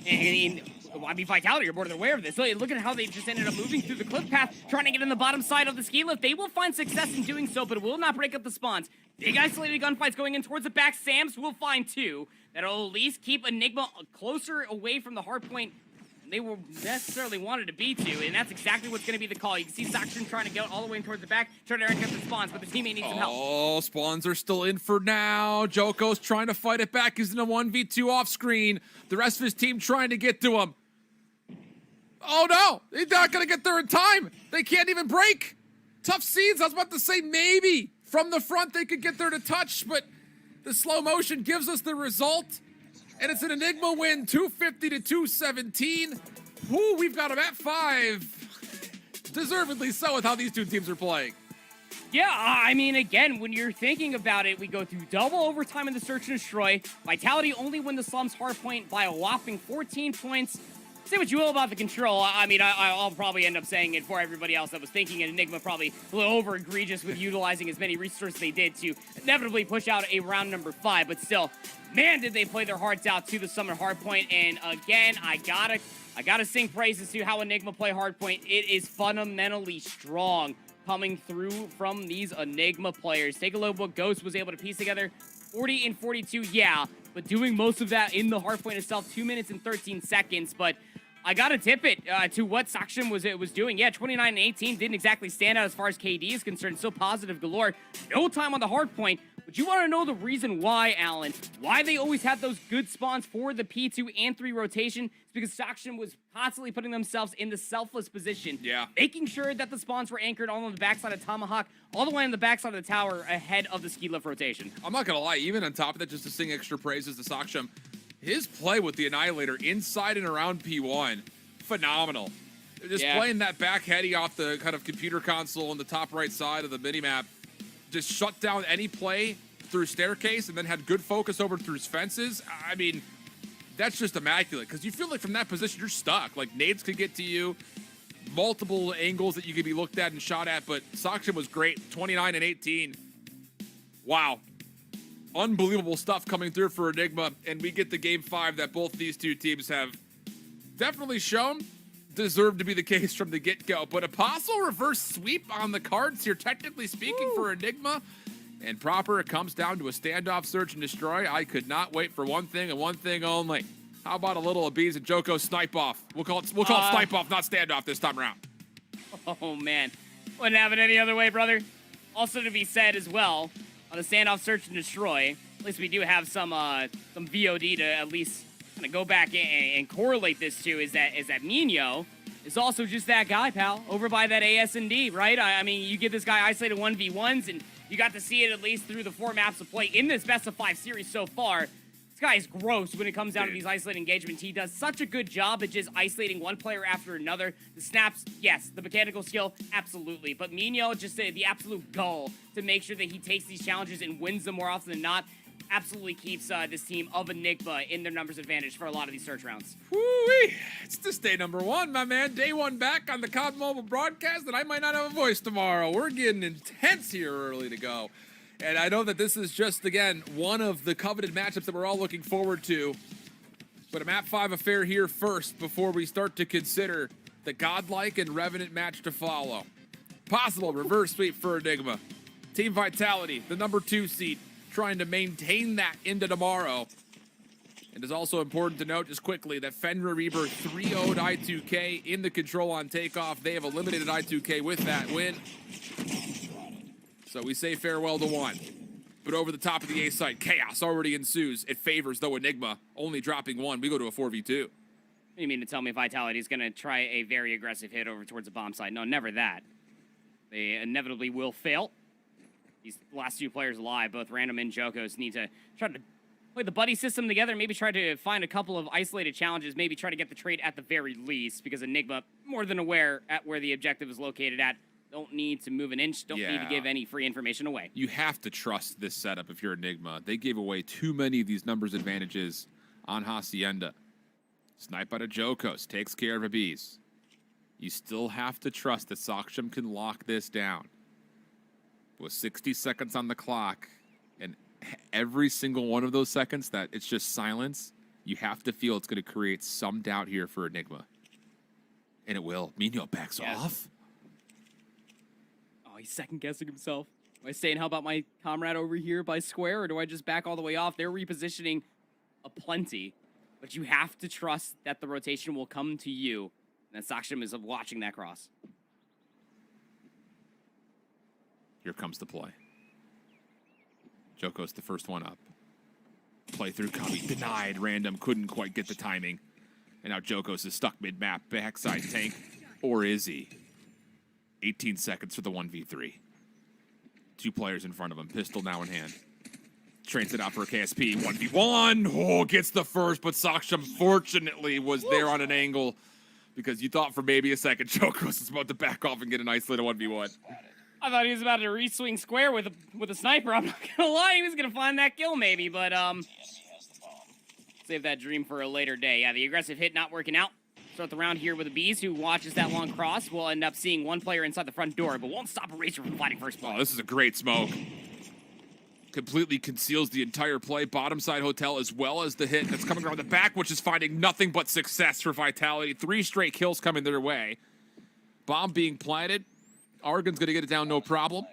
And I mean, Vitality are more than aware of this. So look at how they just ended up moving through the cliff path, trying to get in the bottom side of the ski lift. They will find success in doing so, but it will not break up the spawns. Big isolated gunfights going in towards the back. Sam's will find 2. That'll at least keep Enigma closer away from the hard point they were necessarily wanted to be to, and that's exactly what's going to be the call. You can see Saksham trying to go all the way towards the back, trying to earn up the spawns, but the teammate needs some help. Oh, spawns are still in for now. Joko's trying to fight it back. He's in a 1v2 off screen. The rest of his team trying to get to him. Oh no, he's not gonna get there in time. They can't even break. Tough seeds, I was about to say maybe from the front they could get there to touch, but the slow motion gives us the result. And it's an Enigma win, 250 to 217. Woo, we've got them at 5. Deservedly so with how these two teams are playing. Yeah, I mean, again, when you're thinking about it, we go through double overtime in the Search and Destroy. Vitality only win the Slums hardpoint by a whopping 14 points. Say what you will about the control. I mean, I'll probably end up saying it for everybody else that was thinking it. Enigma probably a little over egregious with utilizing as many resources they did to inevitably push out a round number 5. But still, man, did they play their hearts out to the Summit hardpoint. And again, I gotta sing praises to how Enigma play hardpoint. It is fundamentally strong coming through from these Enigma players. Take a look at what Ghost was able to piece together. 40 and 42, yeah, but doing most of that in the hardpoint itself, 2 minutes and 13 seconds. But I gotta tip it to what Saksham was doing. Yeah, 29 and 18 didn't exactly stand out as far as KD is concerned. Still positive galore. No time on the hard point. But you want to know the reason why, Alan? Why they always have those good spawns for the P2 and 3 rotation? It's because Saksham was constantly putting themselves in the selfless position. Yeah. Making sure that the spawns were anchored all on the backside of Tomahawk, all the way on the backside of the tower ahead of the ski lift rotation. I'm not gonna lie, even on top of that, just to sing extra praises to Saksham, his play with the Annihilator inside and around P1, phenomenal. Just playing that back heady off the kind of computer console on the top right side of the minimap, just shut down any play through staircase and then had good focus over through fences. I mean, that's just immaculate because you feel like from that position you're stuck. Like nades could get to you, multiple angles that you could be looked at and shot at, but Saksham was great, 29 and 18. Wow. Unbelievable stuff coming through for Enigma, and we get the game 5 that both these two teams have definitely shown deserved to be the case from the get-go. But Apostle reverse sweep on the cards here, technically speaking, for Enigma. And proper, it comes down to a standoff search and destroy. I could not wait for one thing and one thing only. How about a little Abiz and Joko snipe off? We'll call it snipe off, not standoff this time around. Oh man, wouldn't have it any other way, brother. Also to be said as well, on the standoff search and destroy, at least we do have some VOD to at least kind of go back and correlate this to. Is that Minho is also just that guy, pal, over by that AS&D, right? I mean, you get this guy isolated 1v1s, and you got to see it at least through the 4 maps of play in this best of 5 series so far. This guy is gross when it comes down to these isolated engagements. He does such a good job at just isolating one player after another. The snaps, yes. The mechanical skill, absolutely. But Minho, just the absolute goal to make sure that he takes these challenges and wins them more often than not, absolutely keeps this team of Enigma in their numbers advantage for a lot of these search rounds. Woo-wee. It's just day number 1, my man. Day 1 back on the COD Mobile broadcast, and I might not have a voice tomorrow. We're getting intense here early to go. And I know that this is just, again, one of the coveted matchups that we're all looking forward to. But a Map 5 affair here first before we start to consider the Godlike and Revenant match to follow. Possible reverse sweep for Enigma. Team Vitality, the number 2 seed, trying to maintain that into tomorrow. It is also important to note just quickly that Fenrir Reaper 3-0'd I2K in the control on takeoff. They have eliminated I2K with that win. So we say farewell to 1. But over the top of the A site, chaos already ensues. It favors, though, Enigma, only dropping 1. We go to a 4v2. You mean to tell me Vitality is going to try a very aggressive hit over towards the bomb site? No, never that. They inevitably will fail. These last 2 players alive, both Random and Jokos, need to try to play the buddy system together, maybe try to find a couple of isolated challenges, maybe try to get the trade at the very least, because Enigma, more than aware at where the objective is located at, don't need to move an inch, don't need to give any free information away. You have to trust this setup if you're Enigma. They gave away too many of these numbers advantages on Hacienda. Snipe out of Jokos, takes care of Abiz. You still have to trust that Saksham can lock this down. With 60 seconds on the clock, and every single one of those seconds that it's just silence, you have to feel it's going to create some doubt here for Enigma. And it will. Minho backs off. Oh, he's second-guessing himself. Am I saying, how about my comrade over here by square, or do I just back all the way off? They're repositioning aplenty, but you have to trust that the rotation will come to you, and that Saksham is watching that cross. Here comes the play. Joko's the first one up. Play through Kabi. Denied. Random couldn't quite get the timing. And now Jokos is stuck mid-map, backside tank. Or is he? 18 seconds for the 1v3. 2 players in front of him, pistol now in hand. Trains it out for a KSP, 1v1. Oh, gets the first, but Saksham fortunately was there on an angle because you thought for maybe a second Jokos was about to back off and get an isolated 1v1. I thought he was about to re-swing square with a sniper. I'm not gonna lie, he was gonna find that kill maybe, but save that dream for a later day. Yeah, the aggressive hit not working out. Start the round here with the Bees, who watches that long cross. We'll end up seeing one player inside the front door, but won't stop Eraser from fighting first blood. Oh, this is a great smoke. Completely conceals the entire play. Bottom side hotel as well as the hit that's coming around the back, which is finding nothing but success for Vitality. 3 straight kills coming their way. Bomb being planted. Argon's going to get it down, no problem.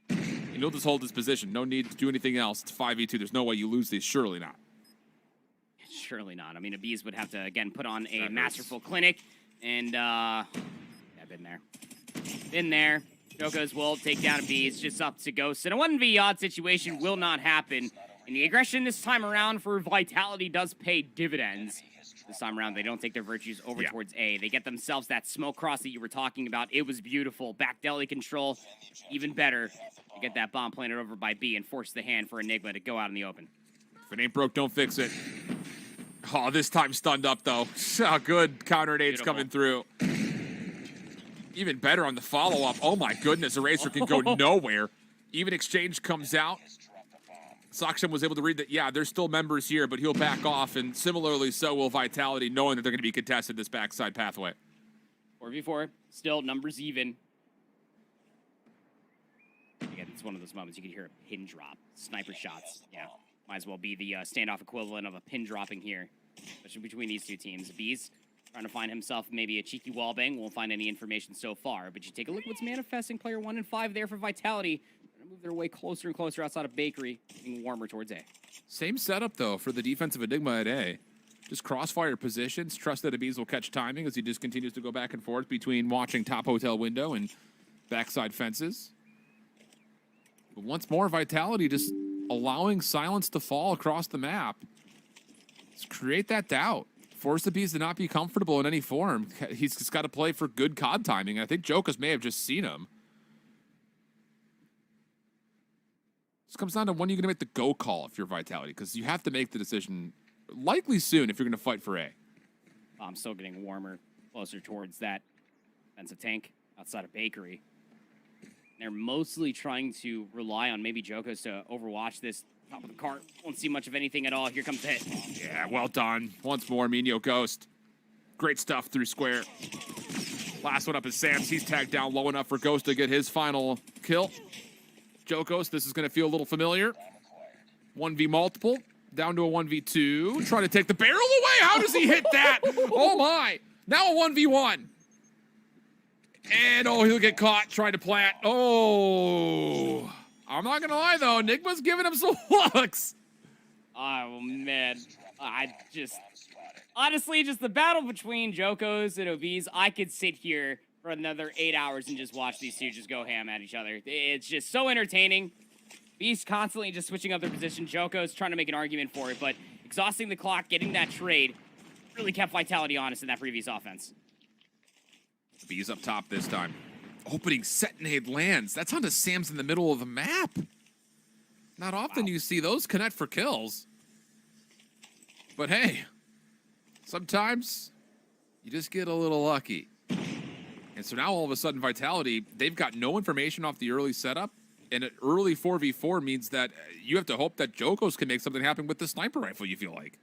And he'll just hold his position. No need to do anything else. It's 5v2. There's no way you lose these. Surely not. Surely not. I mean, Abiz would have to, again, put on a masterful clinic. And, yeah, been there. Been there. Jokos will take down Abiz, just up to Ghost. And a 1v odd situation will not happen. And the aggression this time around for Vitality does pay dividends. This time around, they don't take their virtues over towards A. They get themselves that smoke cross that you were talking about. It was beautiful. Back deli control, even better. They get that bomb planted over by B and force the hand for Enigma to go out in the open. If it ain't broke, don't fix it. Oh, this time stunned up, though. Oh, good counter nades coming through. Even better on the follow-up. Oh, my goodness. Eraser can go nowhere. Even exchange comes out. Saksham was able to read that, yeah, there's still members here, but he'll back off, and similarly so will Vitality, knowing that they're going to be contested this backside pathway. 4v4, still numbers even. Again, it's one of those moments you can hear a pin drop. Sniper shots, yeah. Might as well be the standoff equivalent of a pin dropping here, especially between these two teams. Beast trying to find himself maybe a cheeky wallbang. Won't find any information so far, but you take a look at what's manifesting. Player 1 and 5 there for Vitality. Move their way closer and closer outside of Bakery, getting warmer towards A. Same setup, though, for the defensive Enigma at A. Just crossfire positions. Trust that Abiz will catch timing as he just continues to go back and forth between watching top hotel window and backside fences. But once more, Vitality just allowing silence to fall across the map. Just create that doubt. Force the Bees to not be comfortable in any form. He's just got to play for good COD timing. I think Jokos may have just seen him. This comes down to when you're going to make the go call if you're Vitality, because you have to make the decision likely soon if you're going to fight for A. I'm still getting warmer, closer towards that defensive tank outside of Bakery. They're mostly trying to rely on maybe Jokos to overwatch this top of the cart. Won't see much of anything at all. Here comes the hit. Yeah, well done. Once more, Minio Ghost. Great stuff through square. Last one up is Sam's. He's tagged down low enough for Ghost to get his final kill. Jokos, this is going to feel a little familiar. 1v multiple, down to a 1v2. Trying to take the barrel away. How does he hit that? Oh, my. Now a 1v1. And, oh, he'll get caught trying to plant. Oh. I'm not going to lie, though. Enigma's giving him some looks. Oh, man. Honestly, just the battle between Jokos and Oviz, I could sit here for another 8 hours and just watch these two just go ham at each other. It's just so entertaining. Beast constantly just switching up their position. Jokos trying to make an argument for it, but exhausting the clock, getting that trade, really kept Vitality honest in that previous offense. Bees up top this time. Opening set nade lands. That's onto Sam's in the middle of the map. Not often you see those connect for kills. But hey, sometimes you just get a little lucky. And so now all of a sudden Vitality, they've got no information off the early setup. And an early 4v4 means that you have to hope that Jokos can make something happen with the sniper rifle, you feel like.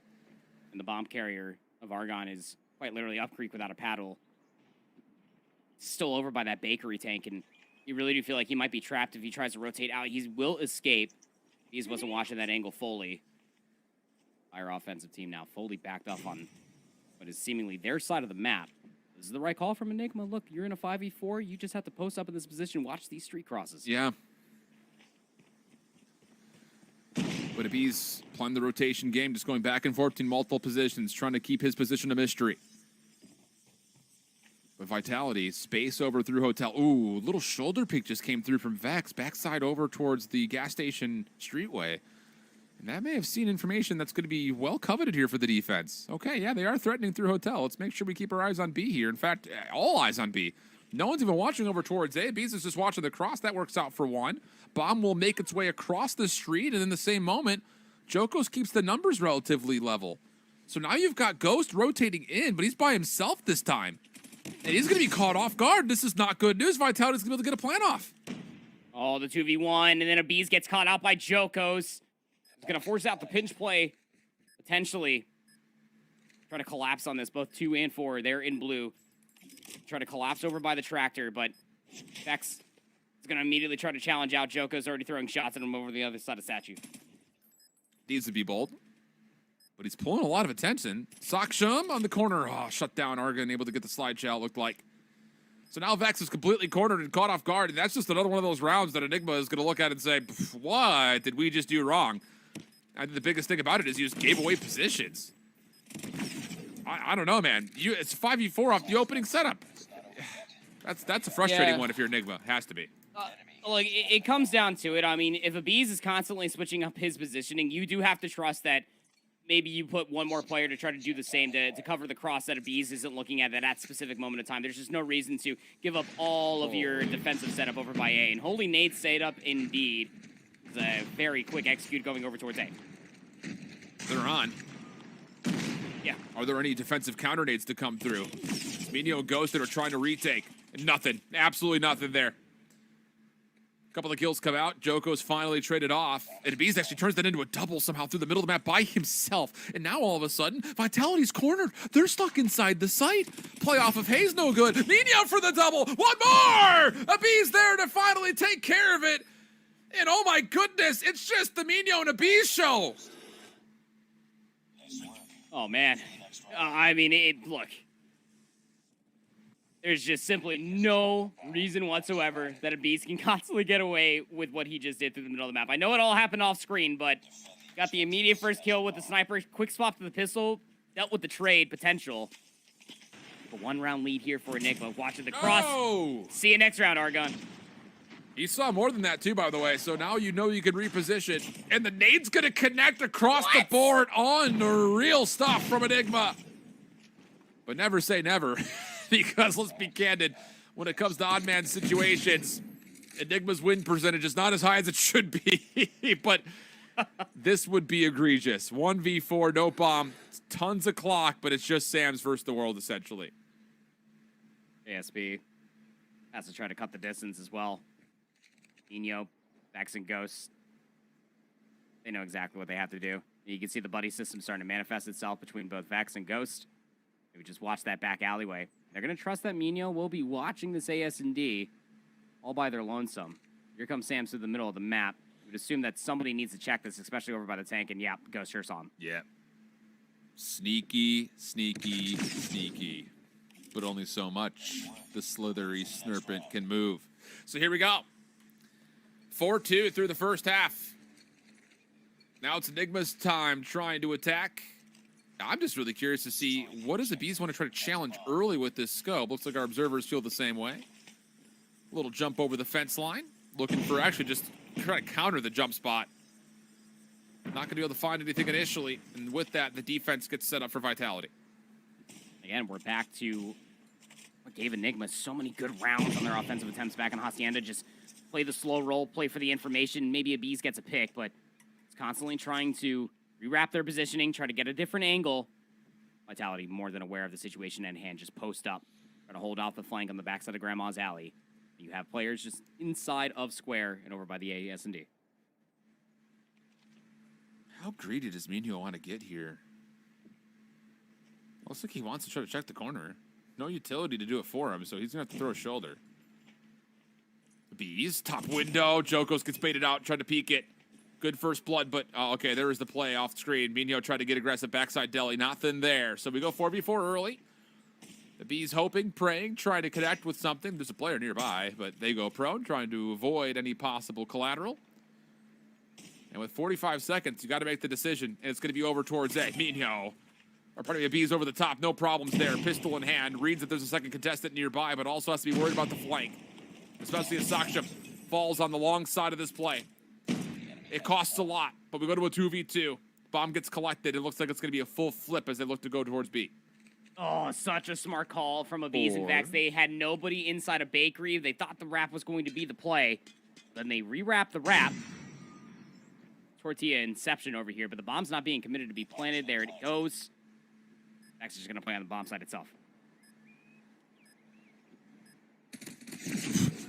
And the bomb carrier of Argon is quite literally up creek without a paddle. Still over by that Bakery tank, and you really do feel like he might be trapped if he tries to rotate out. He will escape. He wasn't watching that angle fully. Our offensive team now fully backed off on what is seemingly their side of the map. This is the right call from Enigma. Look, you're in a 5v4. You just have to post up in this position, watch these street crosses. Yeah. But Abiz playing the rotation game, just going back and forth between multiple positions, trying to keep his position a mystery. But Vitality, space over through Hotel. Ooh, little shoulder peek just came through from Vex. Backside over towards the gas station streetway. And that may have seen information that's going to be well coveted here for the defense. Okay, yeah, they are threatening through hotel. Let's make sure we keep our eyes on B here. In fact, all eyes on B. No one's even watching over towards A. Bees is just watching the cross. That works out for one. Bomb will make its way across the street, and in the same moment, Jokos keeps the numbers relatively level. So now you've got Ghost rotating in, but he's by himself this time. And he's going to be caught off guard. This is not good news. Vitality's going to be able to get a plan off. Oh, the 2v1, and then Abiz gets caught out by Jokos. He's going to force out the pinch play, potentially. Try to collapse on this, both 2 and 4. They're in blue. Try to collapse over by the tractor, but Vex is going to immediately try to challenge out. Jokos already throwing shots at him over the other side of Statue. Needs to be bold, but he's pulling a lot of attention. Saksham on the corner. Oh, shut down. Argon able to get the slide shot, it looked like. So now Vex is completely cornered and caught off guard, and that's just another one of those rounds that Enigma is going to look at and say, what did we just do wrong? I think the biggest thing about it is you just gave away positions. I don't know, man. It's 5v4 off the opening setup. That's a frustrating one if you're Enigma. Has to be. Look, it comes down to it. I mean, if Abiz is constantly switching up his positioning, you do have to trust that maybe you put one more player to try to do the same to cover the cross that Abiz isn't looking at that specific moment of time. There's just no reason to give up all of your defensive setup over by A. And Holy Nade's setup, indeed, is a very quick execute going over towards A. They're on. Yeah. Are there any defensive counter nades to come through? Minio and Ghost that are trying to retake. Nothing. Absolutely nothing there. A couple of kills come out. Joko's finally traded off. And Abiz actually turns that into a double somehow through the middle of the map by himself. And now all of a sudden, Vitality's cornered. They're stuck inside the site. Play off of Hayes, no good. Minio for the double. One more! Abiz there to finally take care of it. And oh my goodness, it's just the Minio and Abiz show. Oh, man. I mean, look. There's just simply no reason whatsoever that Abiz can constantly get away with what he just did through the middle of the map. I know it all happened off screen, but got the immediate first kill with the sniper. Quick swap to the pistol. Dealt with the trade potential. A 1-round lead here for Enigma. Watching the cross. Oh! See you next round, Argon. He saw more than that too, by the way, so now you know you can reposition. And the nade's gonna connect across the board on the real stuff from Enigma. But never say never, because let's be candid, when it comes to odd man situations, Enigma's win percentage is not as high as it should be, but this would be egregious. 1v4, no bomb, tons of clock, but it's just Sam's versus the world, essentially. ASP has to try to cut the distance as well. Nino, Vex, and Ghost. They know exactly what they have to do. You can see the buddy system starting to manifest itself between both Vex and Ghost. Maybe just watch that back alleyway. They're going to trust that Minio will be watching this AS&D all by their lonesome. Here comes Sam through the middle of the map. We'd assume that somebody needs to check this, especially over by the tank, and yeah, Ghost sure saw him. Yeah. Sneaky, sneaky, sneaky. But only so much the slithery Snurpant can move. So here we go. 4-2 through the first half. Now it's Enigma's time trying to attack. I'm just really curious to see what does the Bees want to try to challenge early with this scope. Looks like our observers feel the same way. A little jump over the fence line. Looking for actually just try to counter the jump spot. Not going to be able to find anything initially. And with that, the defense gets set up for Vitality. Again, we're back to what gave Enigma so many good rounds on their offensive attempts back in Hacienda. Just play the slow roll, play for the information. Maybe Abiz gets a pick, but it's constantly trying to rewrap their positioning, try to get a different angle. Vitality more than aware of the situation at hand. Just post up, try to hold off the flank on the backside of Grandma's Alley. You have players just inside of square and over by the AS&D. How greedy does Minho want to get here? Looks like he wants to try to check the corner. No utility to do it for him, so he's going to have to throw a shoulder. Bees, top window. Jokos gets baited out, tried to peek it. Good first blood, but okay, there is the play off screen. Minho tried to get aggressive backside deli. Nothing there. So we go 4v4 early. The Bees hoping, praying, trying to connect with something. There's a player nearby, but they go prone, trying to avoid any possible collateral. And with 45 seconds, you got to make the decision, and it's going to be over towards A. Minho. Or pardon me, Bees over the top. No problems there. Pistol in hand. Reads that there's a second contestant nearby, but also has to be worried about the flank. Especially as Saksham falls on the long side of this play. It costs a lot. but we go to a 2v2. Bomb gets collected. It looks like it's going to be a full flip as they look to go towards B. Oh, such a smart call from Aviz. In fact, they had nobody inside a bakery. They thought the wrap was going to be the play. Then they rewrap the wrap. Tortilla inception over here, but the bomb's not being committed to be planted. There it goes. Next is going to play on the bomb side itself.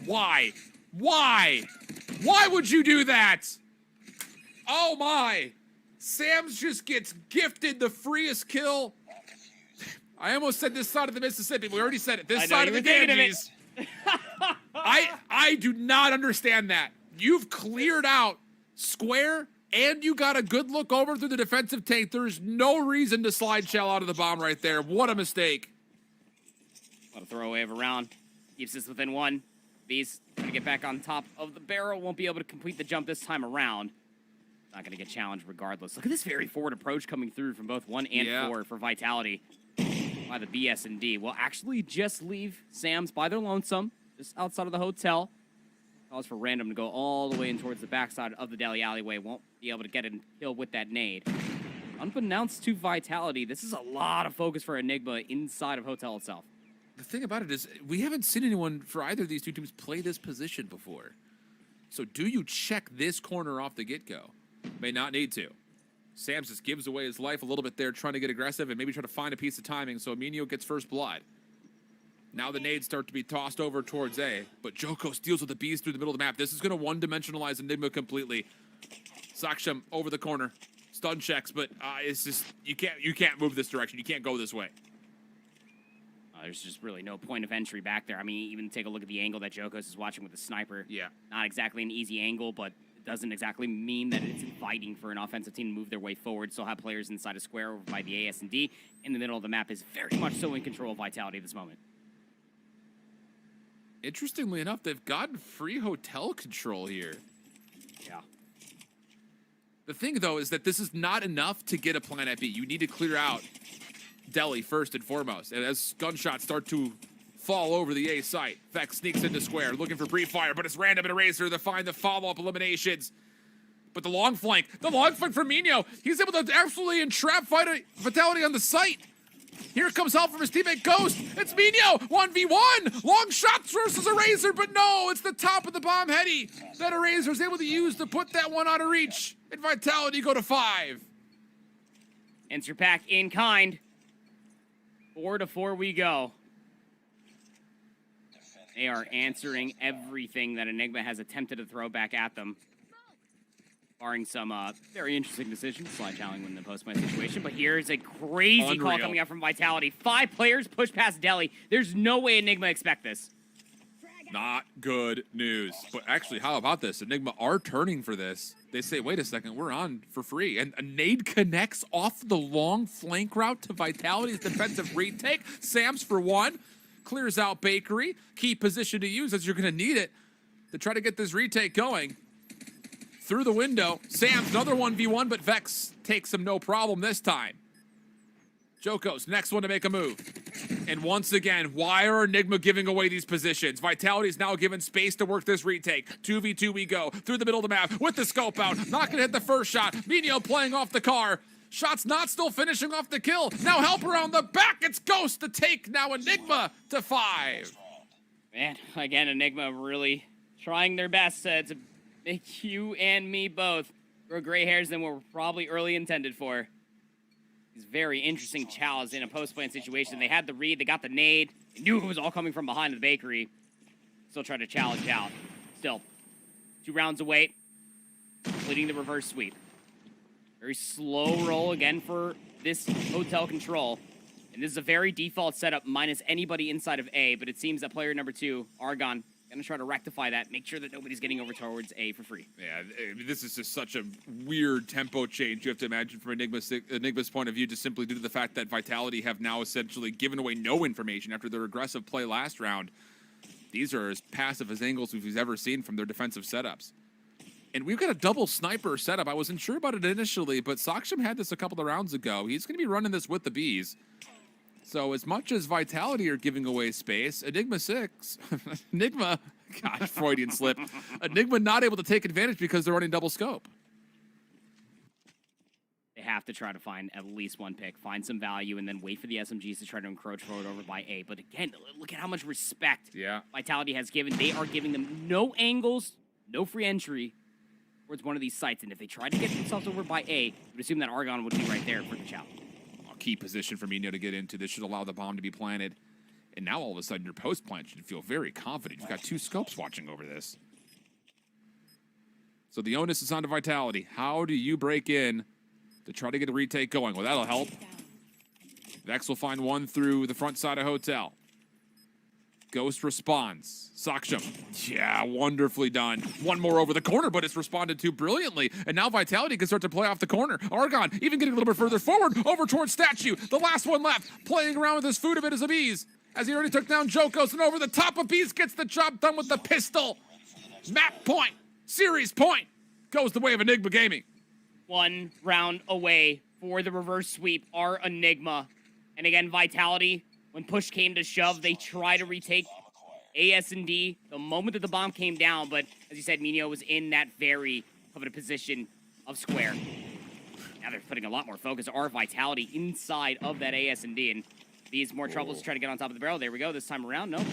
Why? Why? Why would you do that? Oh my. Sam's just gets gifted the freest kill. I almost said this side of the Mississippi. We already said it. This side of the Ganges. I do not understand that. You've cleared out square and you got a good look over through the defensive tank. There's no reason to slide shell out of the bomb right there. What a mistake. What a throwaway of a round. Keeps us within one. Beast gonna get back on top of the barrel. Won't be able to complete the jump this time around. Not gonna get challenged regardless. Look at this very forward approach coming through from both 1 and 4 for Vitality by the BS&D. Will actually just leave Sam's by their lonesome, just outside of the hotel. Calls for Random to go all the way in towards the backside of the deli alleyway. Won't be able to get a kill with that nade. Unbeknownst to Vitality, this is a lot of focus for Enigma inside of hotel itself. The thing about it is we haven't seen anyone for either of these two teams play this position before. So do you check this corner off the get-go? May not need to. Sam's just gives away his life a little bit there, trying to get aggressive and maybe try to find a piece of timing, so Aminio gets first blood. Now the nades start to be tossed over towards A, but Joko steals with the Bs through the middle of the map. This is going to one-dimensionalize Enigma completely. Saksham over the corner. Stun checks, but it's just, you can't move this direction. You can't go this way. There's just really no point of entry back there. I mean, even take a look at the angle that Jokos is watching with the sniper. Yeah. Not exactly an easy angle, but it doesn't exactly mean that it's inviting for an offensive team to move their way forward. Still have players inside a square over by the AS&D. In the middle of the map is very much so in control of Vitality at this moment. Interestingly enough, they've gotten free hotel control here. Yeah. The thing, though, is that this is not enough to get a plan at B. You need to clear out Deli first and foremost. And as gunshots start to fall over the A site, Vex sneaks into square, looking for brief fire, but it's Random and Eraser to find the follow-up eliminations. But the long flank from Minio, he's able to absolutely entrap Vitality on the site. Here comes help from his teammate Ghost. It's Minio, 1v1. Long shots versus Eraser, but no, it's the top of the bomb heady that Eraser's able to use to put that one out of reach. And Vitality go to 5. Answer pack in kind. 4-4 we go. They are answering everything that Enigma has attempted to throw back at them. Barring some very interesting decisions. Slide challenging in the post-play situation. But here's a crazy call coming out from Vitality. 5 players push past Deli. There's no way Enigma expect this. Not good news. But actually, how about this? Enigma are turning for this. They say, wait a second, we're on for free. And a nade connects off the long flank route to Vitality's defensive retake. Sam's for 1. Clears out Bakery. Key position to use as you're going to need it to try to get this retake going. Through the window. Sam's another 1v1, but Vex takes him no problem this time. Joko's next one to make a move. And once again, why are Enigma giving away these positions? Vitality's now given space to work this retake. 2v2 we go. Through the middle of the map with the scope out. Not going to hit the first shot. Minio playing off the car. Shots not still finishing off the kill. Now help around the back. It's Ghost to take now Enigma to 5. Man, again, Enigma really trying their best to make you and me both grow gray hairs than what we're probably early intended for. These very interesting chows in a post-plant situation. They had the read, they got the nade, they knew it was all coming from behind the bakery. Still trying to challenge out. Still, 2 rounds away, completing the reverse sweep. Very slow roll again for this hotel control. And this is a very default setup minus anybody inside of A, but it seems that player number 2, Argon, gonna try to rectify that, make sure that nobody's getting over towards A for free. Yeah, this is just such a weird tempo change. You have to imagine from Enigma's point of view, just simply due to the fact that Vitality have now essentially given away no information after their aggressive play last round. These are as passive as angles we've ever seen from their defensive setups. And we've got a double sniper setup. I wasn't sure about it initially, but Saksham had this a couple of rounds ago. He's going to be running this with the Bees. So as much as Vitality are giving away space, Enigma 6, Enigma, gosh, Freudian slip. Enigma not able to take advantage because they're running double scope. They have to try to find at least one pick, find some value, and then wait for the SMGs to try to encroach forward over by A. But again, look at how much respect Vitality has given. They are giving them no angles, no free entry towards one of these sites. And if they try to get themselves over by A, you would assume that Argon would be right there for the challenge. A key position for Mino to get into. This should allow the bomb to be planted. And now all of a sudden your post plant should feel very confident. You've got 2 scopes watching over this. So the onus is on to Vitality. How do you break in to try to get a retake going? Well, that'll help. Vex will find one through the front side of Hotel. Ghost responds. Saksham. Yeah, wonderfully done. One more over the corner, but it's responded to brilliantly. And now Vitality can start to play off the corner. Argon even getting a little bit further forward, over towards Statue. The last one left, playing around with his food a bit as a Bees, as he already took down Jokos, and over the top of Bees gets the job done with the pistol. Map point. Series point goes the way of Enigma Gaming. 1 round away for the reverse sweep are Enigma. And again, Vitality, when push came to shove, they try to retake AS&D the moment that the bomb came down. But as you said, Mino was in that very coveted position of square. Now they're putting a lot more focus on Vitality inside of that AS&D. And these more troubles to try to get on top of the barrel. There we go. This time around, no.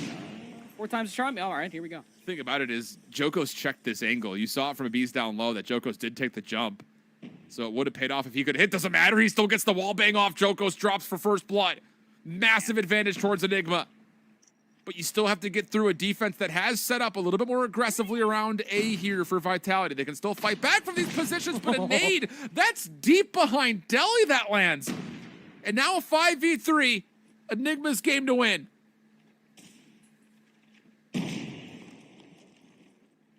4 times the charm. All right, here we go. The thing about it is Jokos checked this angle. You saw it from a Bees down low that Jokos did take the jump. So it would have paid off if he could hit. Doesn't matter. He still gets the wall bang off. Jokos drops for first blood. Massive advantage towards Enigma. But you still have to get through a defense that has set up a little bit more aggressively around A here for Vitality. They can still fight back from these positions, but a nade, that's deep behind Deli that lands. And now a 5v3. Enigma's game to win.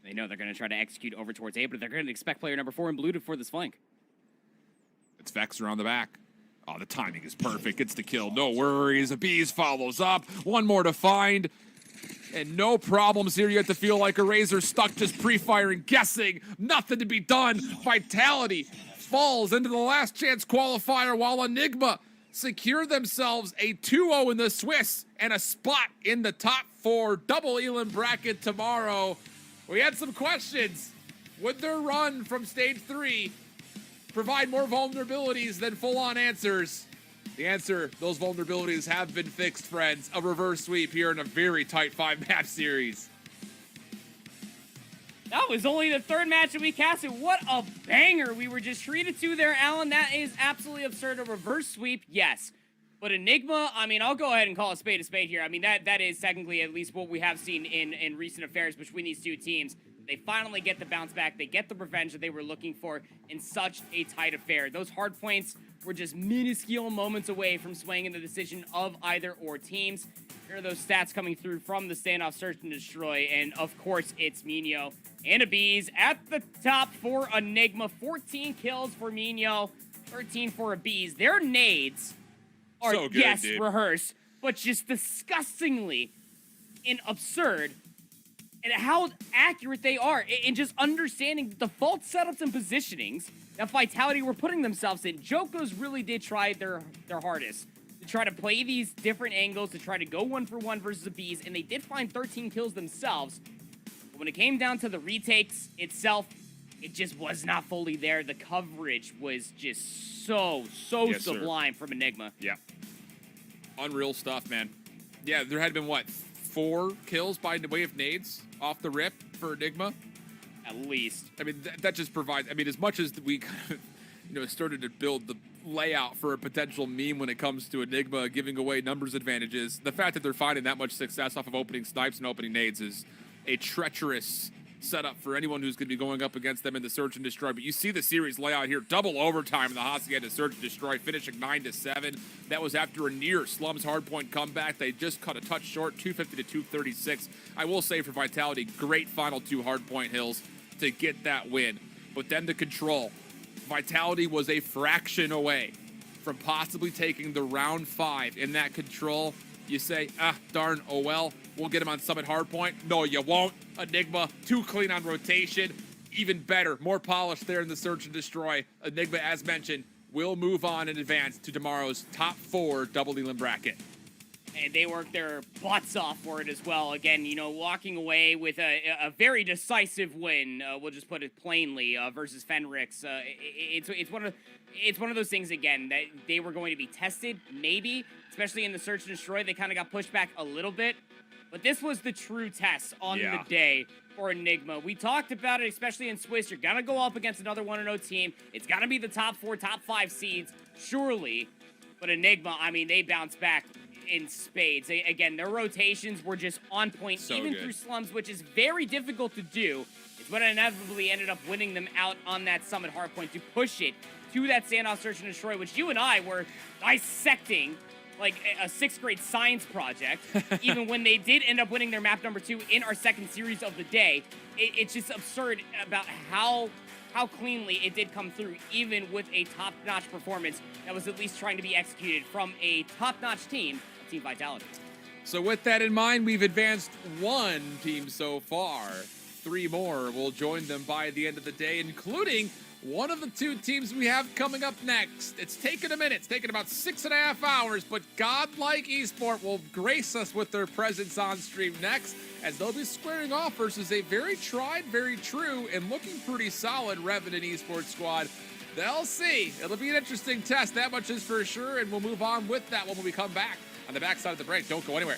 They know they're going to try to execute over towards A, but they're going to expect player number 4 in blue for this flank. It's Vex around the back. Oh, the timing is perfect. Gets the kill. No worries. Bees follows up. One more to find. And no problems here. You have to feel like a Razor stuck just pre-firing, guessing. Nothing to be done. Vitality falls into the last chance qualifier while Enigma secure themselves a 2-0 in the Swiss and a spot in the top 4 double Elam bracket tomorrow. We had some questions. Would their run from stage 3 provide more vulnerabilities than full-on answers? The answer, those vulnerabilities have been fixed, friends. A reverse sweep here in a very tight 5-map series. That was only the 3rd match that we casted. What a banger we were just treated to there, Alan. That is absolutely absurd. A reverse sweep, yes. But Enigma, I mean, I'll go ahead and call a spade here. I mean, that is technically at least what we have seen in recent affairs between these 2 teams. They finally get the bounce back. They get the revenge that they were looking for in such a tight affair. Those hard points were just minuscule moments away from swaying the decision of either or teams. Here are those stats coming through from the standoff search and destroy. And of course, it's Mino and Abiz at the top for Enigma. 14 kills for Mino, 13 for Abiz. Their nades are, so good, yes, dude. Rehearsed, but just disgustingly and absurd. And how accurate they are, and just understanding the default setups and positionings that Vitality were putting themselves in. Jokos really did try their hardest to try to play these different angles, to try to go 1-for-1 versus the Bees, and they did find 13 kills themselves. But when it came down to the retakes itself, it just was not fully there. The coverage was just so yes, sublime from Enigma. Yeah. Unreal stuff, man. Yeah, there had been, what, 4 kills by way of nades off the rip for Enigma? At least. I mean, that just provides, I mean, as much as we kind of, started to build the layout for a potential meme when it comes to Enigma giving away numbers advantages, the fact that they're finding that much success off of opening snipes and opening nades is a treacherous setup for anyone who's going to be going up against them in the search and destroy. But you see the series layout here, double overtime in the Hacienda search and destroy, finishing 9-7. That was after a near Slums hardpoint comeback. They just cut a touch short, 250 to 236. I will say for Vitality, great final 2 hardpoint hills to get that win. But then the control. Vitality was a fraction away from possibly taking the round 5 in that control. You say, darn, oh well, we'll get him on Summit hardpoint. No, you won't. Enigma, too clean on rotation. Even better, more polished there in the search and destroy. Enigma, as mentioned, will move on in advance to tomorrow's top 4 double Elam bracket. And they worked their butts off for it as well. Again, you know, walking away with a very decisive win. We'll just put it plainly versus Fenrix. It's one of those things again that they were going to be tested, maybe, especially in the search and destroy. They kind of got pushed back a little bit, but this was the true test on the day for Enigma. We talked about it, especially in Swiss. You're gonna go up against another 1-0 team. It's gotta be the top 4, top 5 seeds, surely. But Enigma, I mean, they bounced back in spades. Again, their rotations were just on point, even through slums, which is very difficult to do. It's what inevitably ended up winning them out on that Summit Hardpoint to push it to that Standoff Search and Destroy, which you and I were dissecting like a 6th grade science project. Even when they did end up winning their map number 2 in our second series of the day, it's just absurd about how cleanly it did come through, even with a top-notch performance that was at least trying to be executed from a top-notch team, Team Vitality. So with that in mind, we've advanced 1 team so far. 3 more will join them by the end of the day, including one of the 2 teams we have coming up next. It's taken a minute. It's taken about 6.5 hours, but Godlike Esport will grace us with their presence on stream next, as they'll be squaring off versus a very tried, very true, and looking pretty solid Revenant Esports squad. They'll see. It'll be an interesting test, that much is for sure, and we'll move on with that when we come back on the backside of the break. Don't go anywhere.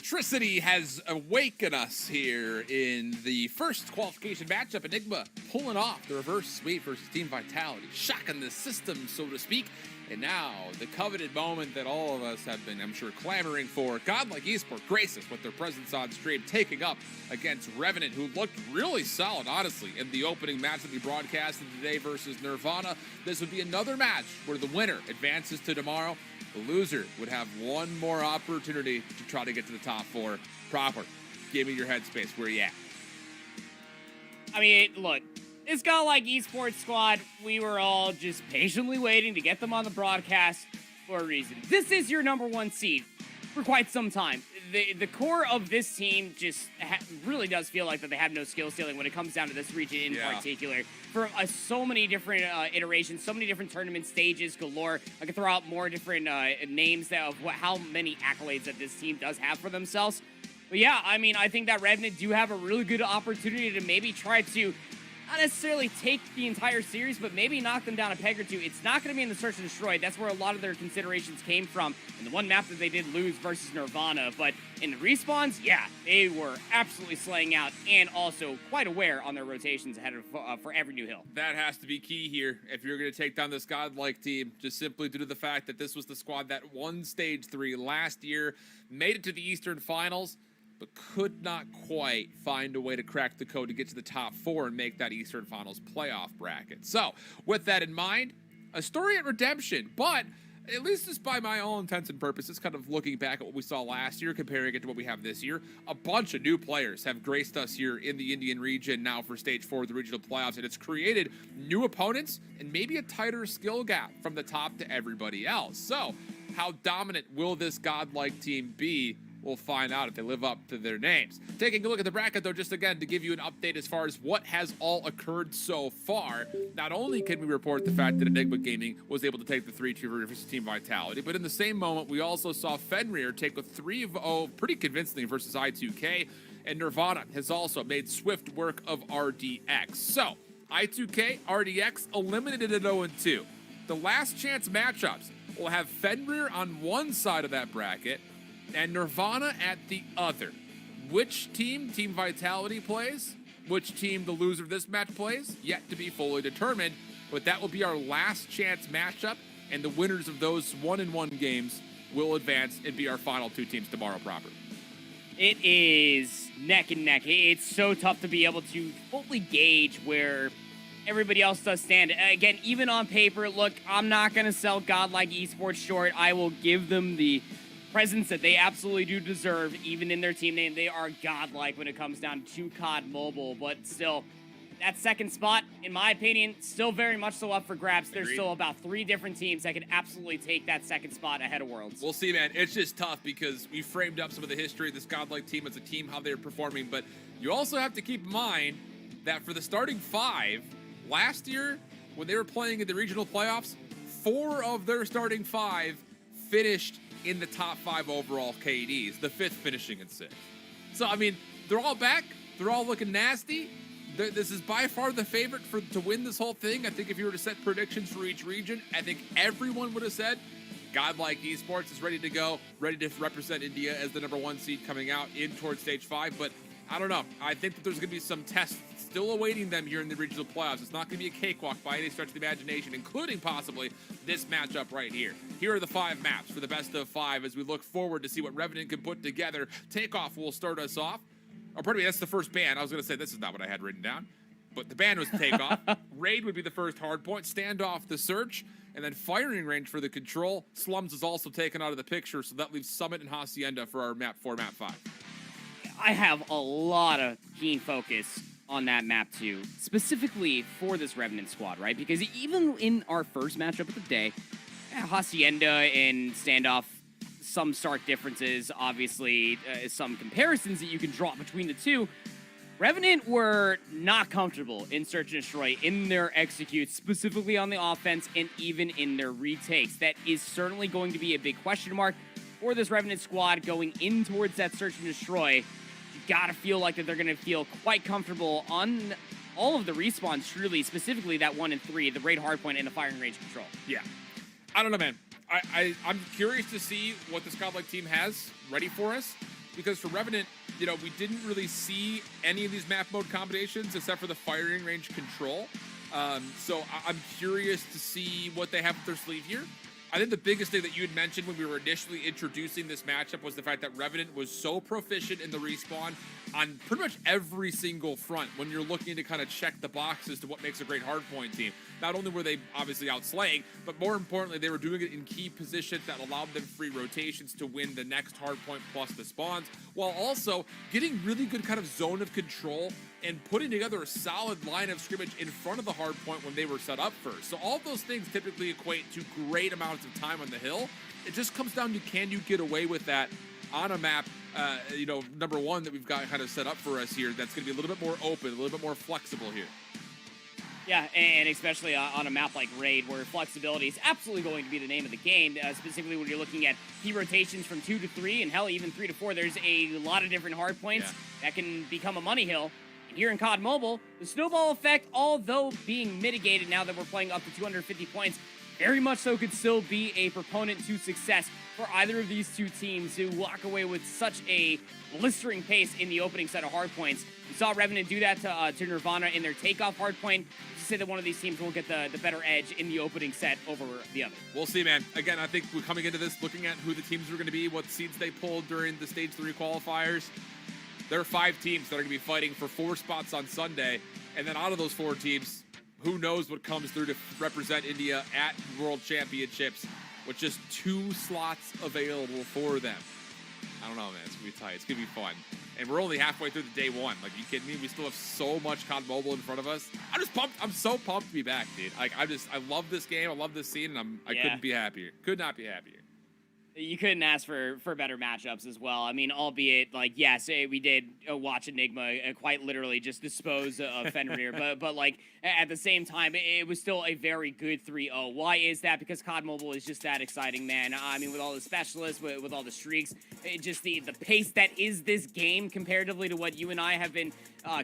Electricity has awakened us here in the first qualification matchup. Enigma pulling off the reverse sweep versus Team Vitality, shocking the system, so to speak. And now, the coveted moment that all of us have been, I'm sure, clamoring for. Godlike Esports grace us with their presence on stream, taking up against Revenant, who looked really solid, honestly, in the opening match that we broadcasted today versus Nirvana. This would be another match where the winner advances to tomorrow. The loser would have one more opportunity to try to get to the top four proper. Give me your headspace. Where you at? I mean, look, this Godlike Esports squad, we were all just patiently waiting to get them on the broadcast for a reason. This is your number one seed for quite some time. The core of this team just really does feel like that they have no skill ceiling when it comes down to this region in particular. For so many different iterations, so many different tournament stages galore. I could throw out more different names of how many accolades that this team does have for themselves. But yeah, I mean, I think that Revenant do have a really good opportunity to maybe try to not necessarily take the entire series, but maybe knock them down a peg or two. It's not going to be in the Search and Destroy. That's where a lot of their considerations came from in the one map that they did lose versus Nirvana. But in the respawns, yeah, they were absolutely slaying out and also quite aware on their rotations ahead of for every new hill. That has to be key here if you're going to take down this Godlike team, just simply due to the fact that this was the squad that won Stage 3 last year, made it to the Eastern Finals, but could not quite find a way to crack the code to get to the top four and make that Eastern Finals playoff bracket. So, with that in mind, a story at redemption, but at least just by my own intents and purposes, kind of looking back at what we saw last year, comparing it to what we have this year, a bunch of new players have graced us here in the Indian region now for Stage 4 of the regional playoffs, and it's created new opponents and maybe a tighter skill gap from the top to everybody else. So, how dominant will this Godlike team be? We'll find out if they live up to their names. Taking a look at the bracket, though, just again to give you an update as far as what has all occurred so far. Not only can we report the fact that Enigma Gaming was able to take the 3-2 versus Team Vitality, but in the same moment, we also saw Fenrir take a 3-0 pretty convincingly versus I2K, and Nirvana has also made swift work of RDX. So, I2K, RDX eliminated at 0-2. The last chance matchups will have Fenrir on one side of that bracket, and Nirvana at the other. Which team Team Vitality plays, which team the loser of this match plays, yet to be fully determined, but that will be our last chance matchup, and the winners of those 1-1 games will advance and be our final two teams tomorrow proper. It is neck and neck. It's so tough to be able to fully gauge where everybody else does stand. Again, even on paper, look, I'm not going to sell Godlike Esports short. I will give them the presence that they absolutely do deserve, even in their team name. They are godlike when it comes down to COD Mobile, but still, that second spot, in my opinion, still very much so up for grabs. There's Agreed. still about 3 different teams that can absolutely take that second spot ahead of Worlds. We'll see, man. It's just tough because we framed up some of the history of this Godlike team as a team, how they're performing, but you also have to keep in mind that for the starting 5, last year, when they were playing in the regional playoffs, 4 of their starting 5 finished in the top 5 overall KDs, the 5th finishing in 6th. So, I mean, they're all back. They're all looking nasty. This is by far the favorite to win this whole thing. I think if you were to set predictions for each region, I think everyone would have said Godlike Esports is ready to go, ready to represent India as the number 1 seed coming out in towards Stage 5. But I don't know. I think that there's going to be some tests still awaiting them here in the regional playoffs. It's not going to be a cakewalk by any stretch of the imagination, including possibly this matchup right here. Here are the 5 maps for the best of 5 as we look forward to see what Revenant can put together. Takeoff will start us off. Oh, pardon me, that's the first ban. I was going to say this is not what I had written down, but the ban was Takeoff. Raid would be the first hard point. Standoff, the Search, and then firing range for the Control. Slums is also taken out of the picture, so that leaves Summit and Hacienda for our map 4, map 5. I have a lot of keen focus on that map too, specifically for this Revenant squad, right? Because even in our first matchup of the day, Hacienda and Standoff, some stark differences, obviously, some comparisons that you can draw between the two. Revenant were not comfortable in Search and Destroy in their executes, specifically on the offense and even in their retakes. That is certainly going to be a big question mark for this Revenant squad going in towards that Search and Destroy. You gotta feel like that they're gonna feel quite comfortable on all of the respawns, truly, specifically that 1 and 3, the raid hardpoint and the firing range control. Yeah. I don't know, man. I'm curious to see what this Godlike team has ready for us. because for Revenant, you know, we didn't really see any of these map mode combinations except for the firing range control. So I'm curious to see what they have up their sleeve here. I think the biggest thing that you had mentioned when we were initially introducing this matchup was the fact that Revenant was so proficient in the respawn on pretty much every single front when you're looking to kind of check the boxes to what makes a great hardpoint team. Not only were they obviously outslaying, but more importantly, they were doing it in key positions that allowed them free rotations to win the next hardpoint plus the spawns, while also getting really good kind of zone of control and putting together a solid line of scrimmage in front of the hard point when they were set up first. So all of those things typically equate to great amounts of time on the hill. It just comes down to, can you get away with that on a map, you know, number one that we've got kind of set up for us here that's going to be a little bit more open, a little bit more flexible here. Yeah, and especially on a map like Raid, where flexibility is absolutely going to be the name of the game, specifically when you're looking at key rotations from 2 to 3, and hell, even 3 to 4. There's a lot of different hard points that can become a money hill. And here in COD Mobile, the snowball effect, although being mitigated now that we're playing up to 250 points, very much so could still be a proponent to success for either of these two teams who walk away with such a blistering pace in the opening set of hardpoints. We saw Revenant do that to Nirvana in their takeoff hardpoint. To say that one of these teams will get the better edge in the opening set over the other. We'll see, man. Again, I think we're coming into this looking at who the teams are going to be, what seeds they pulled during the Stage 3 qualifiers. There are 5 teams that are going to be fighting for 4 spots on Sunday, and then out of those 4 teams, who knows what comes through to represent India at World Championships with just 2 slots available for them. I don't know, man. It's going to be tight. It's going to be fun. And we're only halfway through the day one. Like, you kidding me? We still have so much COD Mobile in front of us. I'm just pumped. I'm so pumped to be back, dude. Like, I love this game. I love this scene, and I couldn't be happier. Could not be happier. You couldn't ask for better matchups as well. I mean, albeit, like, yes, we did watch Enigma quite literally just dispose of Fenrir, but like, at the same time, it was still a very good 3-0. Why is that? Because COD Mobile is just that exciting, man. I mean, with all the specialists, with all the streaks, just the pace that is this game comparatively to what you and I have been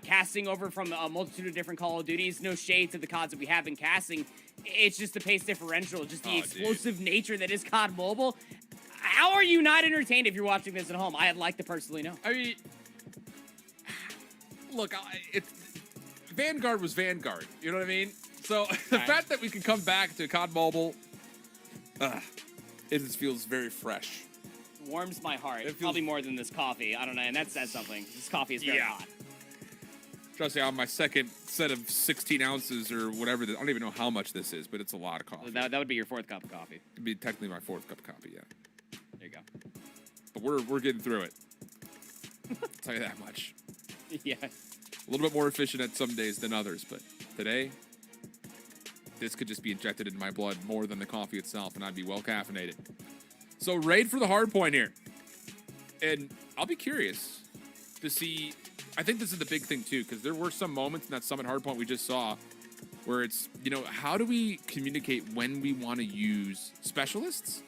casting over from a multitude of different Call of Duties. No shade to the CODs that we have been casting. It's just the pace differential, just the explosive nature that is COD Mobile. How are you not entertained if you're watching this at home? I'd like to personally know. I mean, look, Vanguard was Vanguard. You know what I mean? So the fact that we can come back to COD Mobile, it just feels very fresh. Warms my heart. Probably more than this coffee. I don't know, and that says something. This coffee is very hot. Trust me, on my second set of 16 ounces or whatever, I don't even know how much this is, but it's a lot of coffee. That would be your 4th cup of coffee. It'd be technically my 4th cup of coffee, yeah. There you go. But we're getting through it. I'll tell you that much. Yeah. A little bit more efficient at some days than others, but today, this could just be injected into my blood more than the coffee itself, and I'd be well caffeinated. So Raid for the hard point here. And I'll be curious to see, I think this is the big thing too, because there were some moments in that Summit hardpoint we just saw where it's, you know, how do we communicate when we want to use specialists?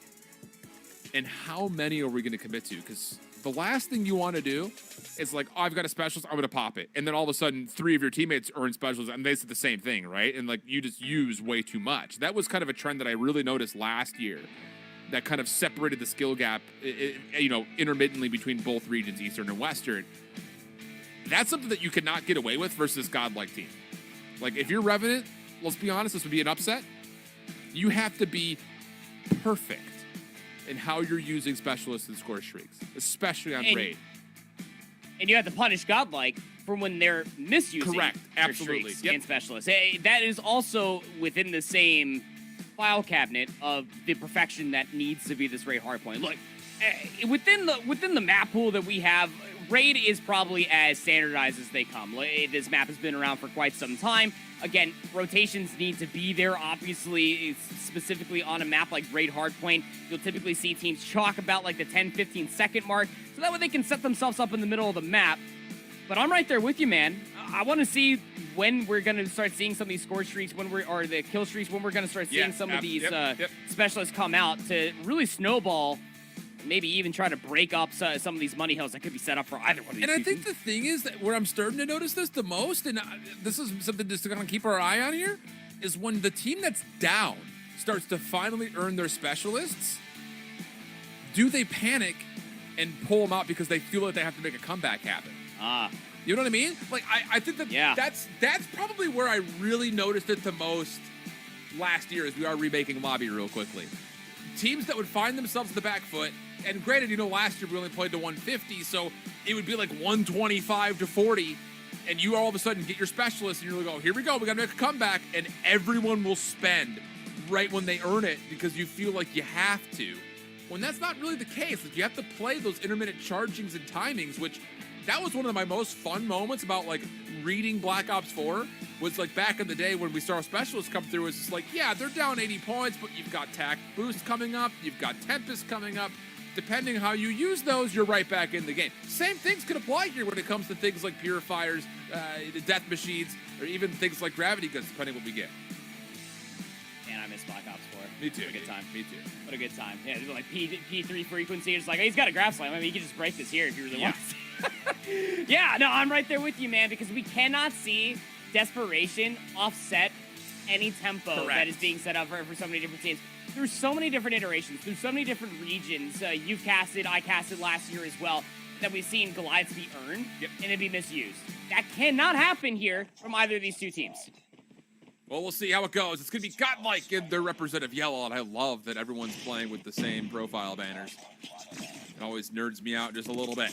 And how many are we going to commit to? Because the last thing you want to do is like, oh, I've got a specialist, I'm going to pop it. And then all of a sudden, 3 of your teammates are in specialists, and they said the same thing, right? And like, you just use way too much. That was kind of a trend that I really noticed last year that kind of separated the skill gap, you know, intermittently between both regions, Eastern and Western. That's something that you cannot get away with versus godlike team. Like, if you're Revenant, let's be honest, this would be an upset. You have to be perfect in how you're using specialists and score streaks, especially on Raid. And you have to punish godlike for when they're misusing their streaks and specialists. That is also within the same file cabinet of the perfection that needs to be this Raid hardpoint. Look, within the map pool that we have, Raid is probably as standardized as they come. This map has been around for quite some time. Again, rotations need to be there, obviously, specifically on a map like Raid Hardpoint. You'll typically see teams chalk about like the 10-15 second mark, so that way they can set themselves up in the middle of the map. But I'm right there with you, man. I want to see when we're going to start seeing some of these score streaks, or the kill streaks, when we're going to start seeing some of these specialists come out to really snowball, maybe even try to break up some of these money hills that could be set up for either one of these And I think the thing is that where I'm starting to notice this the most, and this is something just to kind of keep our eye on here, is when the team that's down starts to finally earn their specialists, do they panic and pull them out because they feel like they have to make a comeback happen. You know what I mean? Like, I think that that's probably where I really noticed it the most last year as we are remaking Lobby real quickly. Teams that would find themselves in the back foot, and granted, last year we only played to 150, so it would be like 125 to 40, and you all of a sudden get your specialist, and you're like, oh, here we go, we got to make a comeback, and everyone will spend right when they earn it because you feel like you have to. When that's not really the case. Like, you have to play those intermittent chargings and timings, which that was one of my most fun moments about like reading Black Ops 4 was like back in the day when we saw specialists come through. It's just like, yeah, they're down 80 points, but you've got TAC Boost coming up, you've got Tempest coming up. Depending how you use those, you're right back in the game. Same things could apply here when it comes to things like Purifiers, the Death Machines, or even things like Gravity Guns, depending what we get. Man, I miss Black Ops 4. Me too. What a good time. Me too. What a good time. Yeah, like P3 frequency. It's like, oh, he's got a grab slam. I mean, you can just break this here if you really want to. Yeah, no, I'm right there with you, man, because we cannot see Desperation offset any tempo that is being set up for so many different teams. Through so many different iterations, through so many different regions. You've casted, I casted last year as well, that we've seen Goliaths be earned and it be misused. That cannot happen here from either of these two teams. Well, we'll see how it goes. It's going to be Godlike in their representative yellow, and I love that everyone's playing with the same profile banners. It always nerds me out just a little bit.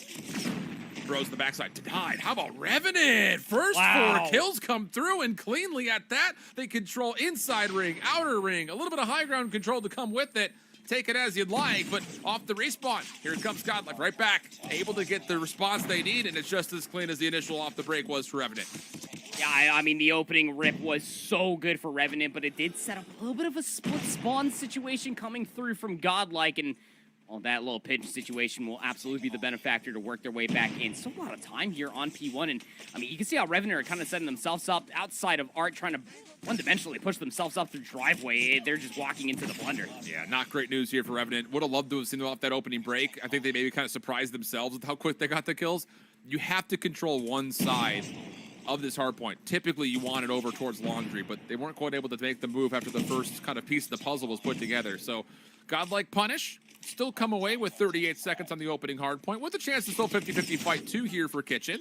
Throws the backside. Denied. How about Revenant? First 4 kills come through, and cleanly at that, they control inside ring, outer ring, a little bit of high ground control to come with it. Take it as you'd like, but off the respawn. Here comes Godlike right back. Able to get the response they need, and it's just as clean as the initial off the break was for Revenant. Yeah, I mean, the opening rip was so good for Revenant, but it did set up a little bit of a split spawn situation coming through from Godlike, and well, that little pinch situation will absolutely be the benefactor to work their way back in. So a lot of time here on P1, and I mean, you can see how Revenant are kind of setting themselves up outside of Art, trying to one-dimensionally push themselves up through driveway. They're just walking into the blender. Yeah, not great news here for Revenant. Would have loved to have seen them off that opening break. I think they maybe kind of surprised themselves with how quick they got the kills. You have to control one side of this hard point. Typically, you want it over towards Laundry, but they weren't quite able to make the move after the first kind of piece of the puzzle was put together. So, Godlike punish. Still come away with 38 seconds on the opening hard point with a chance to still 50-50 fight 2 here for Kitchen.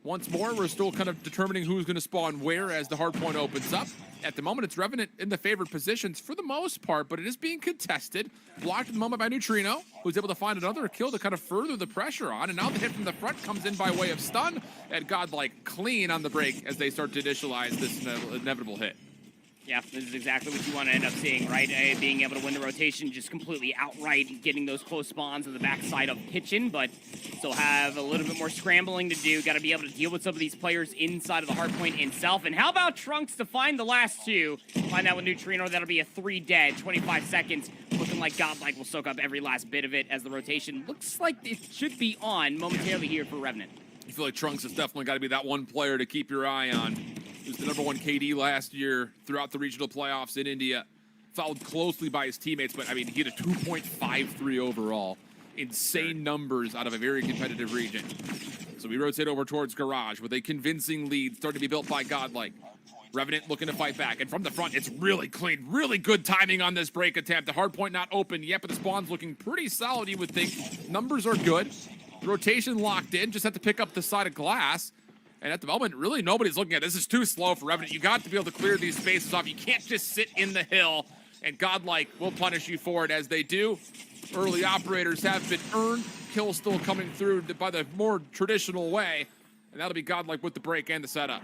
Once more, we're still kind of determining who's going to spawn where as the hard point opens up. At the moment, it's Revenant in the favored positions for the most part, but it is being contested. Blocked at the moment by Neutrino, who's able to find another kill to kind of further the pressure on. And now the hit from the front comes in by way of stun. And Godlike clean on the break as they start to initialize this inevitable hit. Yeah, this is exactly what you want to end up seeing, right? Being able to win the rotation just completely outright, getting those close spawns on the backside of Kitchen, but still have a little bit more scrambling to do. Got to be able to deal with some of these players inside of the hardpoint itself. And how about Trunks to find the last 2? Find out with Neutrino, that'll be a 3 dead, 25 seconds. Looking like Godlike will soak up every last bit of it as the rotation looks like it should be on momentarily here for Revenant. You feel like Trunks has definitely got to be that one player to keep your eye on. He was the #1 KD last year throughout the regional playoffs in India. Followed closely by his teammates, but I mean, he had a 2.53 overall. Insane numbers out of a very competitive region. So we rotate over towards Garage with a convincing lead starting to be built by Godlike. Revenant looking to fight back. And from the front, it's really clean. Really good timing on this break attempt. The hard point not open yet, but the spawn's looking pretty solid, you would think. Numbers are good. The rotation locked in. Just have to pick up the side of glass. And at the moment, really nobody's looking at it. This is too slow for Revenant. You got to be able to clear these spaces off. You can't just sit in the hill, and Godlike will punish you for it as they do. Early operators have been earned. Kills still coming through by the more traditional way, and that'll be Godlike with the break and the setup.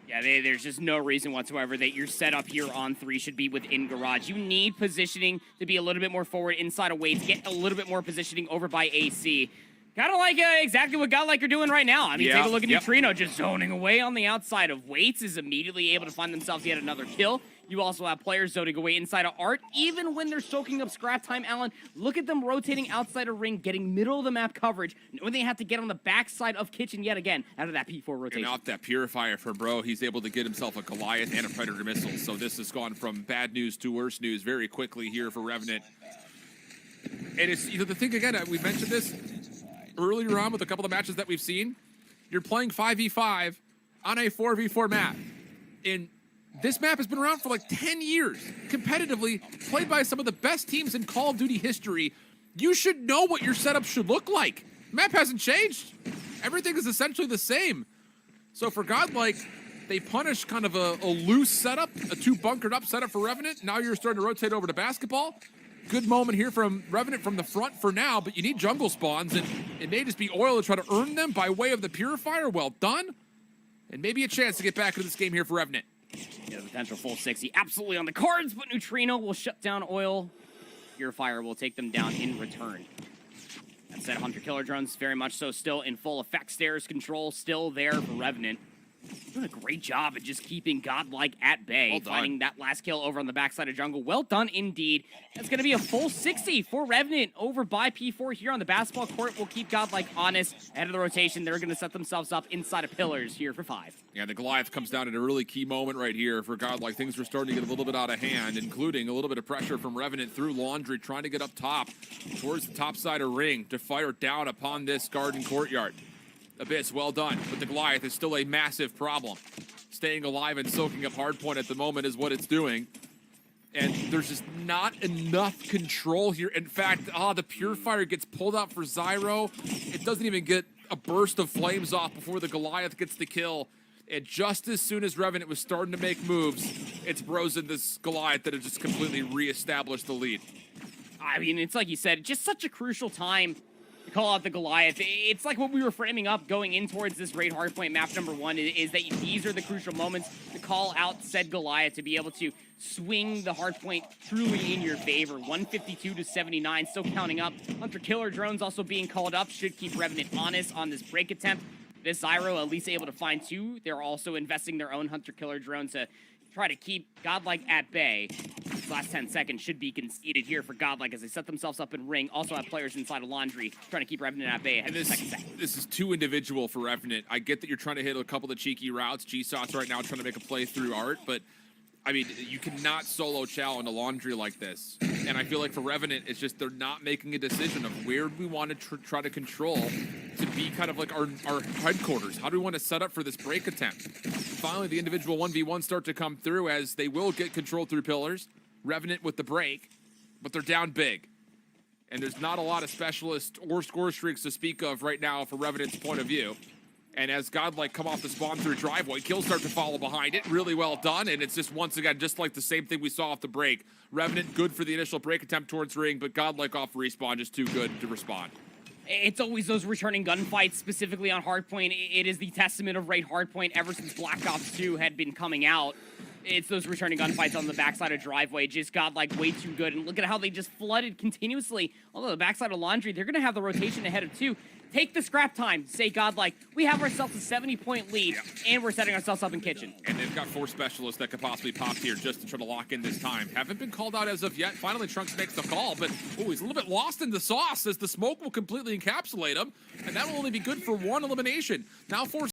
Yeah, there's just no reason whatsoever that your setup here on 3 should be within Garage. You need positioning to be a little bit more forward inside of Waits, get a little bit more positioning over by AC. Kind of like exactly what Godlike are doing right now. I mean, take a look at Neutrino just zoning away on the outside of Waits, is immediately able to find themselves yet another kill. You also have players zoning away inside of Art, even when they're soaking up scrap time, Alan. Look at them rotating outside of ring, getting middle of the map coverage, knowing they have to get on the backside of Kitchen yet again out of that P4 rotation. And off that Purifier for Bro, he's able to get himself a Goliath and a Predator missile. So this has gone from bad news to worse news very quickly here for Revenant. And it's, the thing again, we mentioned this earlier on with a couple of matches that we've seen. You're playing 5v5 on a 4v4 map. And this map has been around for like 10 years, competitively, played by some of the best teams in Call of Duty history. You should know what your setup should look like. Map hasn't changed. Everything is essentially the same. So for Godlike, they punish kind of a loose setup, a too bunkered up setup for Revenant. Now you're starting to rotate over to basketball. Good moment here from Revenant from the front for now, but you need jungle spawns, and it may just be Oil to try to earn them by way of the Purifier. Well done. And maybe a chance to get back into this game here for Revenant. Yeah, potential full 60 absolutely on the cards, but Neutrino will shut down Oil. Purifier will take them down in return. That said, Hunter Killer Drones very much so still in full effect. Stairs control still there for Revenant. Doing a great job at just keeping Godlike at bay. Well done. Finding that last kill over on the backside of jungle. Well done indeed. It's going to be a full 60 for Revenant over by P4 here on the basketball court. Will keep Godlike honest. Ahead of the rotation, they're going to set themselves up inside of pillars here for 5. Yeah, the Goliath comes down at a really key moment right here for Godlike. Things were starting to get a little bit out of hand, including a little bit of pressure from Revenant through Laundry, trying to get up top towards the top side of Ring to fire down upon this garden courtyard. Abyss, well done, but the Goliath is still a massive problem. Staying alive and soaking up hardpoint at the moment is what it's doing. And there's just not enough control here. In fact, the Purifier gets pulled out for Zyro. It doesn't even get a burst of flames off before the Goliath gets the kill. And just as soon as Revenant was starting to make moves, it's Bros and this Goliath that have just completely reestablished the lead. I mean, it's like you said, just such a crucial time to call out the Goliath. It's like what we were framing up going in towards this raid hardpoint map number 1 is that these are the crucial moments to call out said Goliath to be able to swing the hardpoint truly in your favor. 152 to 79, still counting up. Hunter Killer Drones also being called up should keep Revenant honest on this break attempt. This Zyro at least able to find 2. They're also investing their own Hunter Killer Drone to try to keep Godlike at bay. These last 10 seconds should be conceded here for Godlike as they set themselves up in Ring. Also have players inside of Laundry trying to keep Revenant at bay ahead of the second set. This is too individual for Revenant. I get that you're trying to hit a couple of cheeky routes. G-Sots right now trying to make a play through Art, but I mean, you cannot solo Chow into Laundry like this. And I feel like for Revenant, it's just they're not making a decision of where do we want to try to control to be kind of like our headquarters. How do we want to set up for this break attempt? Finally, the individual 1v1 start to come through as they will get control through pillars. Revenant with the break, but they're down big. And there's not a lot of specialist or score streaks to speak of right now from Revenant's point of view. And as Godlike come off the spawn through driveway, kills start to follow behind it. Really well done, and it's just once again, just like the same thing we saw off the break. Revenant good for the initial break attempt towards Ring, but Godlike off respawn, just too good to respond. It's always those returning gunfights, specifically on Hardpoint. It is the testament of Raid Hardpoint ever since Black Ops 2 had been coming out. It's those returning gunfights on the backside of driveway. Just Godlike way too good. And look at how they just flooded continuously. Although the backside of Laundry, they're going to have the rotation ahead of 2. Take the scrap time. Say Godlike, we have ourselves a 70-point lead, and we're setting ourselves up in kitchen. And they've got 4 specialists that could possibly pop here just to try to lock in this time. Haven't been called out as of yet. Finally, Trunks makes the call, but he's a little bit lost in the sauce as the smoke will completely encapsulate him, and that will only be good for 1 elimination. Now 4